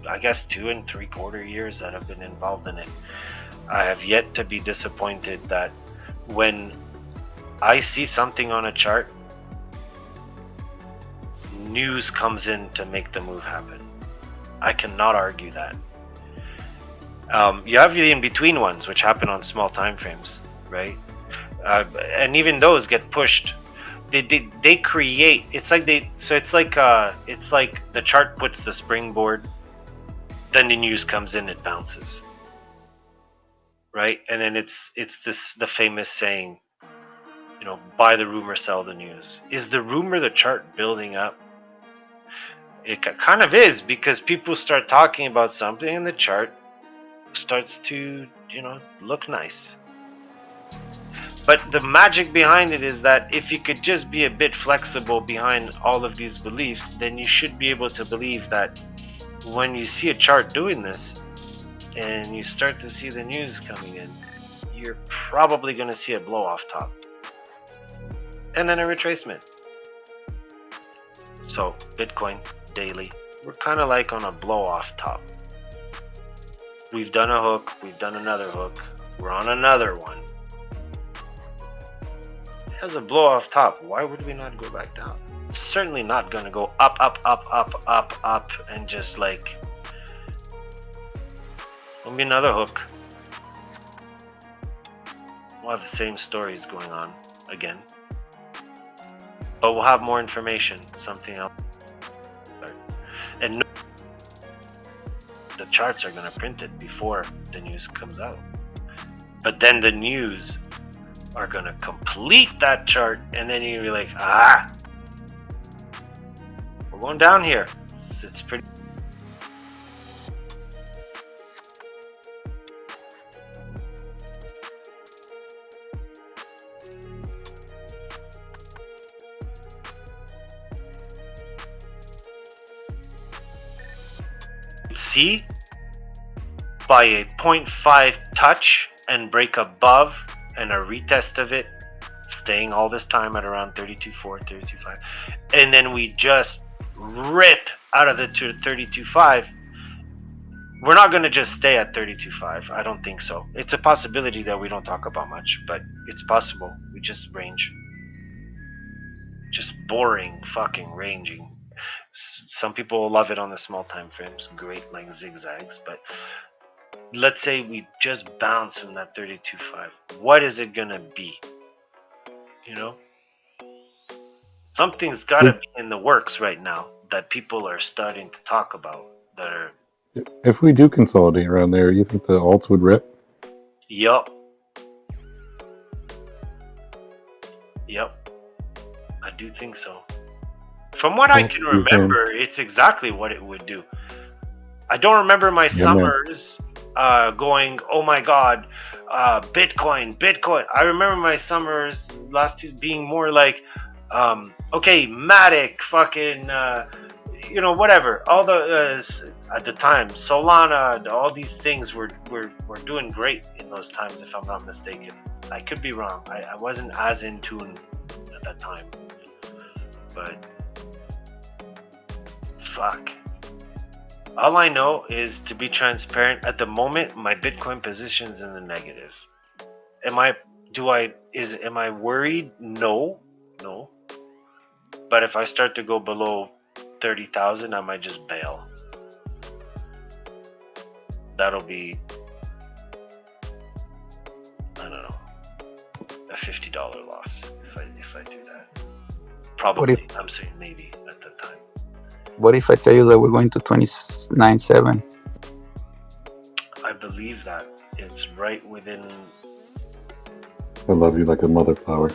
I guess 2.75 years that I've been involved in it, I have yet to be disappointed that when I see something on a chart, news comes in to make the move happen. I cannot argue that. You have the in-between ones, which happen on small time frames, right? And even those get pushed. They create. It's like it's like the chart puts the springboard, then the news comes in, it bounces, right? And then it's the famous saying, buy the rumor, sell the news. Is the rumor the chart building up? It kind of is, because people start talking about something and the chart starts to, look nice. But the magic behind it is that if you could just be a bit flexible behind all of these beliefs, then you should be able to believe that when you see a chart doing this and you start to see the news coming in, you're probably going to see a blow off top and then a retracement. So Bitcoin daily, we're kind of like on a blow off top. We've done a hook, we've done another hook, we're on another one. It has a blow off top. Why would we not go back down? It's certainly not going to go up, and just like, there'll be another hook. We'll have the same stories going on again, but we'll have more information, something else. And the charts are going to print it before the news comes out. But then the news are going to complete that chart, and then you'll be like, we're going down here. It's pretty. See, by a 0.5 touch and break above, and a retest of it, staying all this time at around 32.4, 32.5, and then we just rip out of the 32.5. We're not going to just stay at 32.5. I don't think so. It's a possibility that we don't talk about much, but it's possible. We just range. Just boring fucking ranging. Some people love it on the small time frames. Great, like zigzags, but let's say we just bounce from that 32.5. What is it gonna be? Something's gotta be in the works right now that people are starting to talk about. That are. If we do consolidate around there, you think the alts would rip? Yup. I do think so. From what I can remember, it's exactly what it would do. I don't remember my summers going, oh my god, Bitcoin. I remember my summers last two being more like, okay, Matic, fucking, whatever. All the at the time, Solana, all these things were doing great in those times, if I'm not mistaken. I could be wrong. I wasn't as in tune at that time, but fuck. All I know is, to be transparent, at the moment my Bitcoin position's in the negative. Am I worried? No. But if I start to go below 30,000, I might just bail. That'll be, I don't know, a $50 loss if I do that. Probably. I'm saying maybe at that time. What if I tell you that we're going to 29.7? I believe that. It's right within. I love you like a mother flower.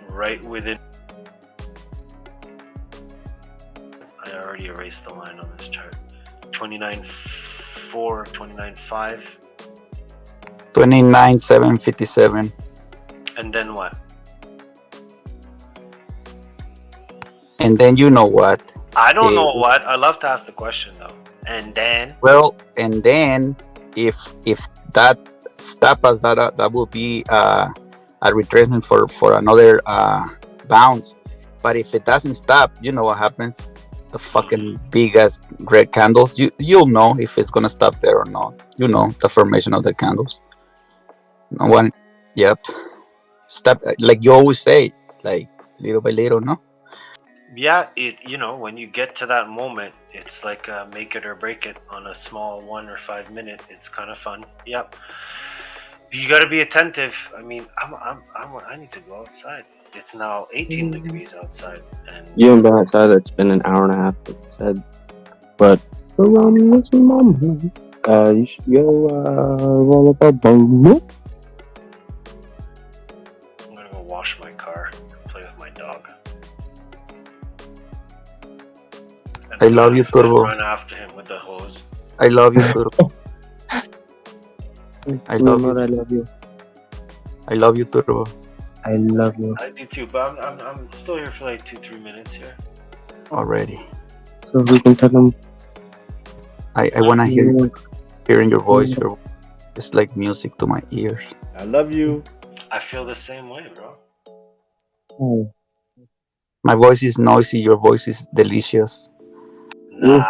Right within. I already erased the line on this chart. 29.4, 29.5. 29.757. And then what? And then you know what? I don't know what. I love to ask the question though. And then? Well, and then if that stop us, that will be a retracement for another bounce. But if it doesn't stop, you know what happens? the fucking big ass red candles. You'll know if it's gonna stop there or not. You know the formation of the candles. No one. Yep. Step like you always say, like little by little. No. Yeah, when you get to that moment, it's like make it or break it on a small 1 or 5 minute. It's kind of fun. Yep. You got to be attentive. I mean, I need to go outside. It's now 18 degrees outside, and You haven't been outside. It's been an hour and a half. Like you said, but you should go roll up a bone. I'm gonna go wash my car and play with my dog. And I love you, Turbo. run after him with the hose. I love you, Turbo. I love you. I love you. I love you, Turbo. I love you. I do too, but I'm still here for like 2-3 minutes here. Already. So we can tell them. I wanna hearing your voice. It's like music to my ears. I love you. I feel the same way, bro. Oh. My voice is noisy. Your voice is delicious. Nah,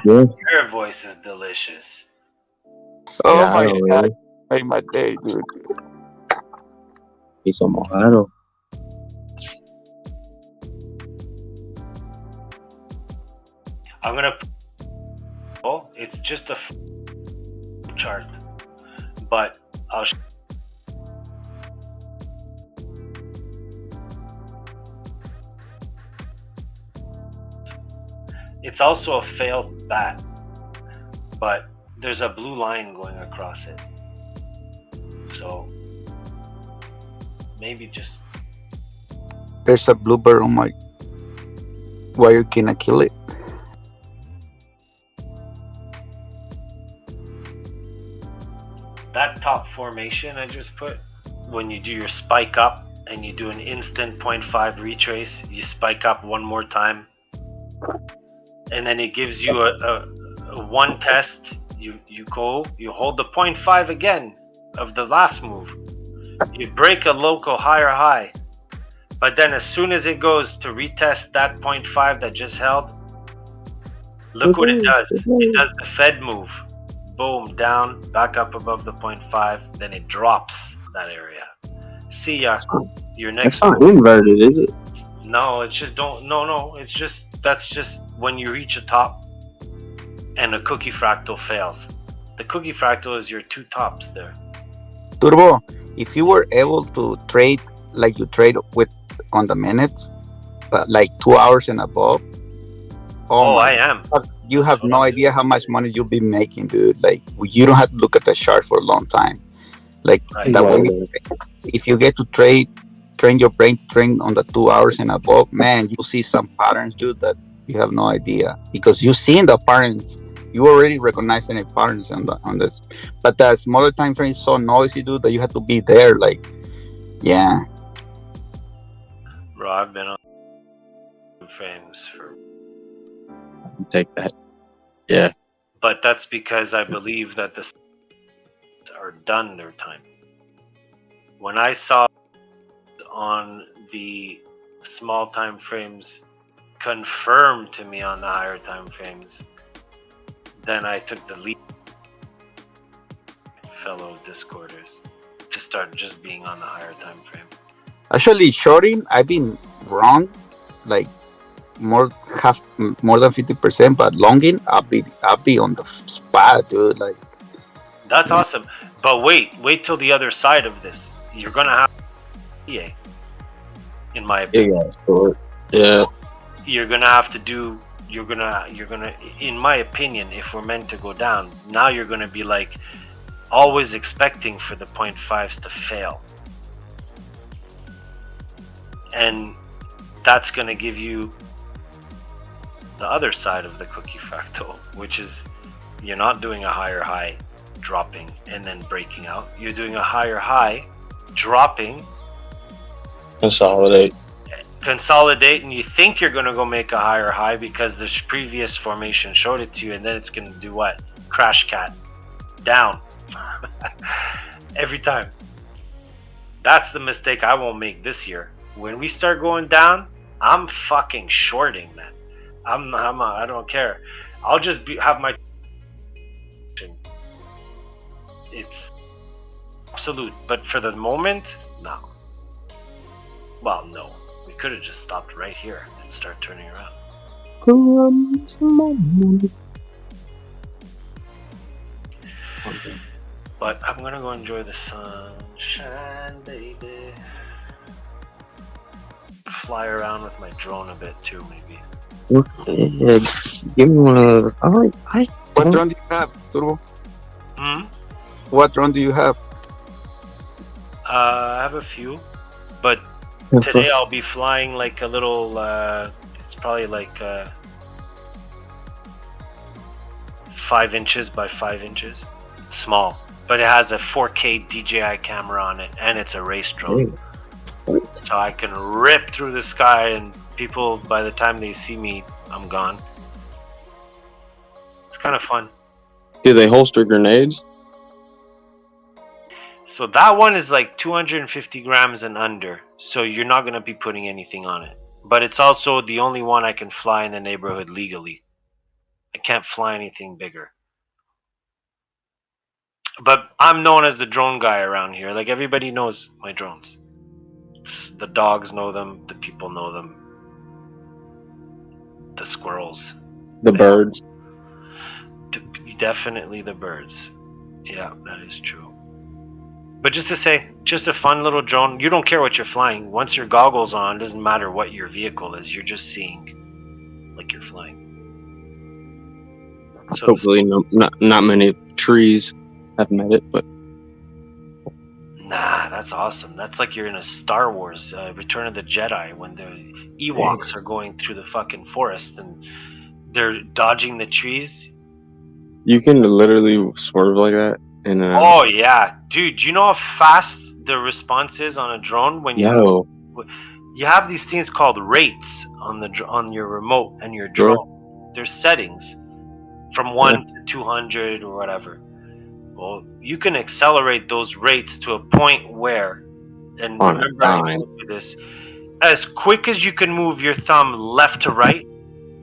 your voice is delicious. Oh Yeah, my god! really. Made my day, dude. Hizo mojado. I'm gonna. Oh, it's just a chart, but I'll. It's also a failed bat, but there's a blue line going across it. So maybe just There's a bluebird on my. Why you cannot kill it? that top formation I just put. When you do your spike up and you do an instant 0.5 retrace, you spike up one more time, and then it gives you a one test. You hold the 0.5 again of the last move. You break a local higher high, but then as soon as it goes to retest that 0.5 that just held, look what it does. It does the Fed move. Boom, down, back up above the 0.5, then it drops that area. See ya. Your next. That's not inverted, is it? No, it's just no. It's just that's just when you reach a top and a cookie fractal fails. The cookie fractal is your two tops there. Turbo, if you were able to trade like you trade with on the minutes, but like 2 hours and above. Oh, I am. You have no idea how much money you'll be making, dude. Like you don't have to look at the chart for a long time. Like that way, if you get to train your brain to train on the 2 hours and above, man, you'll see some patterns, dude, that you have no idea because you've seen the patterns. You already recognize any patterns on this, but the smaller time frame is so noisy, dude, that you have to be there. Like, yeah. Bro, I've been on frames for. Take that. Yeah. But that's because I believe that the are done their time. When I saw on the small time frames confirmed to me on the higher time frames, then I took the lead, fellow Discorders, to start just being on the higher time frame. Actually, shorting, I've been wrong, like more than 50%, but longing, I'll be on the spot, dude. Like that's awesome. But wait till the other side of this. You're gonna have EA, in my opinion. Yeah. You're gonna have to do. You're gonna. In my opinion, if we're meant to go down, now you're gonna be like always expecting for the 0.5s to fail, and that's gonna give you the other side of the cookie fractal, which is you're not doing a higher high, dropping and then breaking out. You're doing a higher high, dropping, consolidate, and you think you're going to go make a higher high because the previous formation showed it to you, and then it's going to do what? Crash cat down every time. That's the mistake I won't make this year. When we start going down, I'm fucking shorting, man. I don't care. I'll just have my. It's absolute, but for the moment, no. Well, no. We could have just stopped right here and start turning around. But I'm gonna go enjoy the sunshine, baby. Fly around with my drone a bit too, maybe. Yeah, give me one of those. What drone do you have, Turbo? What drone do you have? I have a few, but today I'll be flying like a little. It's probably like 5 inches by 5 inches. It's small, but it has a 4K DJI camera on it, and it's a race drone. So I can rip through the sky, and people, by the time they see me, I'm gone. It's kind of fun. Do they holster grenades? So that one is like 250 grams and under, so you're not going to be putting anything on it. But it's also the only one I can fly in the neighborhood legally. I can't fly anything bigger. But I'm known as the drone guy around here. Like, everybody knows my drones. The dogs know them, the people know them, the squirrels. The birds. Definitely the birds. Yeah, that is true. But just to say, just a fun little drone. You don't care what you're flying. Once your goggles on, it doesn't matter what your vehicle is. You're just seeing like you're flying. So hopefully, not many trees have met it, but nah, that's awesome. That's like you're in a Star Wars Return of the Jedi when the Ewoks are going through the fucking forest and they're dodging the trees. you can literally swerve like that. And Oh yeah, dude! You know how fast the response is on a drone when you have these things called rates on your remote and your drone. There's settings from 1 to 200 or whatever. Well, you can accelerate those rates to a point where, and remember I told you this, as quick as you can move your thumb left to right,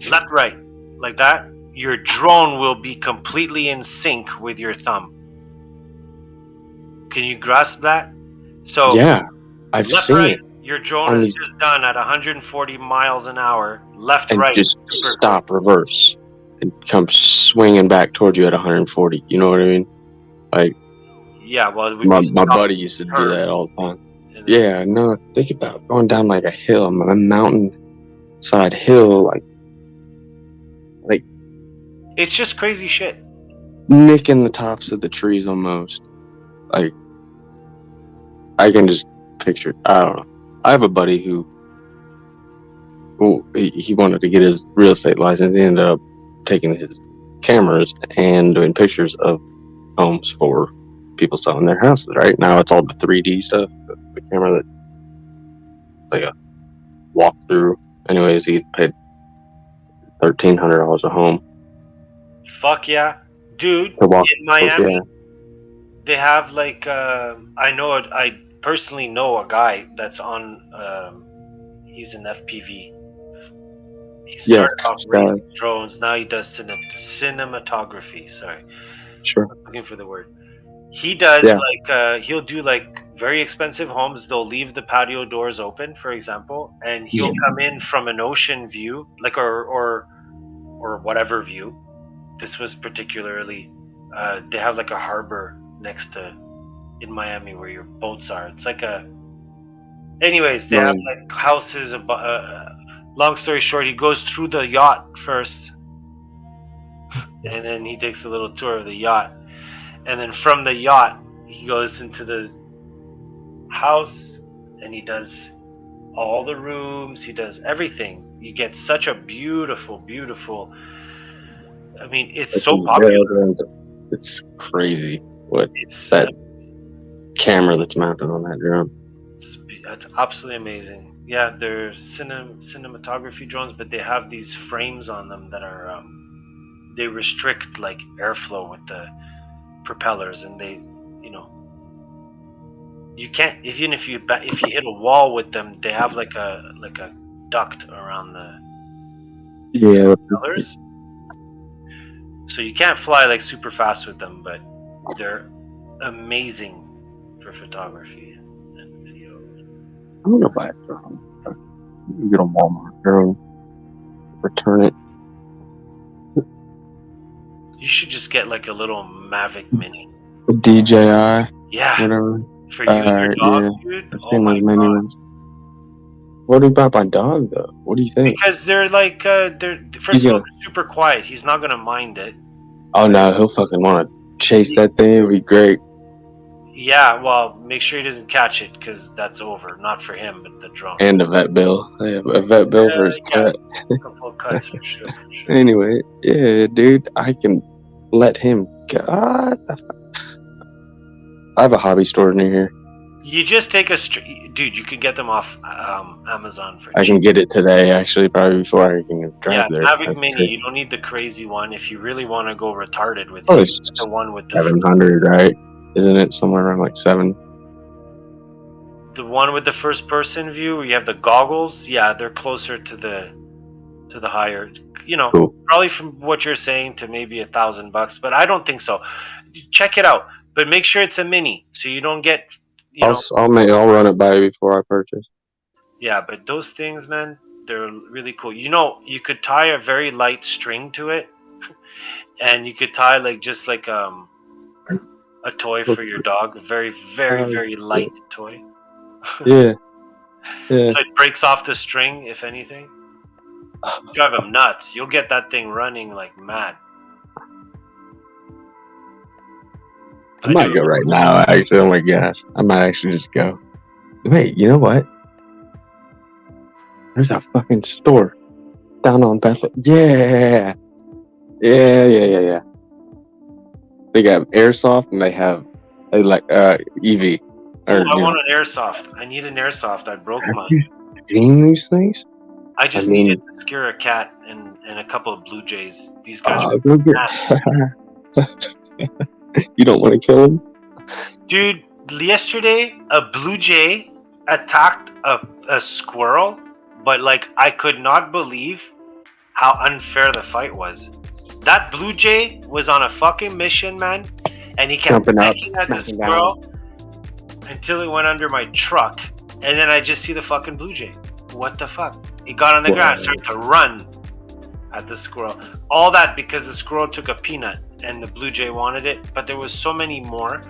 left right, like that, your drone will be completely in sync with your thumb. Can you grasp that? So yeah, I've left seen right, it. your drone is just done at 140 miles an hour. Left And right, just super stop, reverse, and come swinging back towards you at 140. You know what I mean? Like, yeah. Well, my buddy used to do that all the time. Yeah, no, think about going down like a hill, a mountainside hill, like it's just crazy shit. nicking the tops of the trees almost. Like, I can just picture it. I don't know. I have a buddy who he wanted to get his real estate license. He ended up taking his cameras and doing pictures of homes for people selling their houses. Right now, it's all the 3D stuff. The camera that it's like a walkthrough. Anyways, he paid $1,300 a home. Fuck yeah, dude! walk, in Miami, yeah. they have like I personally know a guy that's on. He's an FPV. He started off racing drones. Now he does cinematography. Sorry, sure. I'm looking for the word. He does like he'll do like very expensive homes. They'll leave the patio doors open, for example, and he'll come in from an ocean view, like or whatever view. This was particularly they have like a harbor next to in Miami where your boats are. It's like a. Anyways, they have like houses. Long story short, he goes through the yacht first, and then he takes a little tour of the yacht, and then from the yacht he goes into the house, and he does all the rooms. He does everything. You get such a beautiful. I mean, it's so popular. It's crazy what that camera that's mounted on that drone. That's absolutely amazing. Yeah, they're cinematography drones, but they have these frames on them that are they restrict like airflow with the propellers, and they, you can't even if you hit a wall with them. They have like a duct around Yeah. colors. So you can't fly like super fast with them, but they're amazing for photography and video. I'm gonna buy a drone. Get a Walmart drone. Return it. You should just get like a little Mavic Mini. A DJI. Yeah. Whatever. For you and your dog, dude. Oh my god. What about my dog though? What do you think? Because they're like they're first of all they're super quiet. He's not gonna mind it. Oh no, he'll fucking want to chase that thing. It'd be great. Yeah, well, make sure he doesn't catch it because that's over. Not for him, but the drone. And a vet bill. Yeah, a vet bill for his cut. A couple of cuts for sure. Anyway, yeah, dude, I can let him. God, I have a hobby store near here. You just take a dude. You could get them off Amazon for. I can get it today, actually, probably before I can drive there. Mavic Mini. You don't need the crazy one. If you really want to go retarded with Oh, it, it's the one with the 700, right? Isn't it somewhere around like 7? the one with the first person view where you have the goggles. Yeah, they're closer to the higher. You know, probably from what you're saying to maybe $1,000, but I don't think so. Check it out, but make sure it's a mini so you don't get. I'll run it by you before I purchase. Yeah, but those things, man, they're really cool. You know, you could tie a very light string to it, and you could tie like just like a toy for your dog, a very, very, very light toy. Yeah. So it breaks off the string, if anything. Drive them nuts. You'll get that thing running like mad. I might go right now, actually. Oh my gosh. I might actually just go. Wait, you know what? There's a fucking store down on Bethel. Yeah. Yeah. They got airsoft and they have EV. I want an airsoft. I need an airsoft. I broke mine. You seen these things? I just needed to scare a cat and a couple of blue jays. These guys go get. You don't want to kill them? Dude, yesterday a blue jay attacked a squirrel, but like I could not believe how unfair the fight was. That blue jay was on a fucking mission, man, and he kept pecking at the squirrel until it went under my truck, and then I just see the fucking blue jay. What the fuck? He got on the ground and started to run at the squirrel. All that because the squirrel took a peanut and the blue jay wanted it, but there was so many more.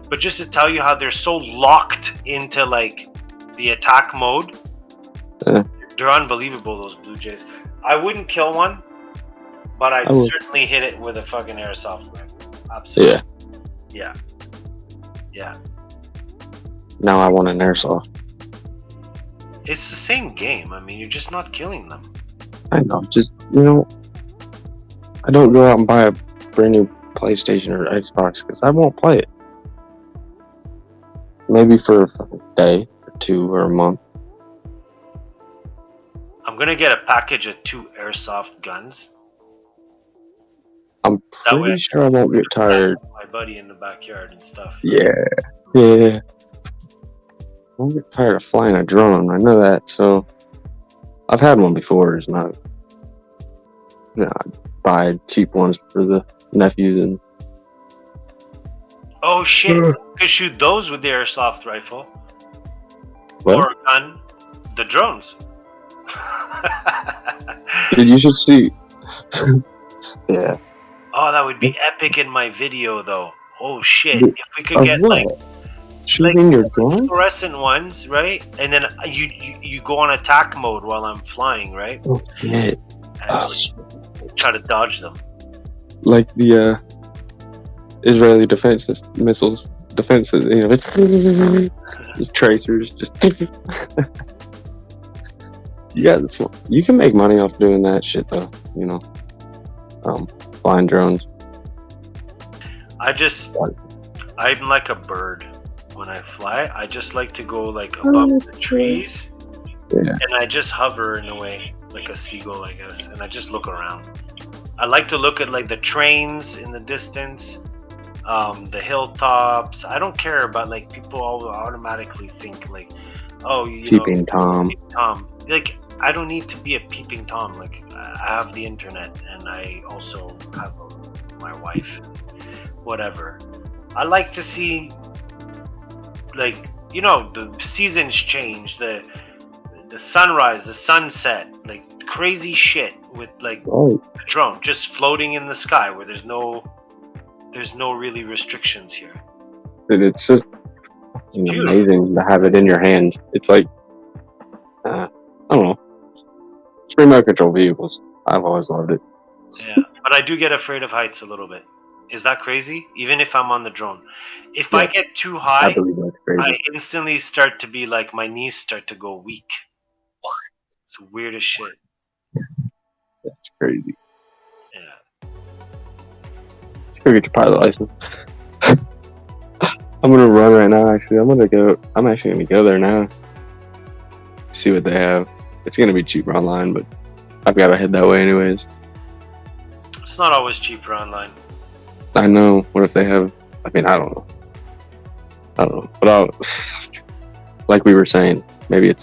But just to tell you how they're so locked into like the attack mode, they're unbelievable, those blue jays. I wouldn't kill one, but I'd certainly hit it with a fucking airsoft rifle. Absolutely. Yeah. Now I want an airsoft. It's the same game. I mean, you're just not killing them. I know. Just, I don't go out and buy a brand new PlayStation or Xbox because I won't play it. Maybe for a fucking day or 2 or a month. I'm gonna get a package of 2 airsoft guns. I'm pretty sure I won't get tired. My buddy in the backyard and stuff. Yeah. I won't get tired of flying a drone. I know that. So I've had one before. It's not. I buy cheap ones for the nephews and. Oh shit! You could shoot those with the airsoft rifle. What? Or a gun. The drones. Dude, you should see. Yeah. Oh, that would be epic in my video, though. Oh shit! If we could get like shooting your drone, fluorescent ones, right? And then you go on attack mode while I'm flying, right? Oh shit! Try to dodge them. Like the Israeli defenses, the tracers, just. Yeah, that's one. You can make money off doing that shit, though. Flying drones. I'm like a bird when I fly. I just like to go like above the trees, and I just hover in a way like a seagull, I guess, and I just look around. I like to look at like the trains in the distance, the hilltops. I don't care about like people all automatically think like, oh, Peeping Tom. Like I don't need to be a peeping Tom. Like, I have the internet, and I also have my wife. Whatever. I like to see, like, you know, the seasons change, the sunrise, the sunset, like crazy shit with like Right. the drone just floating in the sky where there's no really restrictions here. But it's just amazing to have it in your hand. It's like, I don't know. It's remote control vehicles. I've always loved it. Yeah, but I do get afraid of heights a little bit. Is that crazy? Even if I'm on the drone, if I Yes. get too high, I believe that's crazy. I instantly start to be like, my knees start to go weak. It's the weirdest shit. That's crazy. Yeah. Let's go get your pilot license. I'm gonna run right now. Actually, I'm actually gonna go there now. See what they have. It's gonna be cheaper online, but I've got to head that way anyways. It's not always cheaper online. I know. What if they have? I mean, I don't know. But like we were saying, maybe it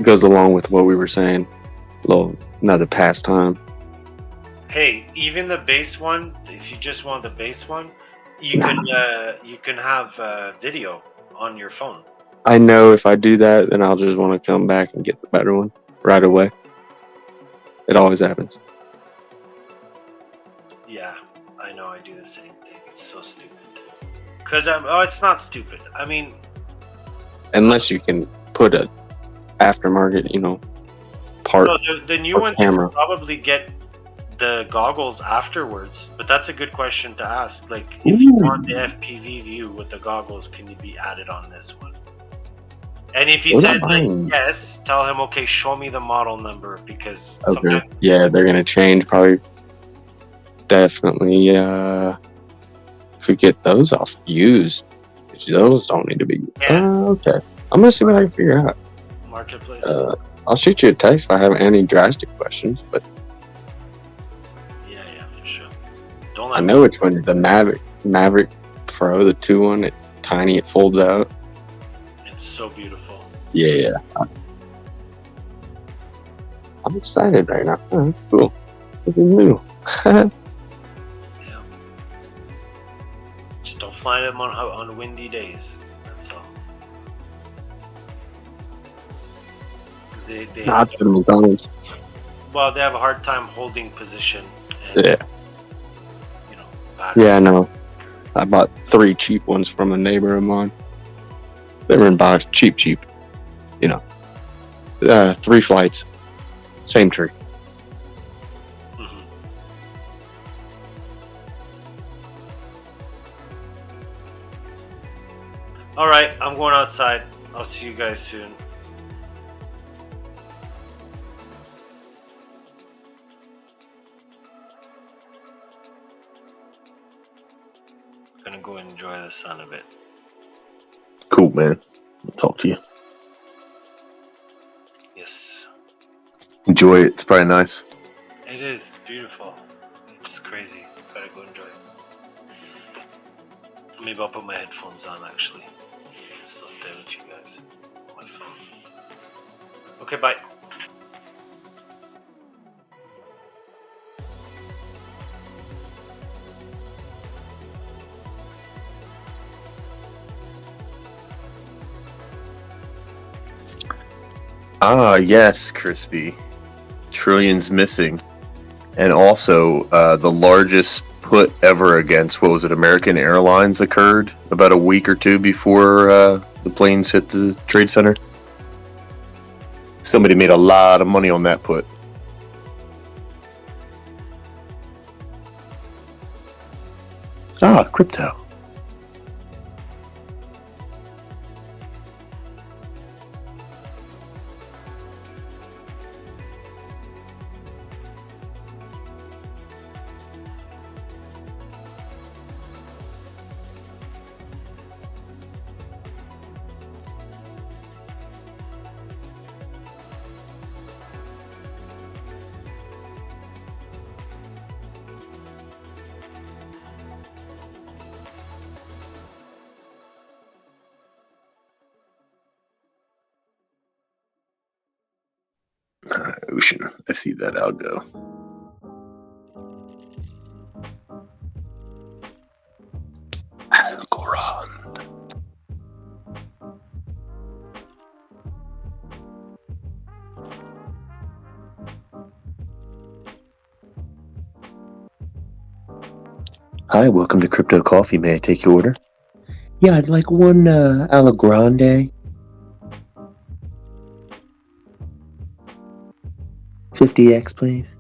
goes along with what we were saying. Another pastime. Hey, even the base one, if you just want the base one, you can have video on your phone. I know if I do that, then I'll just want to come back and get the better one right away. It always happens. Yeah, I know. I do the same thing. It's so stupid. Because it's not stupid. I mean, Unless you can put a aftermarket, part. no, the new or ones camera. will probably get the goggles afterwards. But that's a good question to ask. Like, if you want the FPV view with the goggles, can you be added on this one? And if he What says am like I- yes, tell him, okay, show me the model number, because Okay. sometimes Yeah, they're gonna change probably. Definitely. Could get those off used. Those don't need to be. Okay. I'm gonna see what I can figure out. marketplace. I'll shoot you a text if I have any drastic questions. But Yeah, for sure. Don't I let know which one. The Maverick Pro, the 2-1. It's tiny. It folds out. It's so beautiful. Yeah. I'm excited right now. Oh, cool. This is new. Just don't fly them on windy days. That's all. They It's been McDonald's. well, they have a hard time holding position. And, Yeah. Yeah, I know. I bought 3 cheap ones from a neighbor of mine. They were in box, cheap. 3 flights, same tree. All right, I'm going outside. I'll see you guys soon. Gonna go enjoy the sun a bit. Cool, man. I'll talk to you. Yes, Enjoy it. It's probably nice. it is beautiful. It's crazy. Gotta go enjoy it. Maybe I'll put my headphones on actually. Still stay with you guys. On my phone. Okay, bye. Ah, yes, Crispy. Trillions missing. And also, the largest put ever against, what was it, American Airlines occurred about a week or two before the planes hit the Trade Center. Somebody made a lot of money on that put. Ah, crypto. Ocean. I see that. I'll go. Algorand. Hi, welcome to Crypto Coffee. May I take your order? Yeah, I'd like one Alla Grande. 50X, please.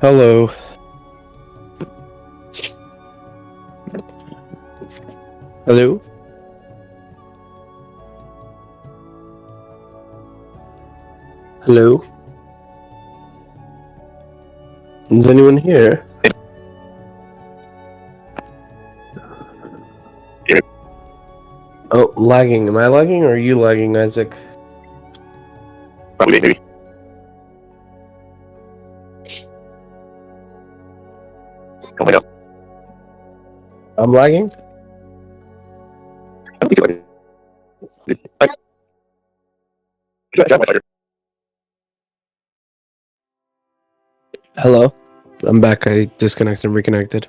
Hello. Hello? Hello? Is anyone here? Oh, lagging. Am I lagging or are you lagging, Isaac? Probably, maybe. Oh my god. I'm lagging? I don't think you're lagging. Hello? I'm back. I disconnected and reconnected.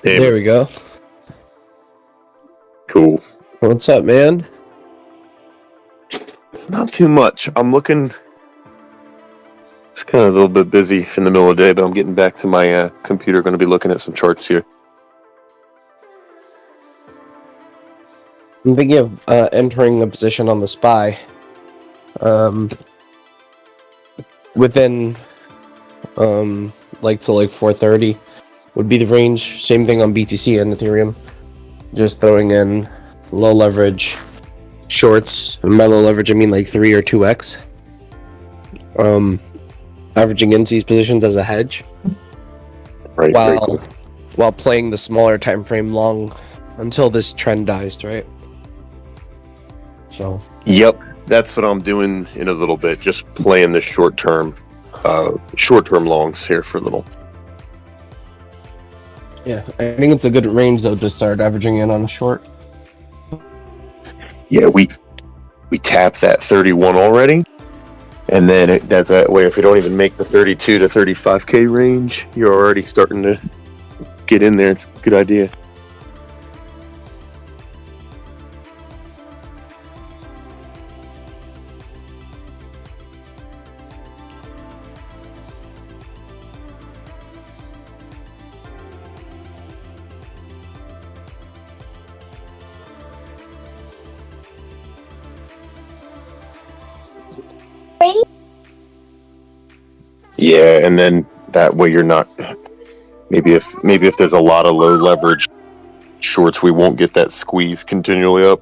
Hey, there we go. Cool. What's up, man? Not too much. I'm looking. It's kind of a little bit busy in the middle of the day, but I'm getting back to my computer. Going to be looking at some charts here. I'm thinking of entering a position on the SPY. Within, like to like 430 would be the range. Same thing on BTC and Ethereum. Just throwing in low leverage shorts. And by low leverage, I mean like 3 or 2x. Averaging into these positions as a hedge. Right. Very cool. While playing the smaller time frame long until this trend dies, right? So. Yep, that's what I'm doing in a little bit. Just playing the short-term longs here for a little. Yeah, I think it's a good range though to start averaging in on a short. Yeah, we tapped that 31 already, and then that way, if we don't even make the 32 to 35k range, you're already starting to get in there. It's a good idea. Yeah, and then that way you're not. Maybe if there's a lot of low leverage shorts, we won't get that squeeze continually up.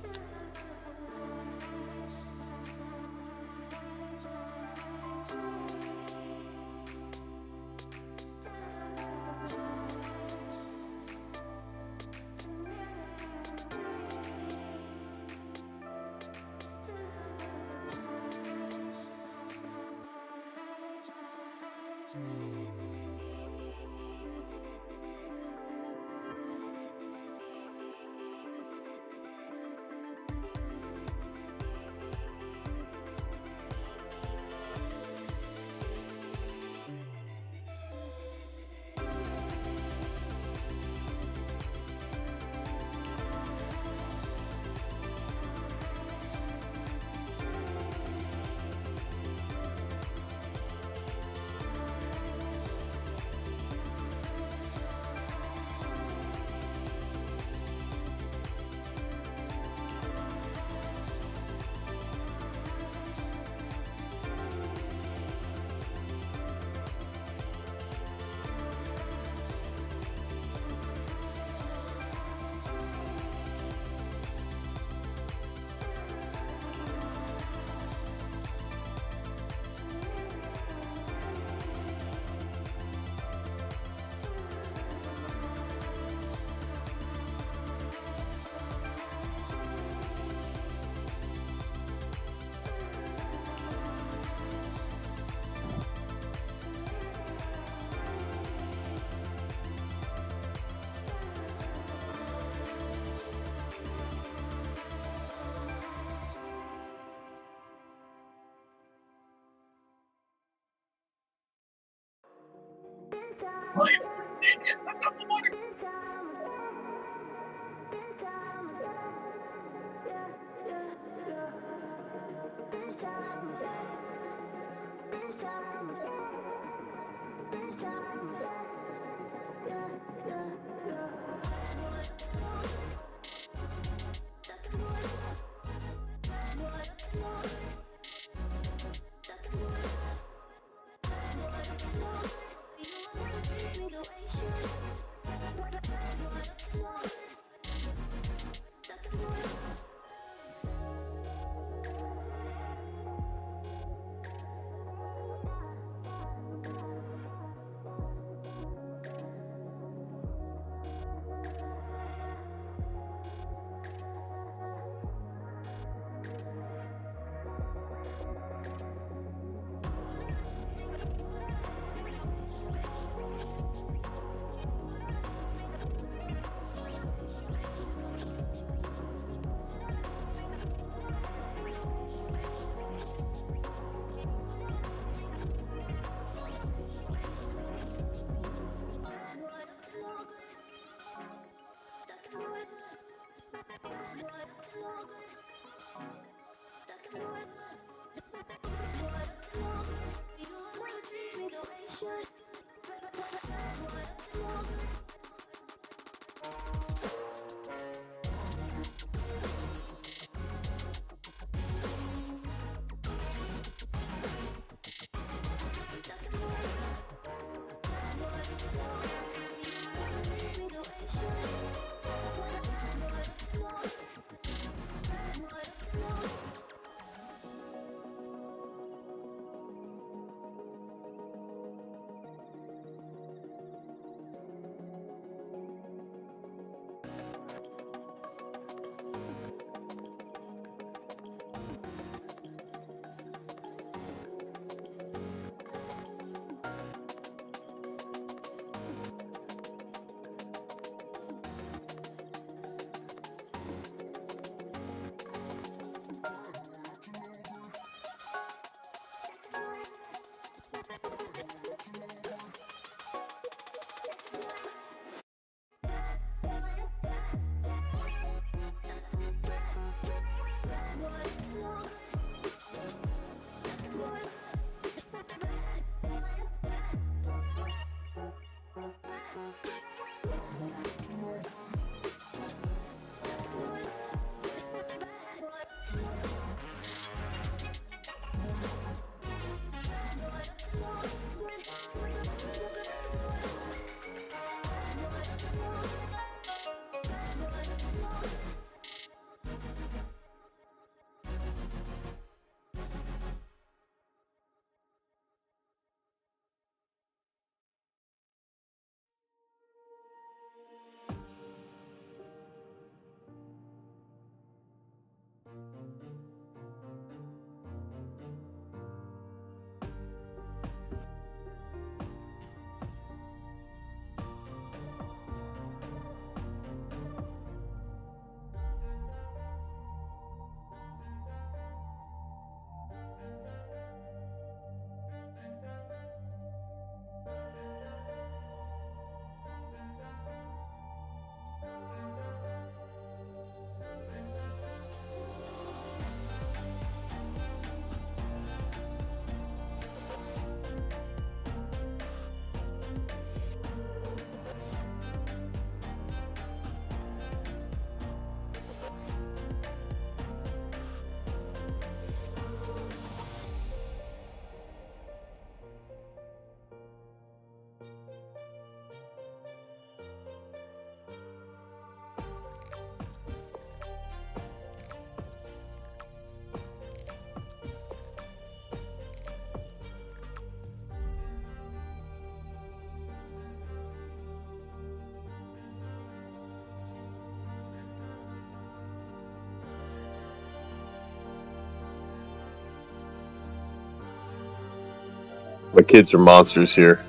My kids are monsters here.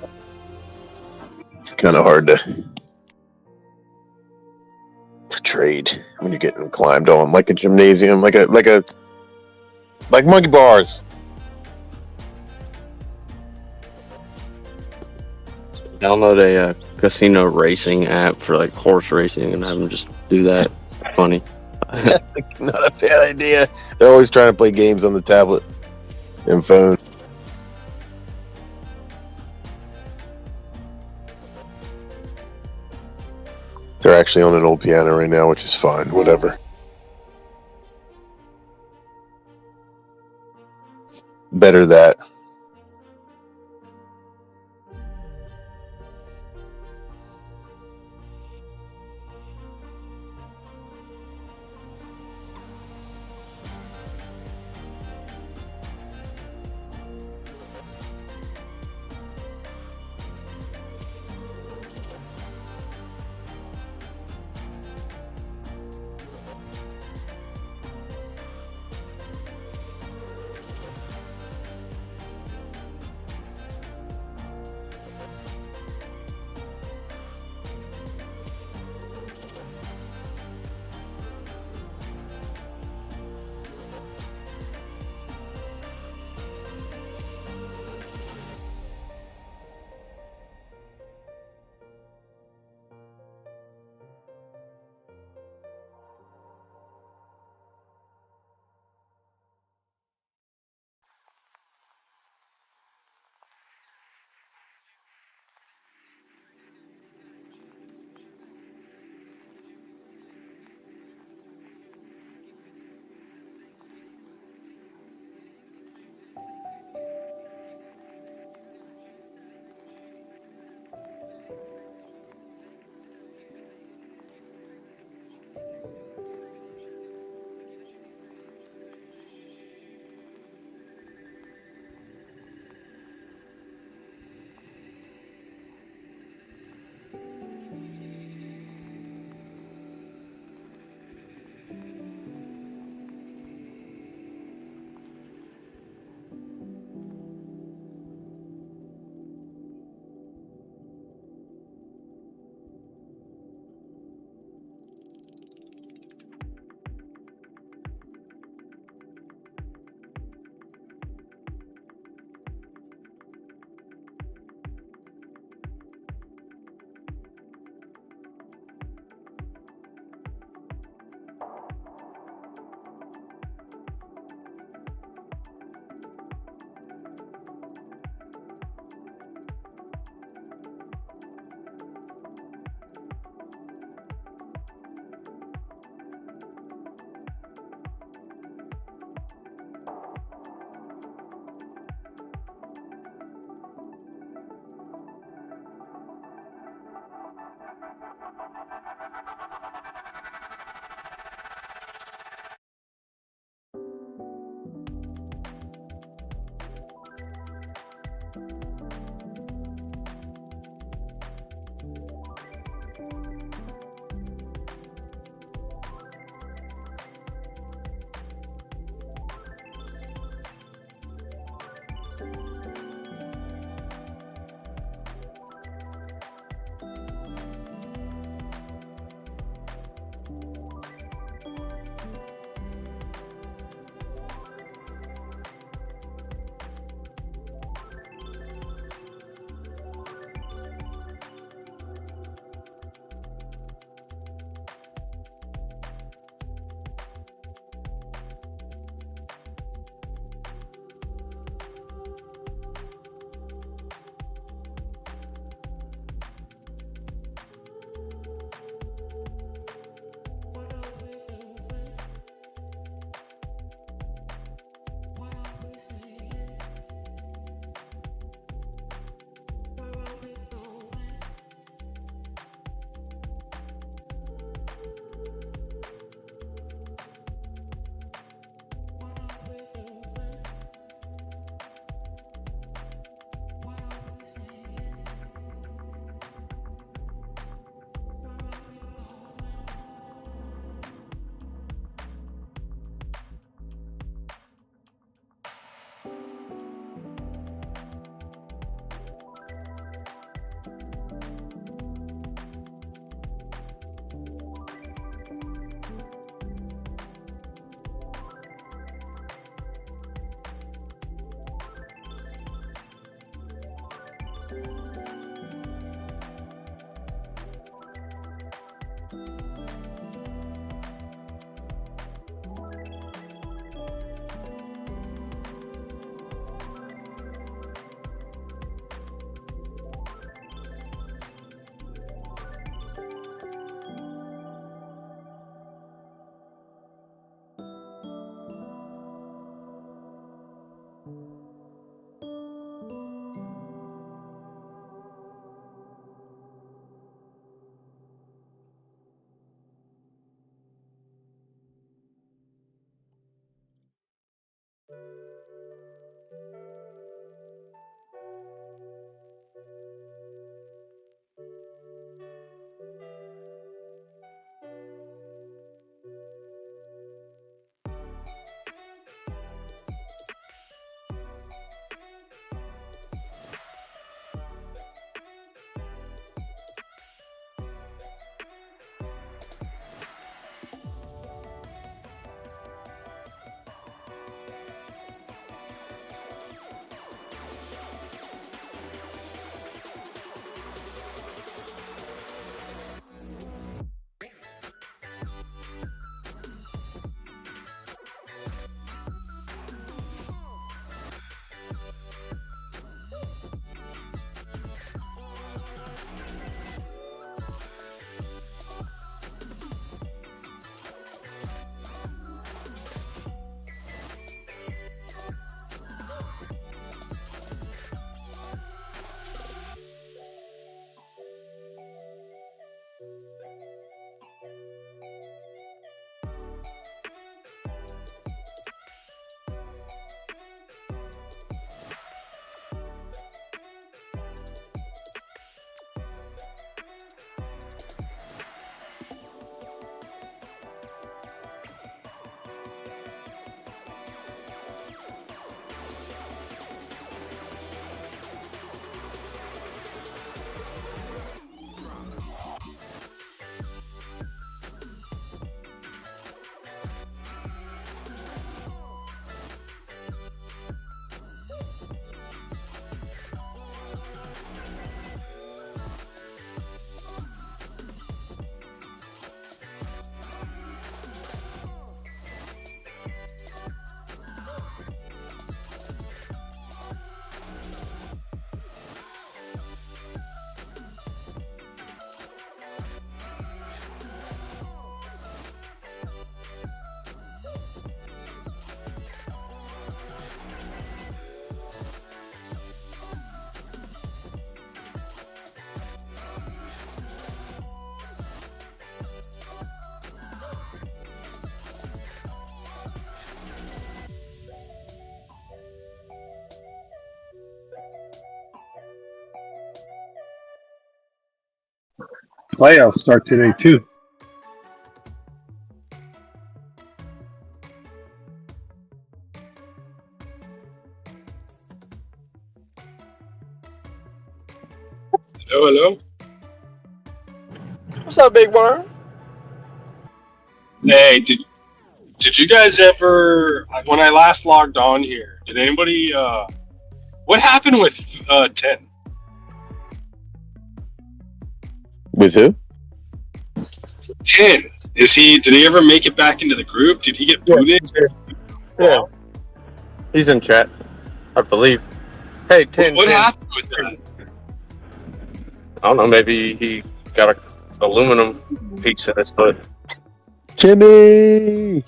It's kind of hard to trade when you're getting climbed on like a gymnasium, like monkey bars. Download a casino racing app for like horse racing and have them just do that. It's funny. That's not a bad idea. They're always trying to play games on the tablet and phone. They're actually on an old piano right now, which is fine. Whatever. Better that. Playoffs start today too. Hello. What's up, big worm? Hey, did you guys ever, when I last logged on here, did anybody, what happened with 10? With who? 10. Did he ever make it back into the group? Did he get booted? Yeah. He's in chat, I believe. Hey, 10. What 10. happened with that? I don't know, maybe he got a aluminum piece in his foot. Timmy!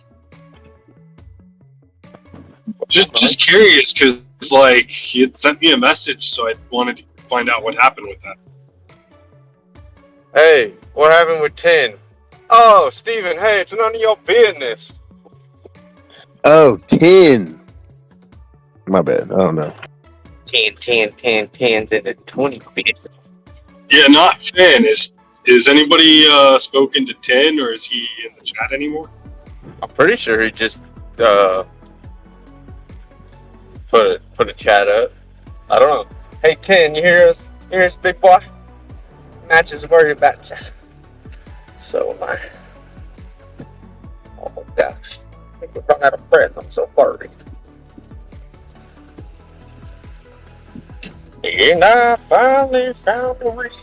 Just curious, because, like, he had sent me a message, so I wanted to find out what happened with that. Hey, what happened with 10? Oh, Steven, hey, it's none of your business. Oh, 10. My bad. I don't know. 10, 10s, and a 20 bit. Yeah, not 10. Is anybody spoken to 10, or is he in the chat anymore? I'm pretty sure he just put a chat up. I don't know. Hey, 10, you hear us? You hear us, big boy? Match is worried about you. So am I. Oh gosh, I think we're running out of breath. I'm so worried. And I finally found a reason.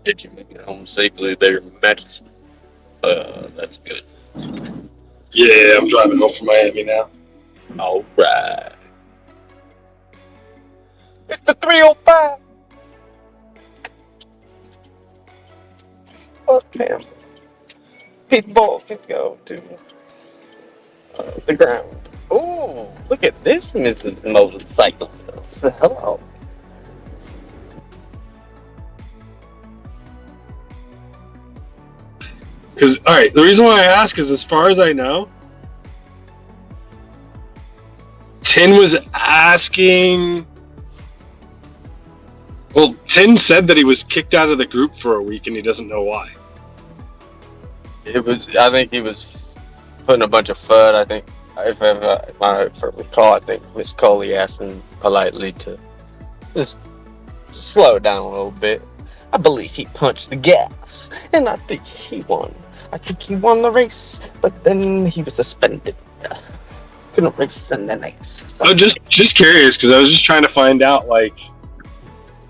Did you make it home safely there, matches? That's good. Yeah, I'm driving home from Miami now. All right. It's the 305. Fuck him. People can go to the ground. Ooh, look at this, Mrs. Motorcycle. Hello. Because, alright, the reason why I ask is, as far as I know, 10 was asking... Well, 10 said that he was kicked out of the group for a week and he doesn't know why. I think he was putting a bunch of FUD. I think, if I recall, I think Miss Coley asked him politely to just slow down a little bit. I believe he punched the gas, and I think he won. I think he won the race, but then he was suspended. Couldn't race in the next. Oh, just curious, because I was just trying to find out, like,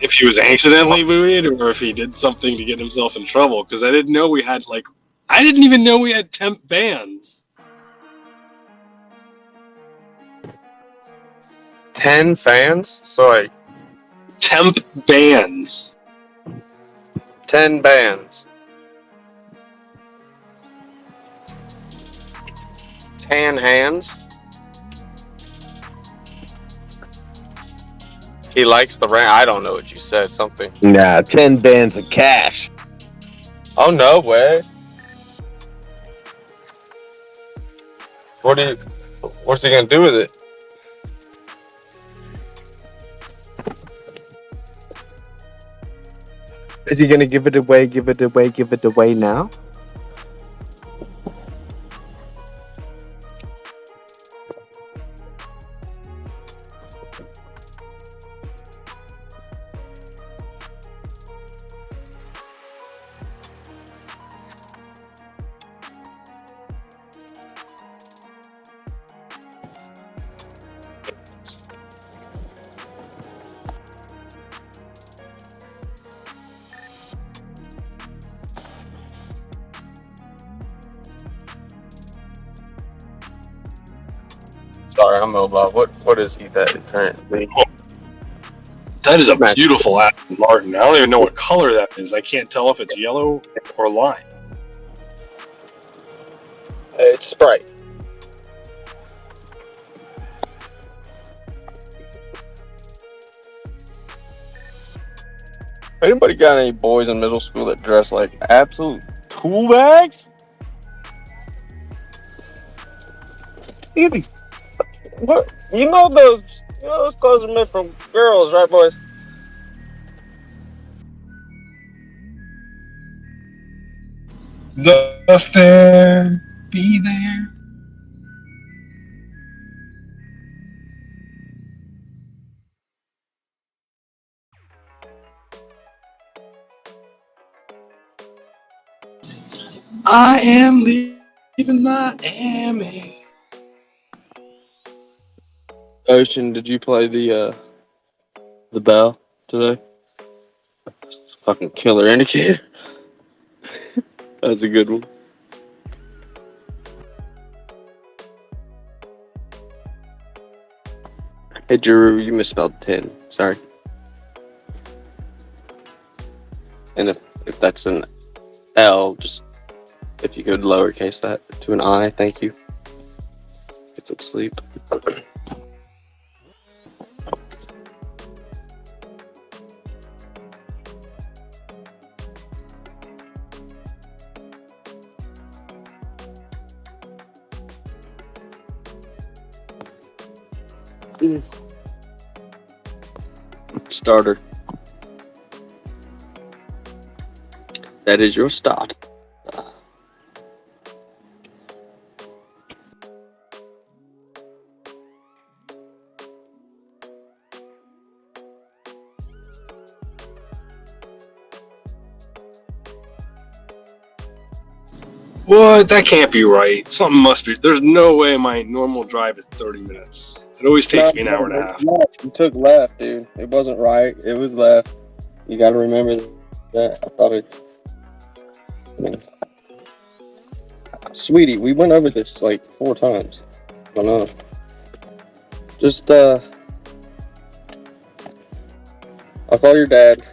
if he was accidentally booted or if he did something to get himself in trouble, because I didn't know we had, like, I didn't even know we had temp bans. 10 fans? So, like... Temp bans. 10 bands. 10 hands? He likes the rant. I don't know what you said. Something. Nah, 10 bands of cash. Oh, no way. What's he gonna do with it? Is he gonna give it away now? Sorry, I'm mobile. What is he that currently? That is a beautiful Aston Martin. I don't even know what color that is. I can't tell if it's yellow or lime. It's Sprite. Anybody got any boys in middle school that dress like absolute tool bags? Look at these. What? You know those clothes are meant from girls, right, boys? The fair be there. I am leaving Miami. Ocean, did you play the bell today? Fucking killer indicator. That's a good one. Hey, Drew, you misspelled 10. Sorry. And if that's an L, just if you could lowercase that to an I, thank you. Get some sleep. Starter. That is your start. What? That can't be right. Something must be. There's no way my normal drive is 30 minutes. It always takes me an hour and a half. You took left, dude. It wasn't right. It was left. You gotta remember that. I thought it. I mean, sweetie, we went over this like 4 times. I know. Just, I'll call your dad.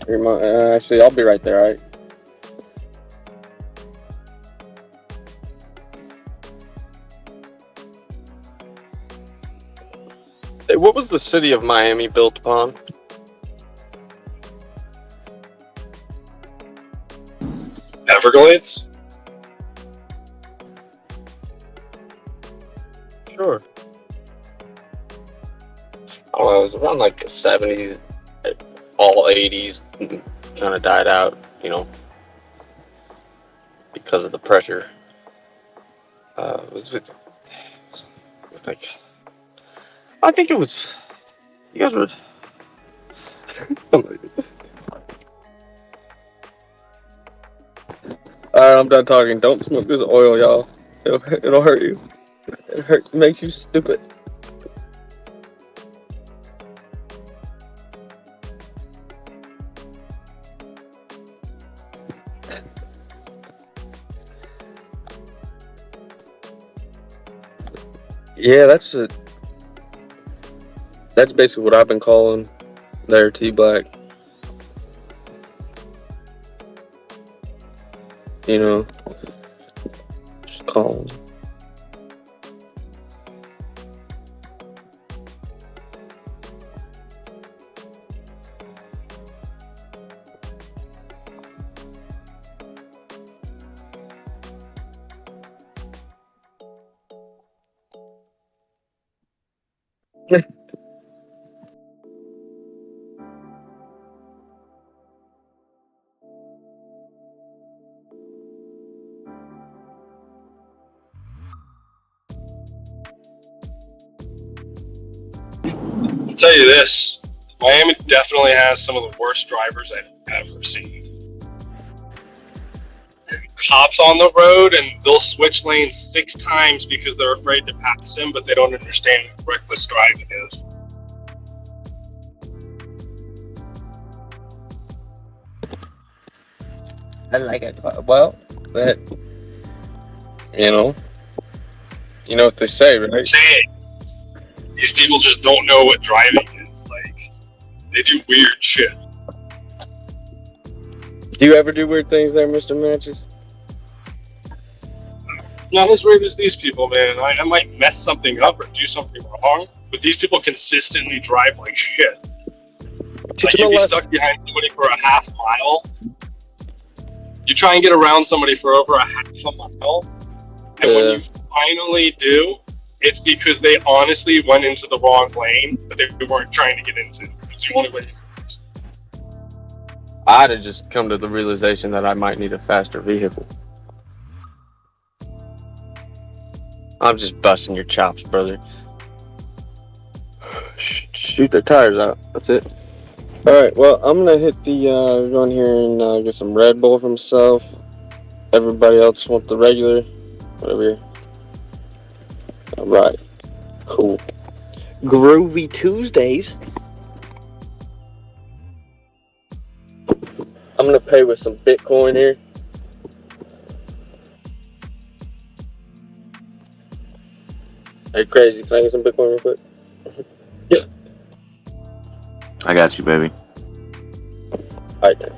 Your mom, actually, I'll be right there, alright? Hey, what was the city of Miami built upon? Everglades? Sure. I don't know, it was around like the 70s, all 80s, kind of died out, you know, because of the pressure. It was like, I think it was, you guys were, Alright, I'm done talking. Don't smoke this oil, y'all. It'll hurt you. It makes you stupid. Yeah, that's basically what I've been calling there, T-Black. You know, just calling. I'll tell you this, Miami definitely has some of the worst drivers I've ever seen. Cops on the road and they'll switch lanes 6 times because they're afraid to pass him, but they don't understand what reckless driving is. I like it. Well, but, you know what they say, right? Say it. These people just don't know what driving is. Like, they do weird shit. Do you ever do weird things there, Mr. Matches? Not as weird as these people, man. I might mess something up or do something wrong, but these people consistently drive like shit. Like, you'd be stuck behind somebody for a half mile. You try and get around somebody for over a half a mile, and when you finally do, it's because they honestly went into the wrong lane that they weren't trying to get into. It's the only way. I'd have just come to the realization that I might need a faster vehicle. I'm just busting your chops, brother. Shoot their tires out. That's it. Alright, well, I'm gonna hit the, go in here and get some Red Bull for myself. Everybody else want the regular, whatever. Alright, cool. Groovy Tuesdays. I'm gonna pay with some Bitcoin here. Hey, Crazy, can I get some Bitcoin real quick? I got you, baby. Alright, thanks.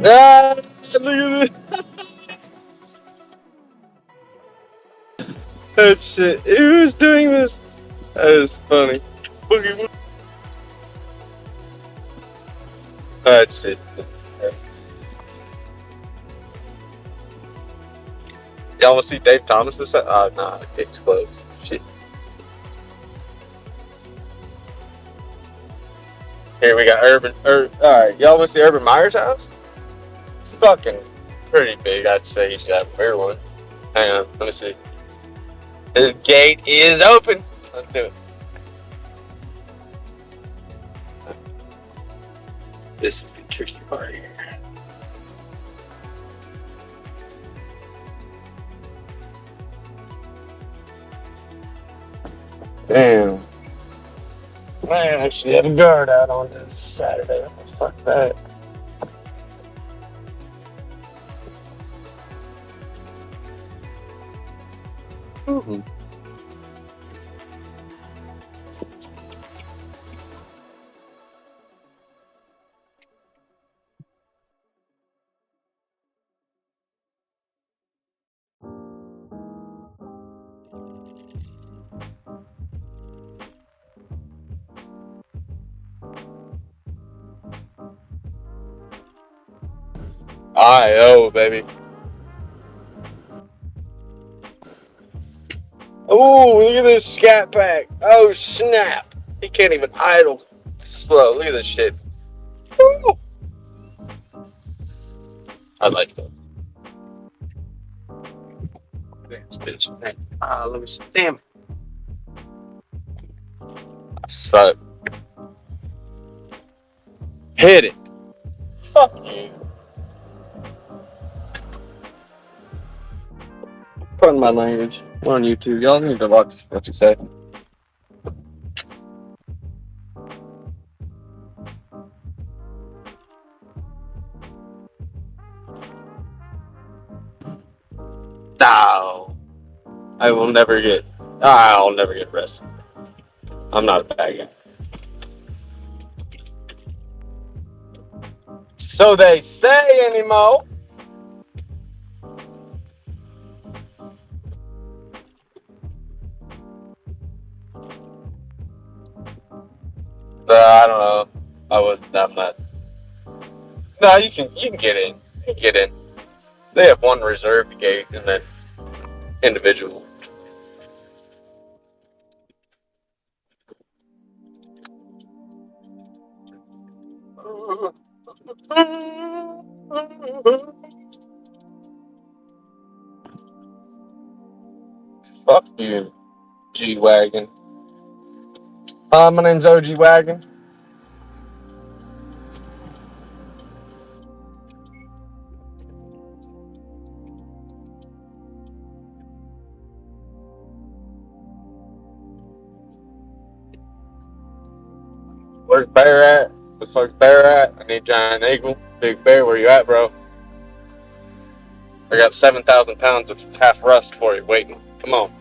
Ah, look at this. Oh shit! Who's doing this? That is funny. Boogie. Oh shit. Y'all want to see Dave Thomas this? Oh nah, it's closed. Shit. Here we got Urban. Alright, y'all want to see Urban Meyer's house? It's fucking pretty big, I'd say. He's got a fair one. Hang on, let me see. His gate is open. Let's do it. This is the tricky part here. Damn. Man, I actually had a guard out on this Saturday. What the fuck that? Mm-hmm. I.O. baby. Oh, look at this scat pack. Oh, snap. He can't even idle slow. Look at this shit. Woo. I like that. This bitch. Let me stamp. I suck. Hit it. Fuck you. Pardon my language. We're on YouTube. Y'all need to watch what you say. No. I'll never get arrested. I'm not a bad guy. So they say anymore. I don't know. I'm not. No, you can get in. You can get in. They have one reserved gate and then individual. Fuck you, G-Wagon. My name's OG Wagon. Where's Bear at? The fuck's Bear at? I need Giant Eagle. Big Bear, where you at, bro? I got 7,000 pounds of half rust for you waiting. Come on.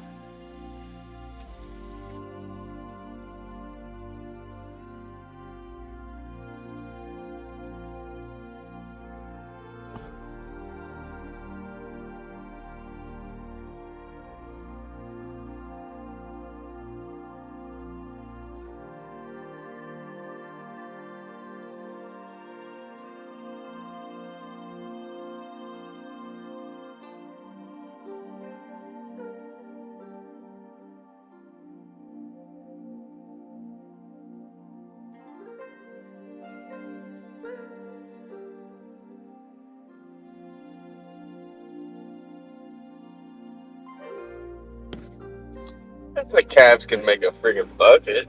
The Cavs can make a friggin' bucket.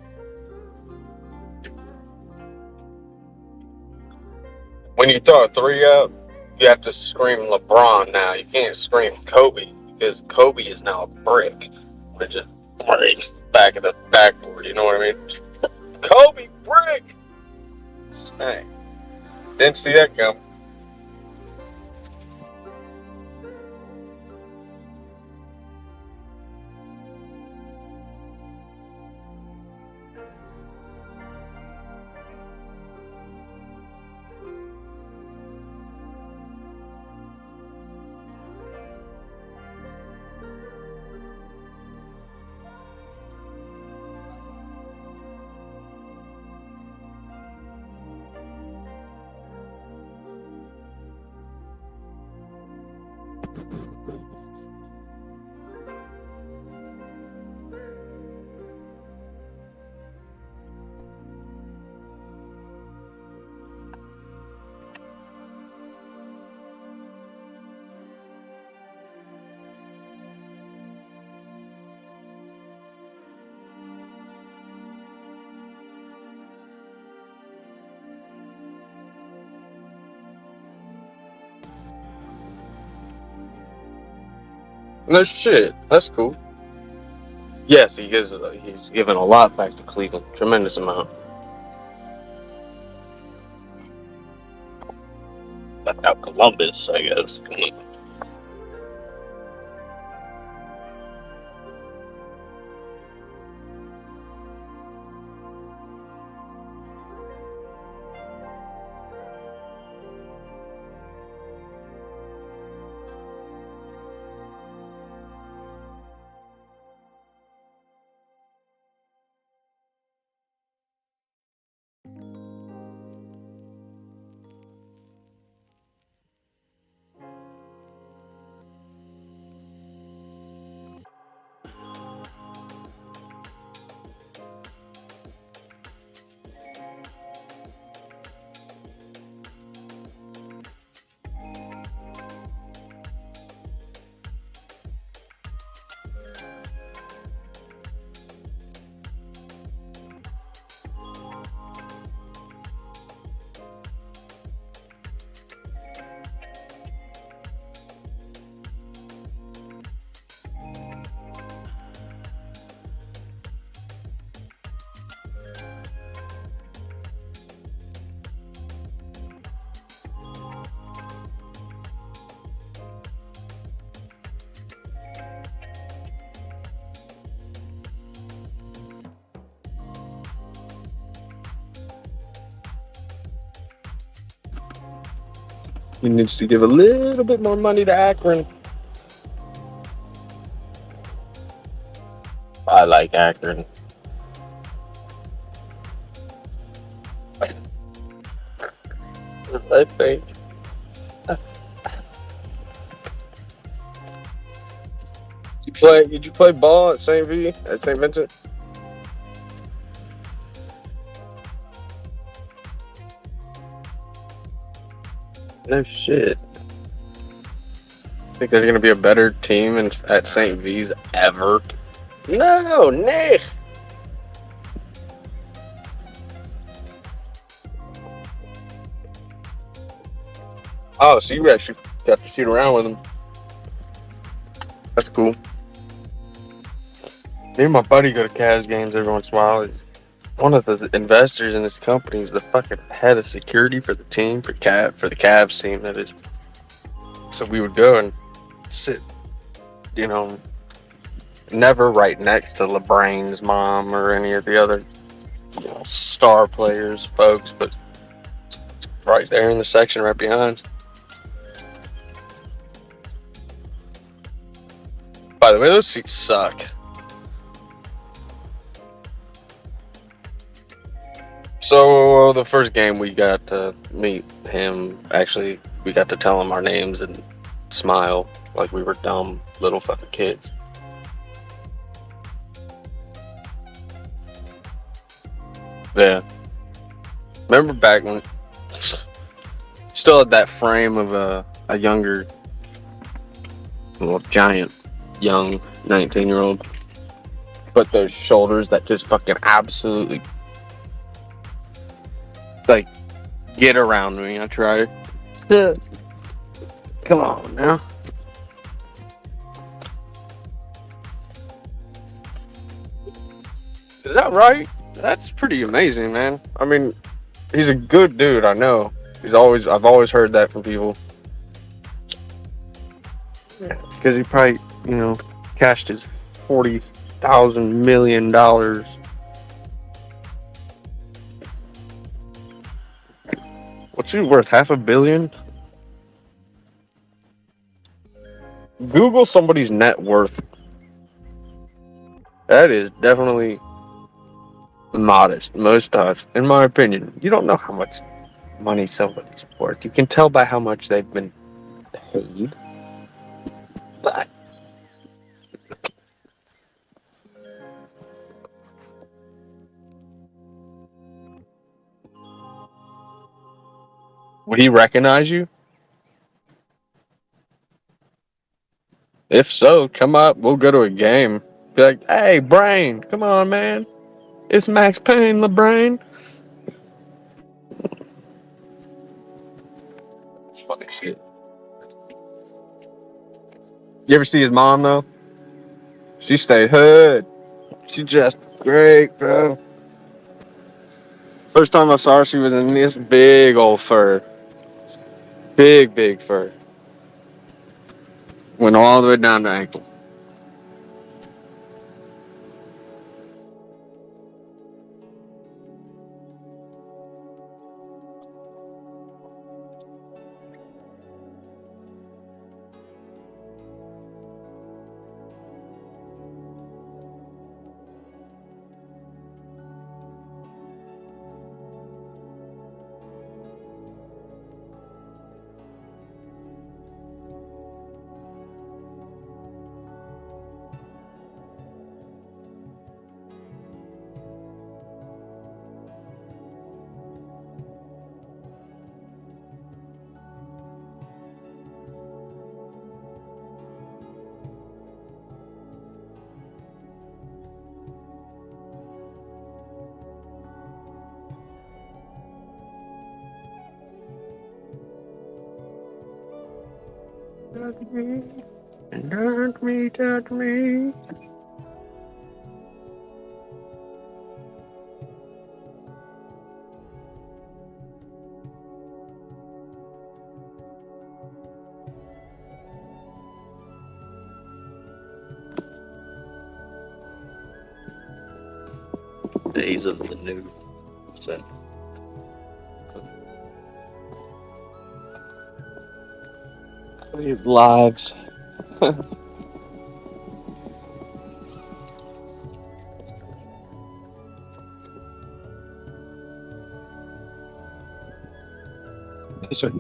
When you throw a three up, you have to scream LeBron now. You can't scream Kobe because Kobe is now a brick. It just breaks the back of the backboard, you know what I mean? Kobe brick! Dang. Didn't see that come. No shit. That's cool. Yes, he's given a lot back to Cleveland. Tremendous amount. Left out Columbus, I guess. He needs to give a little bit more money to Akron. I like Akron. I think. Did you play ball at St. Vincent? No shit. Think there's gonna be a better team at St. V's ever? No, Nick. Oh, so you actually got to shoot around with him. That's cool. Me and my buddy go to Cavs games every once in a while. He's one of the investors in this company. Is the fucking head of security for the team, for the Cavs team, that is. So we would go and sit, never right next to LeBron's mom or any of the other, star players, folks, but right there in the section right behind. By the way, those seats suck. So the first game we got to meet him, actually, we got to tell him our names and smile like we were dumb little fucking kids. Yeah. Remember back when still had that frame of a younger, giant, young 19-year-old, but those shoulders that just fucking absolutely get around me. I tried. Come on now. Is that right? That's pretty amazing, man. I mean, he's a good dude, I know. I've always heard that from people. Because he probably, cashed his $40,000 million. What's he worth? $500 million? Google somebody's net worth. That is definitely modest most times, in my opinion. You don't know how much money somebody's worth. You can tell by how much they've been paid. But would he recognize you? If so, come up. We'll go to a game. Be like, hey, Brain, come on, man. It's Max Payne, LeBrain. It's funny shit. You ever see his mom though? She stayed hood. She dressed great, bro. First time I saw her, she was in this big old fur. Big fur. Went all the way down to ankle. Touch me. Days of the new. What's that? These lives. Sure.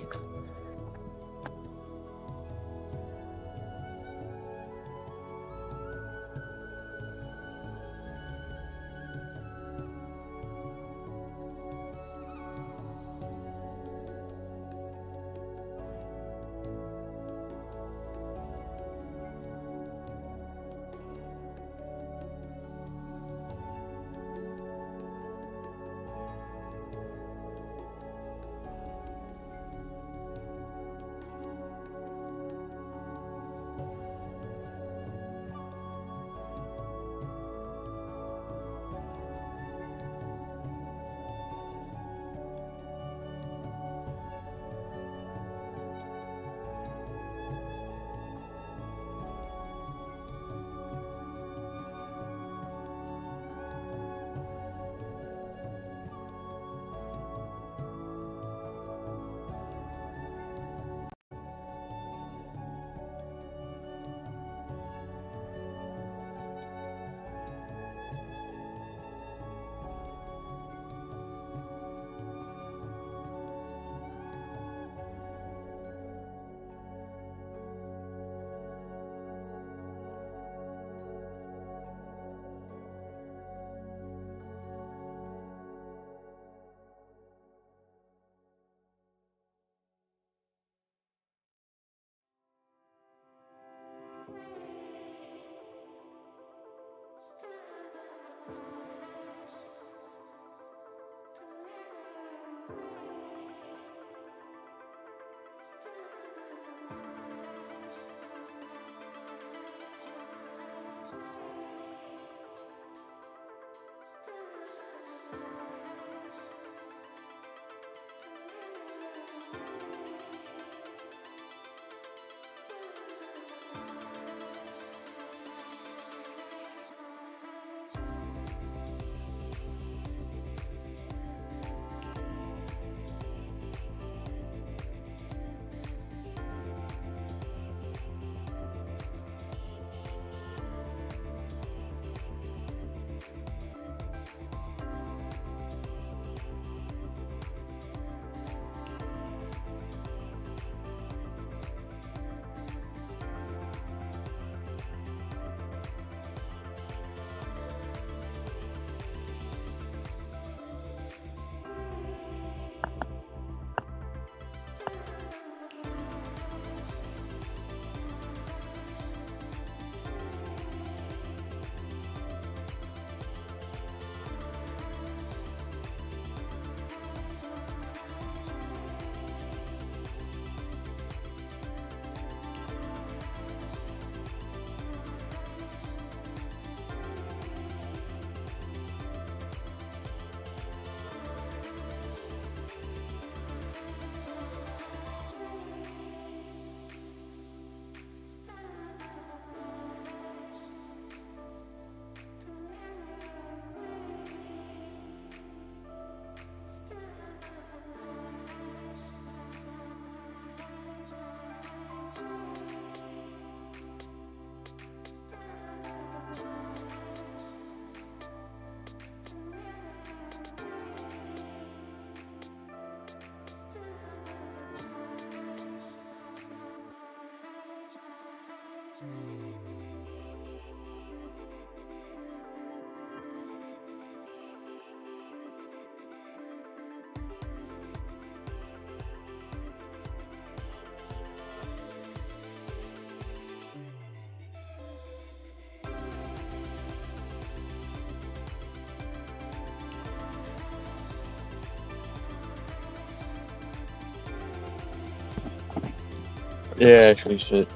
Yeah, actually, shit.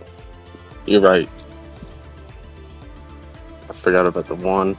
You're right. I forgot about the one.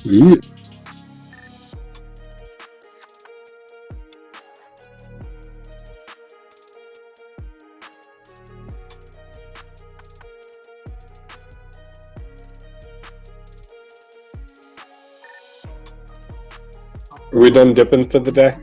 Yeah. Are we done dipping for the day?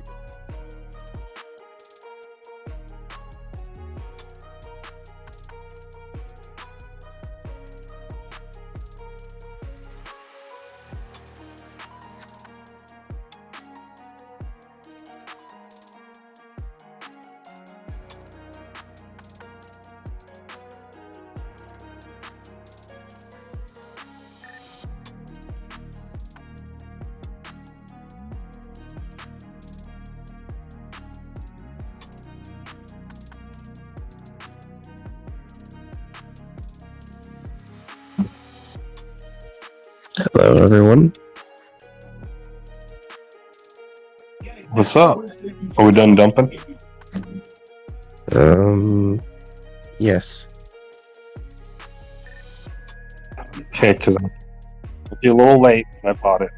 Hello, everyone. What's up? Are we done dumping? Yes. Okay, because I'll be a little late. I bought it.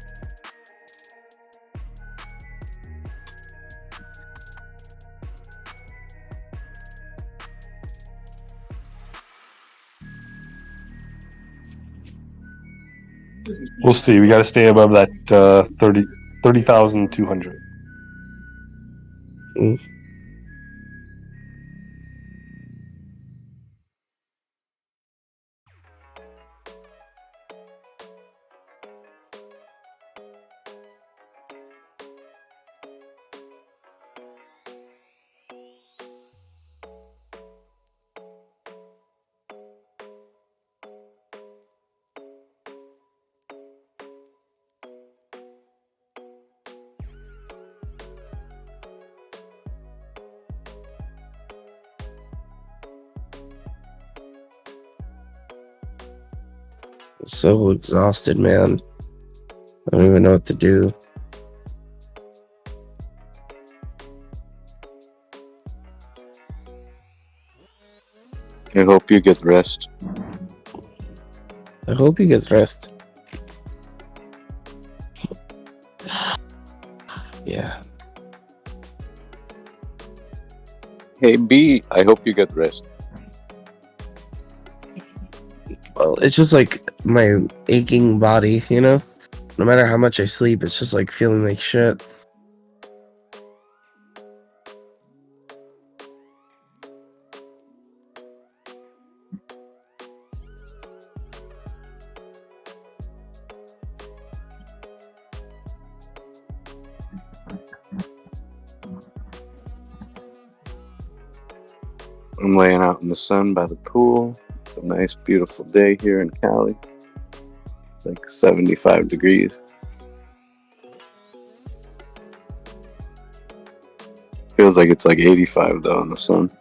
We'll see. We got to stay above that 30,200. So exhausted, man. I don't even know what to do. I hope you get rest. I hope you get rest. Yeah. Hey, B, I hope you get rest. Well, it's just like my aching body, you know? No matter how much I sleep, it's just like feeling like shit. I'm laying out in the sun by the pool. It's a nice, beautiful day here in Cali. It's like 75 degrees. Feels like it's like 85 though in the sun.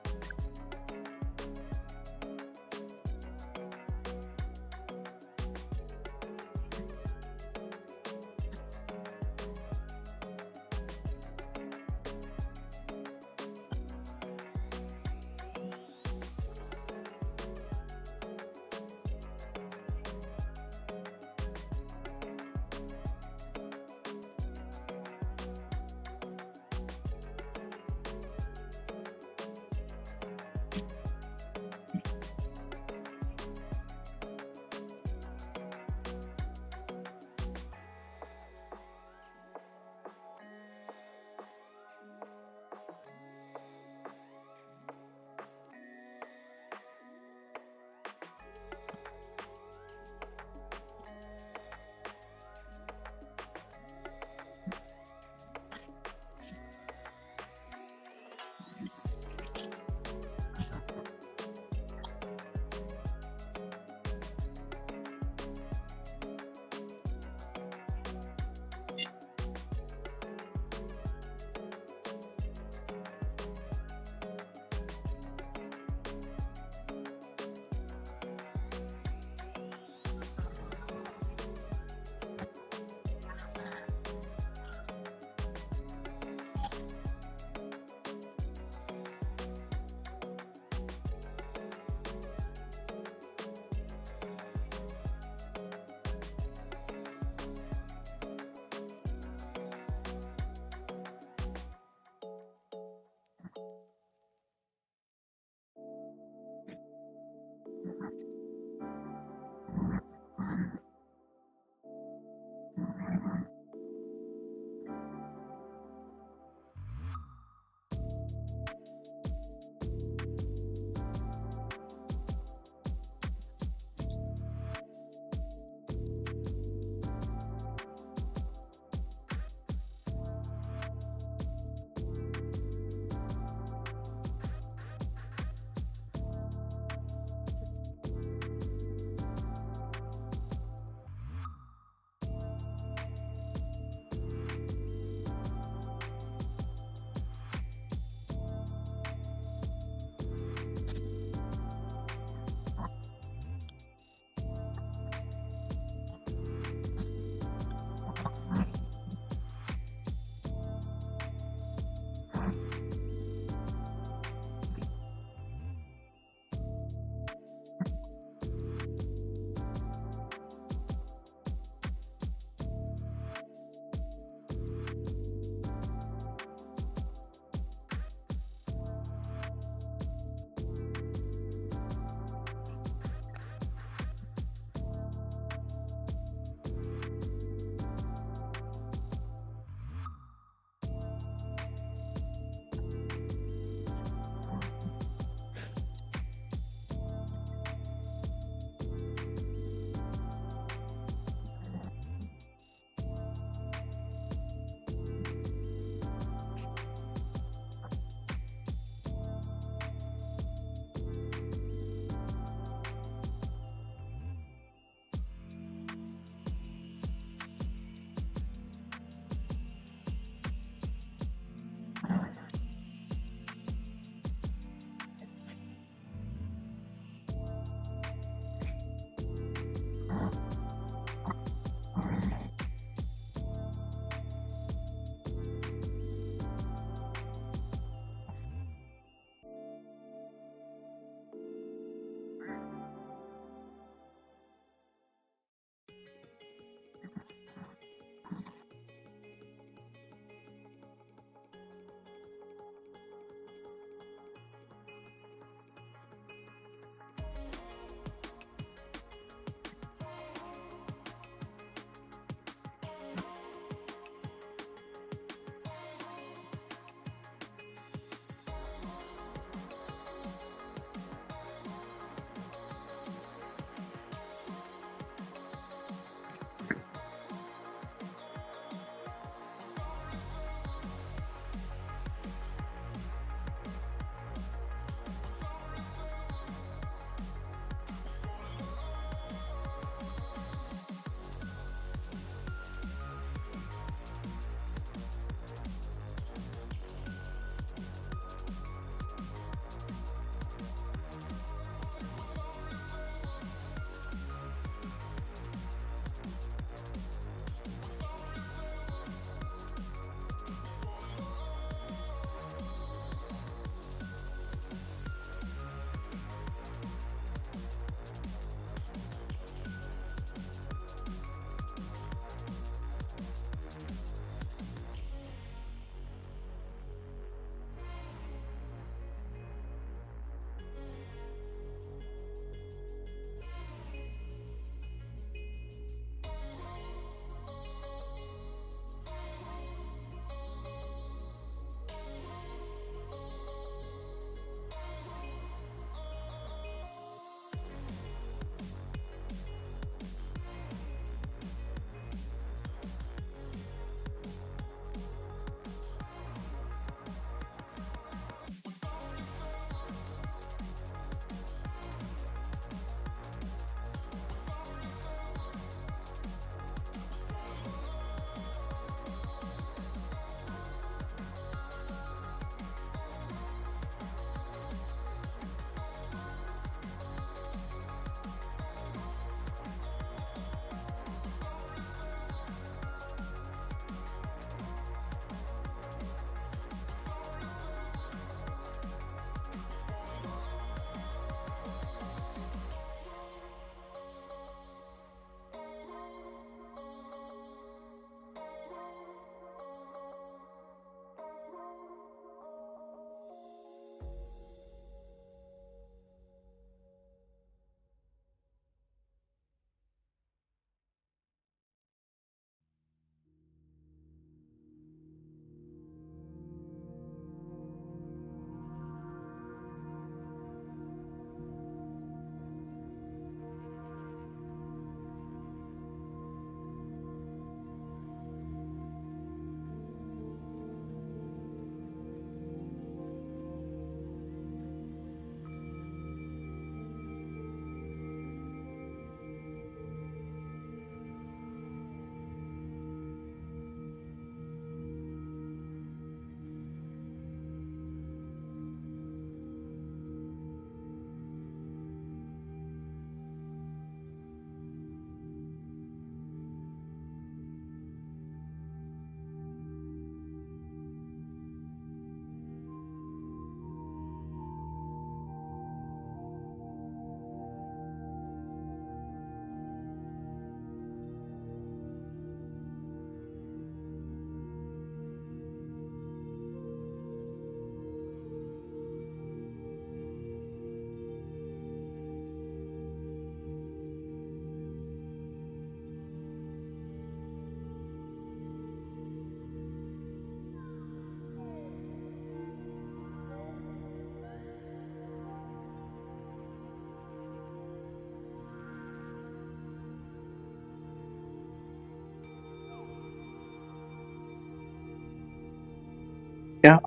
Yeah.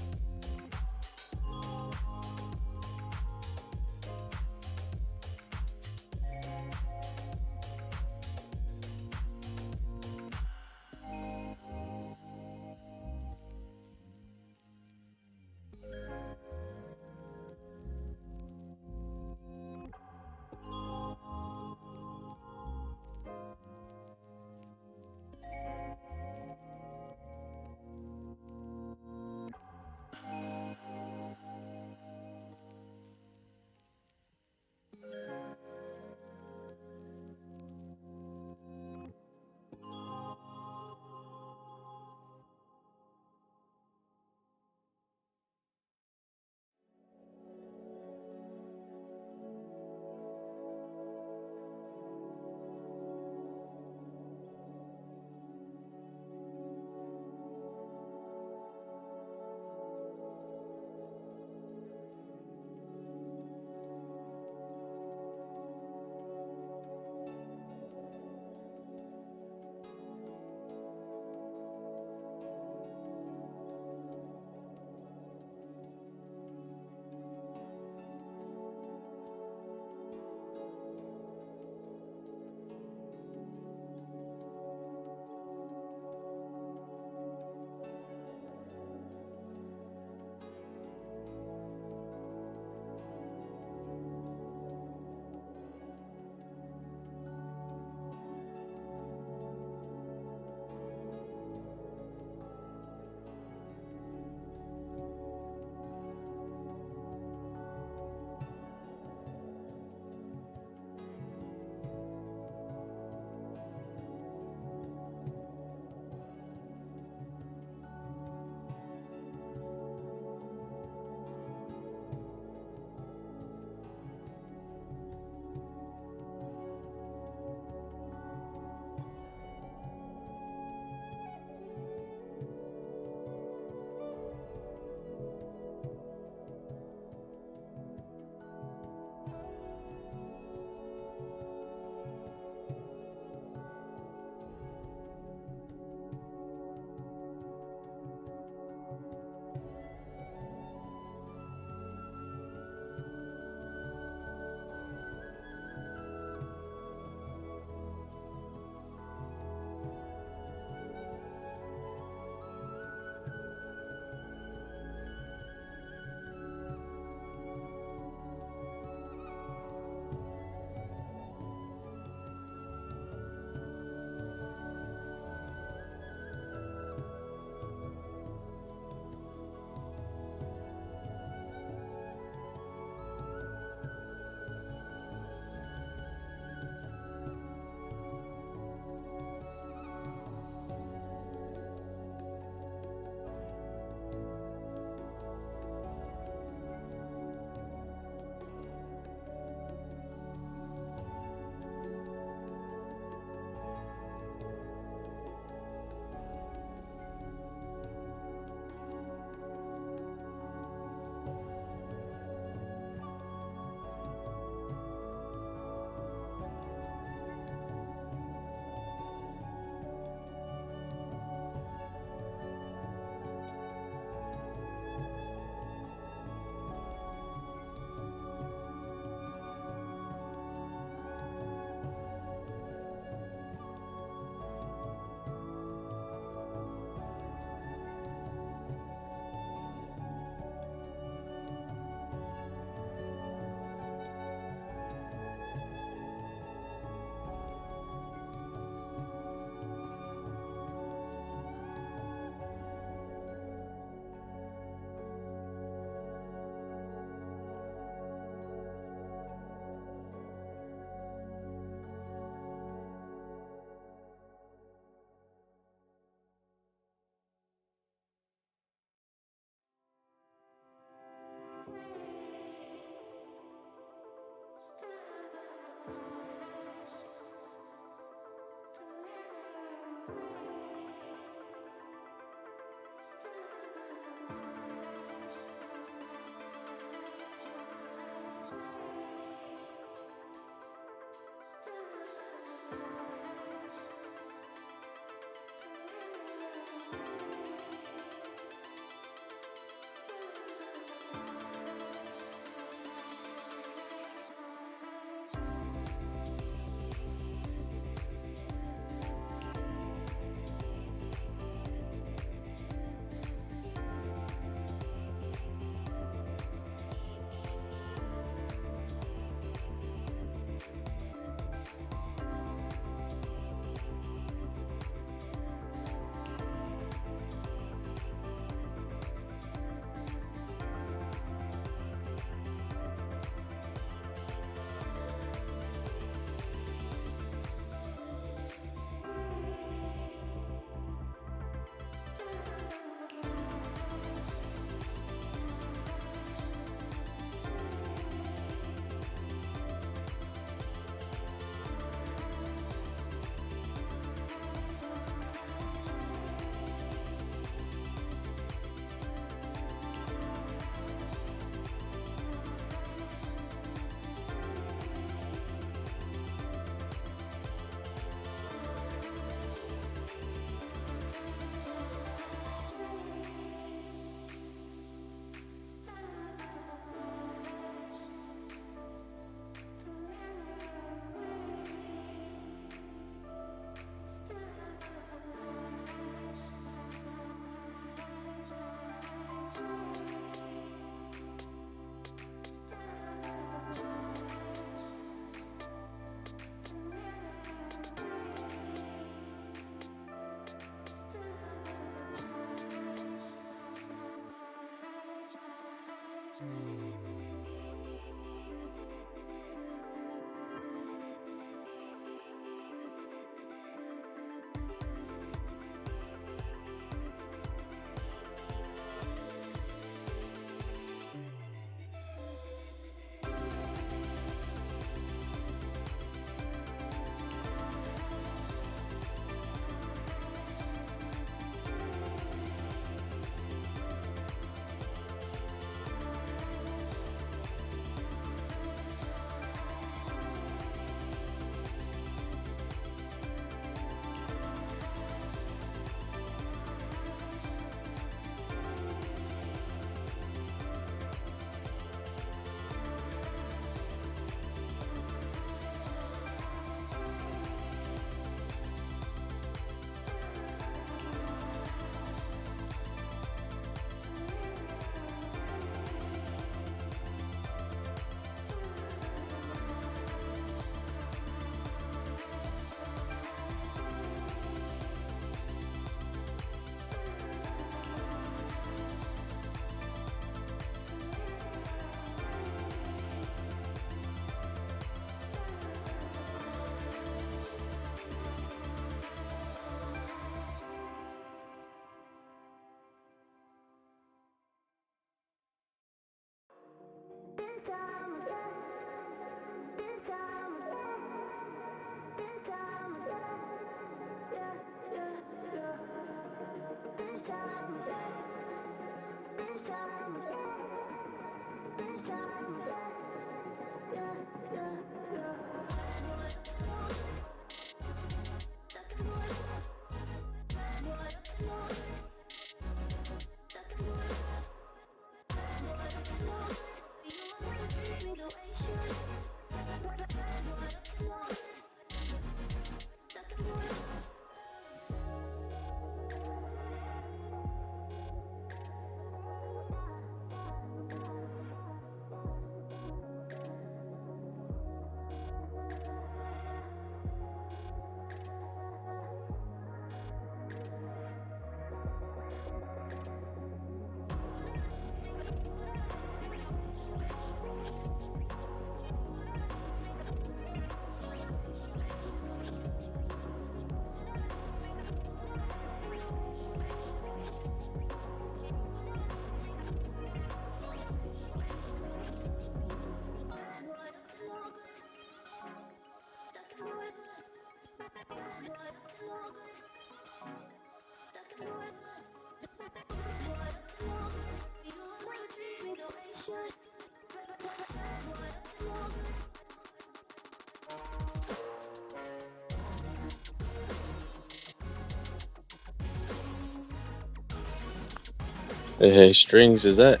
Hey, Strings, is that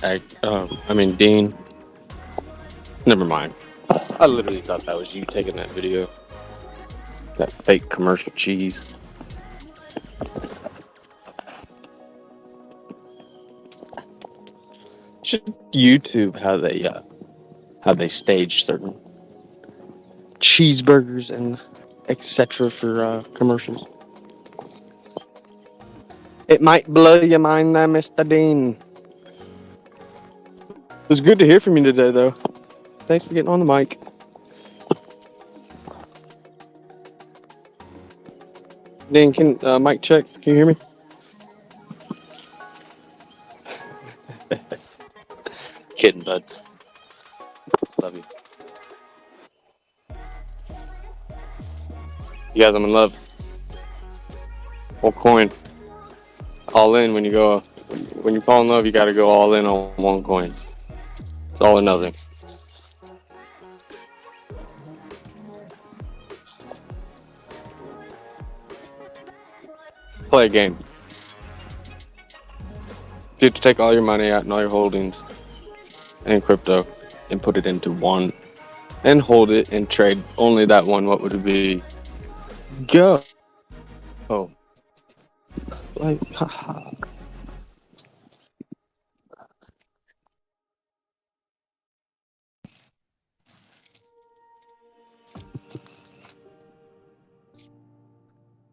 Dean? Never mind. I literally thought that was you taking that video. That fake commercial cheese. Should YouTube how they stage certain cheeseburgers and etc. for commercials. It might blow your mind there, Mr. Dean. It was good to hear from you today, though. Thanks for getting on the mic. Dean, can mic check? Can you hear me? Kidding, bud. Love you. You guys, I'm in love. One coin. All in when you fall in love, you gotta go all in on one coin. It's all or nothing. Play a game. You have to take all your money out and all your holdings and crypto and put it into one and hold it and trade only that one. What would it be? Go. Oh. Like, haha.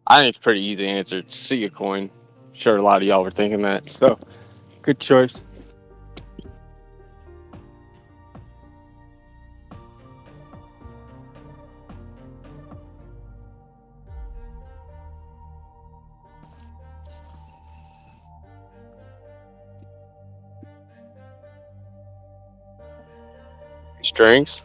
I think it's a pretty easy answer. It's see a coin. I'm sure a lot of y'all were thinking that. So, good choice. Strings.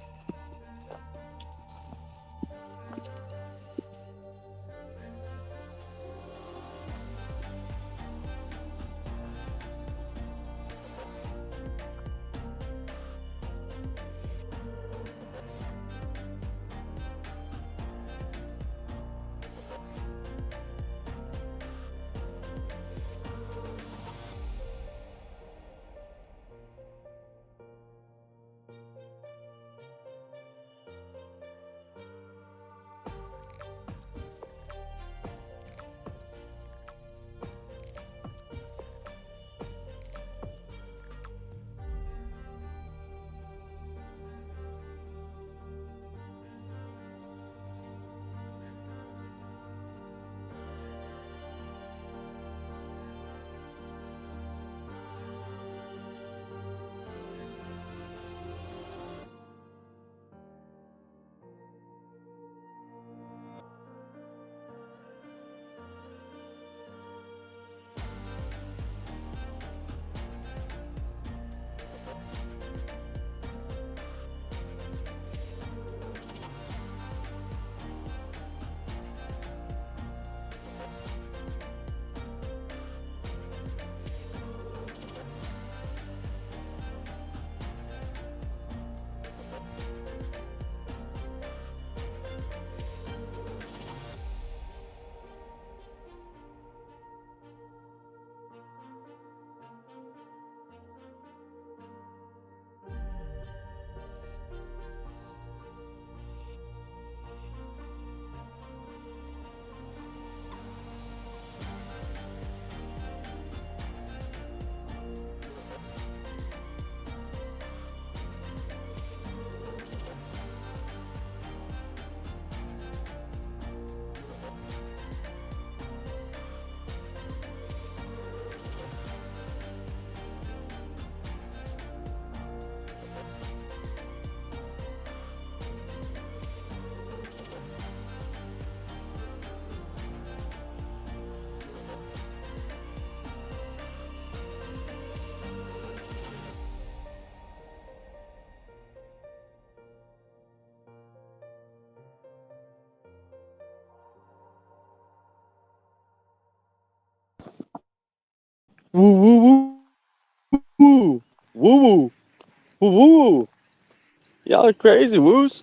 Woo woo woo woo woo woo woo woo. Y'all are crazy, woos.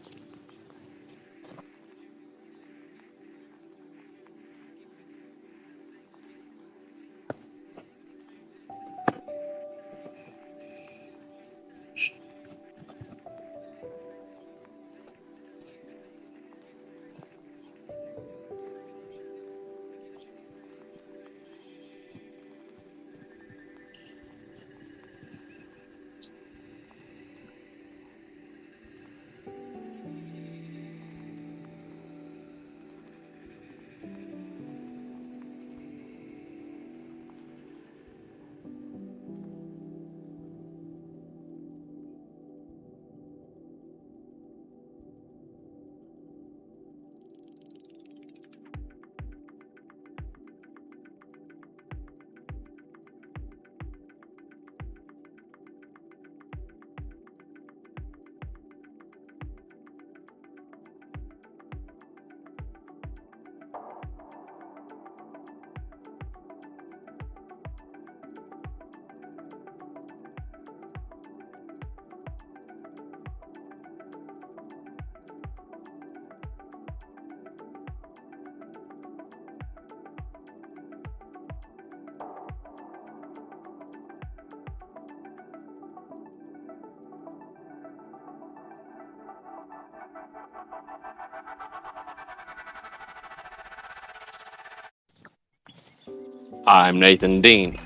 I'm Nathan Dean.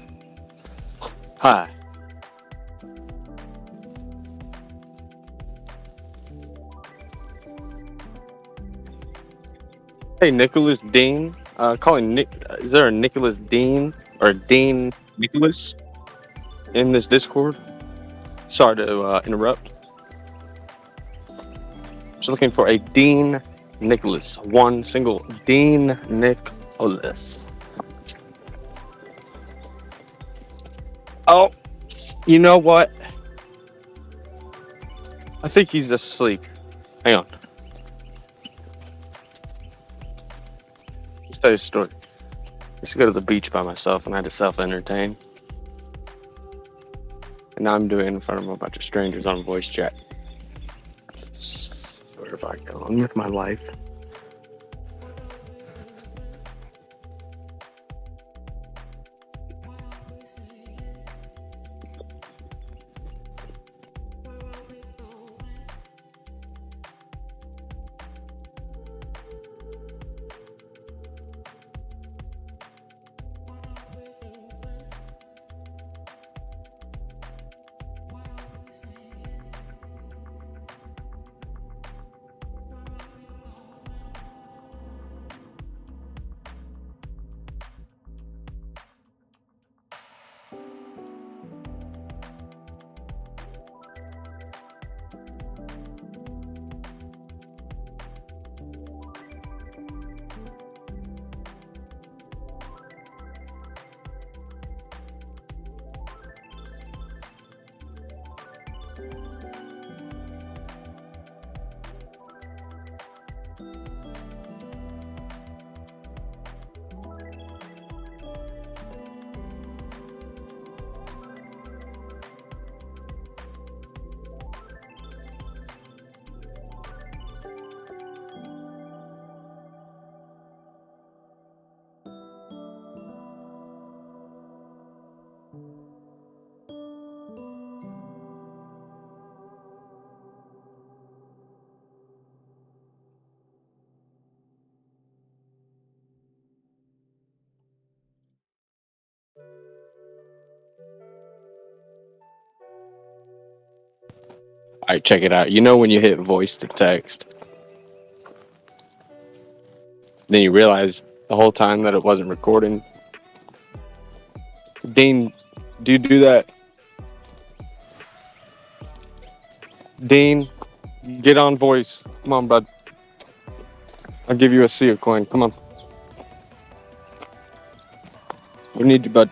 Hi. Hey, Nicholas Dean. Calling Nick. Is there a Nicholas Dean or Dean Nicholas in this Discord? Sorry to interrupt. Just looking for a Dean Nicholas. One single Dean Nicholas. Oh, you know what? I think he's asleep. Hang on. Let's tell you a story. I used to go to the beach by myself and I had to self-entertain. And now I'm doing it in front of a bunch of strangers on voice chat. Where have I gone with my life? Alright, check it out. You know when you hit voice to text, then you realize the whole time that it wasn't recording. Dean, do you do that? Dean, get on voice. Come on, bud. I'll give you a seal coin. Come on. We need you, bud.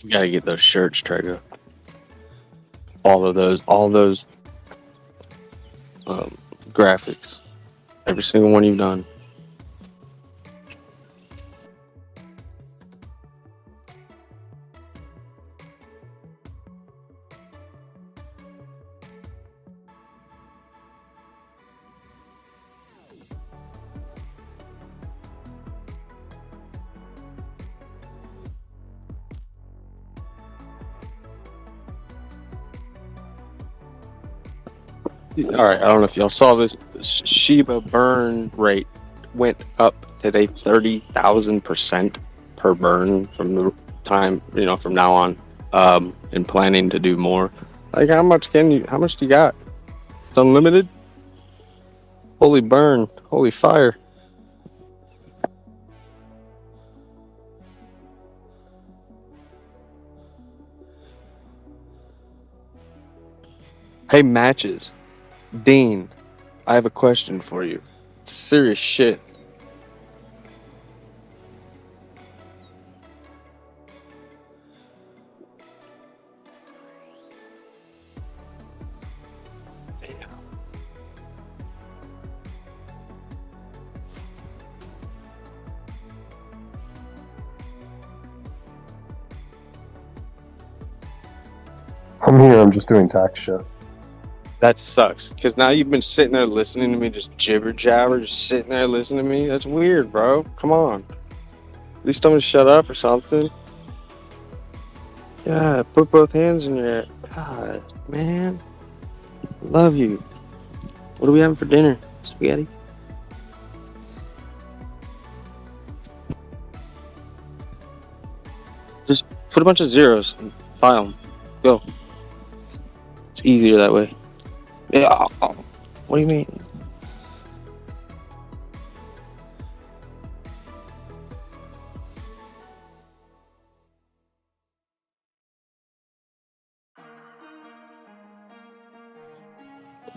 You gotta get those shirts, Trego. All those graphics. Every single one you've done. All right, I don't know if y'all saw this. Shiba burn rate went up today 30,000% per burn from the time, from now on, and planning to do more. Like, how much do you got? It's unlimited? Holy burn, holy fire. Hey, Matches. Dean, I have a question for you. It's serious shit. I'm here. I'm just doing tax shit. That sucks, because now you've been sitting there listening to me just jibber jabber, just sitting there listening to me. That's weird, bro. Come on. At least tell me to shut up or something. Yeah, put both hands in your... God, man. Love you. What are we having for dinner? Spaghetti? Just put a bunch of zeros and file them. Go. It's easier that way. Yeah. What do you mean?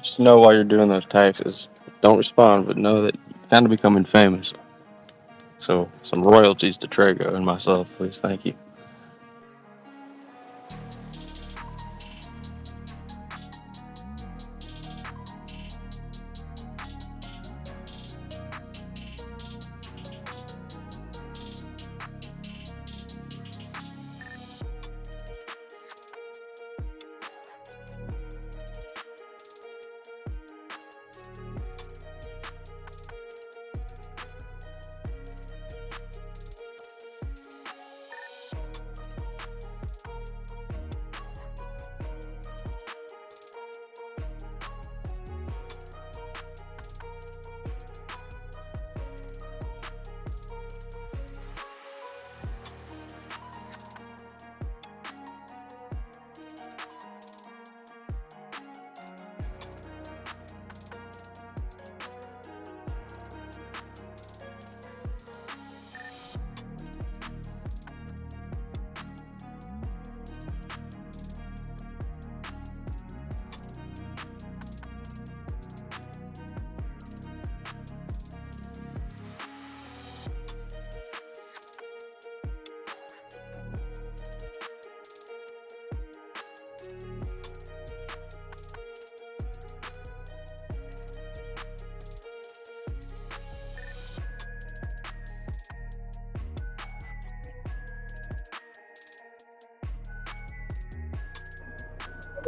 Just know while you're doing those taxes, don't respond, but know that you're kind of becoming famous. So, some royalties to Trego and myself, please. Thank you.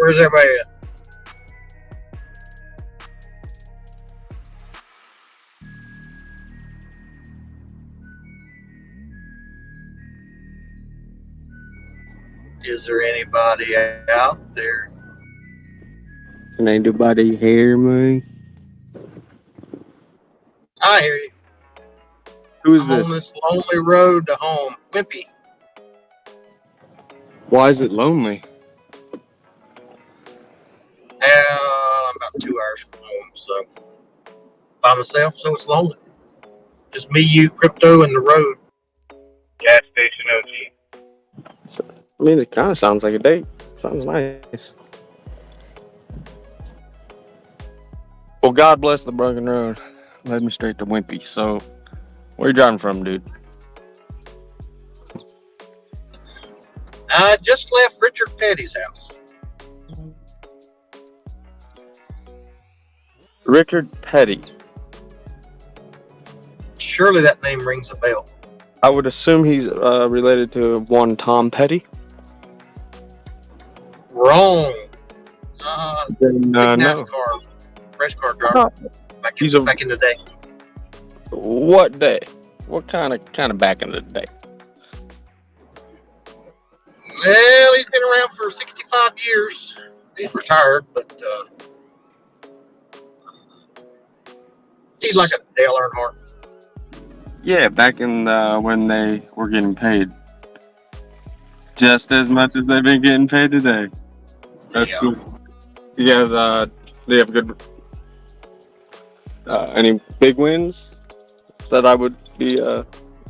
Where's everybody at? Is there anybody out there? Can anybody hear me? I hear you. Who is I'm this? on this lonely road to home. Wimpy. Why is it lonely? I'm about 2 hours from home, so by myself, so it's lonely. Just me, you, crypto, and the road. Gas station OG. I mean, it kind of sounds like a date. Sounds nice. Well, God bless the broken road. Led me straight to Wimpy. So, where you driving from, dude? I just left Richard Petty's house. Richard Petty. Surely that name rings a bell. I would assume he's related to one Tom Petty. Wrong. Then, Big no. NASCAR race car driver back in the day. What day? What kind of back in the day? Well, he's been around for 65 years. He's retired, but he's like a Dale Earnhardt. Yeah, back in when they were getting paid just as much as they've been getting paid today. That's cool. You guys, do you have good any big wins that I would be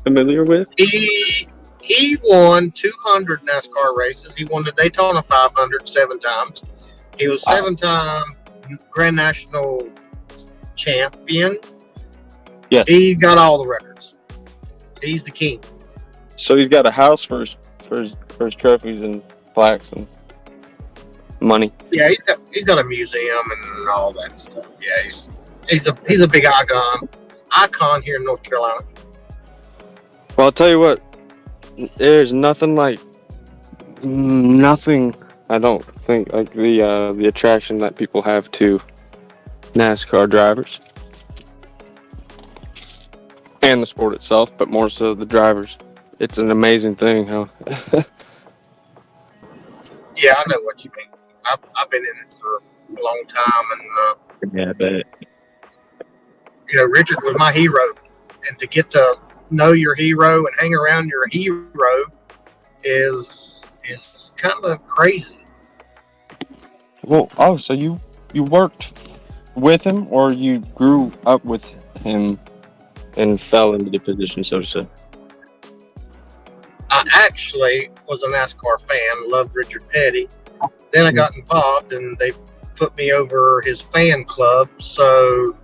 familiar with? He won 200 NASCAR races. He won the Daytona 500 7 times. He was 7-time Grand National champion. Yes. He got all the records. He's the king. So he's got a house for his trophies and plaques and money. Yeah, he's got a museum and all that stuff. Yeah, he's a big icon here in North Carolina. Well, I'll tell you what. There's nothing like I don't think like the attraction that people have to NASCAR drivers and the sport itself, but more so the drivers. It's an amazing thing how. Yeah, I know what you mean. I've been in it for a long time, and yeah, I bet. Richard was my hero, and to get to know your hero and hang around your hero is kind of crazy. Well, so you worked with him, or you grew up with him and fell into the position, so to say? I actually was a NASCAR fan, loved Richard Petty. Then I got involved, and they put me over his fan club. So,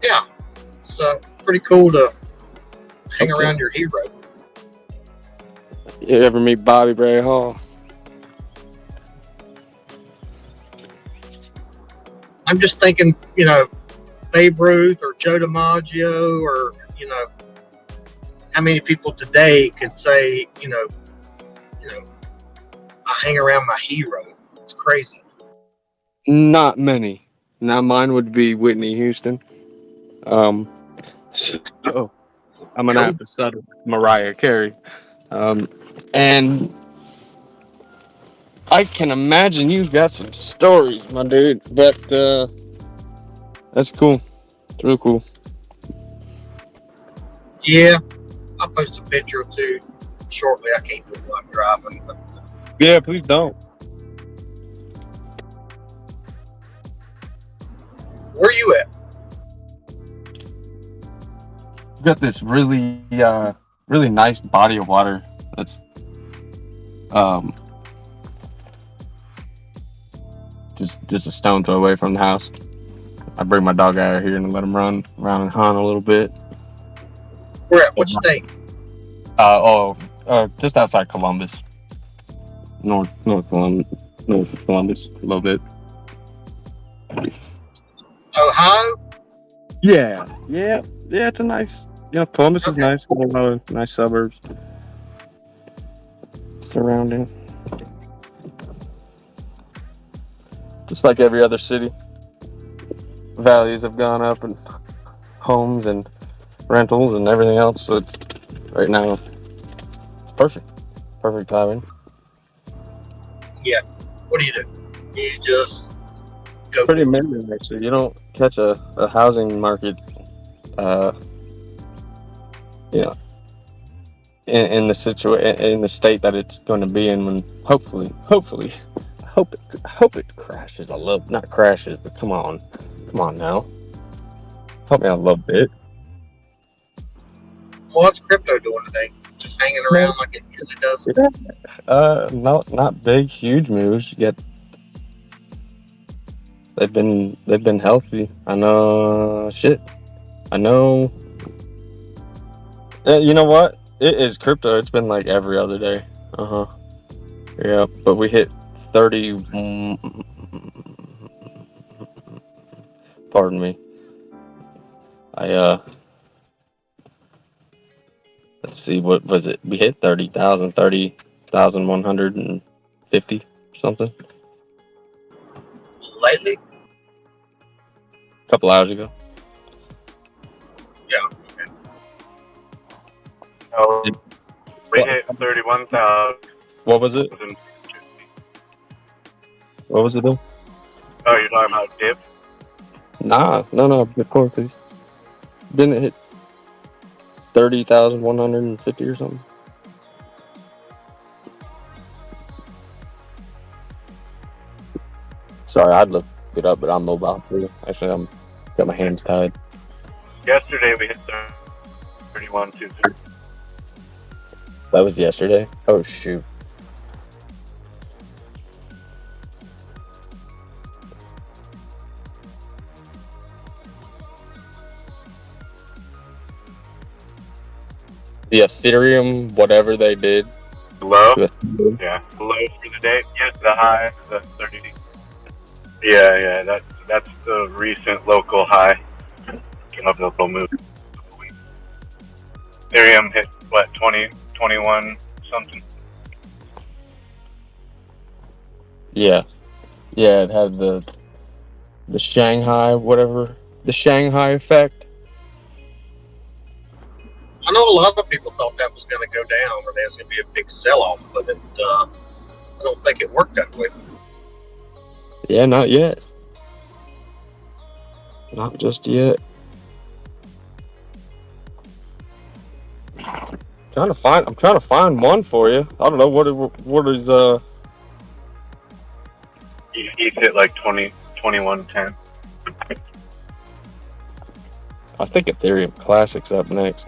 yeah, it's pretty cool to hang around your hero. You ever meet Bobby Bray Hall? I'm just thinking, Babe Ruth or Joe DiMaggio, or how many people today could say, I hang around my hero. It's crazy. Not many. Now mine would be Whitney Houston. So I'm gonna have to settle with Mariah Carey. And I can imagine you've got some stories, my dude. But that's cool. It's real cool. Yeah, I'll post a picture or two shortly. I can't do it while I'm driving, but yeah, please don't. Where are you at? We've got this really nice body of water that's just a stone throw away from the house. I bring my dog out here and let him run around and hunt a little bit. Where at? What state? Just outside Columbus. North Columbus, a little bit. Ohio? Yeah, it's a nice. Columbus is nice. A lot of nice suburbs surrounding. Just like every other city, values have gone up, and homes and rentals and everything else. So it's right now perfect timing. Yeah. What do? You just go. Pretty amazing, actually. You don't catch a housing market, in the state that it's going to be in when hopefully, I hope it crashes a little. Not crashes, but come on now, help me out a little bit. What's crypto doing today? Just hanging around like it usually does? Not big, huge moves yet. They've been healthy. I know. You know what? It is crypto. It's been like every other day. Yeah, but we hit 30. Pardon me. Let's see, what was it? We hit 30,150 something Lately? a couple hours ago. Yeah. Okay. Oh, we hit 31,000. What was it? What was it, Bill? Oh, you're talking about dip? No, Bitcoin, please. Didn't it hit 30,150 or something? Sorry, I'd look it up, but I'm mobile too. Actually, I'm got my hands tied. Yesterday we hit 31,230. That was yesterday? Oh, shoot. The Ethereum, whatever they did. Low? Yeah. Low for the day. Yes, the high is 30. Yeah, that's the recent local high of the low move. Ethereum hit what, 20, 21 something. Yeah, it had the Shanghai, whatever, the Shanghai effect. I know a lot of people thought that was going to go down or there's going to be a big sell-off, but I don't think it worked that way. Yeah, not yet. Not just yet. I'm trying to find one for you. I don't know what is He's hit like 2110. I think Ethereum Classic's up next.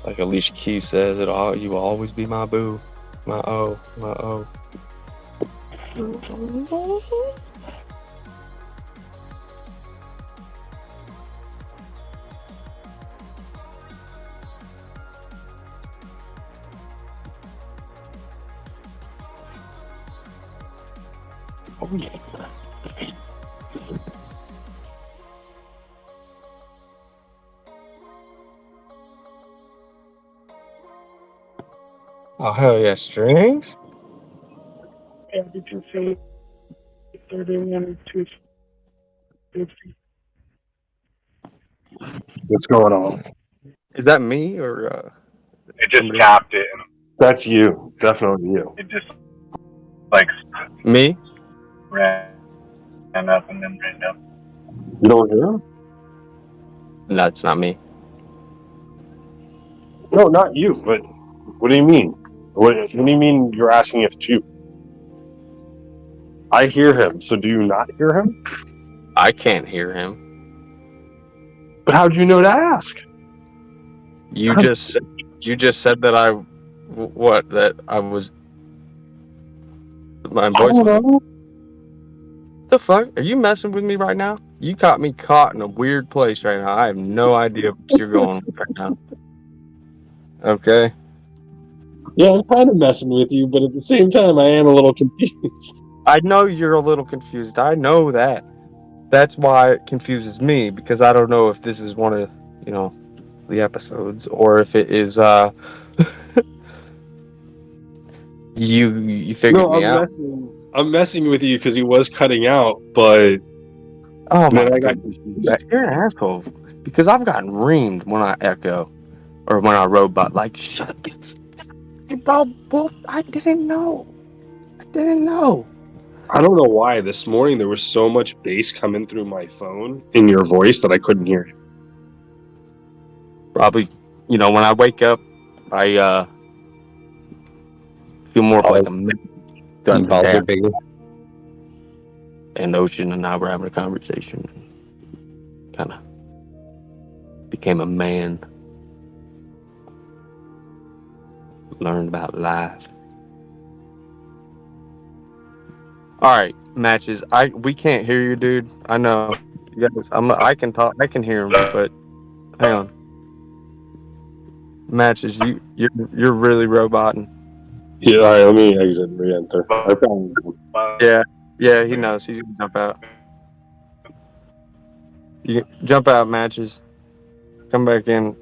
Like Alicia Keys says, you will always be my boo. My O. Oh yeah. Oh hell yeah, strings. Yeah, did you say 31,250? What's going on? Is that me or It just capped it. That's you. Definitely you. It just like me? ran up and then ran down. You don't hear him? No, it's not me. No, not you. But what do you mean? What do you mean you're asking if it's you? I hear him. So do you not hear him? I can't hear him. But how'd you know to ask? You just said that I was my voice was. The fuck? Are you messing with me right now? You caught me caught in a weird place right now. I have no idea what you're going with right now. Okay. Yeah, I'm kind of messing with you, but at the same time, I am a little confused. I know you're a little confused. I know that. That's why it confuses me, because I don't know if this is one of, the episodes, or if it is, you figured me out. I'm messing with you because he was cutting out, but Oh my then I god, got confused. you're an asshole. Because I've gotten reamed when I echo, or when I robot. Like, shut up, kids. Bro, I didn't know. I don't know why. This morning there was so much bass coming through my phone in your voice that I couldn't hear it. Probably, when I wake up, I feel more like a man. And Ocean and I were having a conversation. Kind of became a man. Learned about life. All right, matches. We can't hear you, dude. I know. You guys, I can talk. I can hear him, but hang on. Matches, you're really roboting. Yeah, all right, let me exit and re-enter. I found Yeah, he knows. He's gonna jump out. You jump out, Matches. Come back in.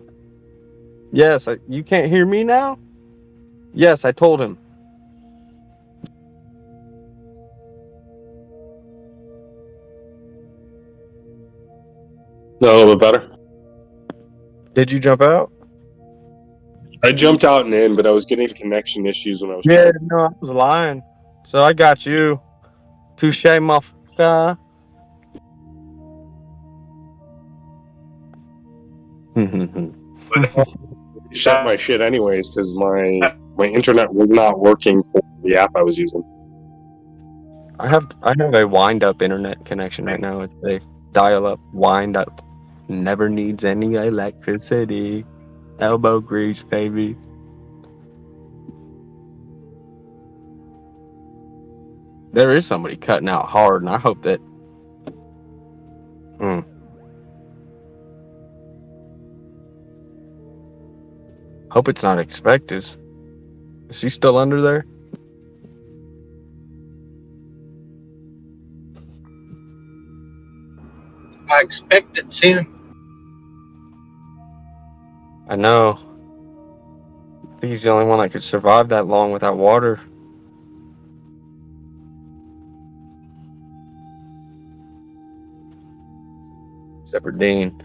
Yes, you can't hear me now? Yes, I told him. No, a little bit better. Did you jump out? I jumped out and in, but I was getting connection issues when I was Yeah, no, I was lying. So I got you. Touche, motherfucker. shut my shit anyways because my internet was not working for the app I was using. I have a wind up internet connection right now. It's a dial up wind up. Never needs any electricity. Elbow grease, baby. There is somebody cutting out hard, and I hope that. Hope it's not Expectus. Is he still under there? I expect it's him. I know. I think he's the only one that could survive that long without water. Except for Dean.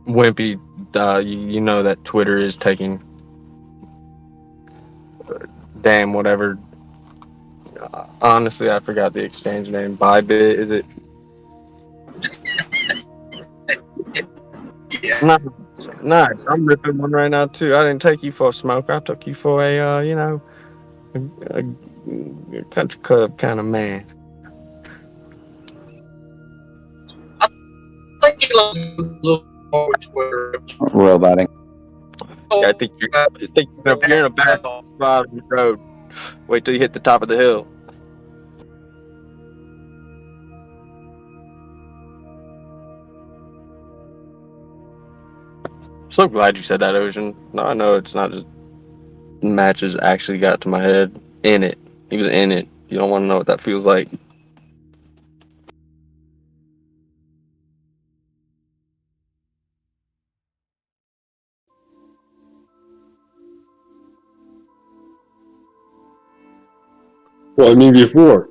Wimpy, you know that Twitter is taking damn whatever. Honestly, I forgot the exchange name. Bybit, is it? Yeah. Nice. I'm ripping one right now too. I didn't take you for a smoke. I took you for a a country club kind of man. I think he loves a little more Twitter. Roboting. Yeah, I think you're in a bad spot on the road. Wait till you hit the top of the hill. So glad you said that, Ocean. No, I know it's not just matches actually got to my head. In it. He was in it. You don't want to know what that feels like. Well, I mean, before,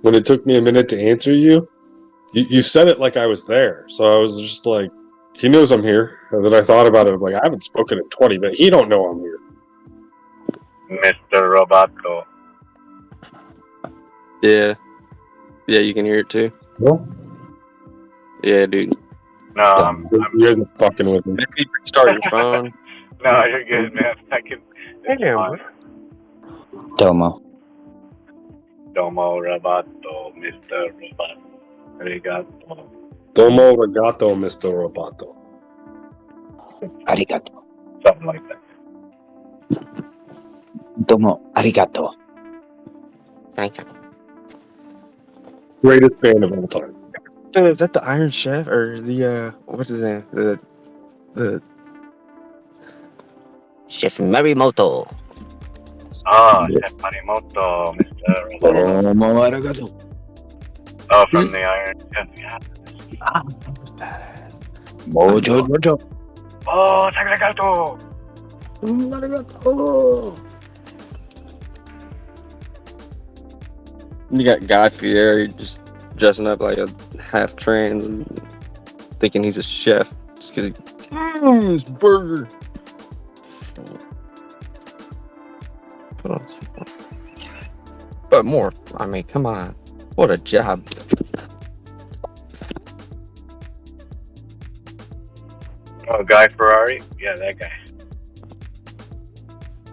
when it took me a minute to answer you, you said it like I was there. So I was just like, he knows I'm here. And then I thought about it. I'm like, I haven't spoken in 20 minutes. He don't know I'm here. Mr. Roboto. Yeah. Yeah, you can hear it too. Well, yeah, dude. No, I'm you guys are fucking with me. Maybe restart your phone. No, you're good, man. I can. Damn. Domo. Domo Roboto, Mr. Roboto. Arigato. Domo regato, Mr. Roboto. Arigato. Something like that. Domo. Arigato. Thank you. Greatest band of all time. Is that the Iron Chef or the what's his name? The Chef Marimoto. Ah, Chef Marimoto, Mr. Roboto. Domo arigato. Oh, from the Iron Chef. Yeah. Mojo. Oh, arigato. Arigato. You got Guy Fieri just dressing up like a half trans and thinking he's a chef just because he his burger. But more, I mean, come on, what a job. Oh, Guy Ferrari? Yeah, that guy.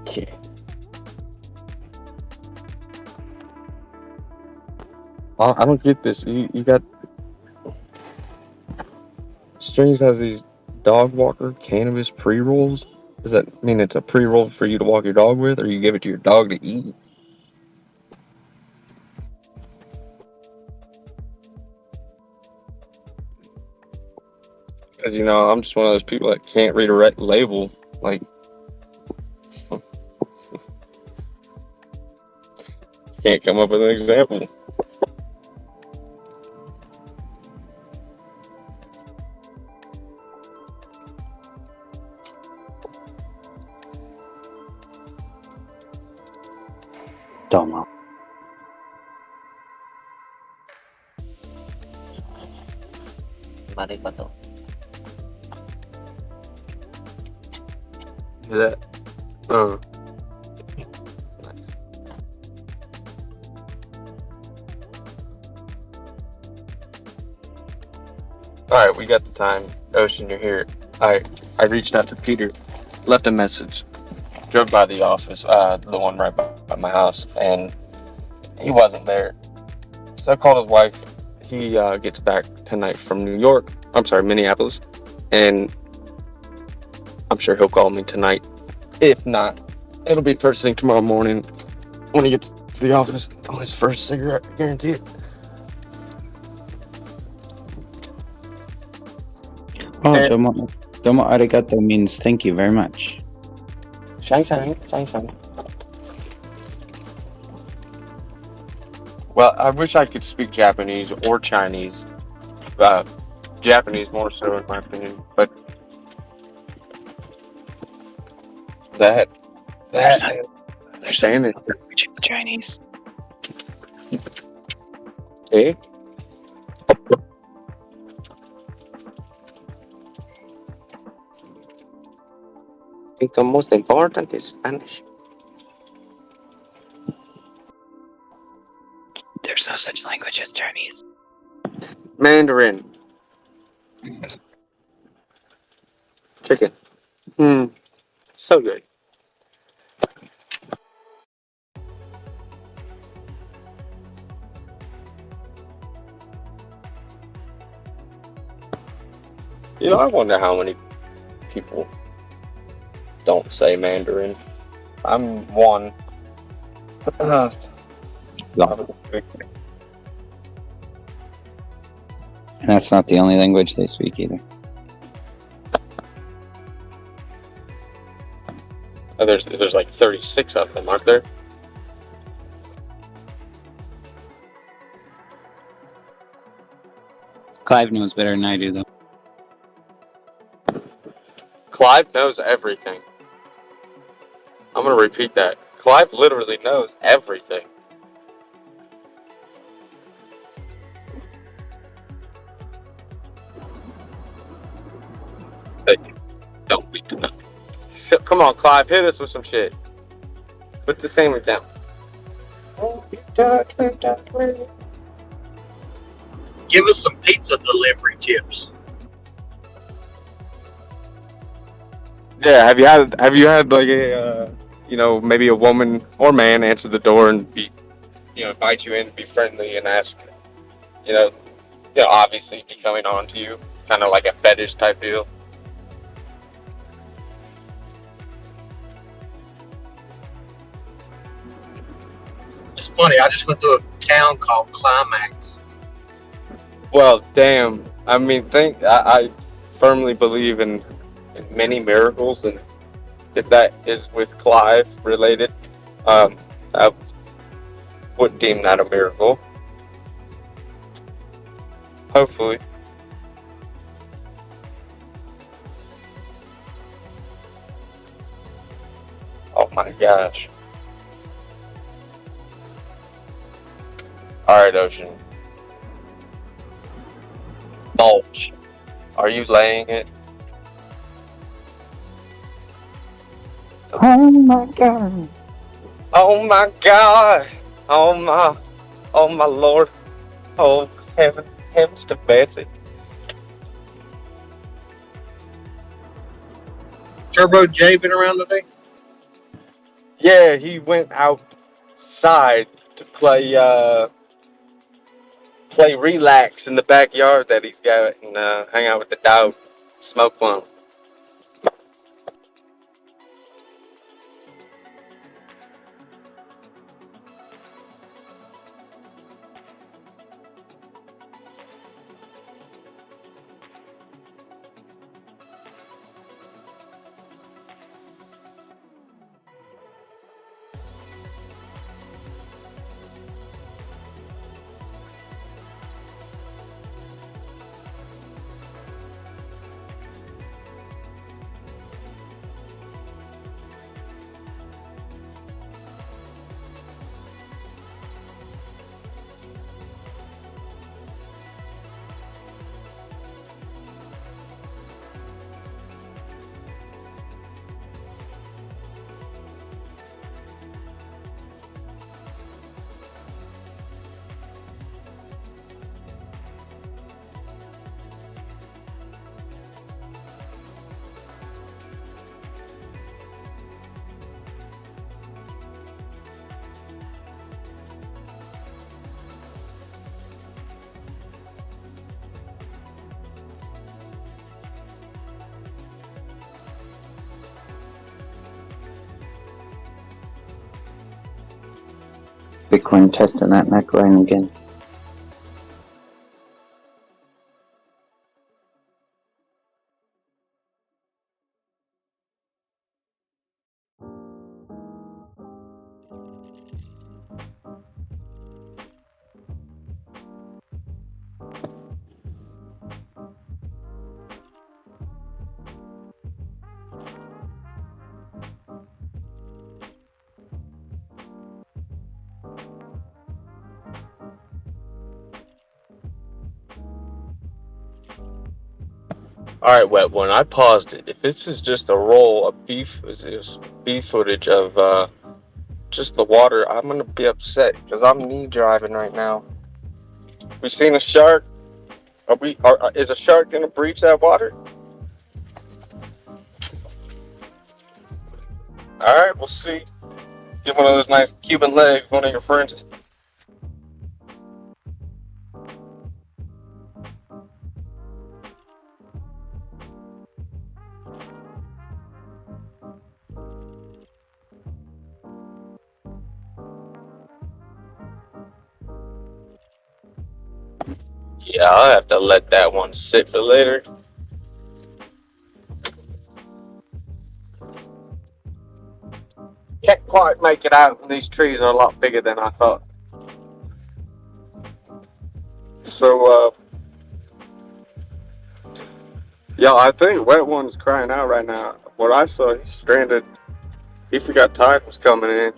Okay. I don't get this. You got Strings has these dog walker cannabis pre rolls. Does that mean it's a pre roll for you to walk your dog with, or you give it to your dog to eat? Because I'm just one of those people that can't read a label. Like, can't come up with an example. Domo. Maricoto. Is that? All right, we got the time. Ocean, you're here. I reached out to Peter, left a message, drove by the office, the one right by my house, and he wasn't there. So I called his wife. He gets back tonight from Minneapolis, and I'm sure he'll call me tonight. If not, it'll be first thing tomorrow morning when he gets to the office on his first cigarette, guaranteed. Oh, domo arigato means thank you very much. Shine. Well, I wish I could speak Japanese or Chinese. Japanese more so, in my opinion. But that Spanish. Which is Chinese. Eh? I think the most important is Spanish. There's no such language as Chinese. Mandarin. Chicken. So good. I wonder how many people don't say Mandarin. I'm one. No. And that's not the only language they speak either. There's like 36 of them, aren't there? Clive knows better than I do, though. Clive knows everything. I'm gonna repeat that. Clive literally knows everything. Don't be done. So, come on, Clive, hit us with some shit. Put the same example. Give us some pizza delivery tips. Yeah, have you had like a maybe a woman or man answer the door and be invite you in, be friendly and ask obviously be coming on to you, kind of like a fetish type deal. It's funny, I just went through a town called Climax. Well, damn. I mean, I firmly believe in many miracles, and if that is with Clive related, I would deem that a miracle. Hopefully. Oh my gosh. Alright, Ocean. Mulch. Are you laying it? Oh my god. Oh my god. Oh my lord. Oh heavens to Betsy. Turbo J been around today? Yeah, he went outside to play play relax in the backyard that he's got and hang out with the dog, smoke one. Bitcoin testing that neckline again. All right, wet one. I paused it. If this is just a roll of beef, is beef footage of just the water, I'm gonna be upset because I'm knee driving right now. We seen a shark. Is a shark gonna breach that water? All right, we'll see. Get one of those nice Cuban legs, one of your friends. Yeah, I'll have to let that one sit for later. Can't quite make it out. These trees are a lot bigger than I thought. So, yeah, I think Wet One's crying out right now. What I saw, he's stranded. He forgot tide was coming in.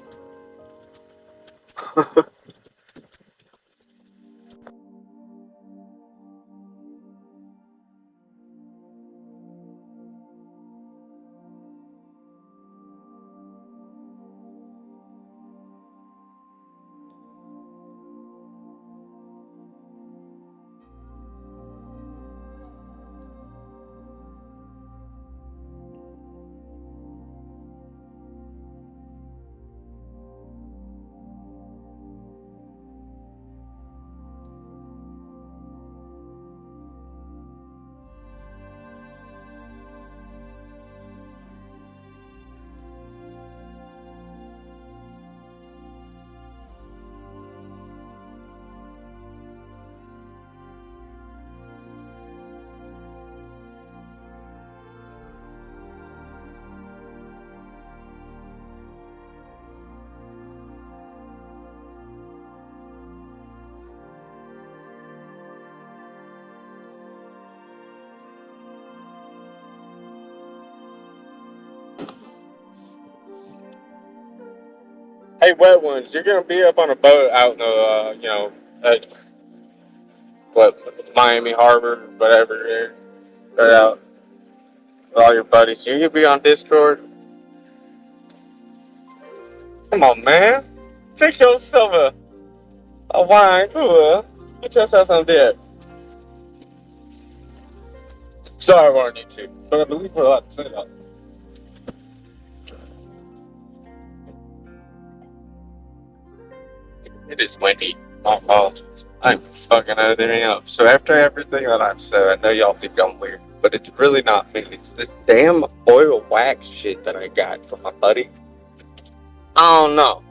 Hey, Wet Ones, you're gonna be up on a boat out in the, Miami Harbor, whatever, right out with all your buddies. You gonna be on Discord? Come on, man. Take yourself a wine cooler. Get yourself some dip. Sorry, I warned you to, but I believe we're allowed to say that. It is windy. My apologies. I'm fucking everything up. So after everything that I've said, I know y'all think I'm weird, but it's really not me. It's this damn oil wax shit that I got from my buddy. I don't know.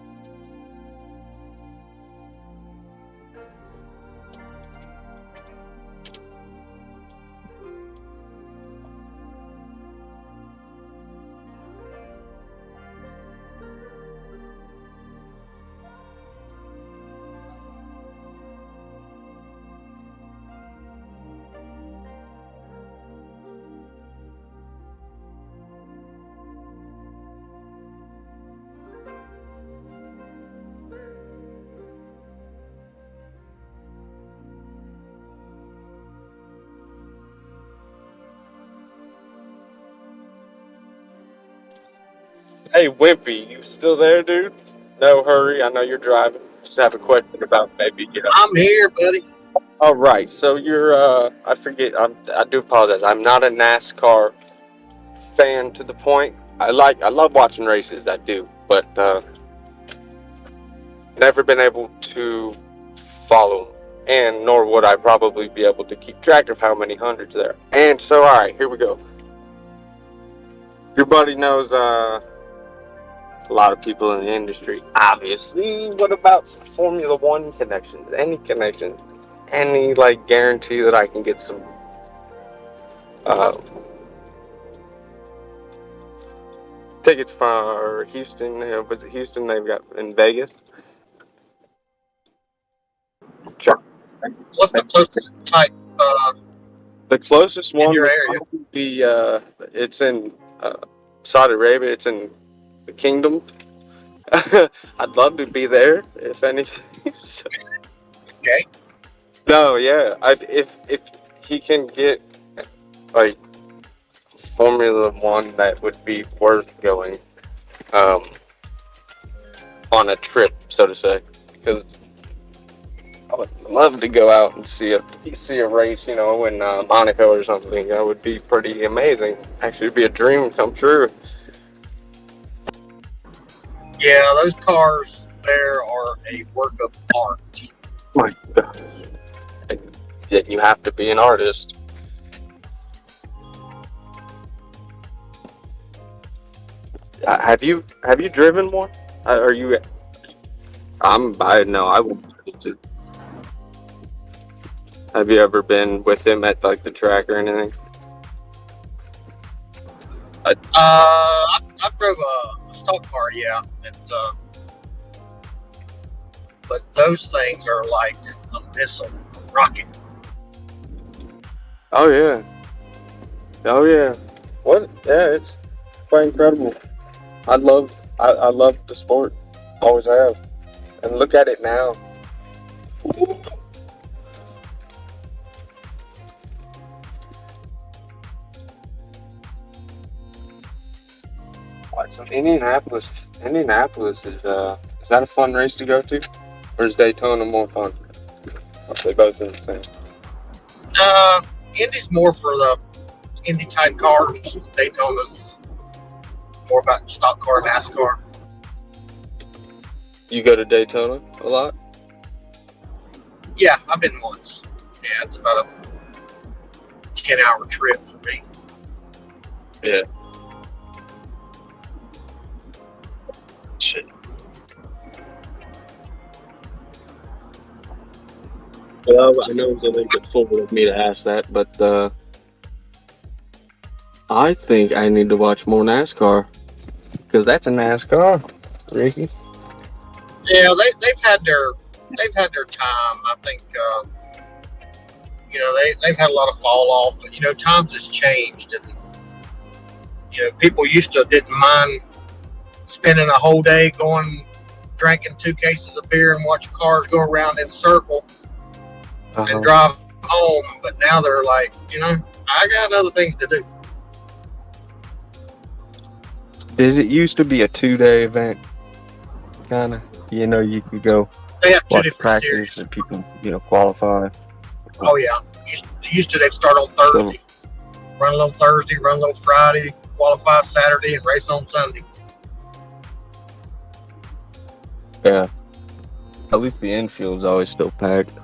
Hey, Wimpy, you still there, dude? No hurry. I know you're driving. Just have a question about maybe, I'm here, buddy. All right. So you're, I forget. I do apologize. I'm not a NASCAR fan to the point. I love watching races. I do, but never been able to follow them, and nor would I probably be able to keep track of how many hundreds there are. And so, all right, here we go. Your buddy knows a lot of people in the industry, obviously. What about some Formula One connections? Any connections? Any like guarantee that I can get some tickets for Houston? Was it Houston? They've got in Vegas. Sure. What's the closest type? The closest one your would area? probably be it's in Saudi Arabia. It's in the Kingdom. I'd love to be there, if anything. So- Okay. No, yeah. If he can get like Formula One, that would be worth going on a trip, so to say, because I would love to go out and see a race, in Monaco or something. That would be pretty amazing. Actually, it'd be a dream come true. Yeah, those cars there are a work of art. My God. And yet you have to be an artist. Have you driven one? Are you? I know I would like to. Have you ever been with him at like the track or anything? I drove a stock car, yeah. But those things are like a missile, rocket. Oh yeah. Oh yeah. What? Yeah, it's quite incredible. I love the sport. Always have. And look at it now. So Indianapolis is that a fun race to go to? Or is Daytona more fun? Or are they both in the same? Indy's more for the Indy type cars. Daytona's more about stock car, NASCAR. You go to Daytona a lot? Yeah, I've been once. Yeah, it's about a 10-hour trip for me. Yeah. Shit. Well, I know it's a little bit forward of me to ask that, but I think I need to watch more NASCAR because that's a NASCAR, Ricky. Yeah, they've had their time. I think they've had a lot of fall off, but times has changed, and people used to didn't mind spending a whole day drinking 2 cases of beer and watch cars go around in a circle and drive home. But now they're like, I got other things to do. Did it used to be a 2-day event? Kind of. You could go They have 2 watch different practice series. and people, qualify. Oh yeah, used to they'd start on Thursday, run a little Thursday, run a little Friday, qualify Saturday, and race on Sunday. Yeah. At least the infield's always still packed.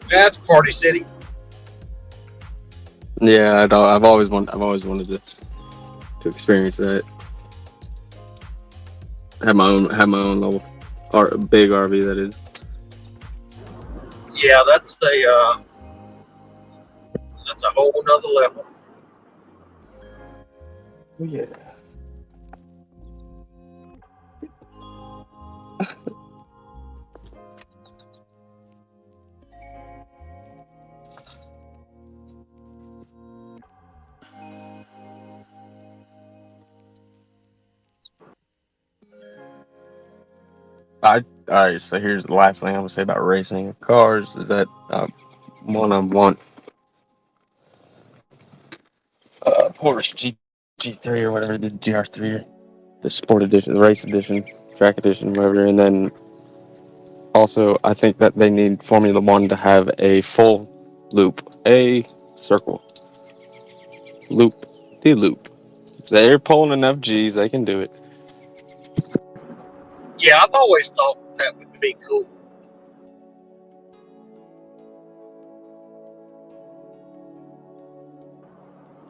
That's Party City. Yeah, I've always wanted to experience that. Have my own little big RV, that is. Yeah, that's a whole nother level. Oh, yeah. All right, so here's the last thing I'm gonna say about racing cars is that one I want Porsche G3 or whatever, the GR3, the Sport Edition, the Race Edition, Track Edition, whatever, and then also I think that they need Formula One to have a full loop, a circle loop, the loop. If they're pulling enough G's, they can do it. Yeah, I've always thought that would be cool.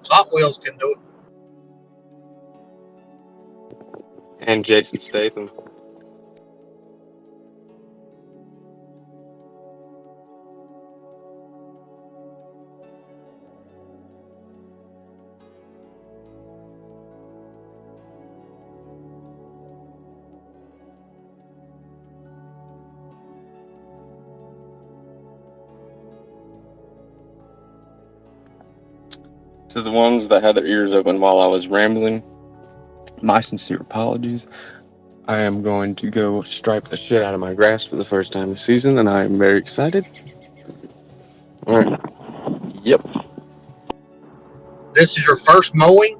Hot Wheels can do it. And Jason Statham. To the ones that had their ears open while I was rambling, my sincere apologies. I am going to go stripe the shit out of my grass for the first time this season, and I am very excited. Alright. Yep. This is your first mowing?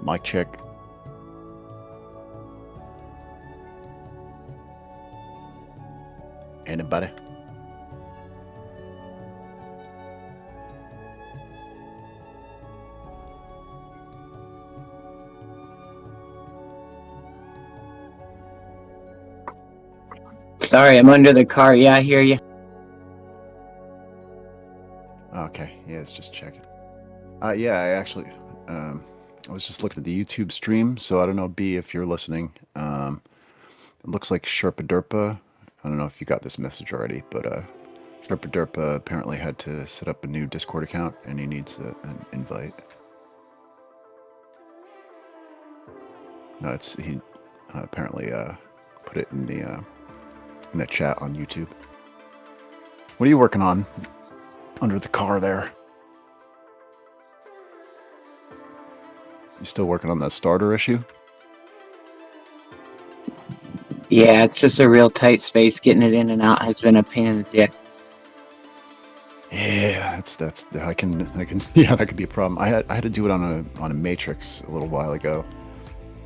Mic check. Anybody? Sorry, I'm under the car. Yeah, I hear you. Okay, yeah, it's just checking. Yeah, I actually, I was just looking at the YouTube stream, so I don't know, B, if you're listening. It looks like Sherpa Derpa. I don't know if you got this message already, but Sherpa Derpa apparently had to set up a new Discord account, and he needs an invite. No, he apparently put it in the chat on YouTube. What are you working on under the car there? You still working on that starter issue? Yeah, it's just a real tight space. Getting it in and out has been a pain in the dick. Yeah, that's I can see how that could be a problem. I had to do it on a matrix a little while ago,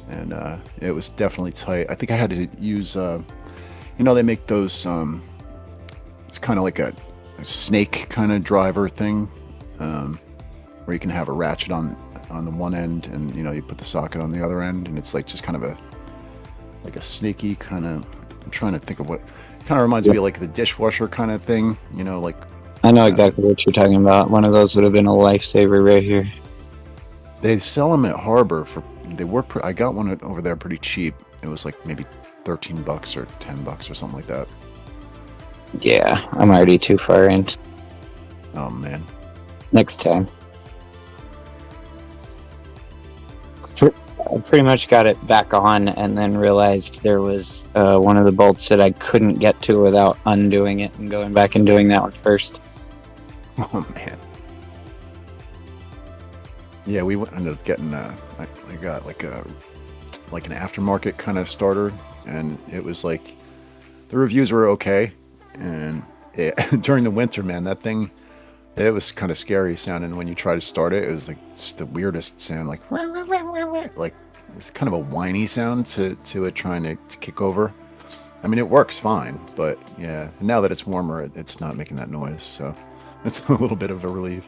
and it was definitely tight. I think I had to use they make those it's kind of like a snake kind of driver thing, where you can have a ratchet on the one end, and you put the socket on the other end, and it's like just kind of a snaky kind of. I'm trying to think of what kind of reminds me of like the dishwasher kind of thing, like. I know exactly what you're talking about. One of those would have been a lifesaver right here. They sell them at Harbor I got one over there pretty cheap. It was like maybe $13 or $10 or something like that. Yeah, I'm already too far in. Oh man. Next time. I pretty much got it back on and then realized there was one of the bolts that I couldn't get to without undoing it and going back and doing that one first. Oh man. Yeah, we ended up getting I got like an aftermarket kind of starter, and it was like the reviews were okay, and during the winter, man, that thing, it was kind of scary sounding when you try to start it. It was like it's the weirdest sound, like it's kind of a whiny sound to it trying to kick over. I mean, it works fine, but yeah, now that it's warmer, it's not making that noise, so it's a little bit of a relief.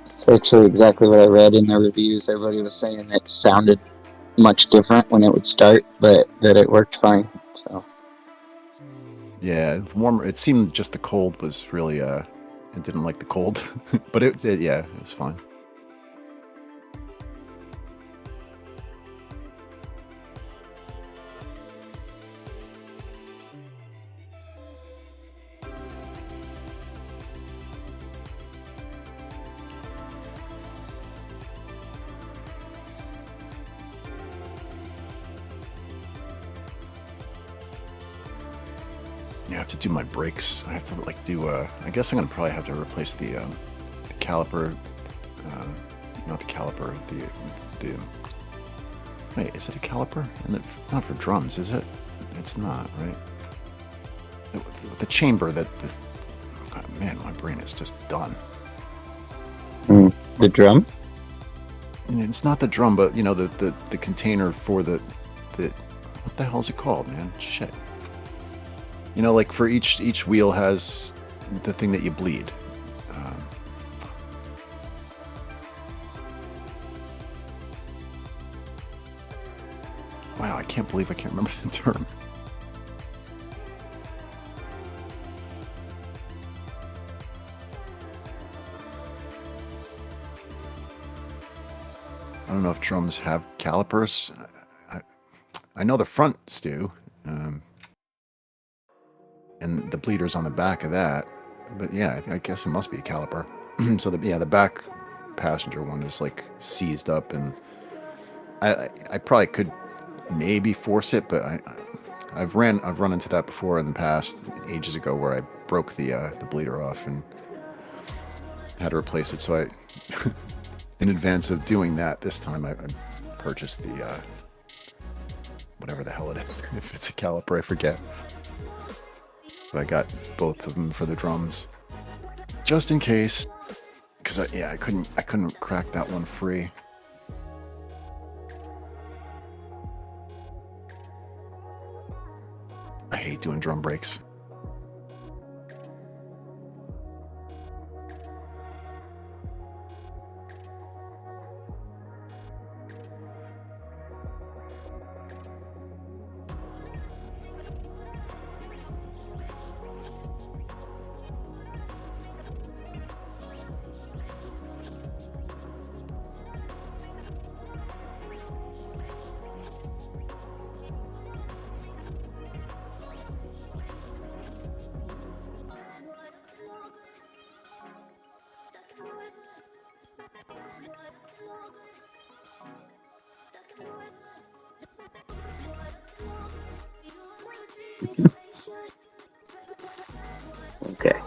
It's actually exactly what I read in the reviews. Everybody was saying it sounded much different when it would start, but that it worked fine. So yeah, it's warmer. It seemed just the cold was really it didn't like the cold, but it was fine. I have to do my brakes. I have to do I guess I'm gonna probably have to replace the caliper. Not the caliper. The wait, is it a caliper? And not for drums, is it? It's not, right? The chamber man, my brain is just done. The drum? It's not the drum, but the container for the what the hell is it called, man? Shit. Like for each wheel has the thing that you bleed. Wow, I can't believe I can't remember the term. I don't know if drums have calipers. I know the fronts do. And the bleeder's on the back of that, but yeah, I guess it must be a caliper. So the back passenger one is like seized up, and I probably could maybe force it, but I've run into that before in the past, ages ago, where I broke the bleeder off and had to replace it. So I, in advance of doing that, this time I purchased the whatever the hell it is. If it's a caliper, I forget. But I got both of them for the drums, just in case, because I couldn't crack that one free. I hate doing drum breaks. Okay.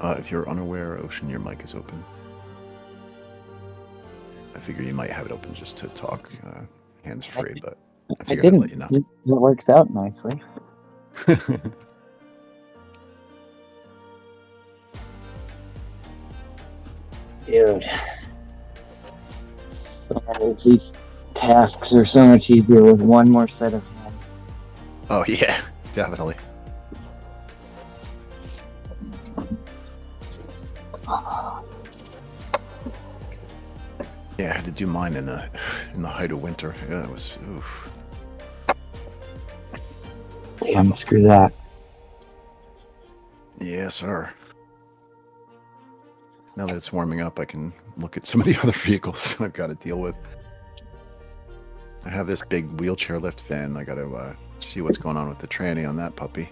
If you're unaware, Ocean, your mic is open. I figure you might have it open just to talk hands-free, but I I figured I'd didn't. let you know. It works out nicely. Dude. These tasks are so much easier with one more set of hands. Oh, yeah, definitely. Yeah, I had to do mine in the height of winter. Yeah, it was. Oof. Damn, screw that. Yeah, sir. Now that it's warming up, I can look at some of the other vehicles I've got to deal with. I have this big wheelchair lift van. I got to see what's going on with the tranny on that puppy.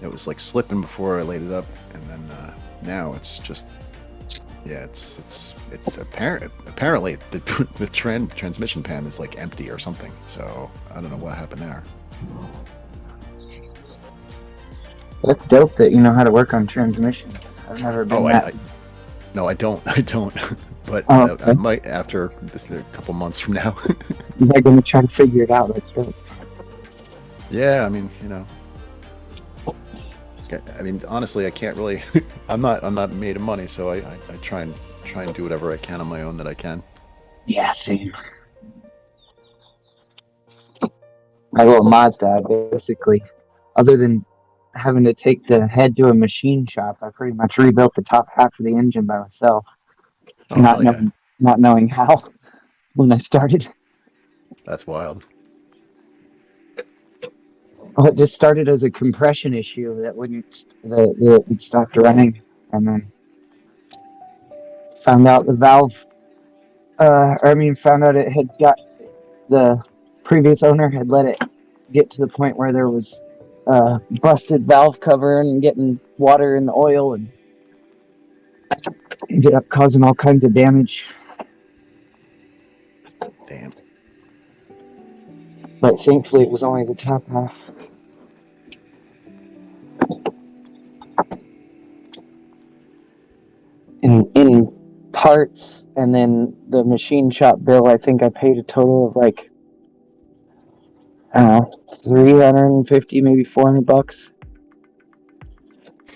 It was like slipping before I laid it up, and then now it's just, yeah, it's apparent. Apparently, the transmission pan is like empty or something. So I don't know what happened there. That's dope that you know how to work on transmissions. I've never been that. No, I don't. But okay. I might after this a couple months from now. You're going to try to figure it out. That's dope. Yeah, I mean, honestly, I can't really. I'm not made of money, so I try and do whatever I can on my own that I can. Yeah, same. My little Mazda, basically, other than having to take the head to a machine shop, I pretty much rebuilt the top half of the engine by myself. Oh, Not knowing how when I started. That's wild. Well, it just started as a compression issue that it stopped running, and then found out the valve. Found out it had got the previous owner had let it get to the point where there was busted valve cover and getting water in the oil, and ended up causing all kinds of damage. Damn. But thankfully, it was only the top half. In parts, and then the machine shop bill, I think I paid a total of like, I don't know, $350, maybe $400.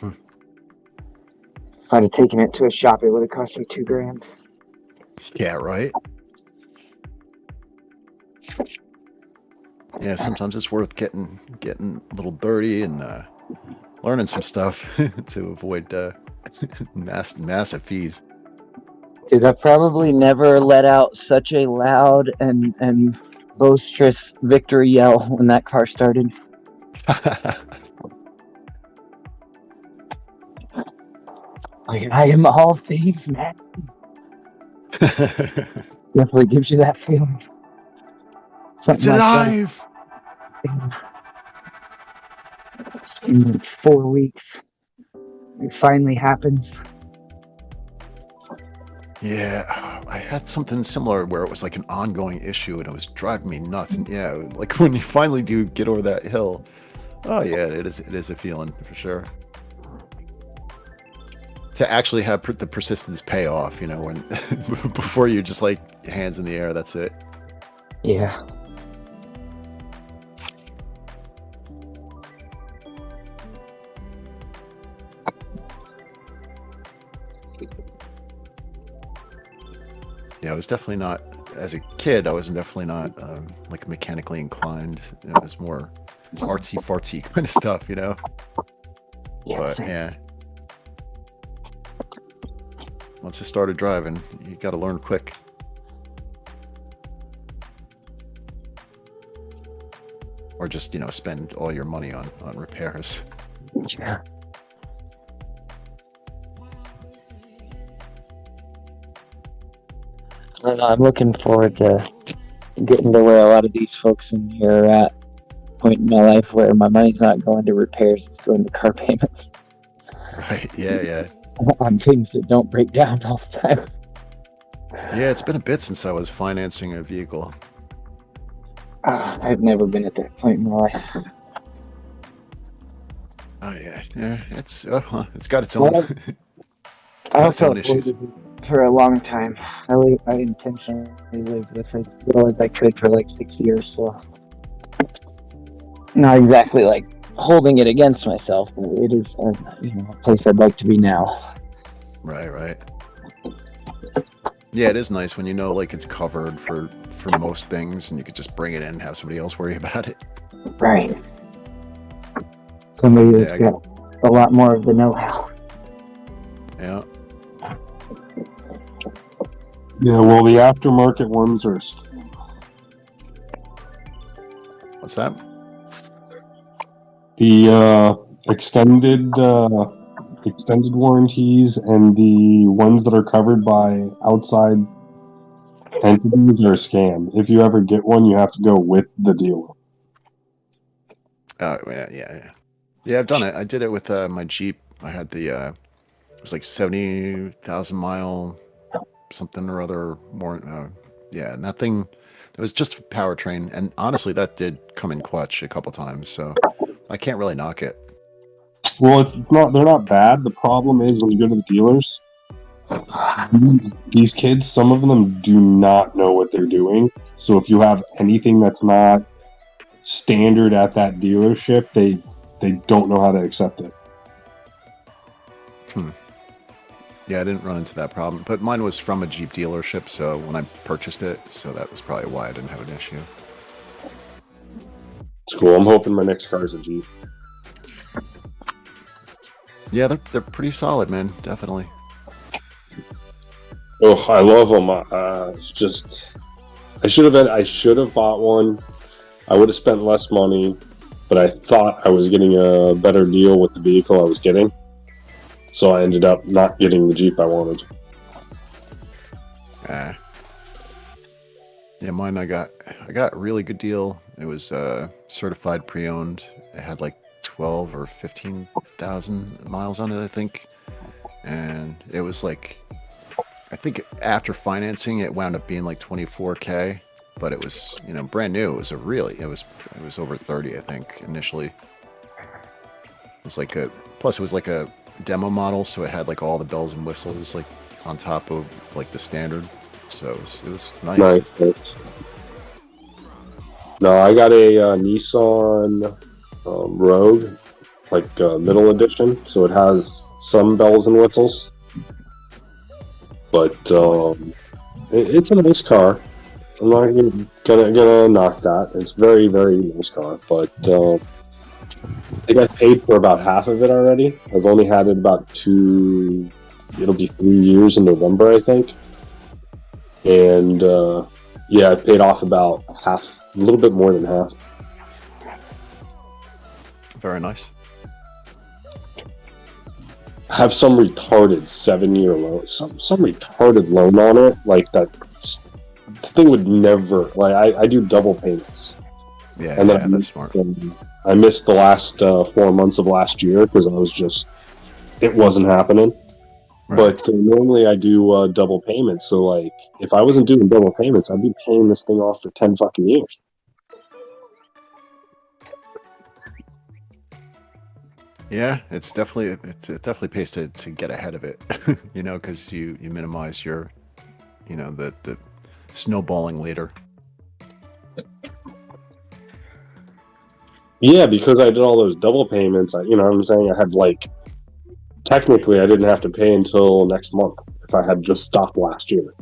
If I'd have taken it to a shop, it would have cost me $2,000. Yeah, right. Yeah, sometimes it's worth getting a little dirty and learning some stuff to avoid massive fees. Dude, I probably never let out such a loud and boisterous victory yell when that car started. Like, I am all things, man. Definitely gives you that feeling. It's alive! It's been like 4 weeks. It finally happens. Yeah, I had something similar where it was like an ongoing issue and it was driving me nuts. And yeah, like when you finally do get over that hill, oh yeah, it is a feeling for sure. To actually have the persistence pay off, when before you just like hands in the air, that's it. Yeah. Yeah, I was definitely not, as a kid, I was definitely not like mechanically inclined. It was more artsy-fartsy kind of stuff, Yeah, But same. yeah. Once I started driving, you got to learn quick. Or just, spend all your money on repairs. Yeah. I don't know, I'm looking forward to getting to where a lot of these folks in here are at. Point in my life where my money's not going to repairs, it's going to car payments. Right, yeah. On things that don't break down all the time. Yeah, it's been a bit since I was financing a vehicle. I've never been at that point in my life. Oh yeah, yeah. It's got its own. Well, I got its also own issues. avoided it for a long time. I intentionally lived with as little as I could for like 6 years, so not exactly like holding it against myself, but it is a place I'd like to be now. Right. Yeah, it is nice when you know like it's covered for most things, and you could just bring it in and have somebody else worry about it. Right. Somebody that's got a lot more of the know-how. Yeah. Yeah, well, the aftermarket ones are. What's that? The extended warranties and the ones that are covered by outside entities are a scam. If you ever get one, you have to go with the dealer. Oh yeah. I've done it. I did it with my Jeep. I had the it was like 70,000 mile something or other more. Yeah, and that thing. It was just powertrain, and honestly, that did come in clutch a couple times. So I can't really knock it. Well, it's not. They're not bad. The problem is when you go to the dealers, these kids, some of them do not know what they're doing. So if you have anything that's not standard at that dealership, they don't know how to accept it. Yeah, I didn't run into that problem, but mine was from a Jeep dealership. So when I purchased it, so that was probably why I didn't have an issue. It's cool. I'm hoping my next car is a Jeep. Yeah, they're pretty solid, man. Definitely. Oh, I love them. It's just I should have bought one. I would have spent less money, but I thought I was getting a better deal with the vehicle I was getting. So I ended up not getting the Jeep I wanted. Yeah, mine I got a really good deal. It was certified pre-owned. It had like 12 or 15,000 miles on it, I think. And it was like, I think after financing, it wound up being like 24K. But it was, brand new. It was it was over 30, I think, initially. It was like plus it was like a demo model, so it had like all the bells and whistles like on top of like the standard. So it was nice. Nice. No, I got a Nissan Rogue, like middle edition, so it has some bells and whistles. But it's a nice car. I'm not gonna knock that. It's a very, very nice car, but I think I've paid for about half of it already. I've only had it about it'll be 3 years in November, I think. And I paid off about half, a little bit more than half. Very nice. I have some retarded 7-year loan, some retarded loan on it, like that. The thing would never, like, I do double payments. Yeah, and then that's smart. I missed the last 4 months of last year because it wasn't happening. Right. But normally I do double payments. So, like, if I wasn't doing double payments, I'd be paying this thing off for 10 fucking years. Yeah, it definitely pays to get ahead of it, because you minimize your, the snowballing later. Yeah, because I did all those double payments, what I'm saying? I had, like, technically I didn't have to pay until next month if I had just stopped last year.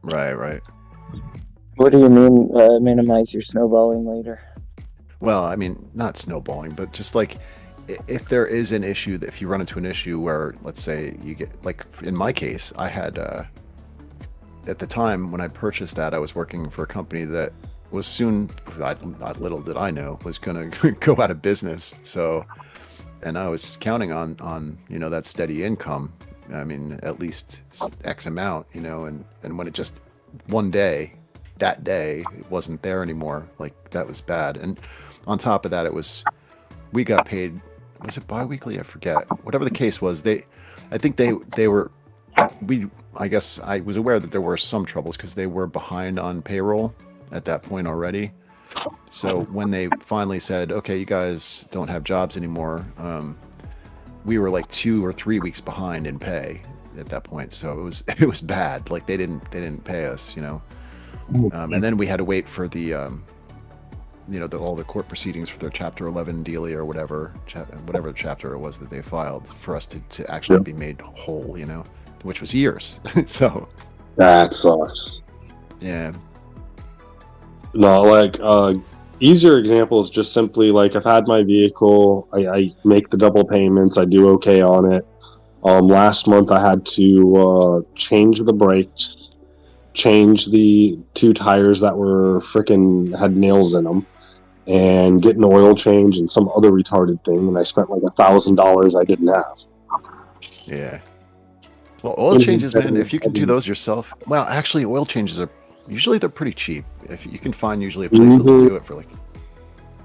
Right. What do you mean, minimize your snowballing later? Well, I mean, not snowballing, but just like, if there is an issue, if you run into an issue where, let's say, you get, like, in my case, I had, at the time when I purchased that, I was working for a company that was soon, not little did I know, was going to go out of business. So, and I was counting on that steady income. I mean, at least X amount, and when it just that day, it wasn't there anymore. Like, that was bad. And on top of that, we got paid, was it bi-weekly? I forget. Whatever the case was, I guess I was aware that there were some troubles because they were behind on payroll at that point already. So when they finally said, okay, you guys don't have jobs anymore, we were like 2 or 3 weeks behind in pay at that point, so it was bad. Like they didn't pay us, you know. And then we had to wait for the all the court proceedings for their Chapter 11 dealie or whatever chapter it was that they filed for us to actually be made whole, you know, which was years. So that sucks. Yeah. No, like easier example is just simply like I've had my vehicle, I make the double payments, I do okay on it. Last month I had to change the brakes, change the 2 tires that were freaking had nails in them, and get an oil change and some other retarded thing, and I spent like $1,000 I didn't have. Yeah. Well, oil changes, man, if you can do those yourself. Well, actually, oil changes are usually they're pretty cheap. If you can find usually a place that will do it for like.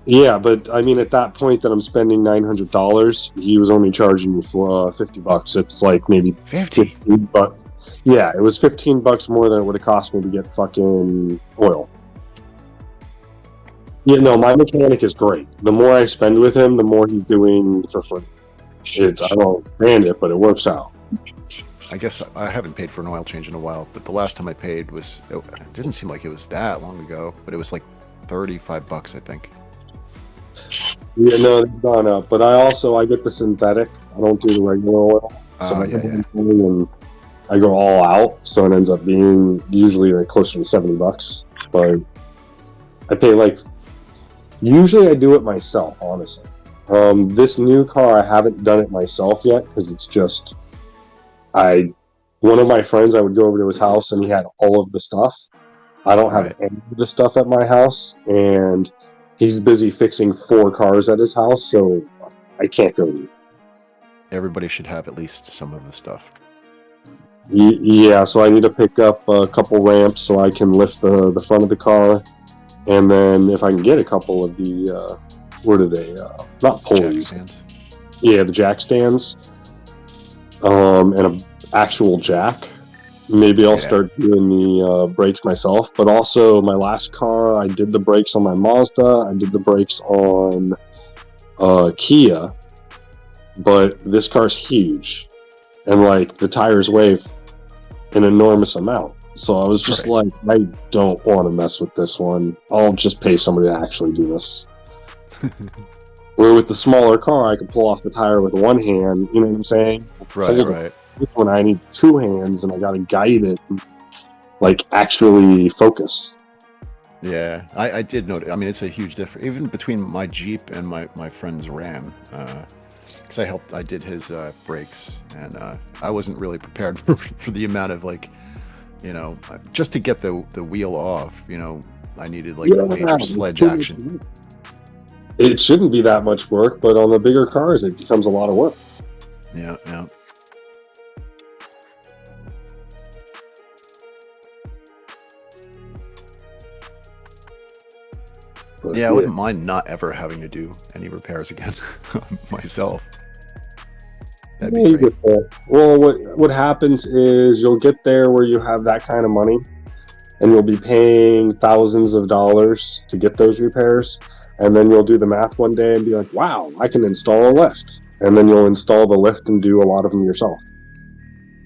Yeah, but I mean, at that point that I'm spending $900, he was only charging me for $50. It's like maybe 50 bucks. Yeah, it was $15 more than it would have cost me to get fucking oil. Yeah, no, my mechanic is great. The more I spend with him, the more he's doing for free. I don't understand it, but it works out. I guess I haven't paid for an oil change in a while, but the last time I paid it didn't seem like it was that long ago, but it was like $35, I think. Yeah, no, it's gone up. But I get the synthetic. I don't do the regular oil. So and I go all out, so it ends up being usually like closer to $70. But I pay like. Usually I do it myself, honestly. This new car, I haven't done it myself yet because it's just. One of my friends, I would go over to his house and he had all of the stuff. I don't have any of the stuff at my house, and he's busy fixing 4 cars at his house, so I can't go. Everybody should have at least some of the stuff. Yeah, so I need to pick up a couple ramps so I can lift the front of the car, and then if I can get a couple of the what are they? Not pulleys. Jack stands. Yeah, the jack stands. And an actual jack. Maybe I'll start doing the brakes myself. But also, my last car, I did the brakes on my Mazda. I did the brakes on Kia. But this car's huge, and like the tires weigh an enormous amount. So I was just like, I don't want to mess with this one. I'll just pay somebody to actually do this. Where with the smaller car, I could pull off the tire with one hand. You know what I'm saying? Right. This one, I need 2 hands, and I got to guide it, and, like actually focus. Yeah, I did notice. I mean, it's a huge difference, even between my Jeep and my friend's Ram. Because I did his brakes, and I wasn't really prepared for the amount of like, you know, just to get the wheel off. You know, I needed like major sledge action. It shouldn't be that much work, but on the bigger cars, it becomes a lot of work. Yeah. But, I wouldn't mind not ever having to do any repairs again myself. That'd be great. Well, what happens is you'll get there where you have that kind of money, and you'll be paying thousands of dollars to get those repairs, and then you'll do the math one day and be like, wow, I can install a lift. And then you'll install the lift and do a lot of them yourself.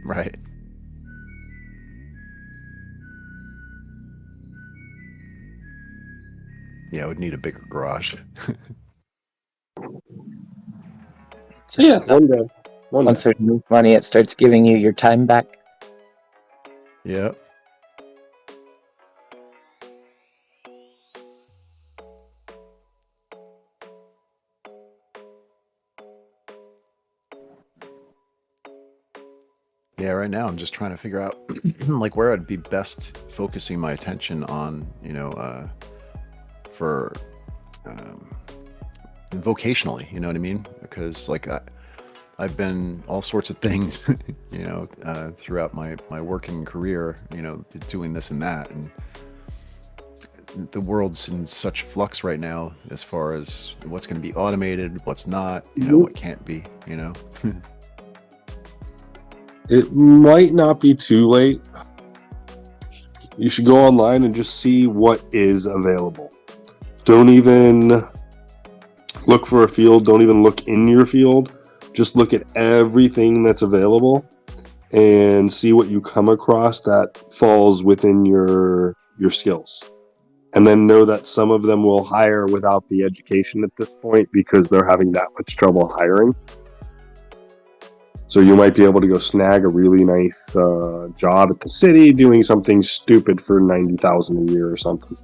Right. Yeah, I would need a bigger garage. So yeah, one day. Once there's enough money, it starts giving you your time back. Yeah. Yeah, right now I'm just trying to figure out like where I'd be best focusing my attention on, you know, for vocationally, you know what I mean? Because like I've been all sorts of things, you know, throughout my working career, you know, doing this and that, and the world's in such flux right now as far as what's going to be automated, what's not, you know, what can't be, you know. It might not be too late. You should go online and just see what is available. Don't even look for a field. Don't even look in your field. Just look at everything that's available and see what you come across that falls within your skills. And then know that some of them will hire without the education at this point because they're having that much trouble hiring. So you might be able to go snag a really nice job at the city doing something stupid for $90,000 a year or something.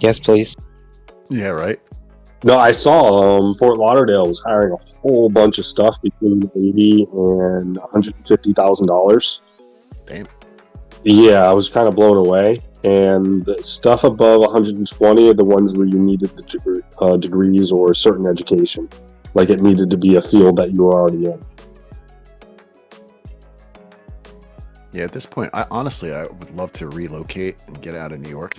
Yes, please. Yeah, right. No, I saw Fort Lauderdale was hiring a whole bunch of stuff between $80,000 and $150,000. Damn. Yeah, I was kind of blown away. And the stuff above 120 are the ones where you needed the degrees or certain education. Like it needed to be a field that you were already in. Yeah, at this point, I would love to relocate and get out of New York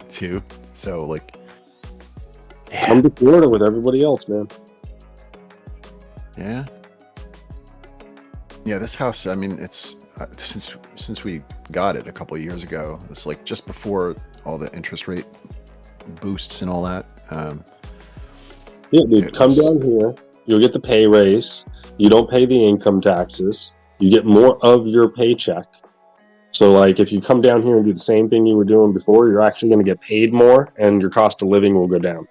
too. So like, come to Florida with everybody else, man. Yeah. Yeah, this house, I mean, it's since we got it a couple of years ago, it's like just before all the interest rate boosts and all that. Yeah, dude, come down here. You'll get the pay raise. You don't pay the income taxes. You get more of your paycheck. So, like, if you come down here and do the same thing you were doing before, you're actually going to get paid more, and your cost of living will go down.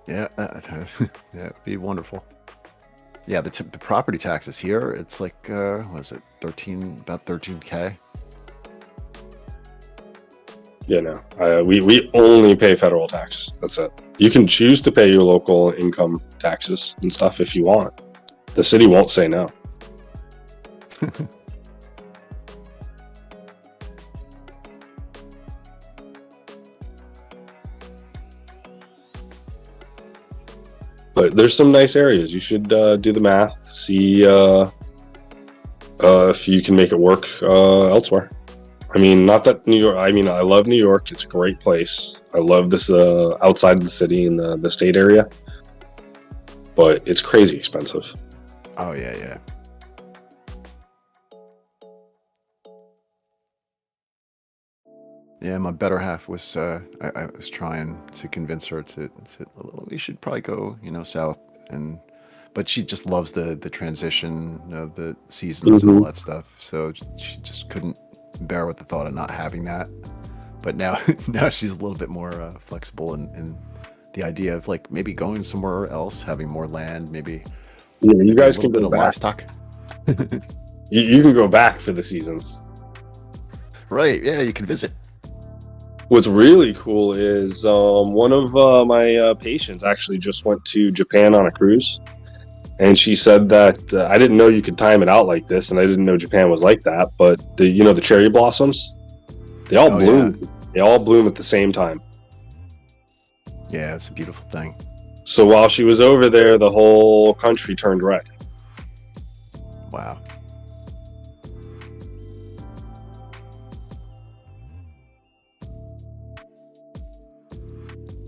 Yeah, it'd be wonderful. Yeah, the property taxes here, it's like, what is it, about 13K? Yeah, no. We only pay federal tax. That's it. You can choose to pay your local income taxes and stuff if you want. The city won't say no. But there's some nice areas. You should do the math, see if you can make it work elsewhere. I mean, not that New York. I mean, I love New York. It's a great place. I love this outside of the city in the state area, but it's crazy expensive. Oh yeah, yeah. Yeah, my better half was. I was trying to convince her to. We should probably go, south, but she just loves the transition of the seasons and all that stuff. So she just couldn't bear with the thought of not having that. But now she's a little bit more flexible in the idea of like maybe going somewhere else, having more land, maybe. Yeah, you guys a can little go bit of back. livestock. You can go back for the seasons. Right? Yeah, you can visit. What's really cool is one of my patients actually just went to Japan on a cruise, and she said that I didn't know you could time it out like this, and I didn't know Japan was like that. But the cherry blossoms, they all bloom. Yeah. They all bloom at the same time. Yeah, it's a beautiful thing. So while she was over there, the whole country turned red. Wow.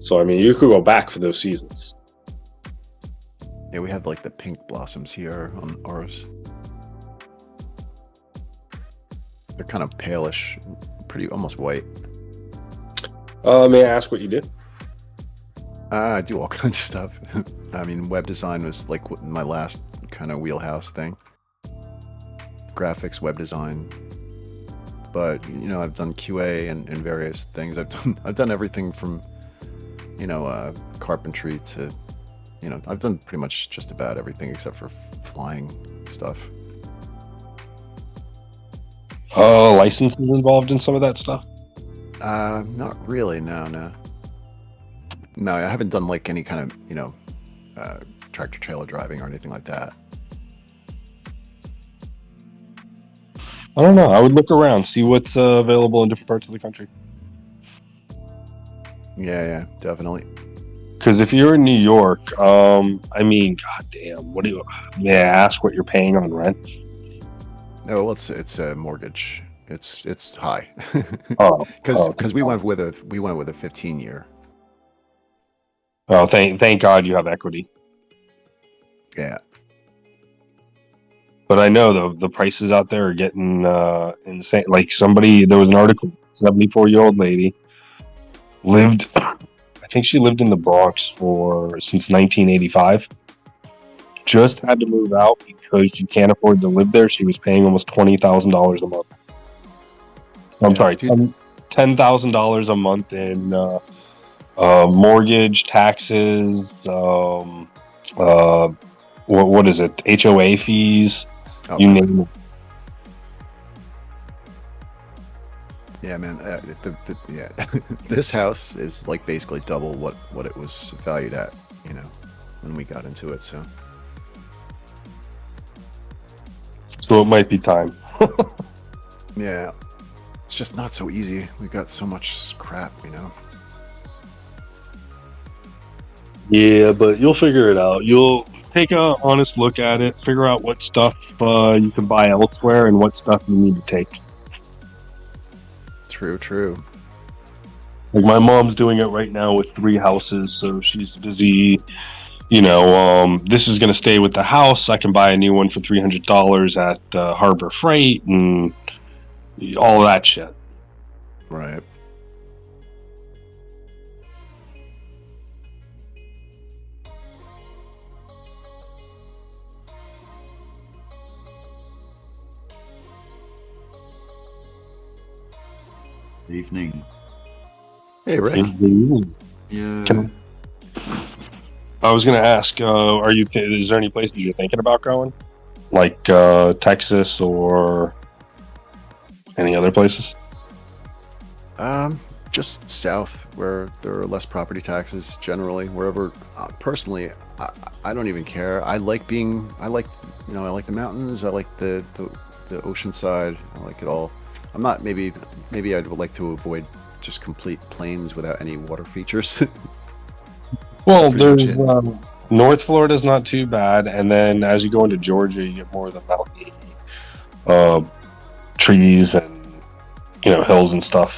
So I mean, you could go back for those seasons. Yeah, we have like the pink blossoms here on ours. They're kind of palish, pretty almost white. May I ask what you do? I do all kinds of stuff. I mean, web design was like my last kind of wheelhouse thing. Graphics, web design. But I've done QA and various things. I've done everything from carpentry to I've done pretty much just about everything except for flying stuff. Licenses involved in some of that stuff? Not really. No, I haven't done like any kind of tractor trailer driving or anything like that. I don't know. I would look around, see what's available in different parts of the country. Yeah, definitely. Because if you're in New York, I mean, goddamn, may I ask what you're paying on rent? No, well, it's a mortgage. It's high. Because we went with a 15-year. Oh, thank God you have equity. Yeah. But I know the prices out there are getting insane. Like there was an article, 74-year-old lady lived a think she lived in the Bronx since 1985. Just had to move out because she can't afford to live there. She was paying almost $20,000 a month. I'm sorry, $10,000 a month in mortgage, taxes, what is it? HOA fees, you name it. Yeah, man. Yeah, this house is like basically double what it was valued at, when we got into it. So it might be time. Yeah, it's just not so easy. We've got so much crap, Yeah, but you'll figure it out. You'll take a honest look at it, figure out what stuff you can buy elsewhere and what stuff you need to take. True. Like my mom's doing it right now with 3 houses, so she's busy. This is going to stay with the house. I can buy a new one for $300 at Harbor Freight and all that shit. Right. Evening. Hey, Rick. Yeah. I was going to ask, is there any places you're thinking about going? Like Texas or any other places? Just south where there are less property taxes generally. Wherever, personally, I don't even care. I like the mountains. I like the ocean side. I like it all. I'm not, maybe I'd like to avoid just complete plains without any water features. Well, there's North Florida's not too bad, and then as you go into Georgia, you get more of the mountainy trees and hills and stuff.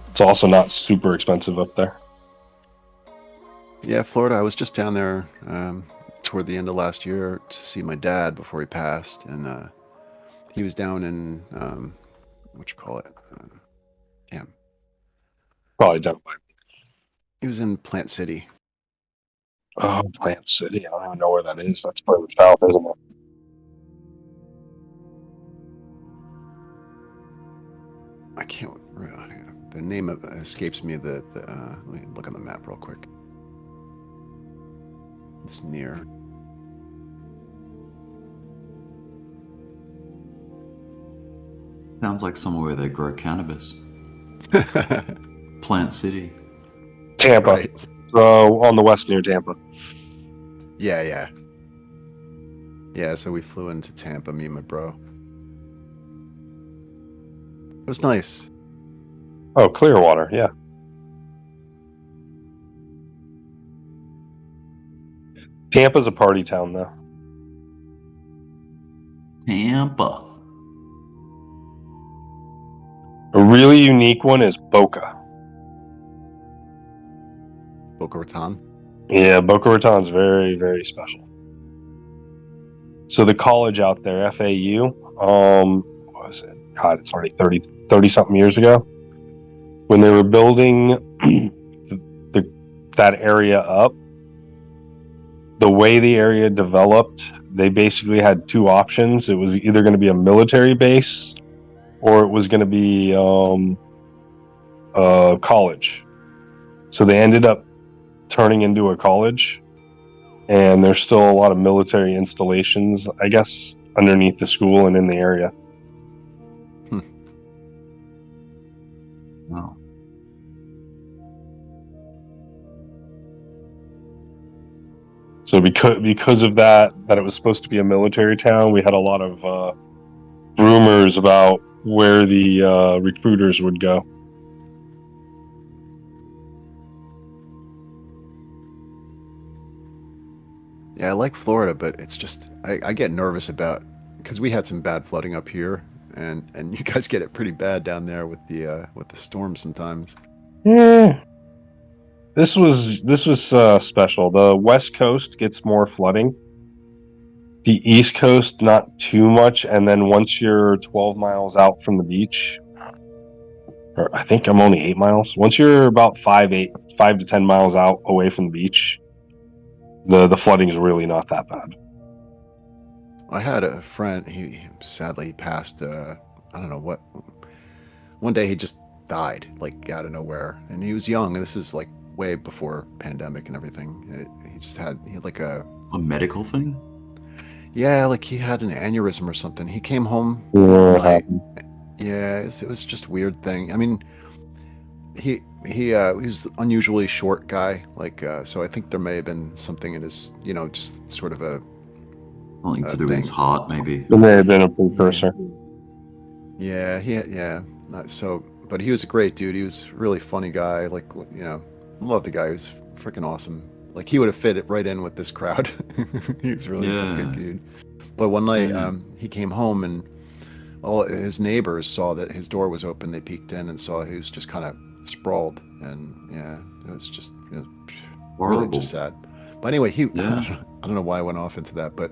It's also not super expensive up there. Yeah, Florida. I was just down there toward the end of last year to see my dad before he passed, and he was down in Probably done by. He was in Plant City. Oh, Plant City. I don't even know where that is. That's further south, isn't it? I can't. The name escapes me. Let me look on the map real quick. It's near. Sounds like somewhere where they grow cannabis. Plant City. Tampa. Right. On the west near Tampa. Yeah. So we flew into Tampa, me and my bro. It was nice. Oh, Clearwater, yeah. Tampa's a party town, though. Tampa. A really unique one is Boca. Boca Raton? Yeah, Boca Raton's very, very special. So the college out there, FAU, what was it? God, it's already 30-something years ago. When they were building that area up, the way the area developed, they basically had 2 options. It was either going to be a military base or it was going to be a college. So they ended up turning into a college, and there's still a lot of military installations, I guess, underneath the school and in the area. Wow. So because of that it was supposed to be a military town, we had a lot of rumors about where the recruiters would go. Yeah, I like Florida, but it's just I get nervous because we had some bad flooding up here, and you guys get it pretty bad down there with the storms sometimes. Yeah. This was special. The West Coast gets more flooding. The East Coast, not too much. And then once you're 12 miles out from the beach, or I think I'm only 8 miles. Once you're about 5 to 10 miles out away from the beach, the flooding is really not that bad. I had a friend. He sadly passed. I don't know what. One day he just died, like out of nowhere, and he was young. This is like way before pandemic and everything. He had like a medical thing. Yeah, like he had an aneurysm or something. He came home Yeah. one night. Yeah, it was just a weird thing. I mean, he's unusually short guy, like so I think there may have been something in his, just sort of something to do with his heart, maybe. There may have been a precursor. Yeah. But he was a great dude. He was a really funny guy. Like, love the guy. He was freaking awesome. Like, he would have fit it right in with this crowd. He was really a good dude. But one night, he came home and all his neighbors saw that his door was open. They peeked in and saw he was just kind of sprawled, and it was just really just sad. But anyway, I don't know why I went off into that, but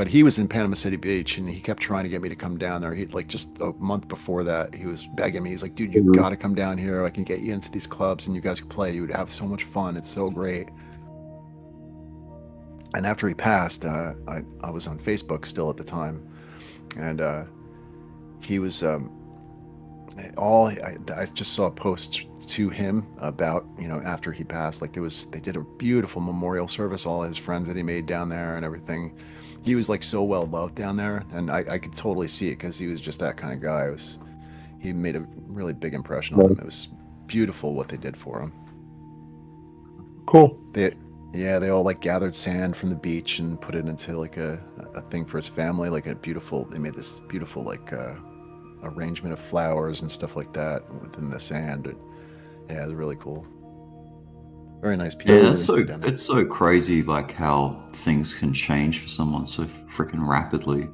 he was in Panama City Beach, and he kept trying to get me to come down there. He like just a month before that, he was begging me. He's like, "Dude, you got to come down here. I can get you into these clubs, and you guys could play. You would have so much fun. It's so great." And after he passed, I was on Facebook still at the time, and he was I just saw a post to him about, after he passed, like they did a beautiful memorial service, all his friends that he made down there and everything. He was like so well loved down there, and I could totally see it because he was just that kind of guy. He made a really big impression on him. It was beautiful what they did for him. Cool. They all like gathered sand from the beach and put it into like a thing for his family, like they made this beautiful like arrangement of flowers and stuff like that within the sand. It was really cool. Very nice people. Yeah, it's so crazy, like how things can change for someone so freaking rapidly.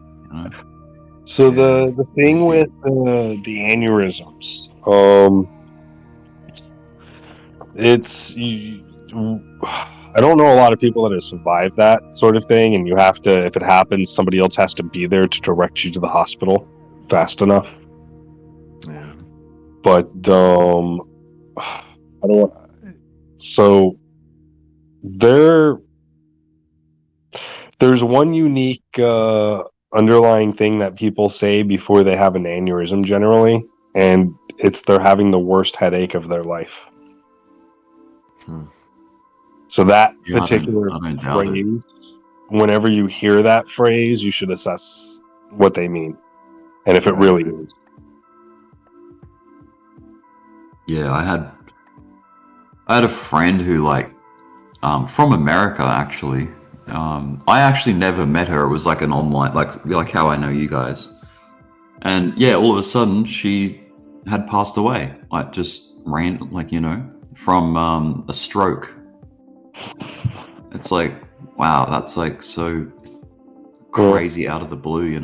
So the thing with the aneurysms, I don't know a lot of people that have survived that sort of thing, and you have to, if it happens, somebody else has to be there to direct you to the hospital fast enough. Yeah. But I don't want. So there's one unique underlying thing that people say before they have an aneurysm generally, and it's they're having the worst headache of their life. So that particular phrase, whenever you hear that phrase, you should assess what they mean and if it really is. Yeah, I had a friend who from America actually. I actually never met her. It was like an online, like how I know you guys. And yeah, all of a sudden she had passed away, like just from a stroke. It's like, wow, that's like so crazy out of the blue,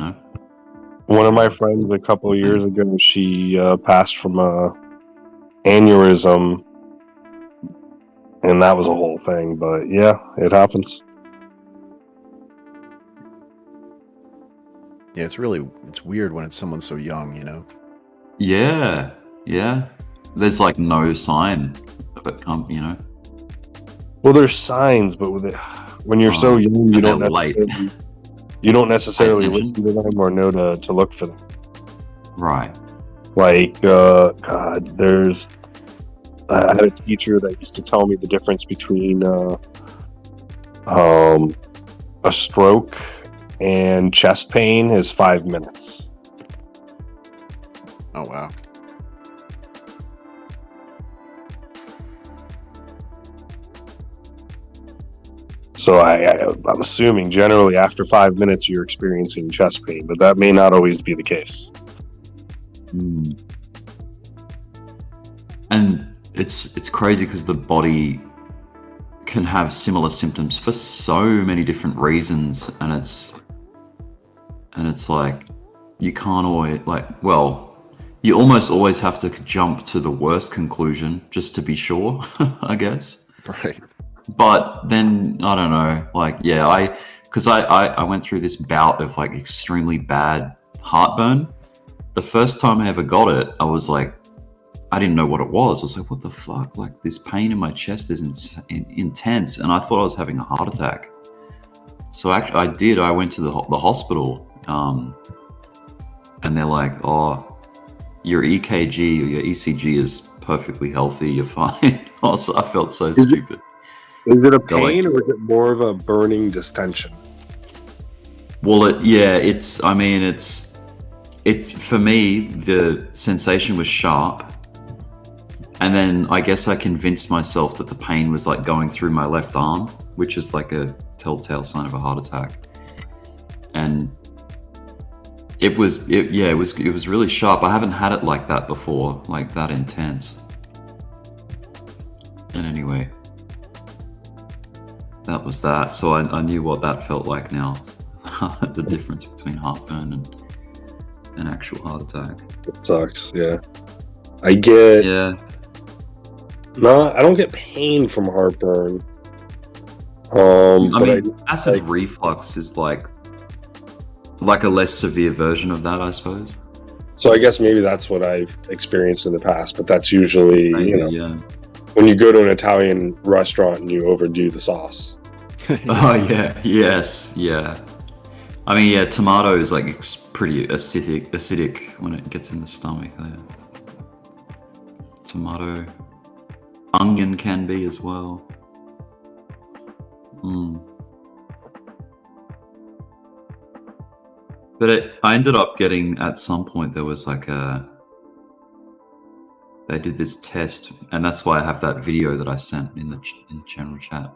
One of my friends a couple of years ago, she passed from a aneurysm, and that was a whole thing. But yeah, it happens. Yeah, it's weird when it's someone so young, Yeah. There's like no sign of it Well, there's signs, but when you're so young, you don't necessarily listen to them or know to look for them. Right. Like, God, I had a teacher that used to tell me the difference between a stroke and chest pain is 5 minutes. Oh, wow. So I'm assuming generally after 5 minutes you're experiencing chest pain, but that may not always be the case. And it's crazy because the body can have similar symptoms for so many different reasons, and it's like you can't always you almost always have to jump to the worst conclusion just to be sure, I guess. Right. But then I don't know, because I went through this bout of like extremely bad heartburn. The first time I ever got it, I I didn't know what it was. I was like, what the fuck? Like, this pain in my chest is intense, and I thought I was having a heart attack. So actually, I went to the hospital, and they're like, oh, your EKG or your ECG is perfectly healthy, you're fine. I felt so stupid. Is it a pain or is it more of a burning distension? Well, it's for me, the sensation was sharp. And then I guess I convinced myself that the pain was like going through my left arm, which is like a telltale sign of a heart attack. And it was really sharp. I haven't had it like that before, like that intense. And anyway, that was that. So I knew what that felt like now. The difference between heartburn and an actual heart attack. It sucks, yeah. I don't get pain from heartburn. Acid reflux is like a less severe version of that, I suppose. So I guess maybe that's what I've experienced in the past, but that's usually, when you go to an Italian restaurant and you overdo the sauce. Oh yeah, yes, yeah. I mean, yeah, tomato is like pretty acidic when it gets in the stomach. Yeah. Tomato, onion can be as well. But I ended up getting, at some point, there was like they did this test, and that's why I have that video that I sent in the general chat,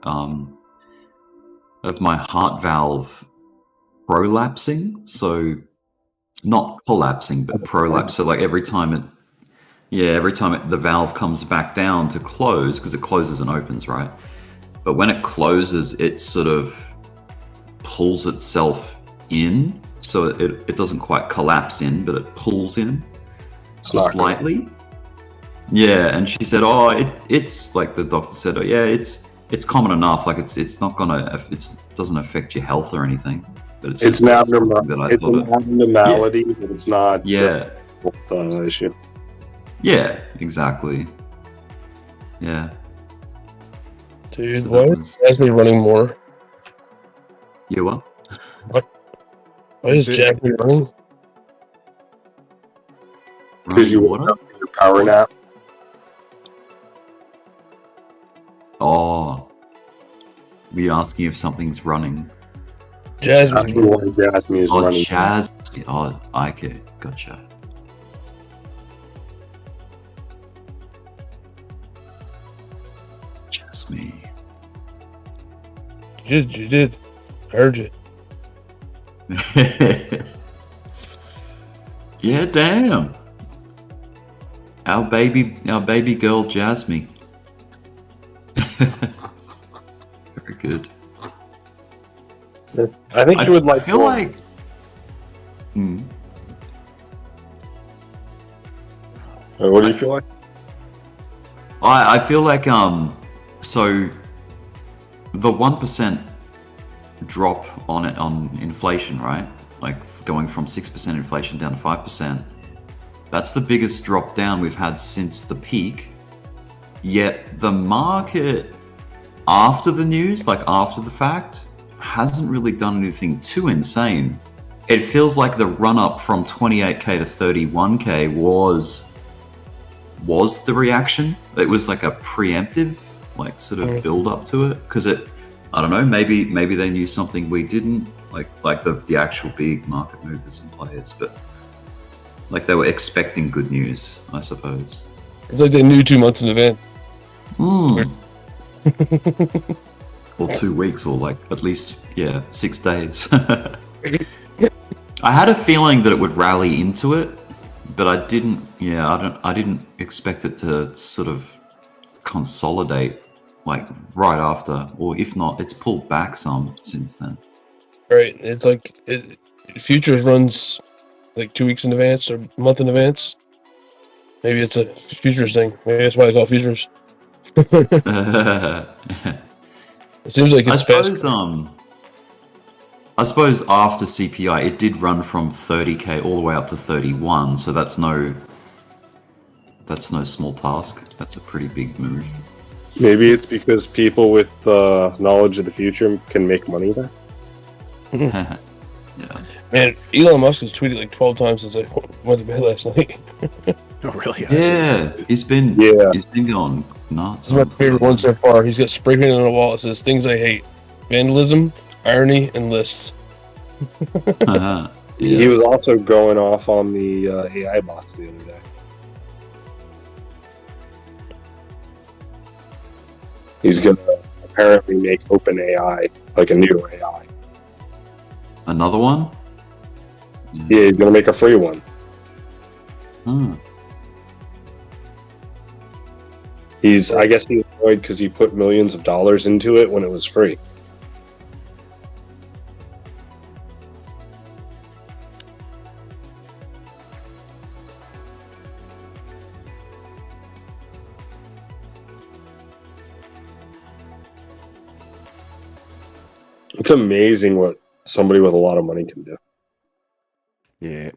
of my heart valve prolapsing. So not collapsing, but prolapse. So like every time the valve comes back down to close, because it closes and opens, right? But when it closes, it sort of pulls itself in. So it doesn't quite collapse in, but it pulls in slightly. Yeah, and she said, "Oh, it's like the doctor said, oh yeah, it's common enough. Like it's not gonna, it doesn't affect your health or anything. But it's an abnormality, but it's not an issue. Yeah, exactly. Yeah. Dude, so why is Jasmine running more? You what? Why is Jasmine running? Because you woke up your power nap. Oh. Were you asking if something's running? Jasmine. Jasmine is running. Jasmine. Oh, okay. Gotcha. Jasmine. You did. I heard you. Yeah, damn. Our baby girl Jasmine. Very good. I think you would like. I feel like. What do you feel like? I feel like so the 1% drop on inflation, right? Like going from 6% inflation down to 5%. That's the biggest drop down we've had since the peak. Yet the market after the news, like after the fact, hasn't really done anything too insane. It feels like the run up from 28k to 31k was the reaction. It was like a preemptive, like sort of build up to it, because I don't know, maybe they knew something we didn't, like the actual big market movers and players, but like they were expecting good news, I suppose. It's like they knew 2 months in advance. Or 2 weeks, or like at least 6 days. I had a feeling that it would rally into it, but I didn't expect it to sort of consolidate like right after, or if not, it's pulled back some since then. Right. It's like futures runs like 2 weeks in advance or a month in advance. Maybe it's a futures thing. Maybe that's why they call it futures. It seems like it's I suppose after CPI, it did run from 30k all the way up to 31, so that's no That's no small task. That's a pretty big move. Maybe it's because people with knowledge of the future can make money there. Yeah. Man, Elon Musk has tweeted like 12 times since I went to bed last night. Oh, really? Yeah, he's been going nuts. This is my favorite one so far. He's got spray painted on the wall. It says things I hate: vandalism, irony, and lists. He was also going off on the AI bots the other day. He's going to apparently make OpenAI like a new AI. Another one? Yeah, he's going to make a free one. I guess he's annoyed because he put millions of dollars into it when it was free. It's amazing what somebody with a lot of money can do. Yeah.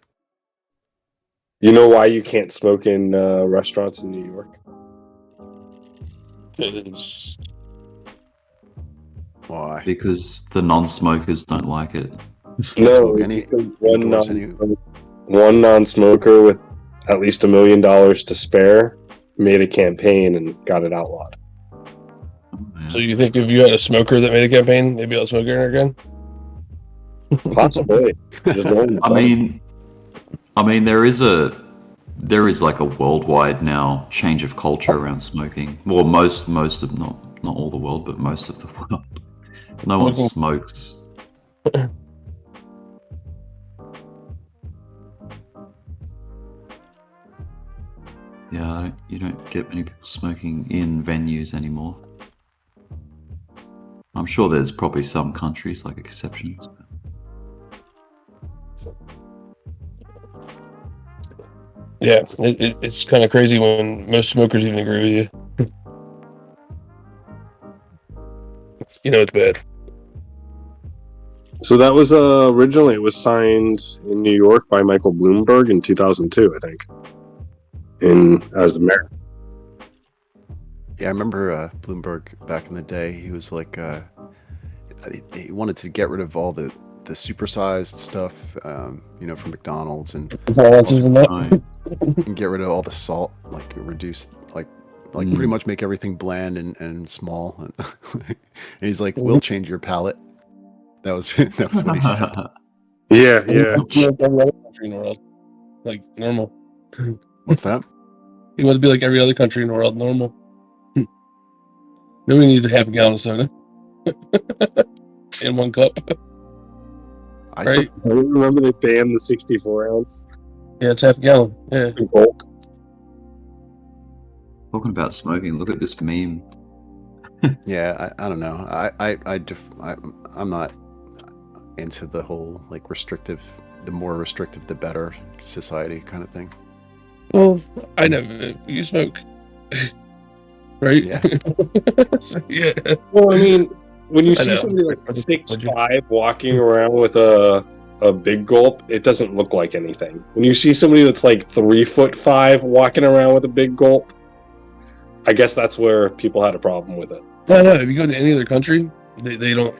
You know why you can't smoke in restaurants in New York? Why? Because the non-smokers don't like it. No, it's because one non-smoker with at least $1 million to spare made a campaign and got it outlawed. So you think if you had a smoker that made a campaign, they'd be able to smoke it again? Possibly. I mean, there is like a worldwide now change of culture around smoking. Well, most of not all the world, but most of the world. No one smokes. Yeah, you don't get many people smoking in venues anymore. I'm sure there's probably some countries like exceptions. Yeah, it's kind of crazy when most smokers even agree with you. You know it's bad. So that was originally it was signed in New York by Michael Bloomberg in 2002, I think, as the mayor. Yeah, I remember Bloomberg back in the day. He was like, he wanted to get rid of all the supersized stuff, from McDonald's and get rid of all the salt, like reduce, like pretty much make everything bland and small. And he's like, "We'll change your palate." That was what he said. Yeah. Like every other country in the world, like normal. What's that? You want to be like every other country in the world, normal. Nobody needs a half a gallon of soda in one cup. Right? I remember they banned the 64 ounce. Yeah, it's half a gallon. Yeah. Bulk. Talking about smoking, look at this meme. Yeah, I don't know. I'm not into the whole like restrictive, the more restrictive the better society kind of thing. Well, I know you smoke, right? Yeah. Yeah. Well, I mean, when you I see know. somebody like 6'5" walking around with a big gulp, it doesn't look like anything. When you see somebody that's like 3'5" walking around with a big gulp, I guess that's where people had a problem with it. No. If you go to any other country, they don't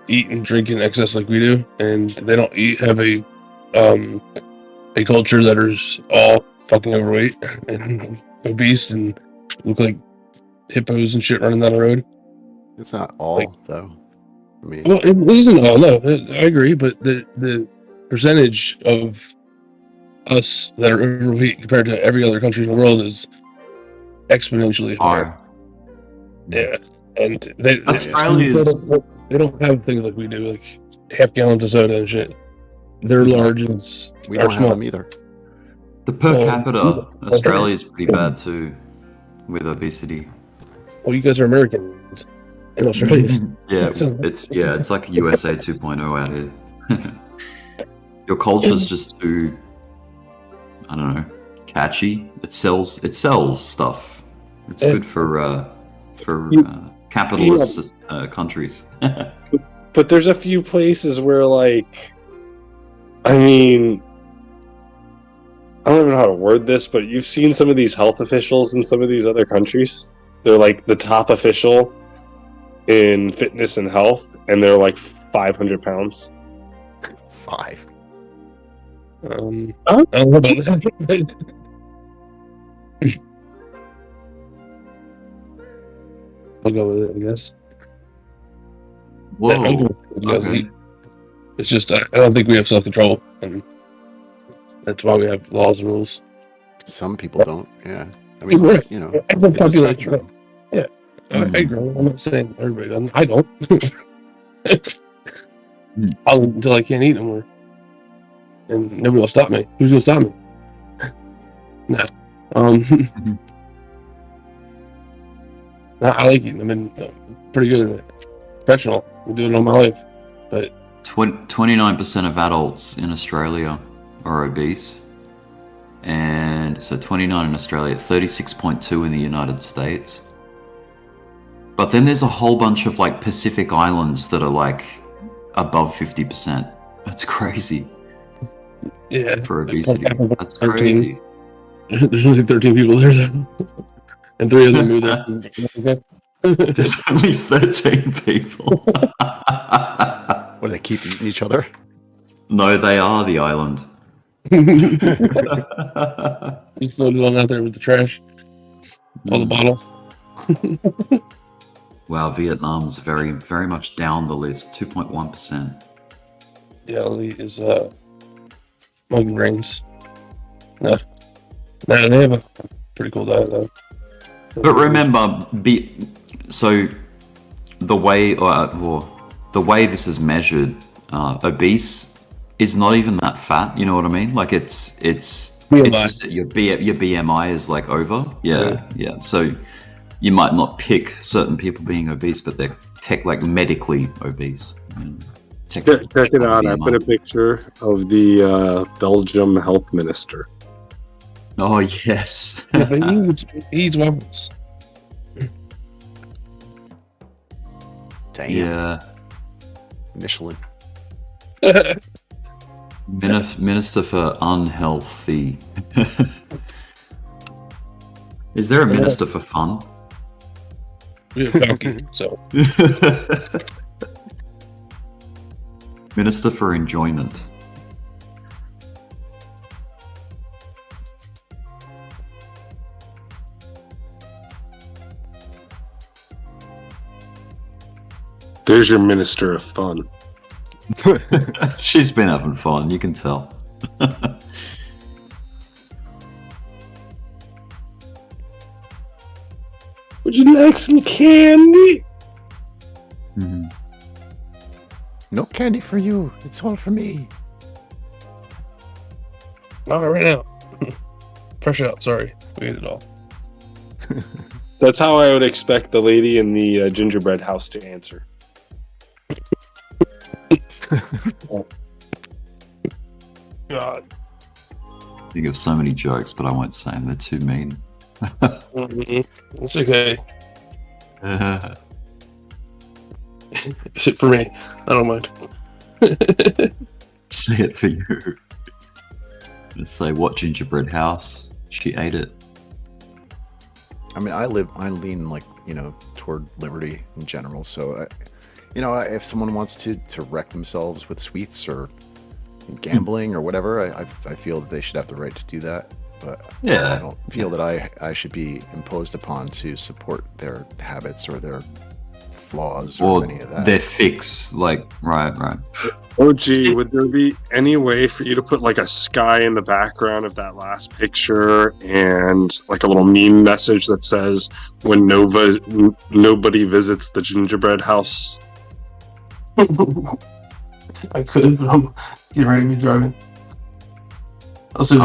eat and drink in excess like we do, and they don't have a culture that is all fucking overweight and obese and look like hippos and shit running down the road. It's not all though. I mean, Well, it isn't all. No, I agree, but the percentage of us that are overweight compared to every other country in the world is exponentially higher. Yeah, and they don't have things like we do, like half gallons of soda and shit. They're large and we don't have them either. The per capita Australia is pretty bad too, with obesity. Well, you guys are Americans in Australia. Yeah, it's like USA 2.0 out here. Your culture's just too, I don't know, catchy. It sells stuff. It's good for capitalist countries. But there's a few places where, like, I mean, I don't even know how to word this, but you've seen some of these health officials in some of these other countries. They're like the top official in fitness and health, and they're like 500 pounds. 5. I don't know about that. I'll go with it, I guess. Whoa. I'll go with it because Okay. it's just I don't think we have self-control, and that's why we have laws and rules. Some people don't. Yeah. I mean, Right. you know, As a it's a population, spectrum. yeah. I agree. I'm not saying everybody doesn't. I don't. Until I can't eat anymore, and nobody will stop me. Who's gonna stop me? Nah. I like eating. I'm pretty good at it. Professional. I'm doing it all my life, but 29% of adults in Australia are obese, and so 29 in Australia, 36.2 in the United States. But then there's a whole bunch of like Pacific Islands that are like above 50%. That's crazy. Yeah, for obesity. That's 13. crazy. There's only 13 people there, then. And 3 of them moved there. There's only 13 people. What, do they keep eating each other? No, they are the island. Just floated on out there with the trash. All the bottles. Wow, Vietnam's very, very much down the list. 2.1%. Yeah, elite is smoking rings. No, they have a pretty cool diet though. But remember, so the way, the way this is measured, obese is not even that fat. You know what I mean? Like it's just that your BMI is like over. Yeah. So you might not pick certain people being obese, but they're like medically obese. Check it out. I put a picture of the Belgium health minister. Oh yes. Yeah, but he eats waffles. Damn. Yeah. Michelin. Minister for unhealthy. Is there a minister for fun? We have Falcon, so. Minister for enjoyment. There's your minister of fun. She's been having fun, you can tell. Would you like some candy? Mm-hmm. No candy for you. It's all for me. All right now. Fresh out. Sorry, we ate it all. That's how I would expect the lady in the gingerbread house to answer. God. I think of so many jokes, but I won't say them. They're too mean. It's okay. For me, I don't mind. Say it for you. Let's say, what gingerbread house? She ate it. I mean, I lean like, toward liberty in general. So, if someone wants to wreck themselves with sweets or gambling or whatever, I feel that they should have the right to do that. But Yeah. I don't feel that I should be imposed upon to support their habits or their flaws or any of that. Their fix, like, right. Oh, gee, would there be any way for you to put like a sky in the background of that last picture and like a little meme message that says, when nobody visits the gingerbread house? I could, but I'm getting ready to be driving. I'll see.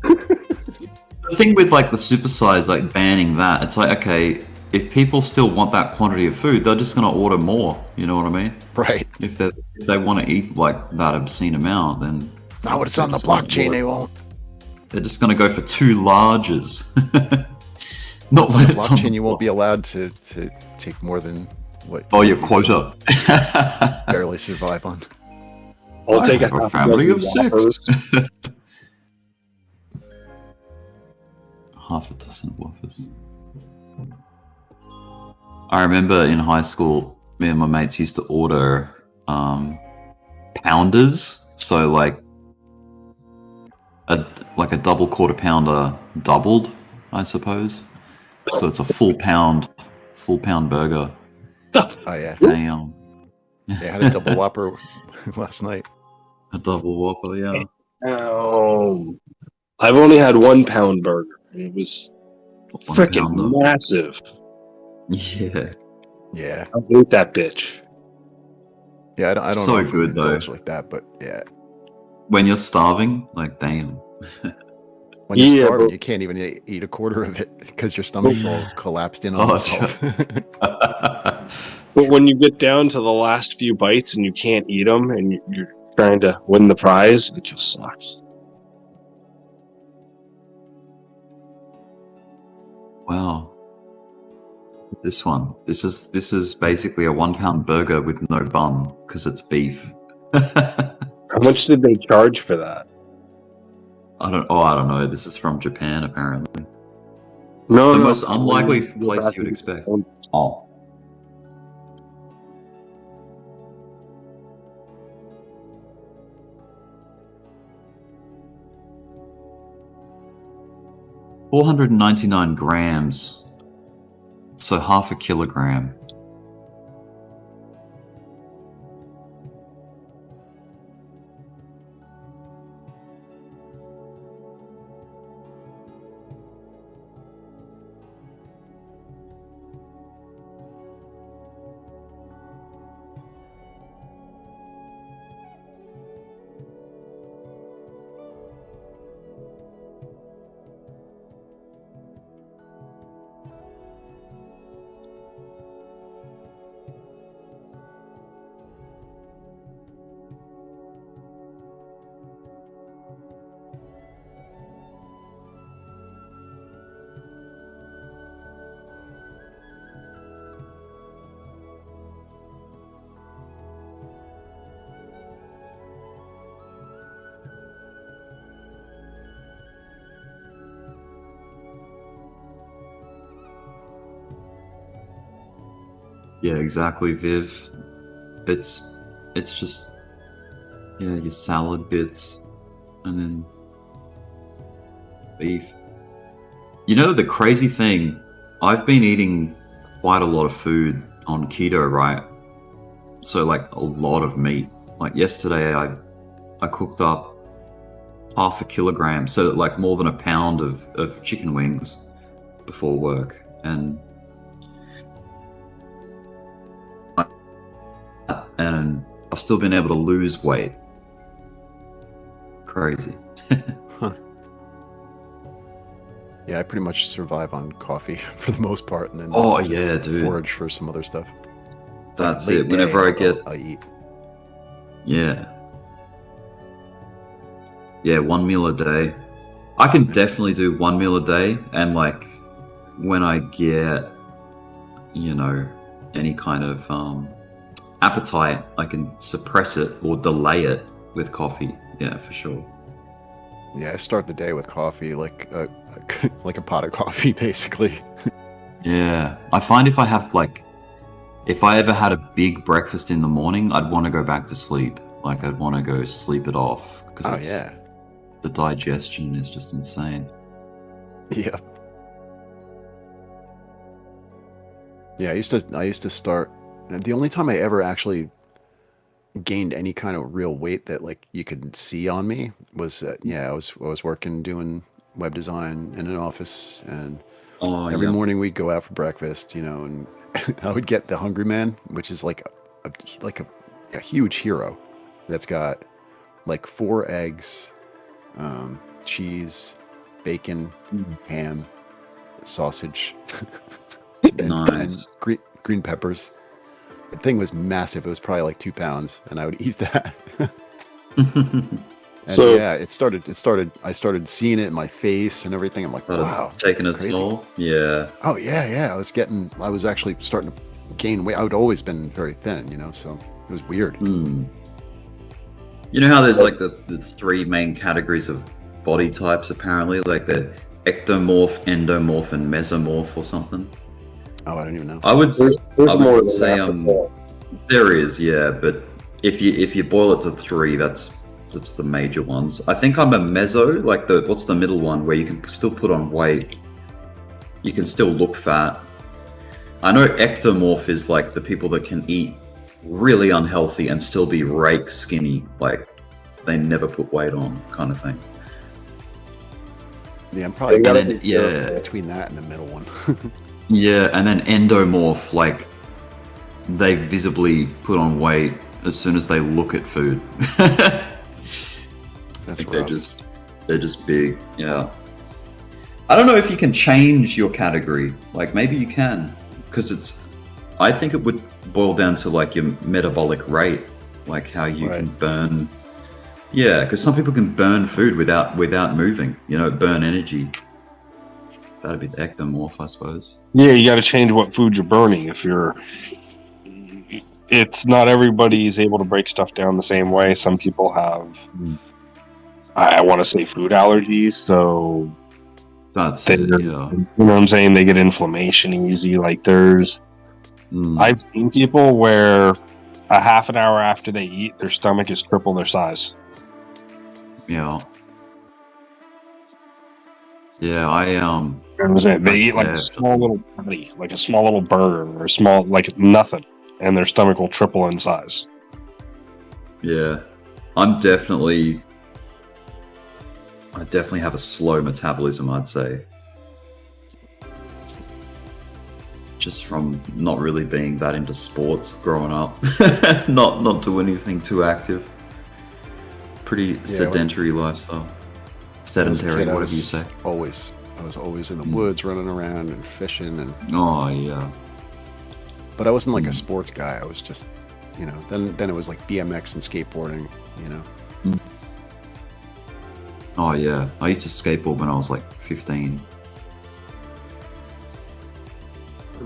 The thing with like the supersize, like banning that, it's like, okay, if people still want that quantity of food, they're just going to order more. You know what I mean? Right. If they want to eat like that obscene amount, then now it's on the blockchain, they won't. They're just going to go for 2 larges. Not on when the it's on blockchain. You won't be allowed to take more than what. Oh, your quota. Barely survive on. I'll take a family of 6. half a dozen Whoppers. I remember in high school, me and my mates used to order pounders. So like a double quarter pounder doubled, I suppose. So it's a full pound burger. Oh yeah. Damn. Yeah, I had a double Whopper last night. A double Whopper, yeah. I've only had 1 pound burger. It was freaking pounder. massive. Yeah. Yeah. I hate that bitch. Yeah, I don't So know if good, I'm though. indulged like that, but yeah. When you're starving, like damn. When you're Yeah, starving, but- you can't even eat a quarter of it because your stomach's all collapsed in on Oh, itself. But when you get down to the last few bites and you can't eat them and you're trying to win the prize, it just sucks. Wow. This one. This is basically a 1 pound burger with no bun because it's beef. How much did they charge for that? I don't know. This is from Japan apparently. No, The no, most unlikely no, place back you would to- expect. Oh. $499 grams. So half a kilogram. Yeah, exactly, Viv. It's just your salad bits and then beef. You know the crazy thing, I've been eating quite a lot of food on keto, right? So like a lot of meat. Like yesterday I cooked up half a kilogram, so like more than a pound of chicken wings before work. And I've still been able to lose weight. Crazy. Huh. Yeah, I pretty much survive on coffee for the most part, and then Oh, just yeah, dude. forage for some other stuff. That's Late it. Whenever day, I get I eat. Yeah, 1 meal a day. I can definitely do 1 meal a day, and like when I get, any kind of appetite, I can suppress it or delay it with coffee. Yeah, for sure. Yeah, I start the day with coffee, like a pot of coffee, basically. Yeah, I find if I ever had a big breakfast in the morning, I'd want to go back to sleep. Like I'd want to go sleep it off because the digestion is just insane. Yeah. Yeah, I used to start. The only time I ever actually gained any kind of real weight that like you could see on me was I was working doing web design in an office, and every morning we'd go out for breakfast, and I would get the Hungry Man, which is like a huge hero that's got like 4 eggs, cheese, bacon, ham, sausage, and green peppers. The thing was massive. It was probably like 2 pounds, and I would eat that. And So- yeah, I started seeing it in my face and everything. I'm like, wow, taking that's a crazy. toll. Yeah. Oh yeah. I was actually starting to gain weight. I would always been very thin, so it was weird. You know how there's like the 3 main categories of body types apparently, like the ectomorph, endomorph, and mesomorph or something. Oh, I don't even know. I would There's I more would than say that. there is, yeah, but if you boil it to 3, that's the major ones. I think I'm a meso, like what's the middle one where you can still put on weight. You can still look fat. I know ectomorph is like the people that can eat really unhealthy and still be rake skinny, like they never put weight on, kind of thing. Yeah, I'm probably And then, yeah, between that and the middle one. yeah, and then endomorph, like they visibly put on weight as soon as they look at food. That's they're just big. Yeah. I don't know if you can change your category. Like maybe you can, because I think it would boil down to like your metabolic rate, like how you can burn. Yeah, because some people can burn food without moving. You know, burn energy. That'd be the ectomorph, I suppose. Yeah, you got to change what food you're burning. It's not everybody's able to break stuff down the same way. Some people have, I want to say, food allergies, so that's it. Yeah. You know what I'm saying? They get inflammation easy. Like I've seen people where a half an hour after they eat, their stomach is triple their size. Yeah. Yeah, You know what I'm saying? They eat like a small little patty, like a small little burger, or small like nothing, and their stomach will triple in size. Yeah, I definitely have a slow metabolism, I'd say. Just from not really being that into sports growing up. not do anything too active. Pretty sedentary lifestyle. Sedentary, whatever you say. I was always in the woods running around and fishing and oh yeah. But I wasn't like a sports guy. I was just, you know, then it was like BMX and skateboarding, you know. Oh yeah, I used to skateboard when I was like 15.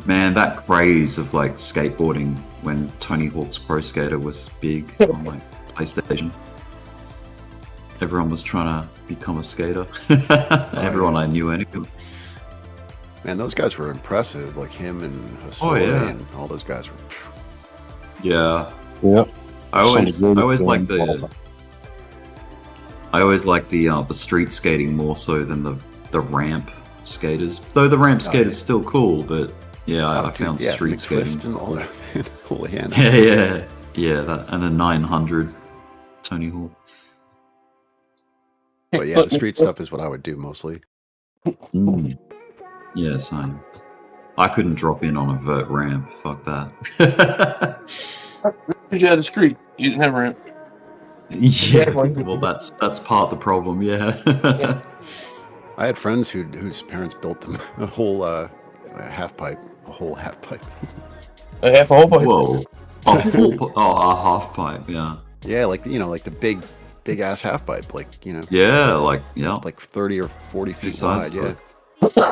Man, that craze of like skateboarding when Tony Hawk's Pro Skater was big on like PlayStation. Everyone was trying to become a skater. Everyone I knew anyway. Man, those guys were impressive. Like him and Hosoi and all those guys were. Yeah. Yep. I always like the street skating more so than the ramp skaters. Though the ramp skater's still cool, but yeah, I found street skating. And all that. Holy hand. Yeah. That and a 900 Tony Hawk. But yeah, the street stuff is what I would do mostly. Yeah, same. I couldn't drop in on a vert ramp. Fuck that. Because you had a street, you didn't have a ramp. Yeah, well, that's part of the problem. Yeah. I had friends whose parents built them a whole half pipe, a whole half pipe. A whole pipe. Whoa, a half pipe. Yeah. Yeah, like like the big ass half pipe, like like 30 or 40 feet wide. Yeah.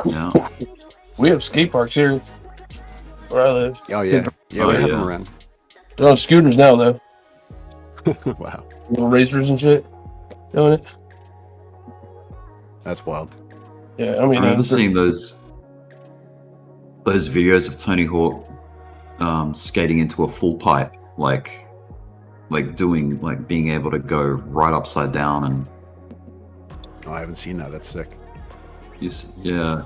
Yeah. We have skate parks here where I live. Oh yeah, we have them around. They're on scooters now though. Wow. Little racers and shit doing it. That's wild. Yeah, I mean, I remember seeing those videos of Tony Hawk skating into a full pipe, like being able to go right upside down and. Oh, I haven't seen that. That's sick. Yeah.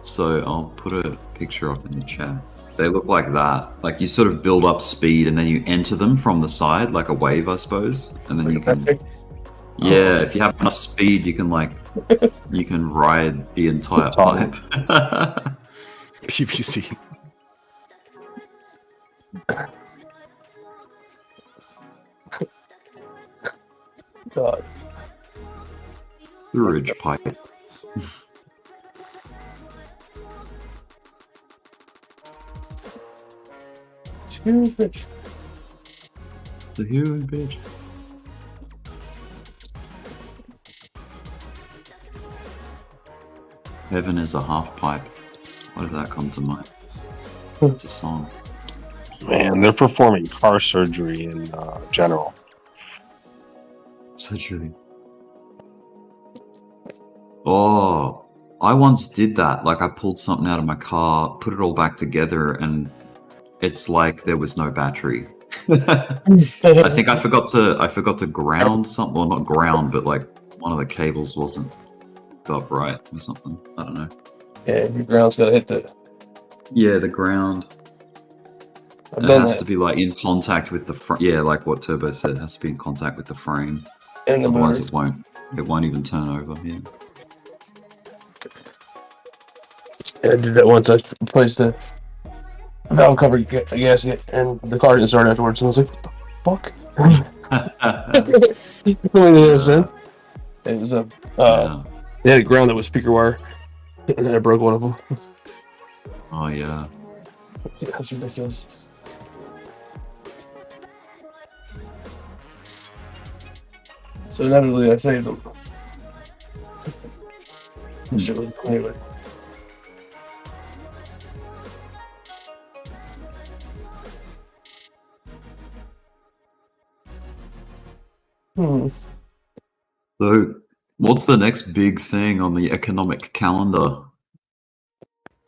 So I'll put a picture up in the chat. They look like that. Like you sort of build up speed and then you enter them from the side, like a wave, I suppose. And then you can. Yeah, if you have enough speed, you can you can ride the entire pipe. PVC. God. The ridge pipe. Huge bitch. The huge bitch. Heaven is a half pipe. Why did that come to mind? It's a song. Man, they're performing car surgery in general. Surgery. Oh, I once did that. Like I pulled something out of my car, put it all back together, and it's like there was no battery. I think I forgot to ground something. Well, not ground, but like one of the cables wasn't upright or something. I don't know. Yeah, your ground's gotta hit the. Yeah, the ground. I've It done has that. to be like in contact with the frame. Yeah, like what Turbo said, it has to be in contact with the frame. And the Otherwise, motor. it won't. It won't even turn over. Yeah. And I did that once. I replaced a valve cover gasket, and the car didn't start afterwards. And I was like, "What the fuck?" It made no sense. It was a. They had a ground that was speaker wire, and then I broke one of them. Oh yeah. Yeah, that's ridiculous. So inevitably, I saved them. Anyway. So, what's the next big thing on the economic calendar?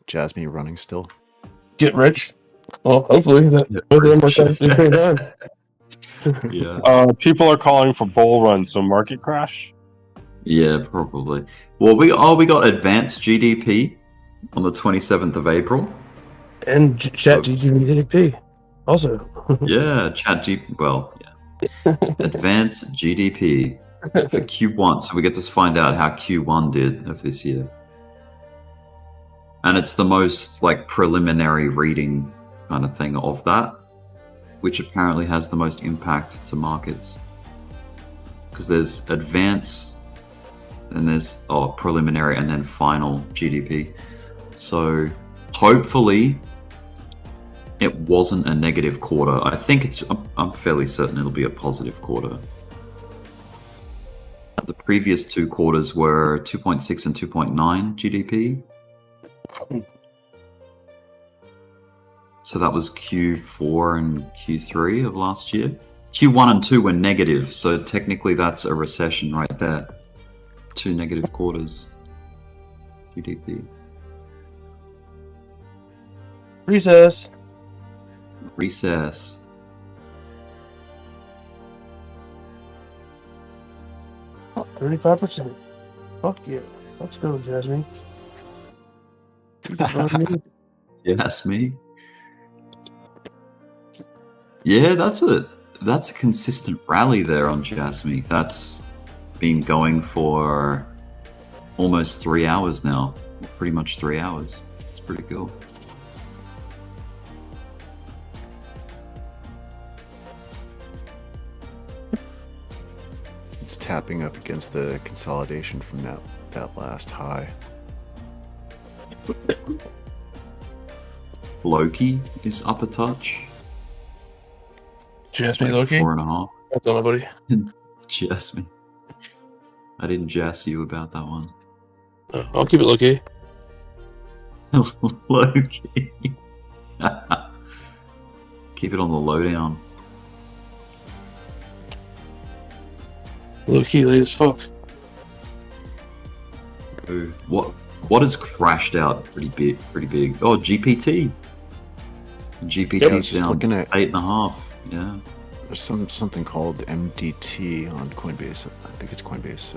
Jasmine running still. Get rich. Well, hopefully that both of them work out at the same time. Yeah. People are calling for bull run, so market crash. Yeah, probably. Well, we got advanced GDP on the 27th of April. And Chat GDP also. Yeah, well, yeah. Advanced GDP for Q1. So we get to find out how Q1 did of this year. And it's the most like preliminary reading kind of thing of that, which apparently has the most impact to markets. Because there's advanced, and there's preliminary, and then final GDP. So hopefully it wasn't a negative quarter. I think I'm fairly certain it'll be a positive quarter. The previous two quarters were 2.6 and 2.9 GDP. So that was Q4 and Q3 of last year. Q1 and 2 were negative, so technically that's a recession right there. 2 negative quarters. GDP. Recess. 35%. Fuck yeah. Let's go, Jasmine. Yes, me. Yeah, that's a consistent rally there on Jasmine. That's been going for almost 3 hours now. Pretty much 3 hours. It's pretty cool. It's tapping up against the consolidation from that last high. Loki is up a touch. Jasmine like Loki? 4.5. That's on my buddy. Jasmine. I didn't jazz you about that one. I'll keep it Loki. Loki. Keep it on the lowdown. Loki late as fuck. Ooh, what has crashed out pretty big? Oh, GPT. GPT's just down looking at 8.5. Yeah. There's something called MDT on Coinbase. I think it's Coinbase.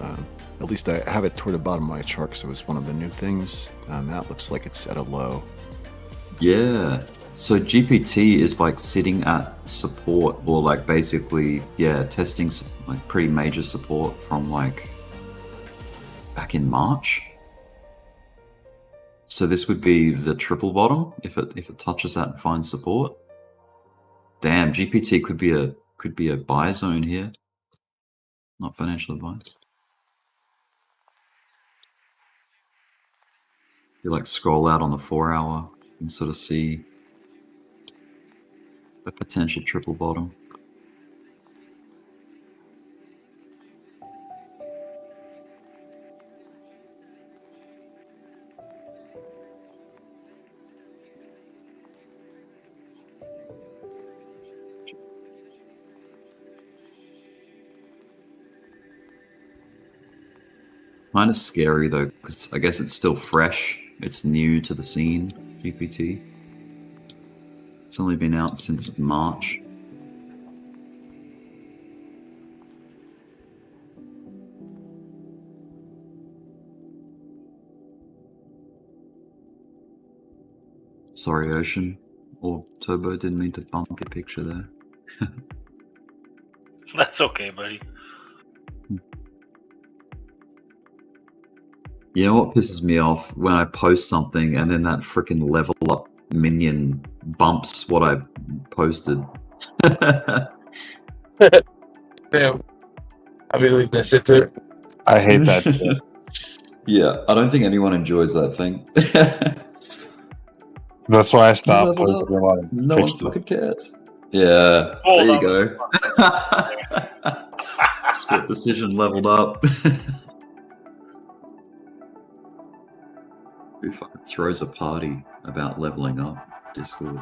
At least I have it toward the bottom of my chart because it was one of the new things. That looks like it's at a low. Yeah. So GPT is like sitting at support, or like basically, testing like pretty major support from like back in March. So this would be the triple bottom if it touches that and finds support. Damn, GPT could be a buy zone here. Not financial advice. You like scroll out on the 4 hour and sort of see a potential triple bottom. Kind of scary though, because I guess it's still fresh. It's new to the scene, GPT. It's only been out since March. Sorry, Ocean. Or Turbo, didn't mean to bump your picture there. That's okay, buddy. You know what pisses me off? When I post something and then that freaking level up minion bumps what I posted. Damn. I'll be leaving that shit too. I hate that shit. Yeah, I don't think anyone enjoys that thing. That's why I stopped Leveled posting up. a lot of No one pictures. fucking cares. Yeah, there you go. Split decision leveled up. Who fucking throws a party about leveling up? Discord.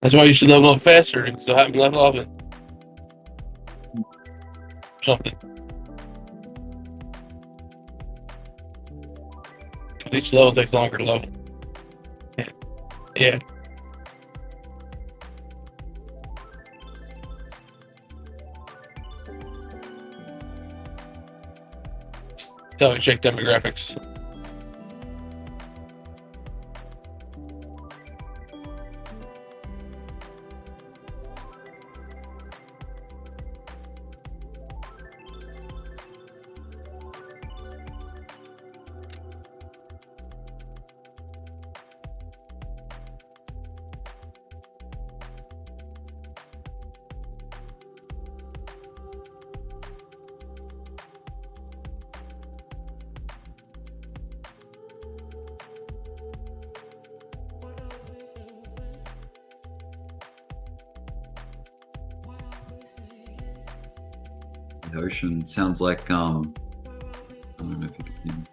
That's why you should level up faster and still have them level up it. Something. Each level takes longer to level. Yeah. Tell me, check demographics. The ocean sounds like I don't know if you can hear me.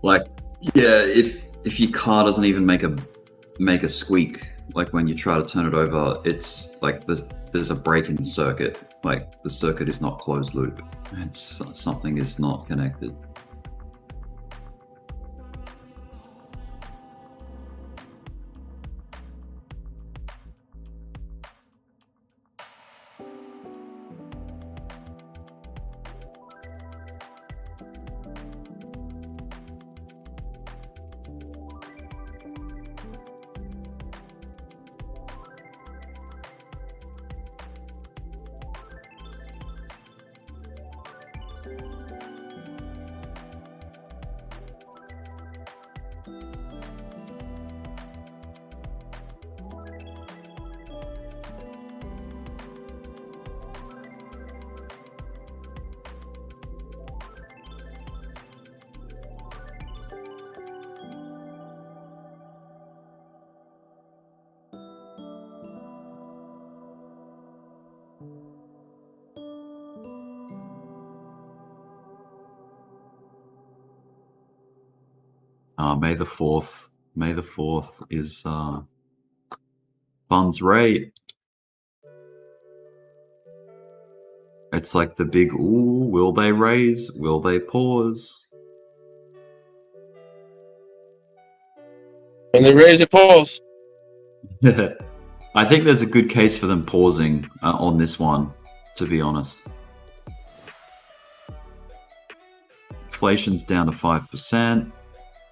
Like, yeah, if your car doesn't even make a squeak, like when you try to turn it over, it's like there's a break-in circuit. Like the circuit is not closed loop. It's something is not connected. May the 4th. May the 4th is funds rate. It's like the big, ooh, will they raise? Will they pause? And they raise it, pause. I think there's a good case for them pausing on this one, to be honest. Inflation's down to 5%.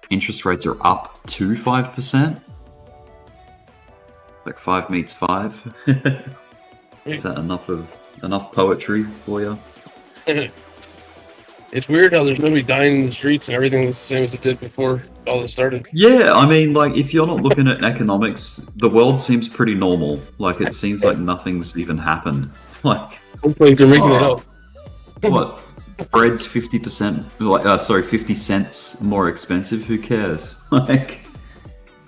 Interest rates are up to 5%. Like 5 meets 5. Is that enough poetry for you? It's weird how there's nobody dying in the streets and everything looks the same as it did before all this started. Yeah, I mean, like, if you're not looking at economics, the world seems pretty normal. Like, it seems like nothing's even happened. Like, hopefully they're making it up. What? Bread's 50%, like, 50 cents more expensive. Who cares? Like,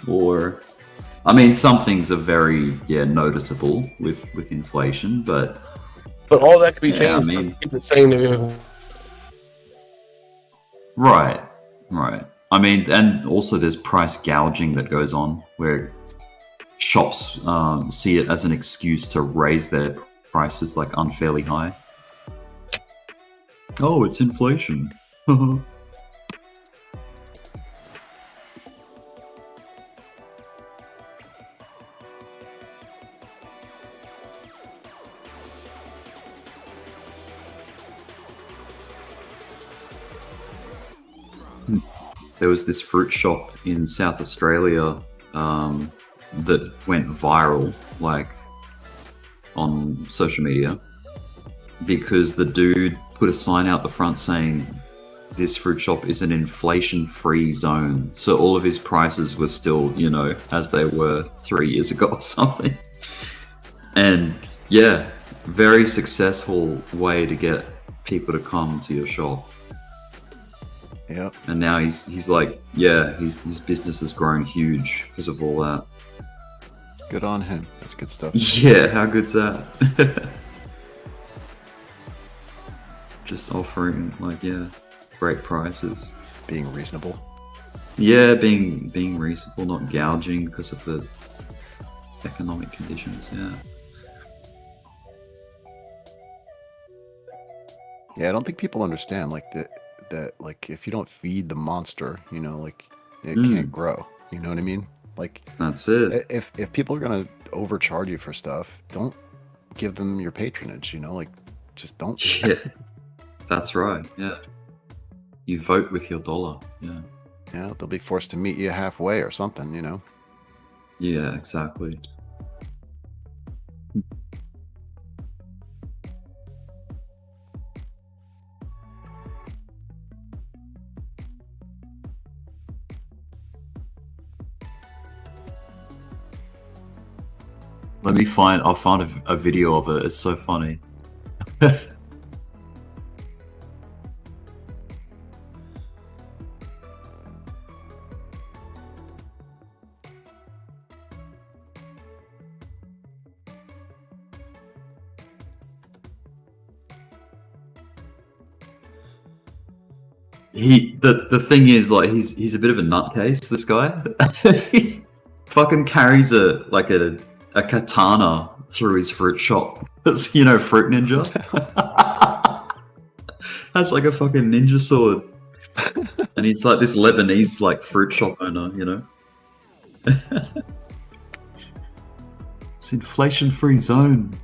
or, I mean, some things are very, noticeable with inflation, but all that could be changed. I mean, Keep it saying to right. I mean, and also there's price gouging that goes on where shops see it as an excuse to raise their prices like unfairly high. Oh, it's inflation. There was this fruit shop in South Australia that went viral, like on social media, because the dude put a sign out the front saying this fruit shop is an inflation-free zone. So all of his prices were still, you know, as they were 3 years ago or something. And yeah, very successful way to get people to come to your shop. Yep. And now he's like, yeah, his business has grown huge because of all that. Good on him. That's good stuff. Yeah, how good's that? Just offering, like, yeah, great prices. Being reasonable. Yeah, being reasonable, not gouging because of the economic conditions, yeah. Yeah, I don't think people understand, like, that like, if you don't feed the monster, you know, like, it can't grow. You know what I mean? Like, that's it. If people are gonna overcharge you for stuff, don't give them your patronage. You know, like, just don't. Yeah, that's right. Yeah, you vote with your dollar. Yeah. Yeah, they'll be forced to meet you halfway or something. You know. Yeah, exactly. Let me find. I'll find a video of it. It's so funny. The thing is, like, he's a bit of a nutcase. This guy, he fucking carries a katana through his fruit shop. That's, you know, Fruit Ninja. That's like a fucking ninja sword. And he's like this Lebanese like fruit shop owner, you know. It's inflation-free zone.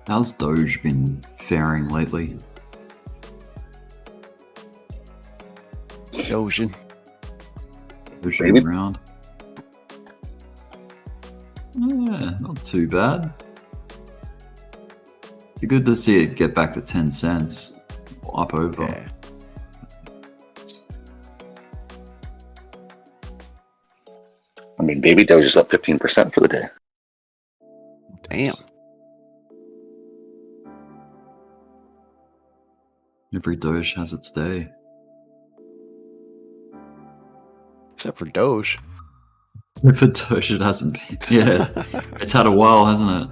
How's Doge been faring lately? Dogein. Dogeing around. Yeah, not too bad. Be good to see it get back to 10 cents. Up over. Yeah. I mean, baby Doge is up 15% for the day. Damn. Every Doge has its day. Except for Doge. For Doge, it hasn't been. Yeah, it's had a while, hasn't it?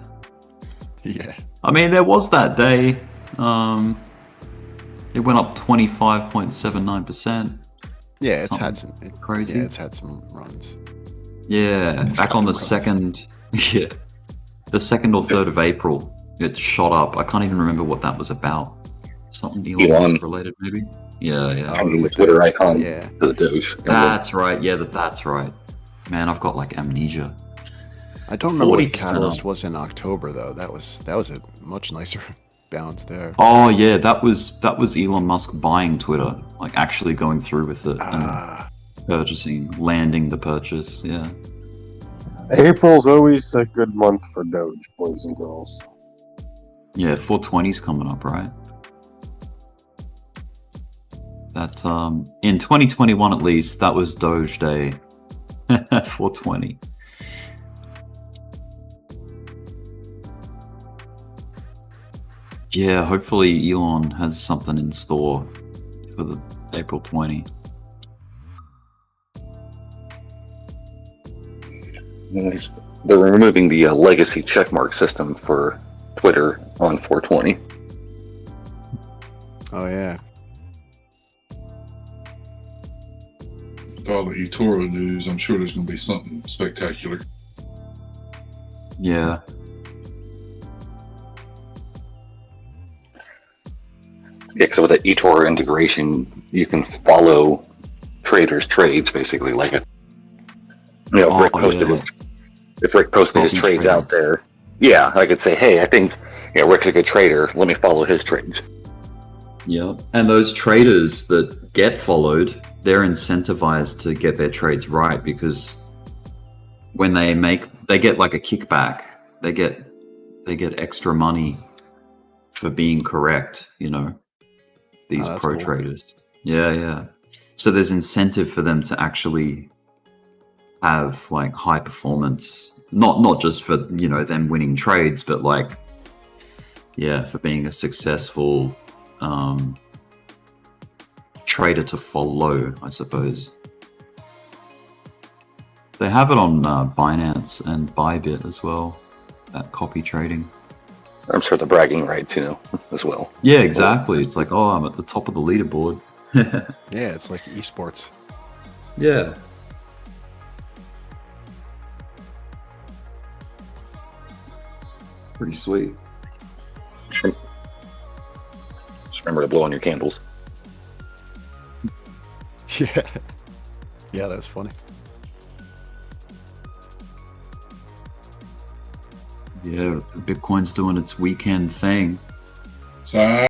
Yeah. I mean, there was that day. It went up 25.79%. Yeah, it's Something had some crazy. Yeah, it's had some runs. Yeah, It's back got on the runs. 2nd. Yeah, the 2nd or 3rd of April, it shot up. I can't even remember what that was about. Something Elon Musk related, maybe. Yeah. Changing the Twitter icon Yeah. to the Doge. That's right. Yeah, that's right. Man, I've got like amnesia. I don't remember what the 40% catalyst up. was in October though. That was a much nicer bounce there. Oh yeah, that was Elon Musk buying Twitter, like actually going through with it and purchasing, landing the purchase. Yeah. April's always a good month for Doge, boys and girls. Yeah, 420's coming up, right? That in 2021 at least, that was Doge Day. 420. Yeah, hopefully Elon has something in store for the April 20. They're removing the legacy checkmark system for Twitter on 420. Oh yeah. With all the eToro news, I'm sure there's going to be something spectacular. Yeah. Yeah, because with the eToro integration, you can follow traders' trades basically. Like if Rick posted if Rick posted his trades out there, yeah, I could say, hey, I think Rick's a good trader. Let me follow his trades. Yeah, and those traders that get followed, they're incentivized to get their trades right because when they get like a kickback. They get extra money for being correct. These pro traders. Yeah. So there's incentive for them to actually have like high performance, not just for them winning trades, but like for being a successful trader to follow, I suppose. They have it on Binance and Bybit as well, that copy trading. I'm sure the bragging rights, as well. Yeah, exactly. It's like, I'm at the top of the leaderboard. Yeah, it's like esports. Yeah. Pretty sweet. Just remember to blow on your candles. Yeah, that's funny. Yeah, Bitcoin's doing its weekend thing. So